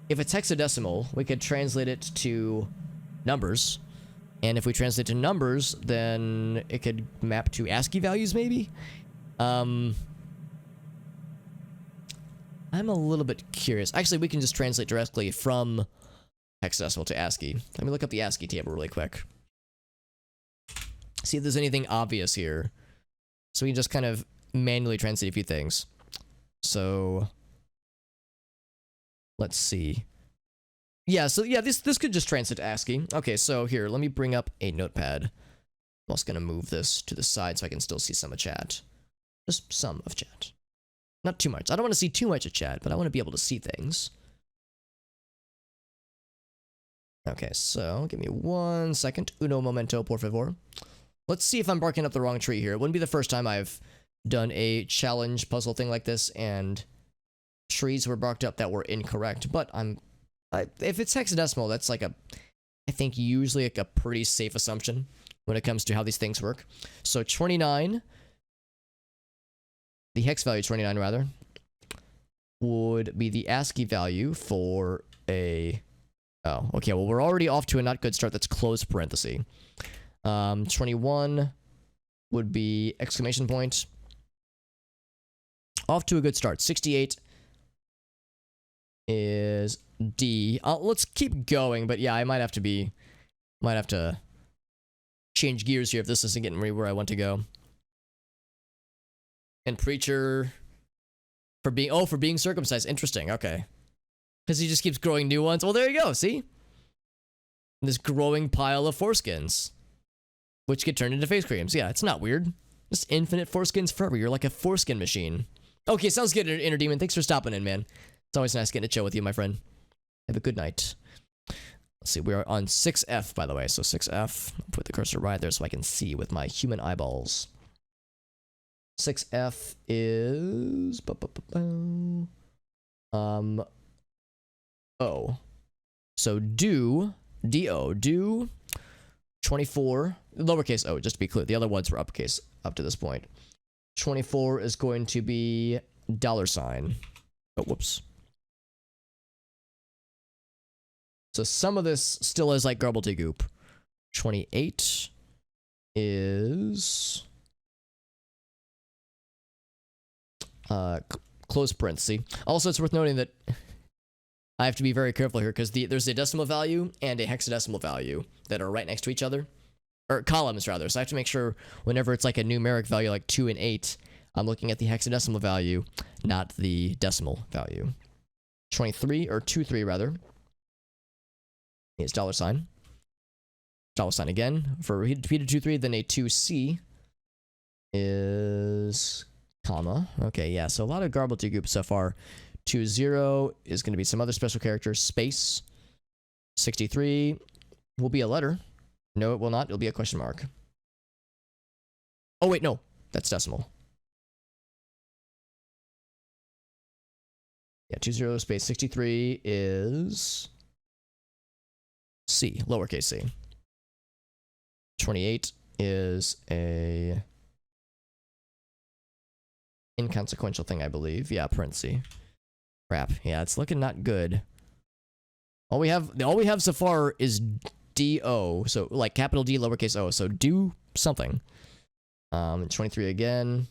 If it's hexadecimal, we could translate it to numbers. And if we translate to numbers, then it could map to ASCII values, maybe? I'm a little bit curious. Actually, we can just translate directly from hexadecimal to ASCII. Let me look up the ASCII table really quick. See if there's anything obvious here. So we can just kind of manually translate a few things. So let's see. Yeah, so yeah, this could just translate to ASCII. Okay, so here, let me bring up a notepad. I'm also gonna move this to the side so I can still see some of chat. Just some of chat. Not too much. I don't want to see too much of chat, but I want to be able to see things. Okay, so give me 1 second. Uno momento, por favor. Let's see if I'm barking up the wrong tree here. It wouldn't be the first time I've done a challenge puzzle thing like this, and trees were barked up that were incorrect, but if it's hexadecimal, that's like I think usually like a pretty safe assumption when it comes to how these things work. So 29, the hex value 29 rather, would be the ASCII value for a, oh, okay, well we're already off to a not good start. That's closed parenthesis. 21 would be exclamation point. Off to a good start. 68 is D. Let's keep going, but yeah, I might have to change gears here if this isn't getting me where I want to go. And preacher for being circumcised. Interesting. Okay, because he just keeps growing new ones. Well, there you go. See, this growing pile of foreskins, which get turned into face creams. Yeah, it's not weird. Just infinite foreskins forever. You're like a foreskin machine. Okay, sounds good, Inner Demon. Thanks for stopping in, man. It's always nice getting to chill with you, my friend. Have a good night. Let's see, we are on 6F, by the way. So 6F, I'll put the cursor right there so I can see with my human eyeballs. 6F is... O. So do, D-O, do 24, lowercase o, just to be clear. The other ones were uppercase up to this point. 24 is going to be $. Oh, whoops. So some of this still is like gobbledygook. 28 is close parenthesis. Also, it's worth noting that I have to be very careful here because there's a decimal value and a hexadecimal value that are right next to each other. Or columns, rather. So I have to make sure whenever it's like a numeric value like 2 and 8, I'm looking at the hexadecimal value, not the decimal value. 23, or 23 rather, is $. $. Again. For repeated 23, then a 2C is comma. Okay, yeah, so a lot of gobbledygook so far. 20 is going to be some other special character. Space. 63 will be a letter. No, it will not. It'll be a question mark. Oh, wait, no. That's decimal. Yeah, 20 space 63 is C, lowercase c. 28 is a inconsequential thing, I believe. Yeah, parenthesis. Crap. Yeah, it's looking not good. All we have so far is D-O, so like capital D, lowercase o, so do something. 23 again.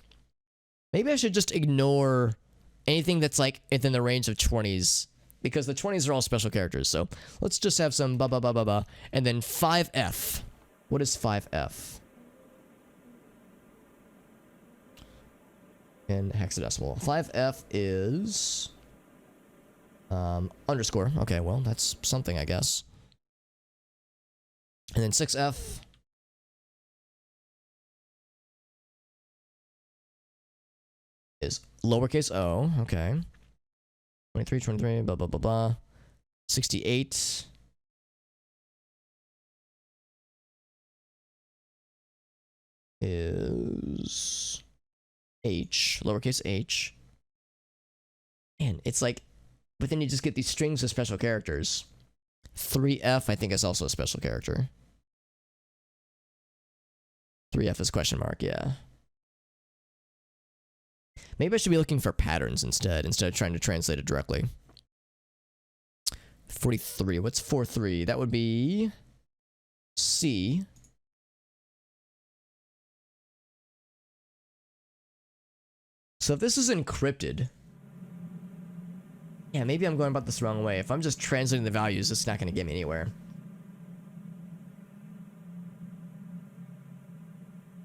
Maybe I should just ignore anything that's like within the range of 20s, because the 20s are all special characters, so let's just have some ba ba ba ba ba, and then 5F. What is 5F? In hexadecimal. 5F is underscore. Okay, well, that's something, I guess. And then 6F is lowercase o. Okay. 23, blah, blah, blah, blah. 68 is H, lowercase h. And it's like, but then you just get these strings of special characters. 3F, I think, is also a special character. 3F is question mark, yeah. Maybe I should be looking for patterns instead of trying to translate it directly. 43, what's 43? That would be C. So if this is encrypted, yeah, maybe I'm going about this the wrong way. If I'm just translating the values, it's not going to get me anywhere.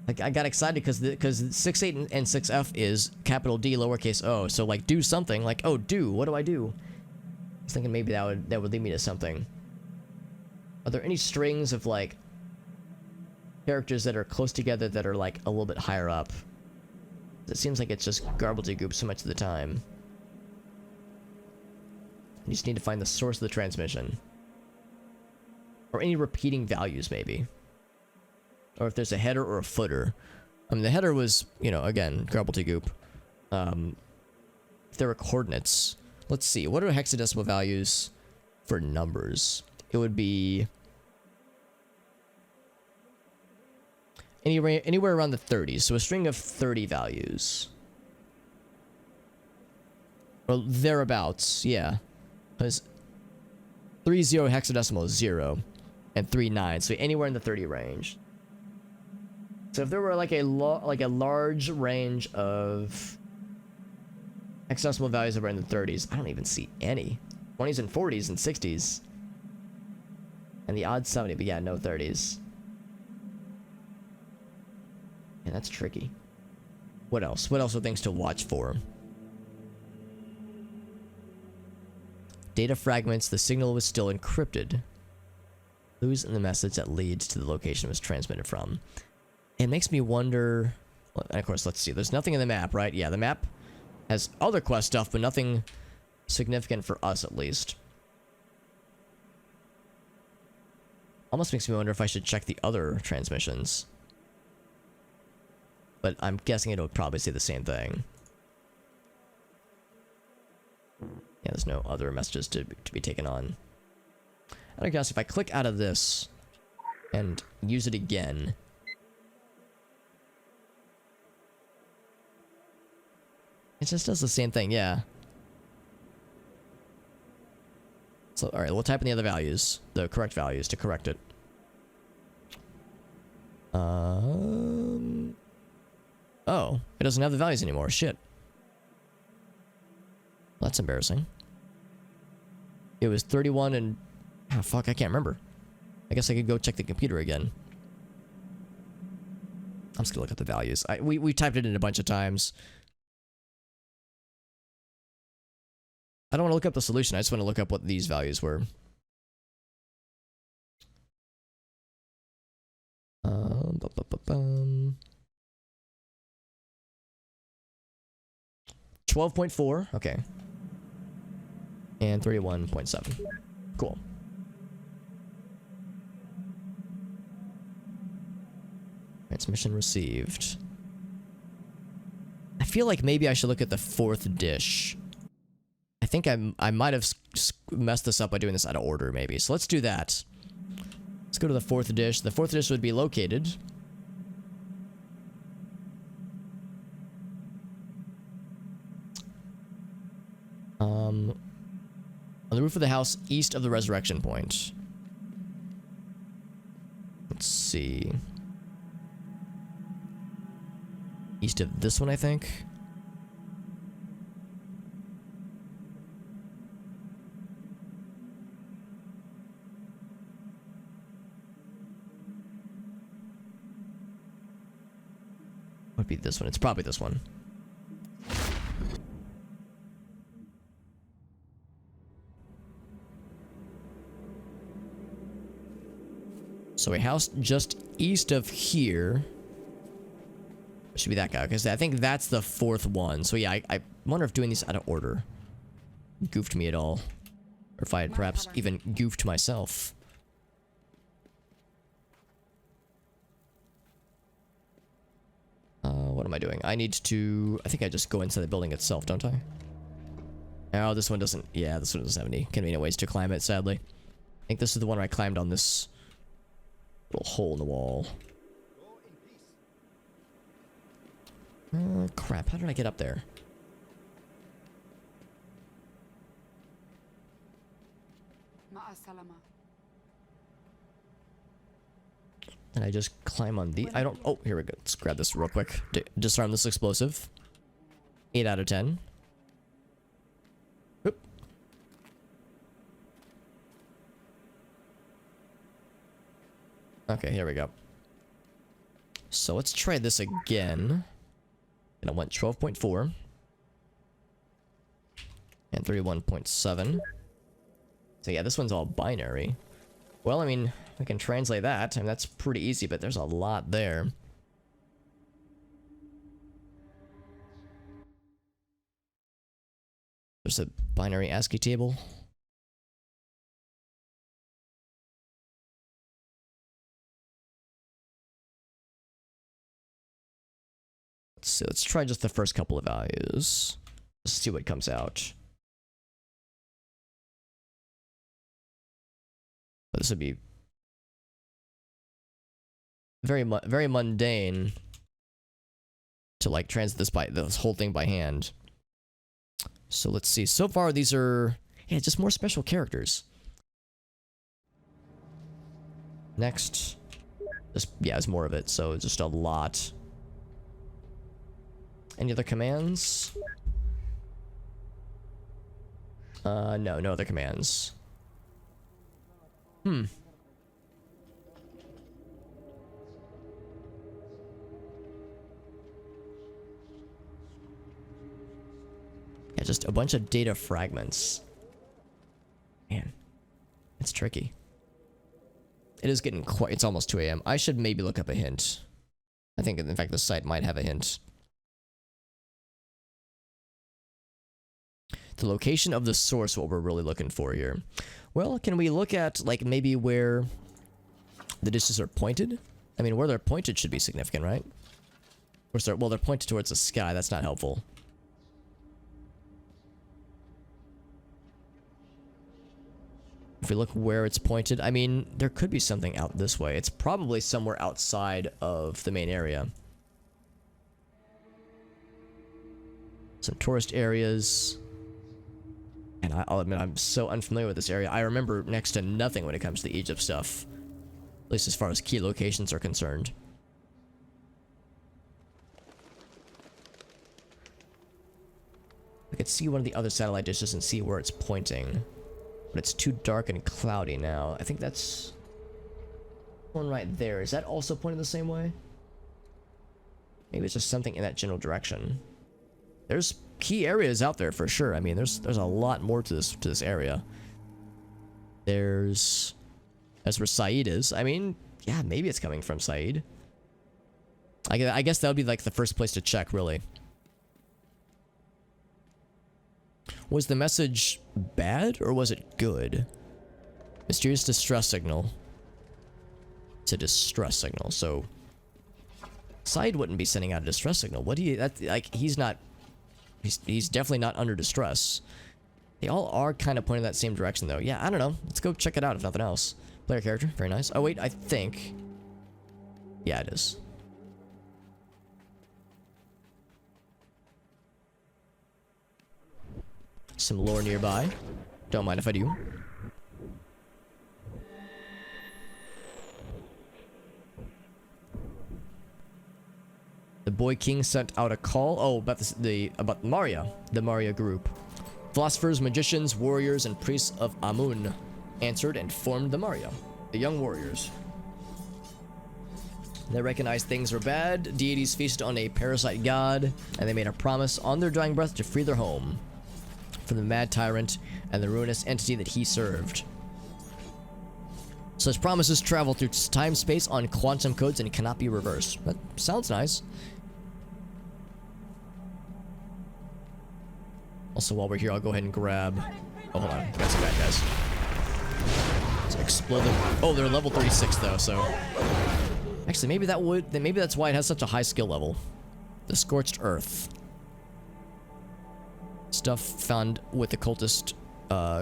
Like, I got excited because 68 and 6F is capital D, lowercase o. So, like, do something. Like, oh, do. What do I do? I was thinking maybe that would lead me to something. Are there any strings of, like, characters that are close together that are, like, a little bit higher up? It seems like it's just gobbledygook so much of the time. You just need to find the source of the transmission. Or any repeating values, maybe. Or if there's a header or a footer. I mean, the header was, you know, again, gobbledygook. If there were coordinates. Let's see, what are hexadecimal values for numbers? It would be anywhere around the 30s. So a string of 30 values. Or thereabouts, yeah. Because 30 hexadecimal is 0. And 39, so anywhere in the 30 range. So if there were like a large range of hexadecimal values that were in the 30s, I don't even see any. 20s and 40s and 60s. And the odd 70, but yeah, no 30s. Yeah, that's tricky. What else? What else are things to watch for? Data fragments, the signal was still encrypted. Clues in the message that leads to the location it was transmitted from. It makes me wonder... Well, and of course, let's see. There's nothing in the map, right? Yeah, the map has other quest stuff, but nothing significant for us, at least. Almost makes me wonder if I should check the other transmissions. But I'm guessing it would probably say the same thing. Yeah, there's no other messages to be taken on. And I guess if I click out of this and use it again, it just does the same thing, yeah. So, alright, we'll type in the other values, the correct values, to correct it. Oh, it doesn't have the values anymore, shit. Well, that's embarrassing. It was 31 and... Ah, fuck, I can't remember. I guess I could go check the computer again. I'm just gonna look at the values. We typed it in a bunch of times. I don't want to look up the solution, I just want to look up what these values were. 12.4, okay. And 31.7. Cool. Transmission received. I feel like maybe I should look at the fourth dish. I think I might have messed this up by doing this out of order, maybe. So let's do that. Let's go to the fourth dish. The fourth dish would be located... on the roof of the house east of the resurrection point. Let's see. East of this one, I think. Would be this one. It's probably this one. So a house just east of here. Should be that guy, because I think that's the fourth one. So yeah, I wonder if doing these out of order goofed me at all. Or if I had perhaps even goofed myself. What am I doing? I need to... I think I just go inside the building itself, don't I? Oh, this one doesn't... Yeah, this one doesn't have any convenient ways to climb it, sadly. I think this is the one where I climbed on this... little hole in the wall. Crap, how did I get up there? And I just climb on the... I don't... Oh, here we go. Let's grab this real quick. Disarm this explosive. 8 out of 10. Oop. Okay, here we go. So let's try this again. And I went 12.4. And 31.7. So yeah, this one's all binary. Well, I mean, I can translate that. I mean, that's pretty easy, but there's a lot there. There's a binary ASCII table. So let's try just the first couple of values. Let's see what comes out. This would be very mundane to like translate this whole thing by hand. So let's see. So far these are just more special characters. Next, it's more of it. So just a lot. Any other commands? No other commands. Yeah, just a bunch of data fragments. Man, it's tricky. It is getting quite... It's almost 2 a.m. I should maybe look up a hint. I think, in fact, the site might have a hint. The location of the source, what we're really looking for here. Well, can we look at, like, maybe where the dishes are pointed? I mean, where they're pointed should be significant, right? Well, they're pointed towards the sky. That's not helpful. If we look where it's pointed, I mean, there could be something out this way. It's probably somewhere outside of the main area. Some tourist areas. And I'll admit, I'm so unfamiliar with this area. I remember next to nothing when it comes to the Egypt stuff. At least as far as key locations are concerned. I could see one of the other satellite dishes and see where it's pointing. But it's too dark and cloudy now. I think that's one right there. Is that also pointing the same way? Maybe it's just something in that general direction. There's key areas out there for sure. I mean, there's a lot more to this area. That's where Said is. I mean, yeah, maybe it's coming from Said. I guess that would be like the first place to check, really. Was the message bad or was it good? Mysterious distress signal. It's a distress signal, so Said wouldn't be sending out a distress signal. What do you... That, like, he's not... He's definitely not under distress. They all are kind of pointing that same direction, though. Yeah, I don't know. Let's go check it out, if nothing else. Player character. Very nice. Oh, wait. I think... Yeah, it is. Some lore nearby. Don't mind if I do. The Boy King sent out a call. Oh, about Maria, the Maria group. Philosophers, magicians, warriors, and priests of Amun answered and formed the Maria, the young warriors. They recognized things were bad. Deities feasted on a parasite god, and they made a promise on their dying breath to free their home from the mad tyrant and the ruinous entity that he served. Such promises travel through time-space on quantum codes and cannot be reversed. That sounds nice. Also, while we're here, I'll go ahead and grab... Oh, hold on. Got some bad guys. Let's explode them. Oh, they're level 36, though, so... Actually, maybe that's why it has such a high skill level. The Scorched Earth. Stuff found with the cultist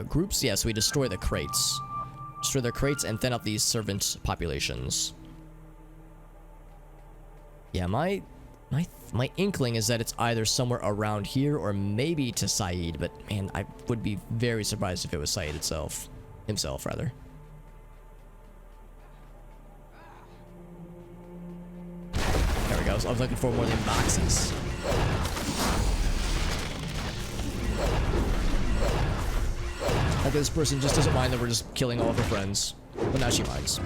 groups. Yeah, so we destroy the crates. Destroy their crates and thin out these servant populations. Yeah, my inkling is that it's either somewhere around here or maybe to Saeed, but man, I would be very surprised if it was Saeed himself rather. There we go. I was looking for more than boxes. Like this person just doesn't mind that we're just killing all of her friends, but now she minds.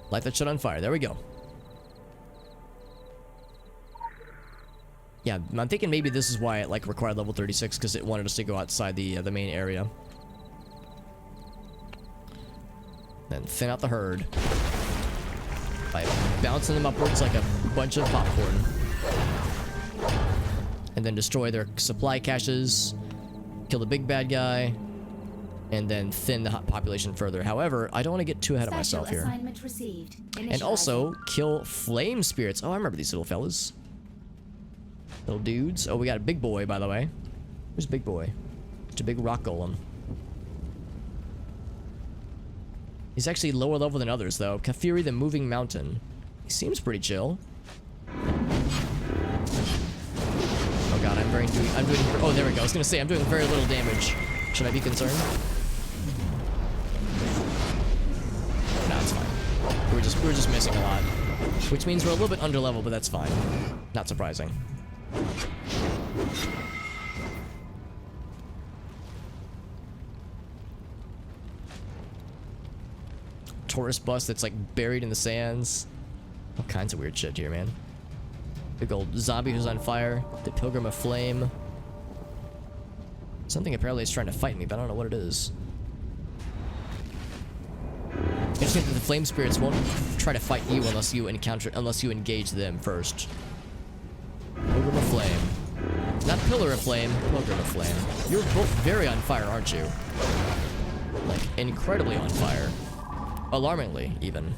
Light that shit on fire. There we go. Yeah, I'm thinking maybe this is why it like required level 36 because it wanted us to go outside the main area. Then thin out the herd by bouncing them upwards like a bunch of popcorn. And then destroy their supply caches, kill the big bad guy, and then thin the population further. However, I don't want to get too ahead of myself here. And also, kill flame spirits. Oh, I remember these little fellas. Little dudes. Oh, we got a big boy, by the way. Where's big boy? It's a big rock golem. He's actually lower level than others, though. Kafiri, the moving mountain. He seems pretty chill. Oh god, I'm doing. Oh, there we go. I was gonna say I'm doing very little damage. Should I be concerned? No, it's fine. We're just missing a lot, which means we're a little bit under level, but that's fine. Not surprising. Tourist bus that's like buried in the sands. All kinds of weird shit here, man. Big old zombie who's on fire. The Pilgrim of Flame. Something apparently is trying to fight me, but I don't know what it is. Interesting that the flame spirits won't try to fight you unless you engage them first. Pilgrim of Flame. Not Pillar of Flame, Pilgrim of Flame. You're both very on fire, aren't you? Like, incredibly on fire. Alarmingly, even.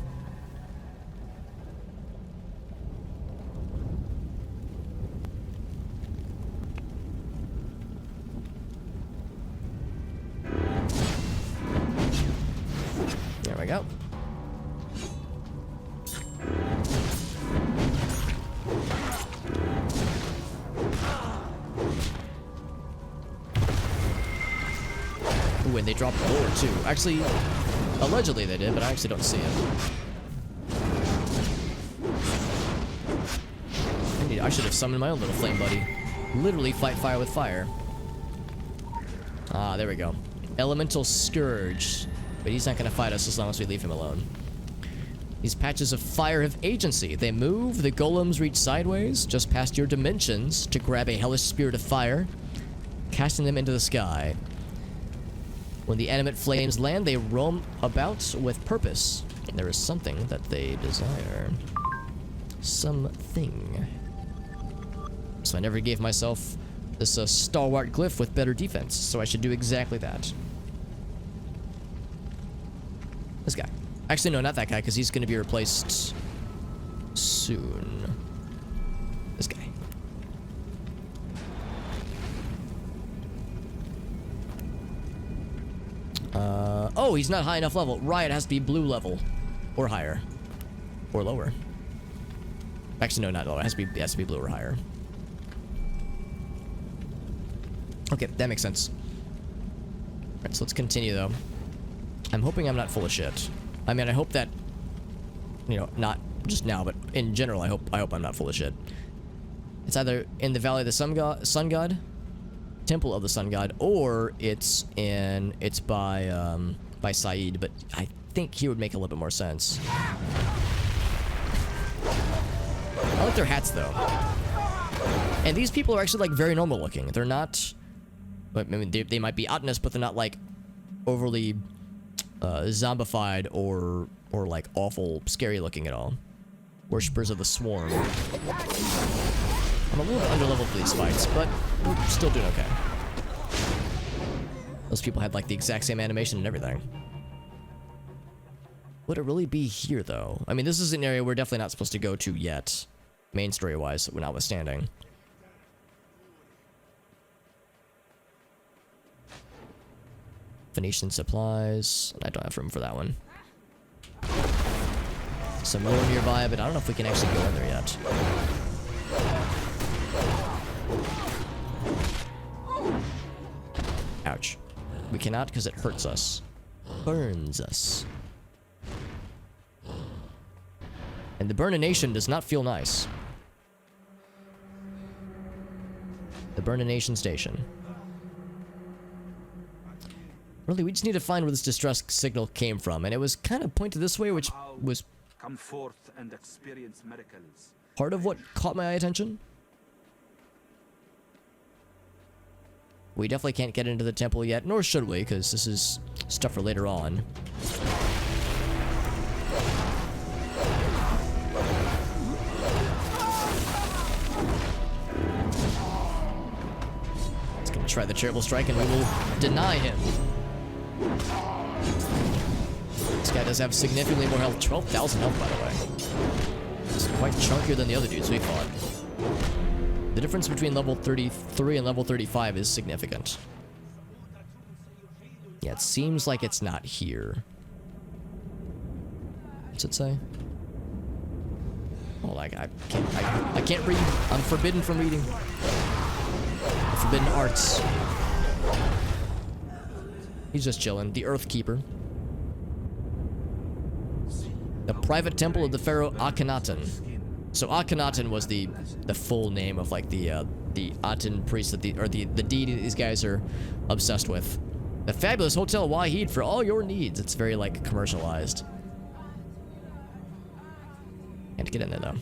There we go. Ooh, and they dropped lore too. Actually, allegedly they did, but I actually don't see it. I should have summoned my own little flame buddy. Literally fight fire with fire. Ah, there we go. Elemental Scourge. But he's not going to fight us as long as we leave him alone. These patches of fire have agency. They move, the golems reach sideways, just past your dimensions, to grab a hellish spirit of fire, casting them into the sky. When the animate flames land, they roam about with purpose. There is something that they desire. Something. So I never gave myself this stalwart glyph with better defense, so I should do exactly that. This guy. Actually, no, not that guy, because he's going to be replaced soon. This guy. Oh, he's not high enough level. Right, it has to be blue level. Or higher. Or lower. Actually, no, not lower. It has to be blue or higher. Okay, that makes sense. Alright, so let's continue, though. I'm hoping I'm not full of shit. I mean, I hope that... You know, not just now, but in general, I hope I'm not full of shit. It's either in the Valley of the Sun God, Temple of the Sun God, or it's by Saeed, but I think he would make a little bit more sense. I like their hats, though. And these people are actually, like, very normal looking. They're not... I mean, they might be oddness, but they're not, like, overly zombified or like, awful, scary looking at all. Worshippers of the Swarm. I'm a little bit underleveled for these fights, but we're still doing okay. Those people had, like, the exact same animation and everything. Would it really be here, though? I mean, this is an area we're definitely not supposed to go to yet. Main story-wise, notwithstanding. Phoenician supplies. I don't have room for that one. Some lore nearby, but I don't know if we can actually go in there yet. Ouch. We cannot because it hurts us. Burns us. And the burnination does not feel nice. The burnination station. Really, we just need to find where this distress signal came from, and it was kind of pointed this way, which was come forth and experience miracles. Part of what caught my attention. We definitely can't get into the temple yet, nor should we, because this is stuff for later on. He's gonna try the terrible strike, and we will deny him. This guy does have significantly more health. 12,000 health, by the way. It's quite chunkier than the other dudes we fought. The difference between level 33 and level 35 is significant. Yeah, it seems like it's not here. What's it say? Oh, like, I can't read. I'm forbidden from reading. Forbidden arts. He's just chilling. The Earth Keeper. The private temple of the pharaoh Akhenaten. So Akhenaten was the full name of, like, the Aten priest that the deity that these guys are obsessed with. The fabulous Hotel Wahid for all your needs. It's very, like, commercialized. Can't get in there though.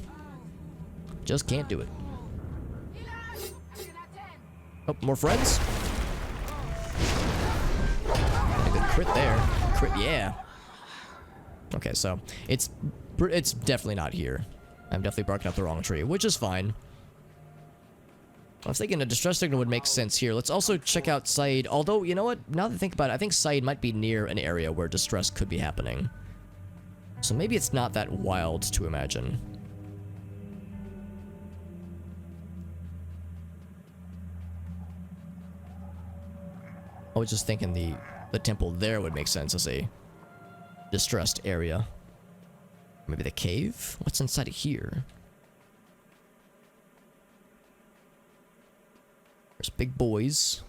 Just can't do it. Oh, more friends? A good crit there. Crit, yeah. Okay, so it's definitely not here. I'm definitely barking up the wrong tree, which is fine. I was thinking a distress signal would make sense here. Let's also check out Saeed. Although, you know what? Now that I think about it, I think Saeed might be near an area where distress could be happening. So maybe it's not that wild to imagine. I was just thinking the temple there would make sense as a distressed area. Maybe the cave? What's inside of here? There's big boys.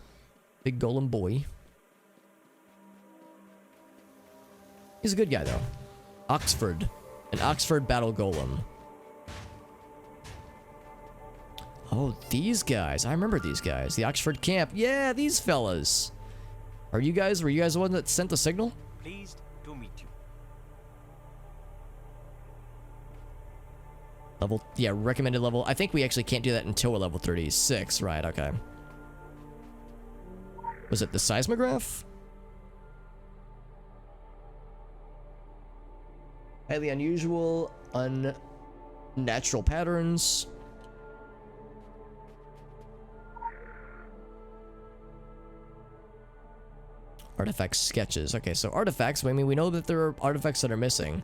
Big golem boy. He's a good guy, though. Oxford. An Oxford battle golem. Oh, these guys. I remember these guys. The Oxford camp. Yeah, these fellas. Were you guys the one that sent the signal? Pleased to meet you. Level, yeah, recommended level. I think we actually can't do that until we're level 36. Right, okay. Was it the seismograph? Highly unusual, unnatural patterns. Artifact sketches. Okay, so artifacts. I mean, we know that there are artifacts that are missing.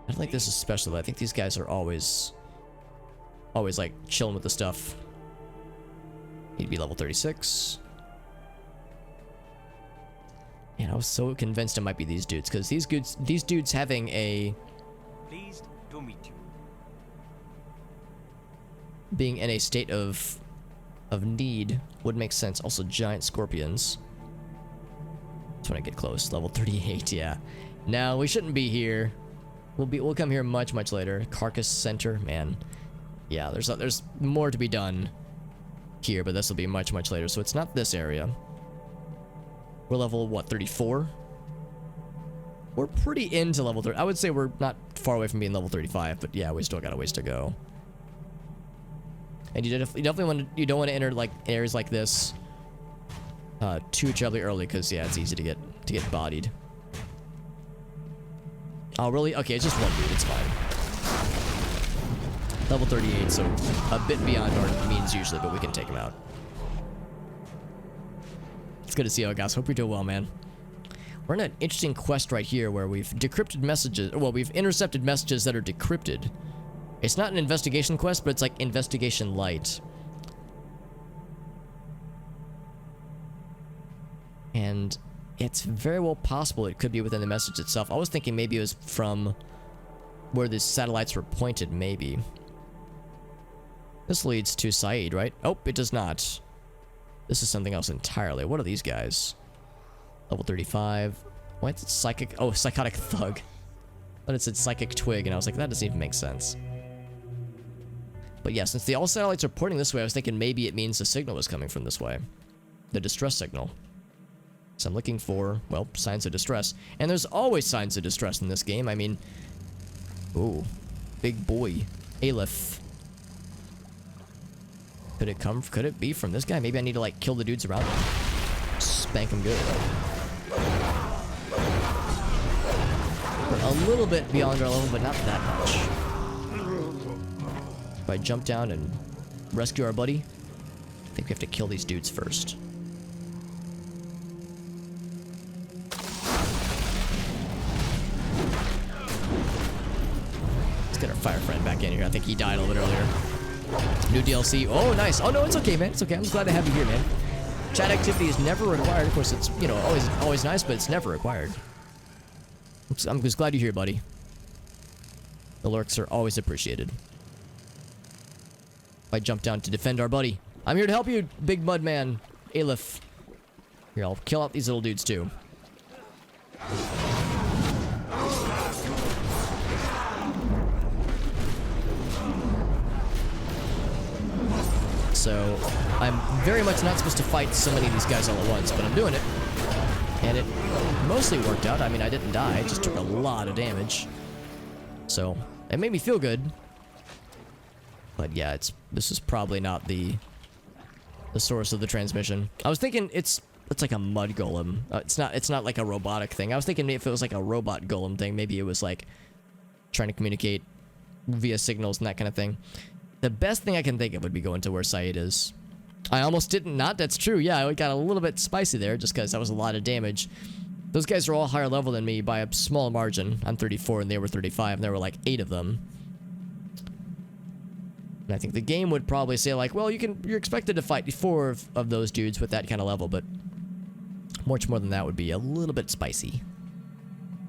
I don't think this is special. I think these guys are always like chilling with the stuff. He'd be level 36. Man, I was so convinced it might be these dudes, because these dudes having a... Pleased to meet you. Being in a state of need would make sense. Also, giant scorpions. That's when I get close. Level 38, yeah. No, we shouldn't be here. We'll come here much later. Carcass Center, man. Yeah, there's more to be done here, but this will be much later. So it's not this area. We're level, what, 34? We're pretty into level 30. I would say we're not far away from being level 35, but yeah, we still got a ways to go. And you definitely don't want to enter like areas like this too terribly early, because yeah, it's easy to get bodied. Oh, really? Okay, it's just one dude. It's fine. Level 38, so a bit beyond our means usually, but we can take him out. It's good to see you, guys. Hope you're doing well, man. We're in an interesting quest right here where we've decrypted messages. Well, we've intercepted messages that are decrypted. It's not an investigation quest, but it's like investigation light. And it's very well possible it could be within the message itself. I was thinking maybe it was from where the satellites were pointed, maybe. This leads to Said, right? Oh, it does not. This is something else entirely. What are these guys? Level 35. What? Psychic? Oh, psychotic thug. But it said psychic twig, and I was like, that doesn't even make sense. But yeah, since the all satellites are pointing this way, I was thinking maybe it means the signal was coming from this way. The distress signal. So I'm looking for, well, signs of distress. And there's always signs of distress in this game. I mean, ooh, big boy. Aleph. Could it be from this guy? Maybe I need to, like, kill the dudes around him. Spank him good. We're a little bit beyond our level, but not that much. If I jump down and rescue our buddy, I think we have to kill these dudes first. Let's get our fire friend back in here. I think he died a little bit earlier. New DLC. Oh, nice. Oh, no, it's okay, man. It's okay. I'm just glad to have you here, man. Chat activity is never required. Of course, it's, you know, always nice, but it's never required. I'm just glad you're here, buddy. The lurks are always appreciated. I jump down to defend our buddy. I'm here to help you, big mud man. Aleph. Here, I'll kill out these little dudes, too. So, I'm very much not supposed to fight so many of these guys all at once, but I'm doing it. And it mostly worked out. I mean, I didn't die. I just took a lot of damage. So, it made me feel good. But yeah, this is probably not the source of the transmission. I was thinking it's like a mud golem. It's not like a robotic thing. I was thinking if it was like a robot golem thing, maybe it was like trying to communicate via signals and that kind of thing. The best thing I can think of would be going to where Said is. I almost didn't not. That's true. Yeah, I got a little bit spicy there just because that was a lot of damage. Those guys are all higher level than me by a small margin. I'm 34 and they were 35 and there were like 8 of them. And I think the game would probably say like, well, you're expected to fight 4 of those dudes with that kind of level, but much more than that would be a little bit spicy.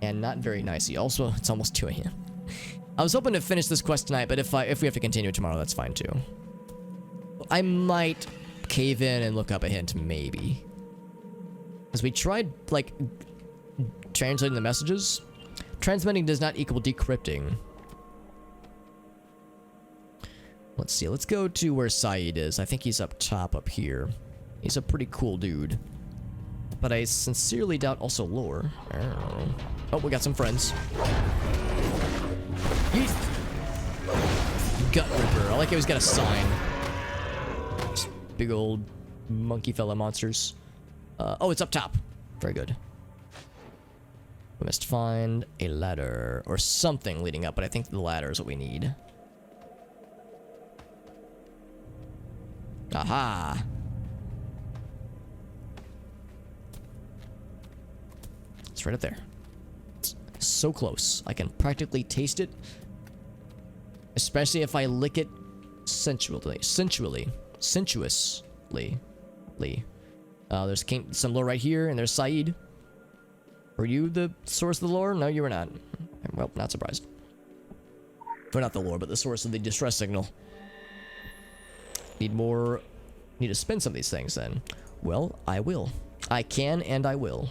And not very nicey. Also, it's almost 2 a.m. I was hoping to finish this quest tonight, but if we have to continue tomorrow, that's fine too. I might cave in and look up a hint, maybe. Because we tried, like, translating the messages. Transmitting does not equal decrypting. Let's see, let's go to where Said is. I think he's up top up here. He's a pretty cool dude. But I sincerely doubt also lore. Oh, we got some friends. Yeet. Gut Ripper. I like how he's got a sign. Just big old monkey fella monsters. Oh, it's up top. Very good. We must find a ladder or something leading up, but I think the ladder is what we need. Aha! It's right up there. It's so close. I can practically taste it. Especially if I lick it sensuously. There's some lore right here, and there's Said. Were you the source of the lore? No, you were not. Well, not surprised. Or not the lore, but the source of the distress signal. Need to spin some of these things then. Well, I will. I can and I will.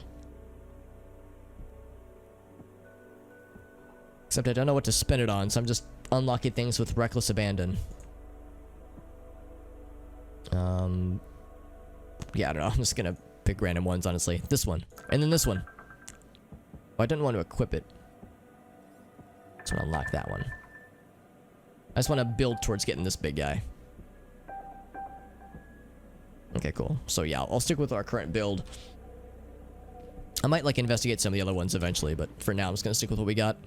Except I don't know what to spin it on, so I'm just unlocking things with reckless abandon. Yeah, I don't know. I'm just gonna pick random ones, honestly. This one. And then this one. Oh, I didn't want to equip it. Just want to unlock that one. I just want to build towards getting this big guy. Okay, cool. So yeah, I'll stick with our current build. I might like investigate some of the other ones eventually, but for now I'm just gonna stick with what we got.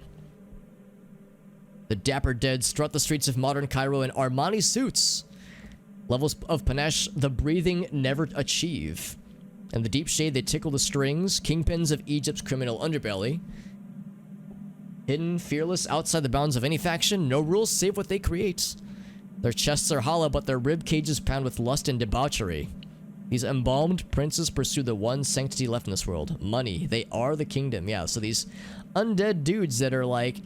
The dapper dead strut the streets of modern Cairo in Armani suits. Levels of panache the breathing never achieve. In the deep shade they tickle the strings, kingpins of Egypt's criminal underbelly. Hidden, fearless, outside the bounds of any faction, no rules save what they create. Their chests are hollow, but their rib cages pound with lust and debauchery. These embalmed princes pursue the one sanctity left in this world. Money. They are the kingdom. Yeah, so these undead dudes that are like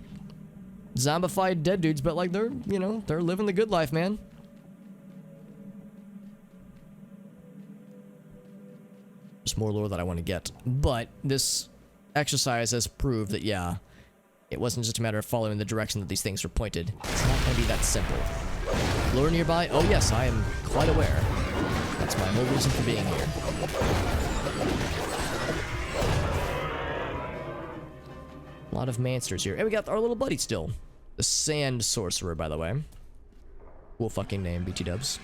zombified dead dudes, but like they're, you know, they're living the good life, man. There's more lore that I want to get. But this exercise has proved that, yeah, it wasn't just a matter of following the direction that these things were pointed. It's not going to be that simple. Lure nearby? Oh yes, I am quite aware. That's my whole reason for being here. A lot of monsters here. And we got our little buddy still. The Sand Sorcerer, by the way. Cool fucking name, BT dubs.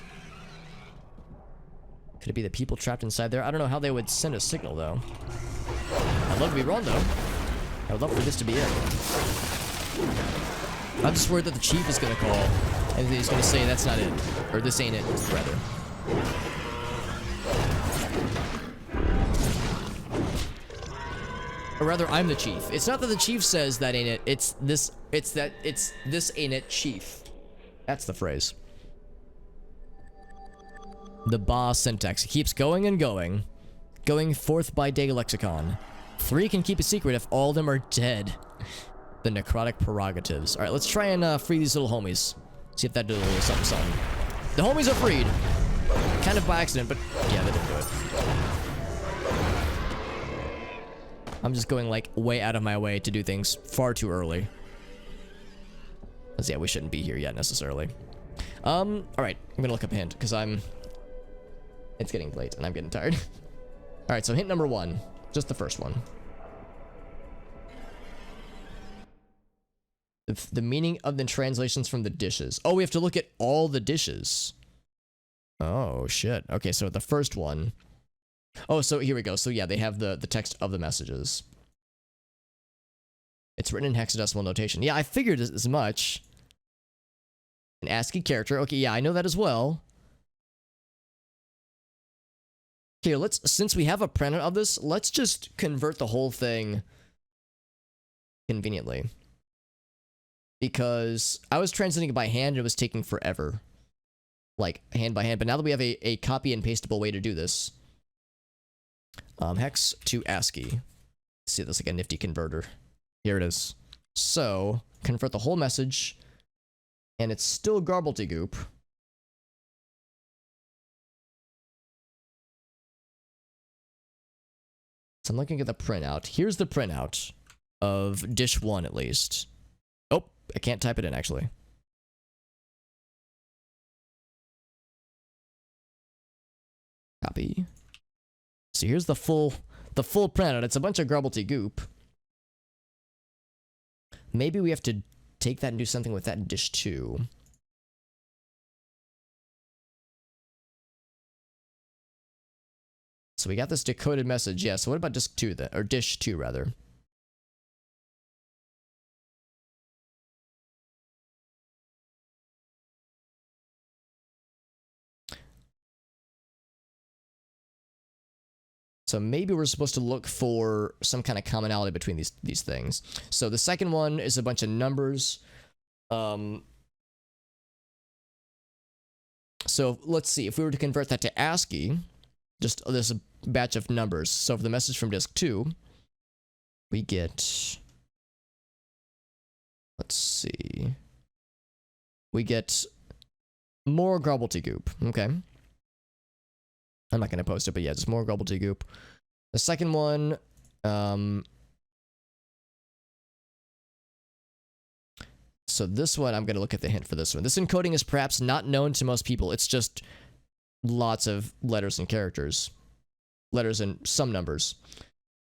Could it be the people trapped inside there? I don't know how they would send a signal, though. I'd love to be wrong, though. I would love for this to be it. I'm just worried that the chief is gonna call, and he's gonna say that's not it. Or this ain't it, rather. Or rather, I'm the chief. It's not that the chief says that ain't it, it's this ain't it, chief. That's the phrase. The Ba syntax. It keeps going and going. Going forth by day lexicon. 3 can keep a secret if all of them are dead. The necrotic prerogatives. Alright, let's try and free these little homies. See if that did a little something something. The homies are freed. Kind of by accident, but yeah, they didn't do it. I'm just going like way out of my way to do things far too early. Because yeah, we shouldn't be here yet necessarily. Alright, I'm gonna look up a hint because it's getting late and I'm getting tired. Alright, so hint number 1. Just the first one. The meaning of the translations from the dishes. Oh, we have to look at all the dishes. Oh, shit. Okay, so the first one. Oh, so here we go. So yeah, they have the text of the messages. It's written in hexadecimal notation. Yeah, I figured as much. An ASCII character. Okay, yeah, I know that as well. Okay, since we have a printout of this, let's just convert the whole thing conveniently. Because I was translating it by hand and it was taking forever. Like, hand by hand. But now that we have a copy and pastable way to do this. Hex to ASCII. Let's see this like a nifty converter. Here it is. So, convert the whole message. And it's still gobbledygook. So I'm looking at the printout. Here's the printout of dish 1 at least. Oh, I can't type it in actually. Copy. So here's the full printout. It's a bunch of gobbledygook. Maybe we have to take that and do something with that in dish 2. So we got this decoded message. Yeah, so what about disk 2 then? Or dish 2 rather. So maybe we're supposed to look for some kind of commonality between these things. So the second one is a bunch of numbers. So let's see. If we were to convert that to ASCII, just this batch of numbers. So for the message from disk 2, we get... Let's see. We get more gobbledygook. Okay. I'm not going to post it, but yeah, just more gobbledygook. The second one, so this one, I'm going to look at the hint for this one. This encoding is perhaps not known to most people. It's just lots of letters and characters. Letters and some numbers.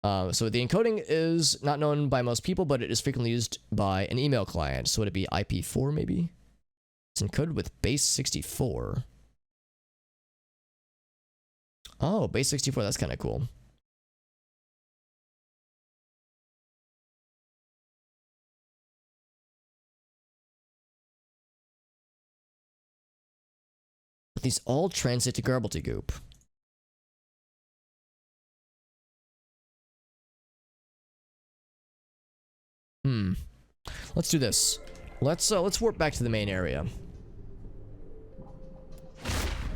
So the encoding is not known by most people, but it is frequently used by an email client. So would it be IP4 maybe? It's encoded with base 64. Oh, base 64, that's kind of cool. But these all translate to gobbledygook. Let's do this. Let's warp back to the main area.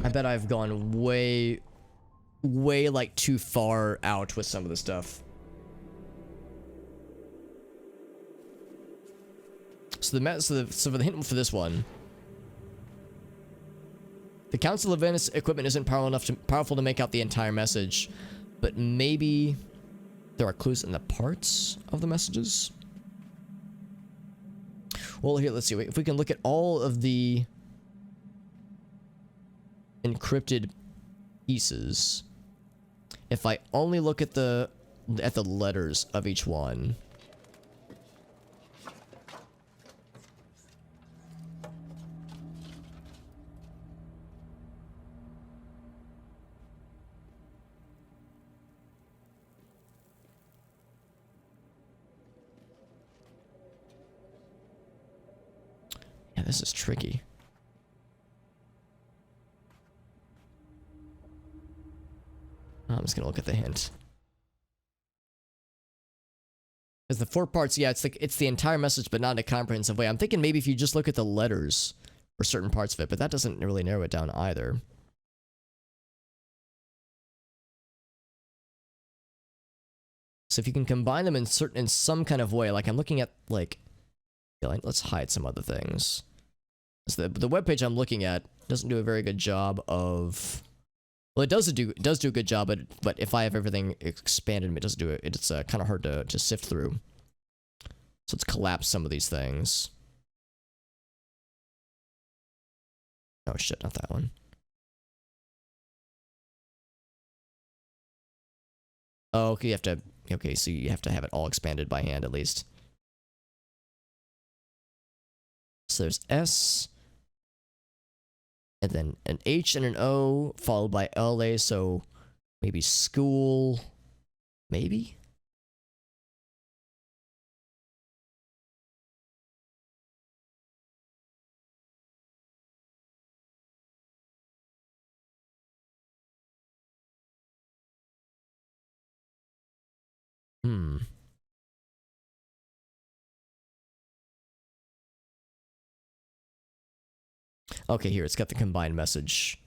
I bet I've gone way like too far out with some of the stuff. So for the hint for this one, the Council of Venice equipment isn't powerful to make out the entire message, but maybe there are clues in the parts of the messages. Well, here, let's see. If we can look at all of the encrypted pieces. If I only look at the letters of each one. Yeah, this is tricky. I'm just gonna look at the hint. Because the 4 parts, yeah, it's the entire message, but not in a comprehensive way. I'm thinking maybe if you just look at the letters for certain parts of it, but that doesn't really narrow it down either. So if you can combine them in some kind of way, like I'm looking at like, yeah, let's hide some other things. So the webpage I'm looking at doesn't do a very good job of. Well, it does do a good job, but if I have everything expanded, it doesn't do it. It's kind of hard to sift through. So let's collapse some of these things. Oh shit, not that one. Oh, okay, so you have to have it all expanded by hand at least. So there's S. And then an H and an O, followed by LA, so maybe school, maybe? Okay, here, it's got the combined message.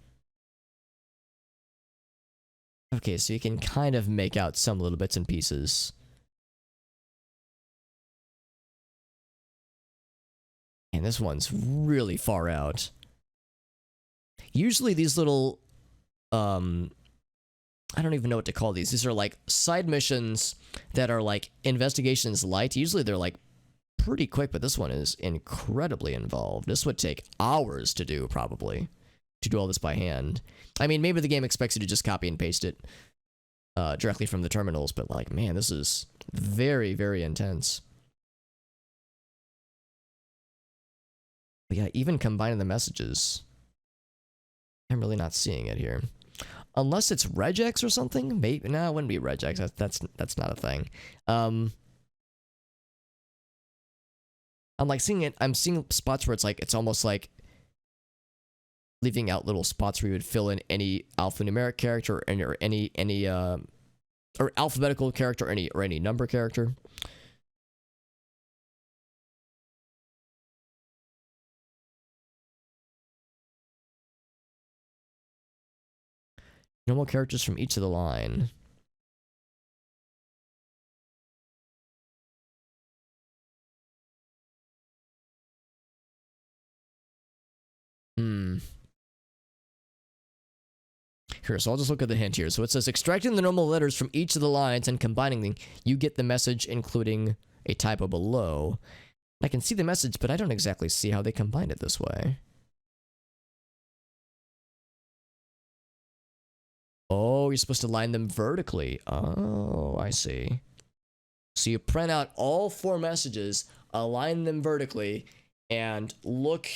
Okay, so you can kind of make out some little bits and pieces. And this one's really far out. Usually these little, I don't even know what to call these. These are like side missions that are like investigations light. Usually they're like pretty quick, but this one is incredibly involved. This would take hours to do, probably, to do all this by hand. I mean, maybe the game expects you to just copy and paste it directly from the terminals, but like, man, this is very, very intense. But yeah, even combining the messages, I'm really not seeing it here. Unless it's regex or something? Maybe, no, it wouldn't be regex. That's not a thing. I'm like seeing it. I'm seeing spots where it's like it's almost like leaving out little spots where you would fill in any alphanumeric character or any or alphabetical character or any number character. Normal characters from each of the line. Sure, so I'll just look at the hint here. So it says, extracting the normal letters from each of the lines and combining them, you get the message, including a typo below. I can see the message, but I don't exactly see how they combined it this way. Oh, you're supposed to line them vertically. Oh, I see. So you print out all 4 messages, align them vertically, and look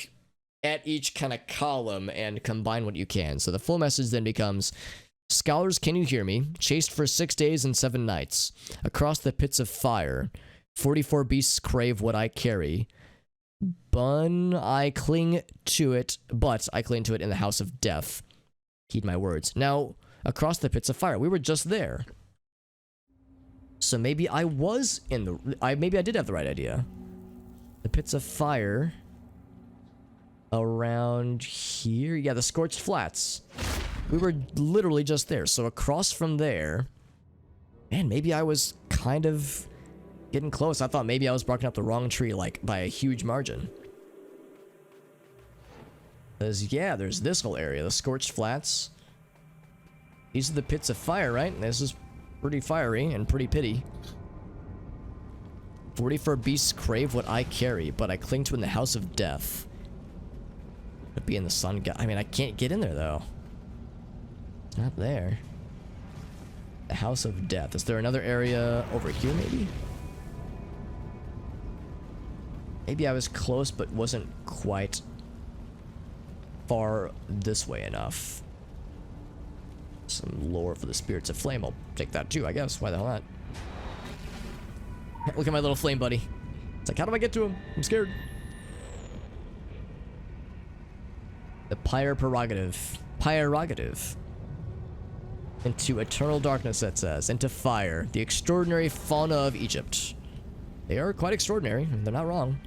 at each kind of column and combine what you can. So the full message then becomes, scholars, can you hear me? Chased for 6 days and 7 nights. Across the pits of fire. 44 beasts crave what I carry. But I cling to it in the house of death. Heed my words. Now, across the pits of fire. We were just there. So maybe I was in the... maybe I did have the right idea. The pits of fire... around here? Yeah, the Scorched Flats. We were literally just there. So across from there... Man, maybe I was kind of getting close. I thought maybe I was barking up the wrong tree, like, by a huge margin. Because, yeah, there's this whole area. The Scorched Flats. These are the pits of fire, right? This is pretty fiery and pretty pitty. 44 beasts crave what I carry, but I cling to in the house of death. Could be in the sun. I mean, I can't get in there, though. It's not there. The house of death. Is there another area over here, maybe? Maybe I was close, but wasn't quite far this way enough. Some lore for the spirits of flame. I'll take that too, I guess. Why the hell not? Look at my little flame buddy. It's like, how do I get to him? I'm scared. The pyre prerogative. Pyrogative. Into eternal darkness, that says. Into fire. The extraordinary fauna of Egypt. They are quite extraordinary. They're not wrong.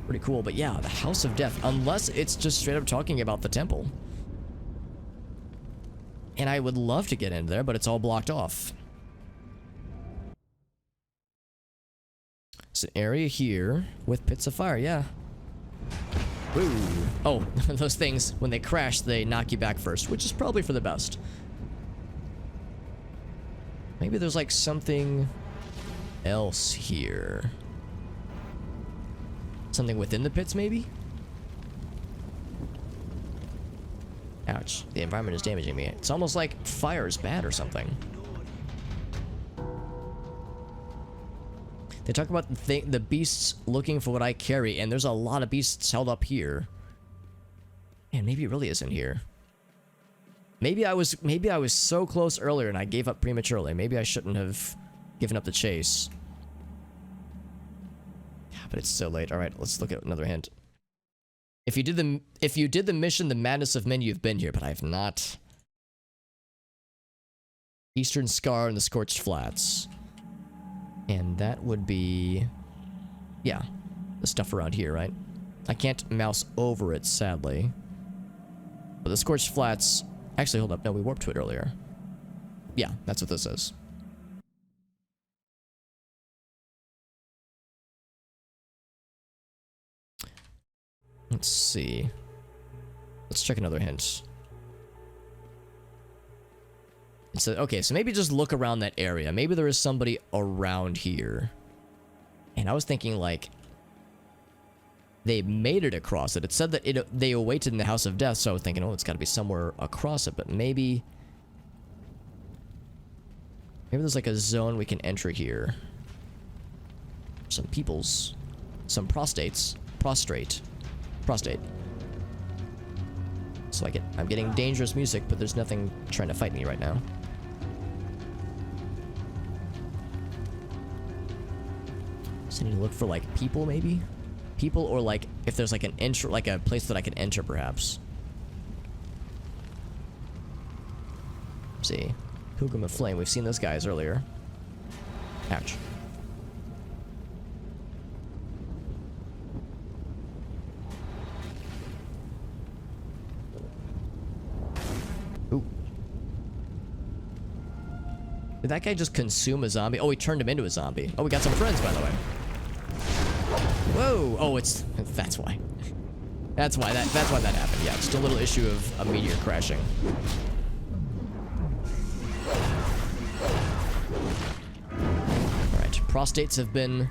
Pretty cool, but yeah, the House of Death. Unless it's just straight up talking about the temple. And I would love to get into there, but it's all blocked off. It's an area here with pits of fire, yeah. Woo. Oh, those things, when they crash, they knock you back first, which is probably for the best. Maybe there's like something else here. Something within the pits, maybe? Ouch. The environment is damaging me. It's almost like fire is bad or something. They talk about the beasts looking for what I carry, and there's a lot of beasts held up here. Man, maybe it really isn't here. Maybe I was so close earlier and I gave up prematurely. Maybe I shouldn't have given up the chase. But it's so late. All right, let's look at another hint. If you did the mission, the madness of men, you've been here, but I have not. Eastern Scar and the Scorched Flats. And that would be, yeah, the stuff around here, right? I can't mouse over it, sadly. But the Scorched Flats, actually, hold up. No, we warped to it earlier. Yeah, that's what this is. Let's see. Let's check another hint. So, okay, so maybe just look around that area. Maybe there is somebody around here. And I was thinking, like, they made it across it. It said that they awaited in the House of Death, so I was thinking, oh, it's got to be somewhere across it. But maybe there's like a zone we can enter here. Some peoples. Some prostates. Prostate. So I'm getting dangerous music, but there's nothing trying to fight me right now. So I need to look for like people, maybe? People, or like if there's like an like a place that I can enter, perhaps. Let's see. Pilgrim of Flame. We've seen those guys earlier. Ouch. Ooh. Did that guy just consume a zombie? Oh, he turned him into a zombie. Oh, we got some friends, by the way. Whoa! Oh, that's why. That's why that happened. Yeah, just a little issue of a meteor crashing. All right, prostates have been.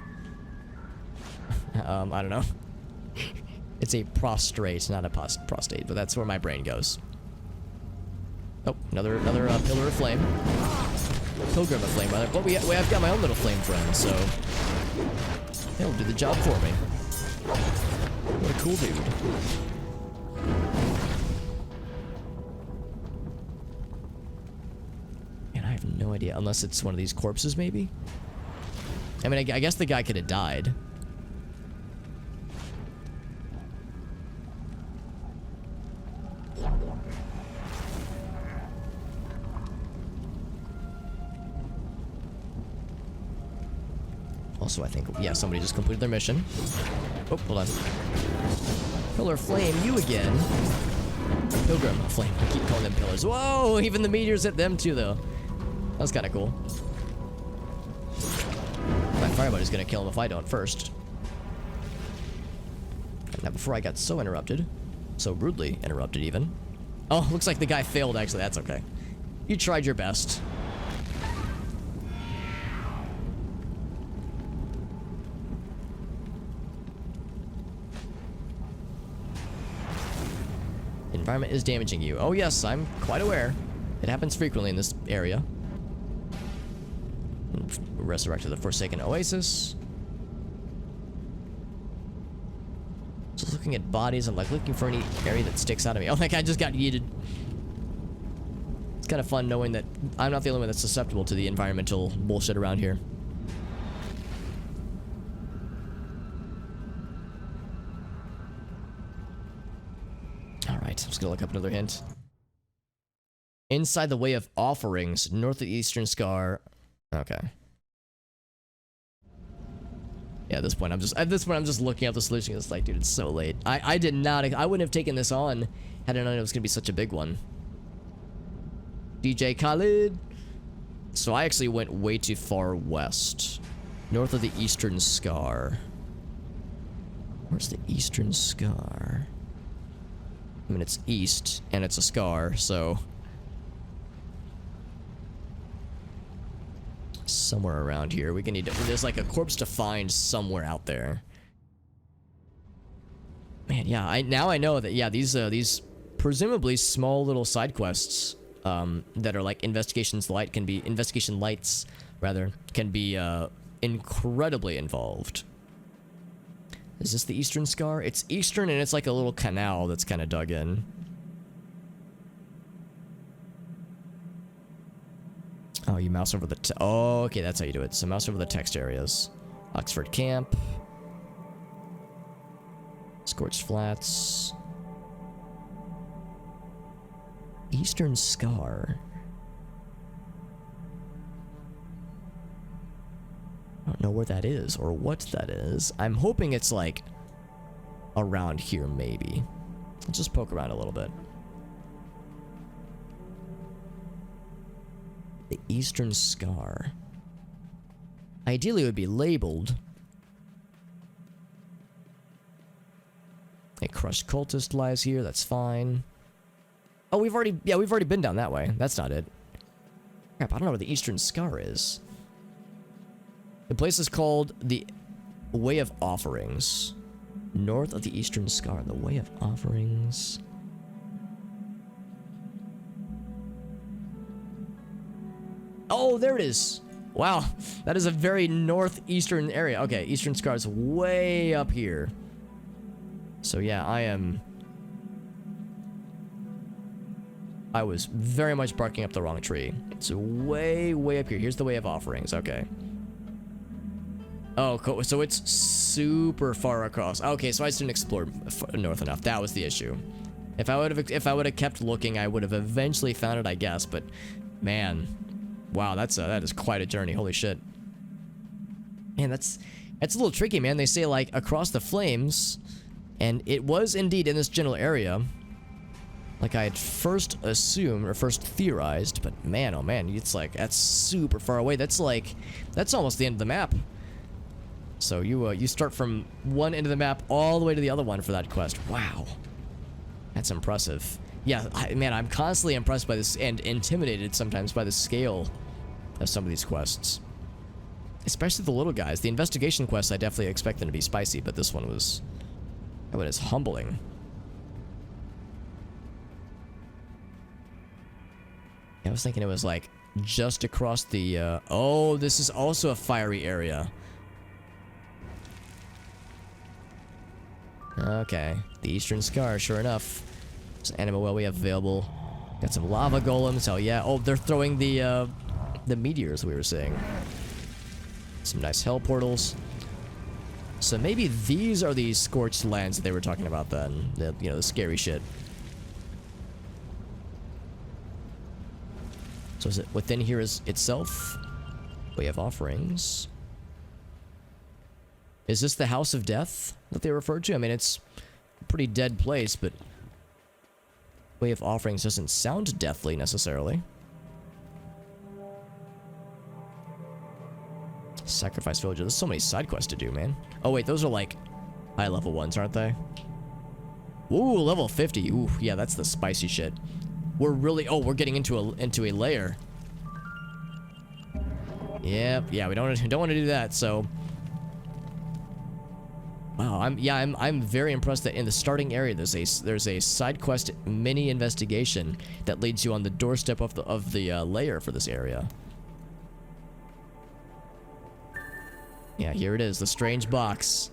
I don't know. It's a prostrate, not a prostate, but that's where my brain goes. Oh, another pillar of flame. Pilgrim of flame, rather. But I've got my own little flame friend, so they'll do the job for me. What a cool dude. Man, I have no idea, unless it's one of these corpses, maybe. I mean, I guess the guy could have died. Also, I think, yeah, somebody just completed their mission. Oh, hold on. Pillar of Flame, you again. Pilgrim of Flame, I keep calling them pillars. Whoa, even the meteors hit them too, though. That was kind of cool. My firebuddy's gonna kill him if I don't first. Now, before I got so interrupted. So rudely interrupted, even. Oh, looks like the guy failed, actually. That's okay. You tried your best. Environment is damaging you. Oh yes, I'm quite aware. It happens frequently in this area. Resurrected the Forsaken Oasis. Just looking at bodies, I'm like looking for any area that sticks out of me. Oh, that guy just got yeeted. It's kind of fun knowing that I'm not the only one that's susceptible to the environmental bullshit around here. Alright, I'm just gonna look up another hint. Inside the Way of Offerings, north of the Eastern Scar. Okay. Yeah, at this point I'm just looking up the solution. It's like, dude, it's so late. I wouldn't have taken this on had I known it was gonna be such a big one. DJ Khalid. So I actually went way too far west. North of the Eastern Scar. Where's the Eastern Scar? I mean, it's east, and it's a scar, so... somewhere around here. We can need to... There's like a corpse to find somewhere out there. Man, yeah, now I know that, yeah, these presumably small little side quests, that are like investigation lights, rather, can be, incredibly involved. Is this the Eastern Scar? It's eastern and it's like a little canal that's kind of dug in. Oh, you mouse over the... Oh, okay, that's how you do it. So mouse over the text areas. Oxford Camp. Scorched Flats. Eastern Scar. I don't know where that is or what that is. I'm hoping it's like around here, maybe. Let's just poke around a little bit. The Eastern Scar. Ideally, it would be labeled. A crushed cultist lies here. That's fine. Oh, we've already been down that way. That's not it. Crap, I don't know where the Eastern Scar is. The place is called the Way of Offerings. North of the Eastern Scar. The Way of Offerings. Oh, there it is. Wow, that is a very northeastern area. Okay, Eastern Scar is way up here. So yeah, I was very much barking up the wrong tree. It's way up here. Here's the Way of Offerings. Okay. Oh, cool. So it's super far across. Okay, so I just didn't explore north enough. That was the issue. If I would have kept looking, I would have eventually found it, I guess. But man, wow, that is quite a journey. Holy shit. Man, that's a little tricky, man. They say like across the flames, and it was indeed in this general area, like I had first assumed or first theorized. But man, oh man, it's like that's super far away. That's almost the end of the map. So you start from one end of the map all the way to the other one for that quest. Wow. That's impressive. Yeah, man, I'm constantly impressed by this and intimidated sometimes by the scale of some of these quests. Especially the little guys. The investigation quests, I definitely expect them to be spicy, but this one was... that one is humbling. I was thinking it was like just across the... oh, this is also a fiery area. Okay, the Eastern Scar, sure enough. It's an animal well we have available. Got some lava golems, hell yeah. Oh, they're throwing the meteors we were seeing. Some nice hell portals. So maybe these are the scorched lands that they were talking about then. The, you know, the scary shit. So is it within here is itself? We have offerings. Is this the House of Death that they referred to? I mean, it's a pretty dead place, but Way of Offerings doesn't sound deathly necessarily. Sacrifice Villager. There's so many side quests to do, man. Oh wait, those are like high level ones, aren't they? Ooh, level 50. Ooh, yeah, that's the spicy shit. We're really... oh, we're getting into a layer. Yep, yeah, we don't want to do that, so... wow, I'm very impressed that in the starting area there's a side quest mini investigation that leads you on the doorstep of the layer for this area. Yeah, here it is, the strange box.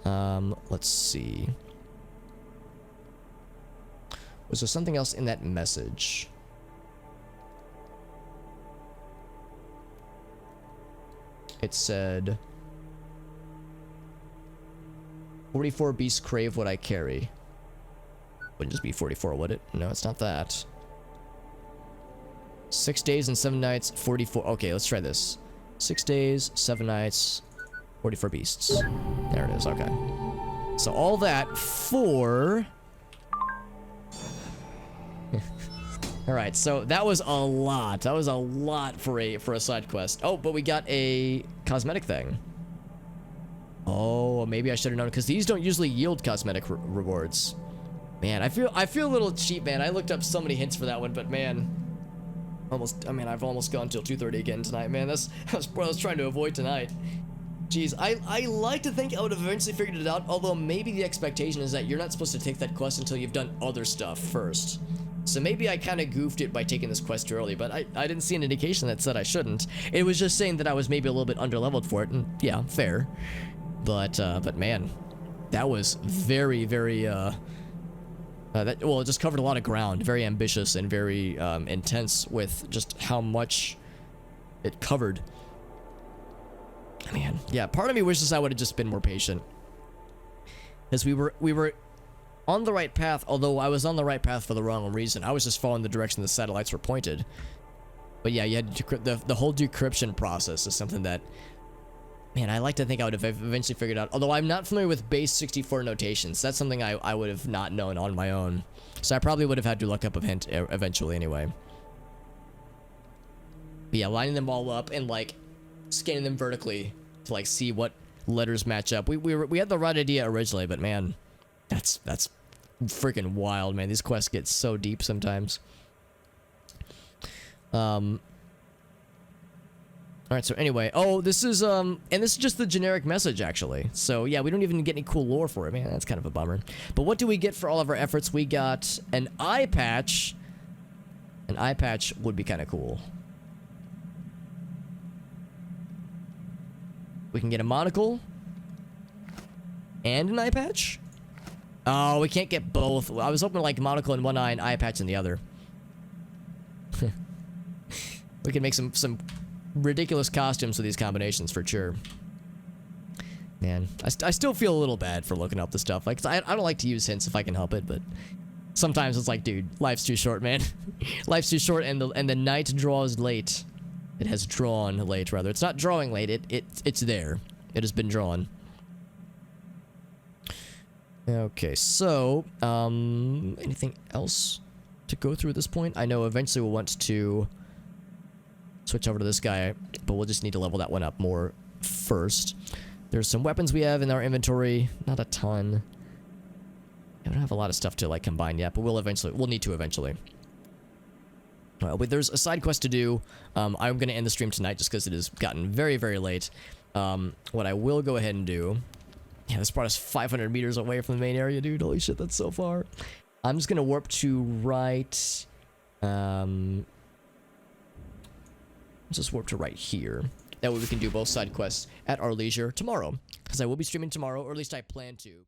Let's see. Was there something else in that message? It said 44 beasts crave what I carry. Wouldn't just be 44, would it? No, it's not that. 6 days and 7 nights, 44. Okay, let's try this. 6 days, 7 nights, 44 beasts. There it is, okay. So all that for... Alright, so that was a lot. That was a lot for a side quest. Oh, but we got a cosmetic thing. Oh, maybe I should have known, because these don't usually yield cosmetic rewards. Man, I feel a little cheap, man. I looked up so many hints for that one, but man... I've almost gone till 2:30 again tonight, man. That's what I was trying to avoid tonight. Jeez, I like to think I would have eventually figured it out, although maybe the expectation is that you're not supposed to take that quest until you've done other stuff first. So maybe I kind of goofed it by taking this quest early, but I didn't see an indication that said I shouldn't. It was just saying that I was maybe a little bit underleveled for it, and yeah, fair. But man, that was very, very, it just covered a lot of ground. Very ambitious and very intense with just how much it covered. Man, yeah, part of me wishes I would have just been more patient. Because we were on the right path, although I was on the right path for the wrong reason. I was just following the direction the satellites were pointed. But yeah, you had to the whole decryption process is something that, man, I like to think I would have eventually figured out. Although I'm not familiar with base 64 notations. That's something I would have not known on my own. So I probably would have had to look up a hint eventually anyway. But yeah, lining them all up and like scanning them vertically to like see what letters match up. We had the right idea originally, but man, that's freaking wild, man. These quests get so deep sometimes. Alright, so anyway, oh, this is, and this is just the generic message, actually. So, yeah, we don't even get any cool lore for it, man. That's kind of a bummer. But what do we get for all of our efforts? We got an eye patch. An eye patch would be kind of cool. We can get a monocle. And an eye patch? Oh, we can't get both. I was hoping, like, monocle in one eye and eye patch in the other. We can make some ridiculous costumes with these combinations for sure. Man, I still feel a little bad for looking up the stuff. Like, I don't like to use hints if I can help it, but sometimes it's like, dude, life's too short, man. Life's too short, and the night draws late. It has drawn late, rather. It's not drawing late. It's there. It has been drawn. Okay, so anything else to go through at this point? I know eventually we'll want to switch over to this guy, but we'll just need to level that one up more first. There's some weapons we have in our inventory. Not a ton. I don't have a lot of stuff to like combine yet, but we'll need to eventually. But there's a side quest to do. I'm going to end the stream tonight just because it has gotten very, very late. What I will go ahead and do... Yeah, this brought us 500 meters away from the main area, dude. Holy shit, that's so far. I'm just going to warp to right... just warp to right here. That way we can do both side quests at our leisure tomorrow. Because I will be streaming tomorrow, or at least I plan to.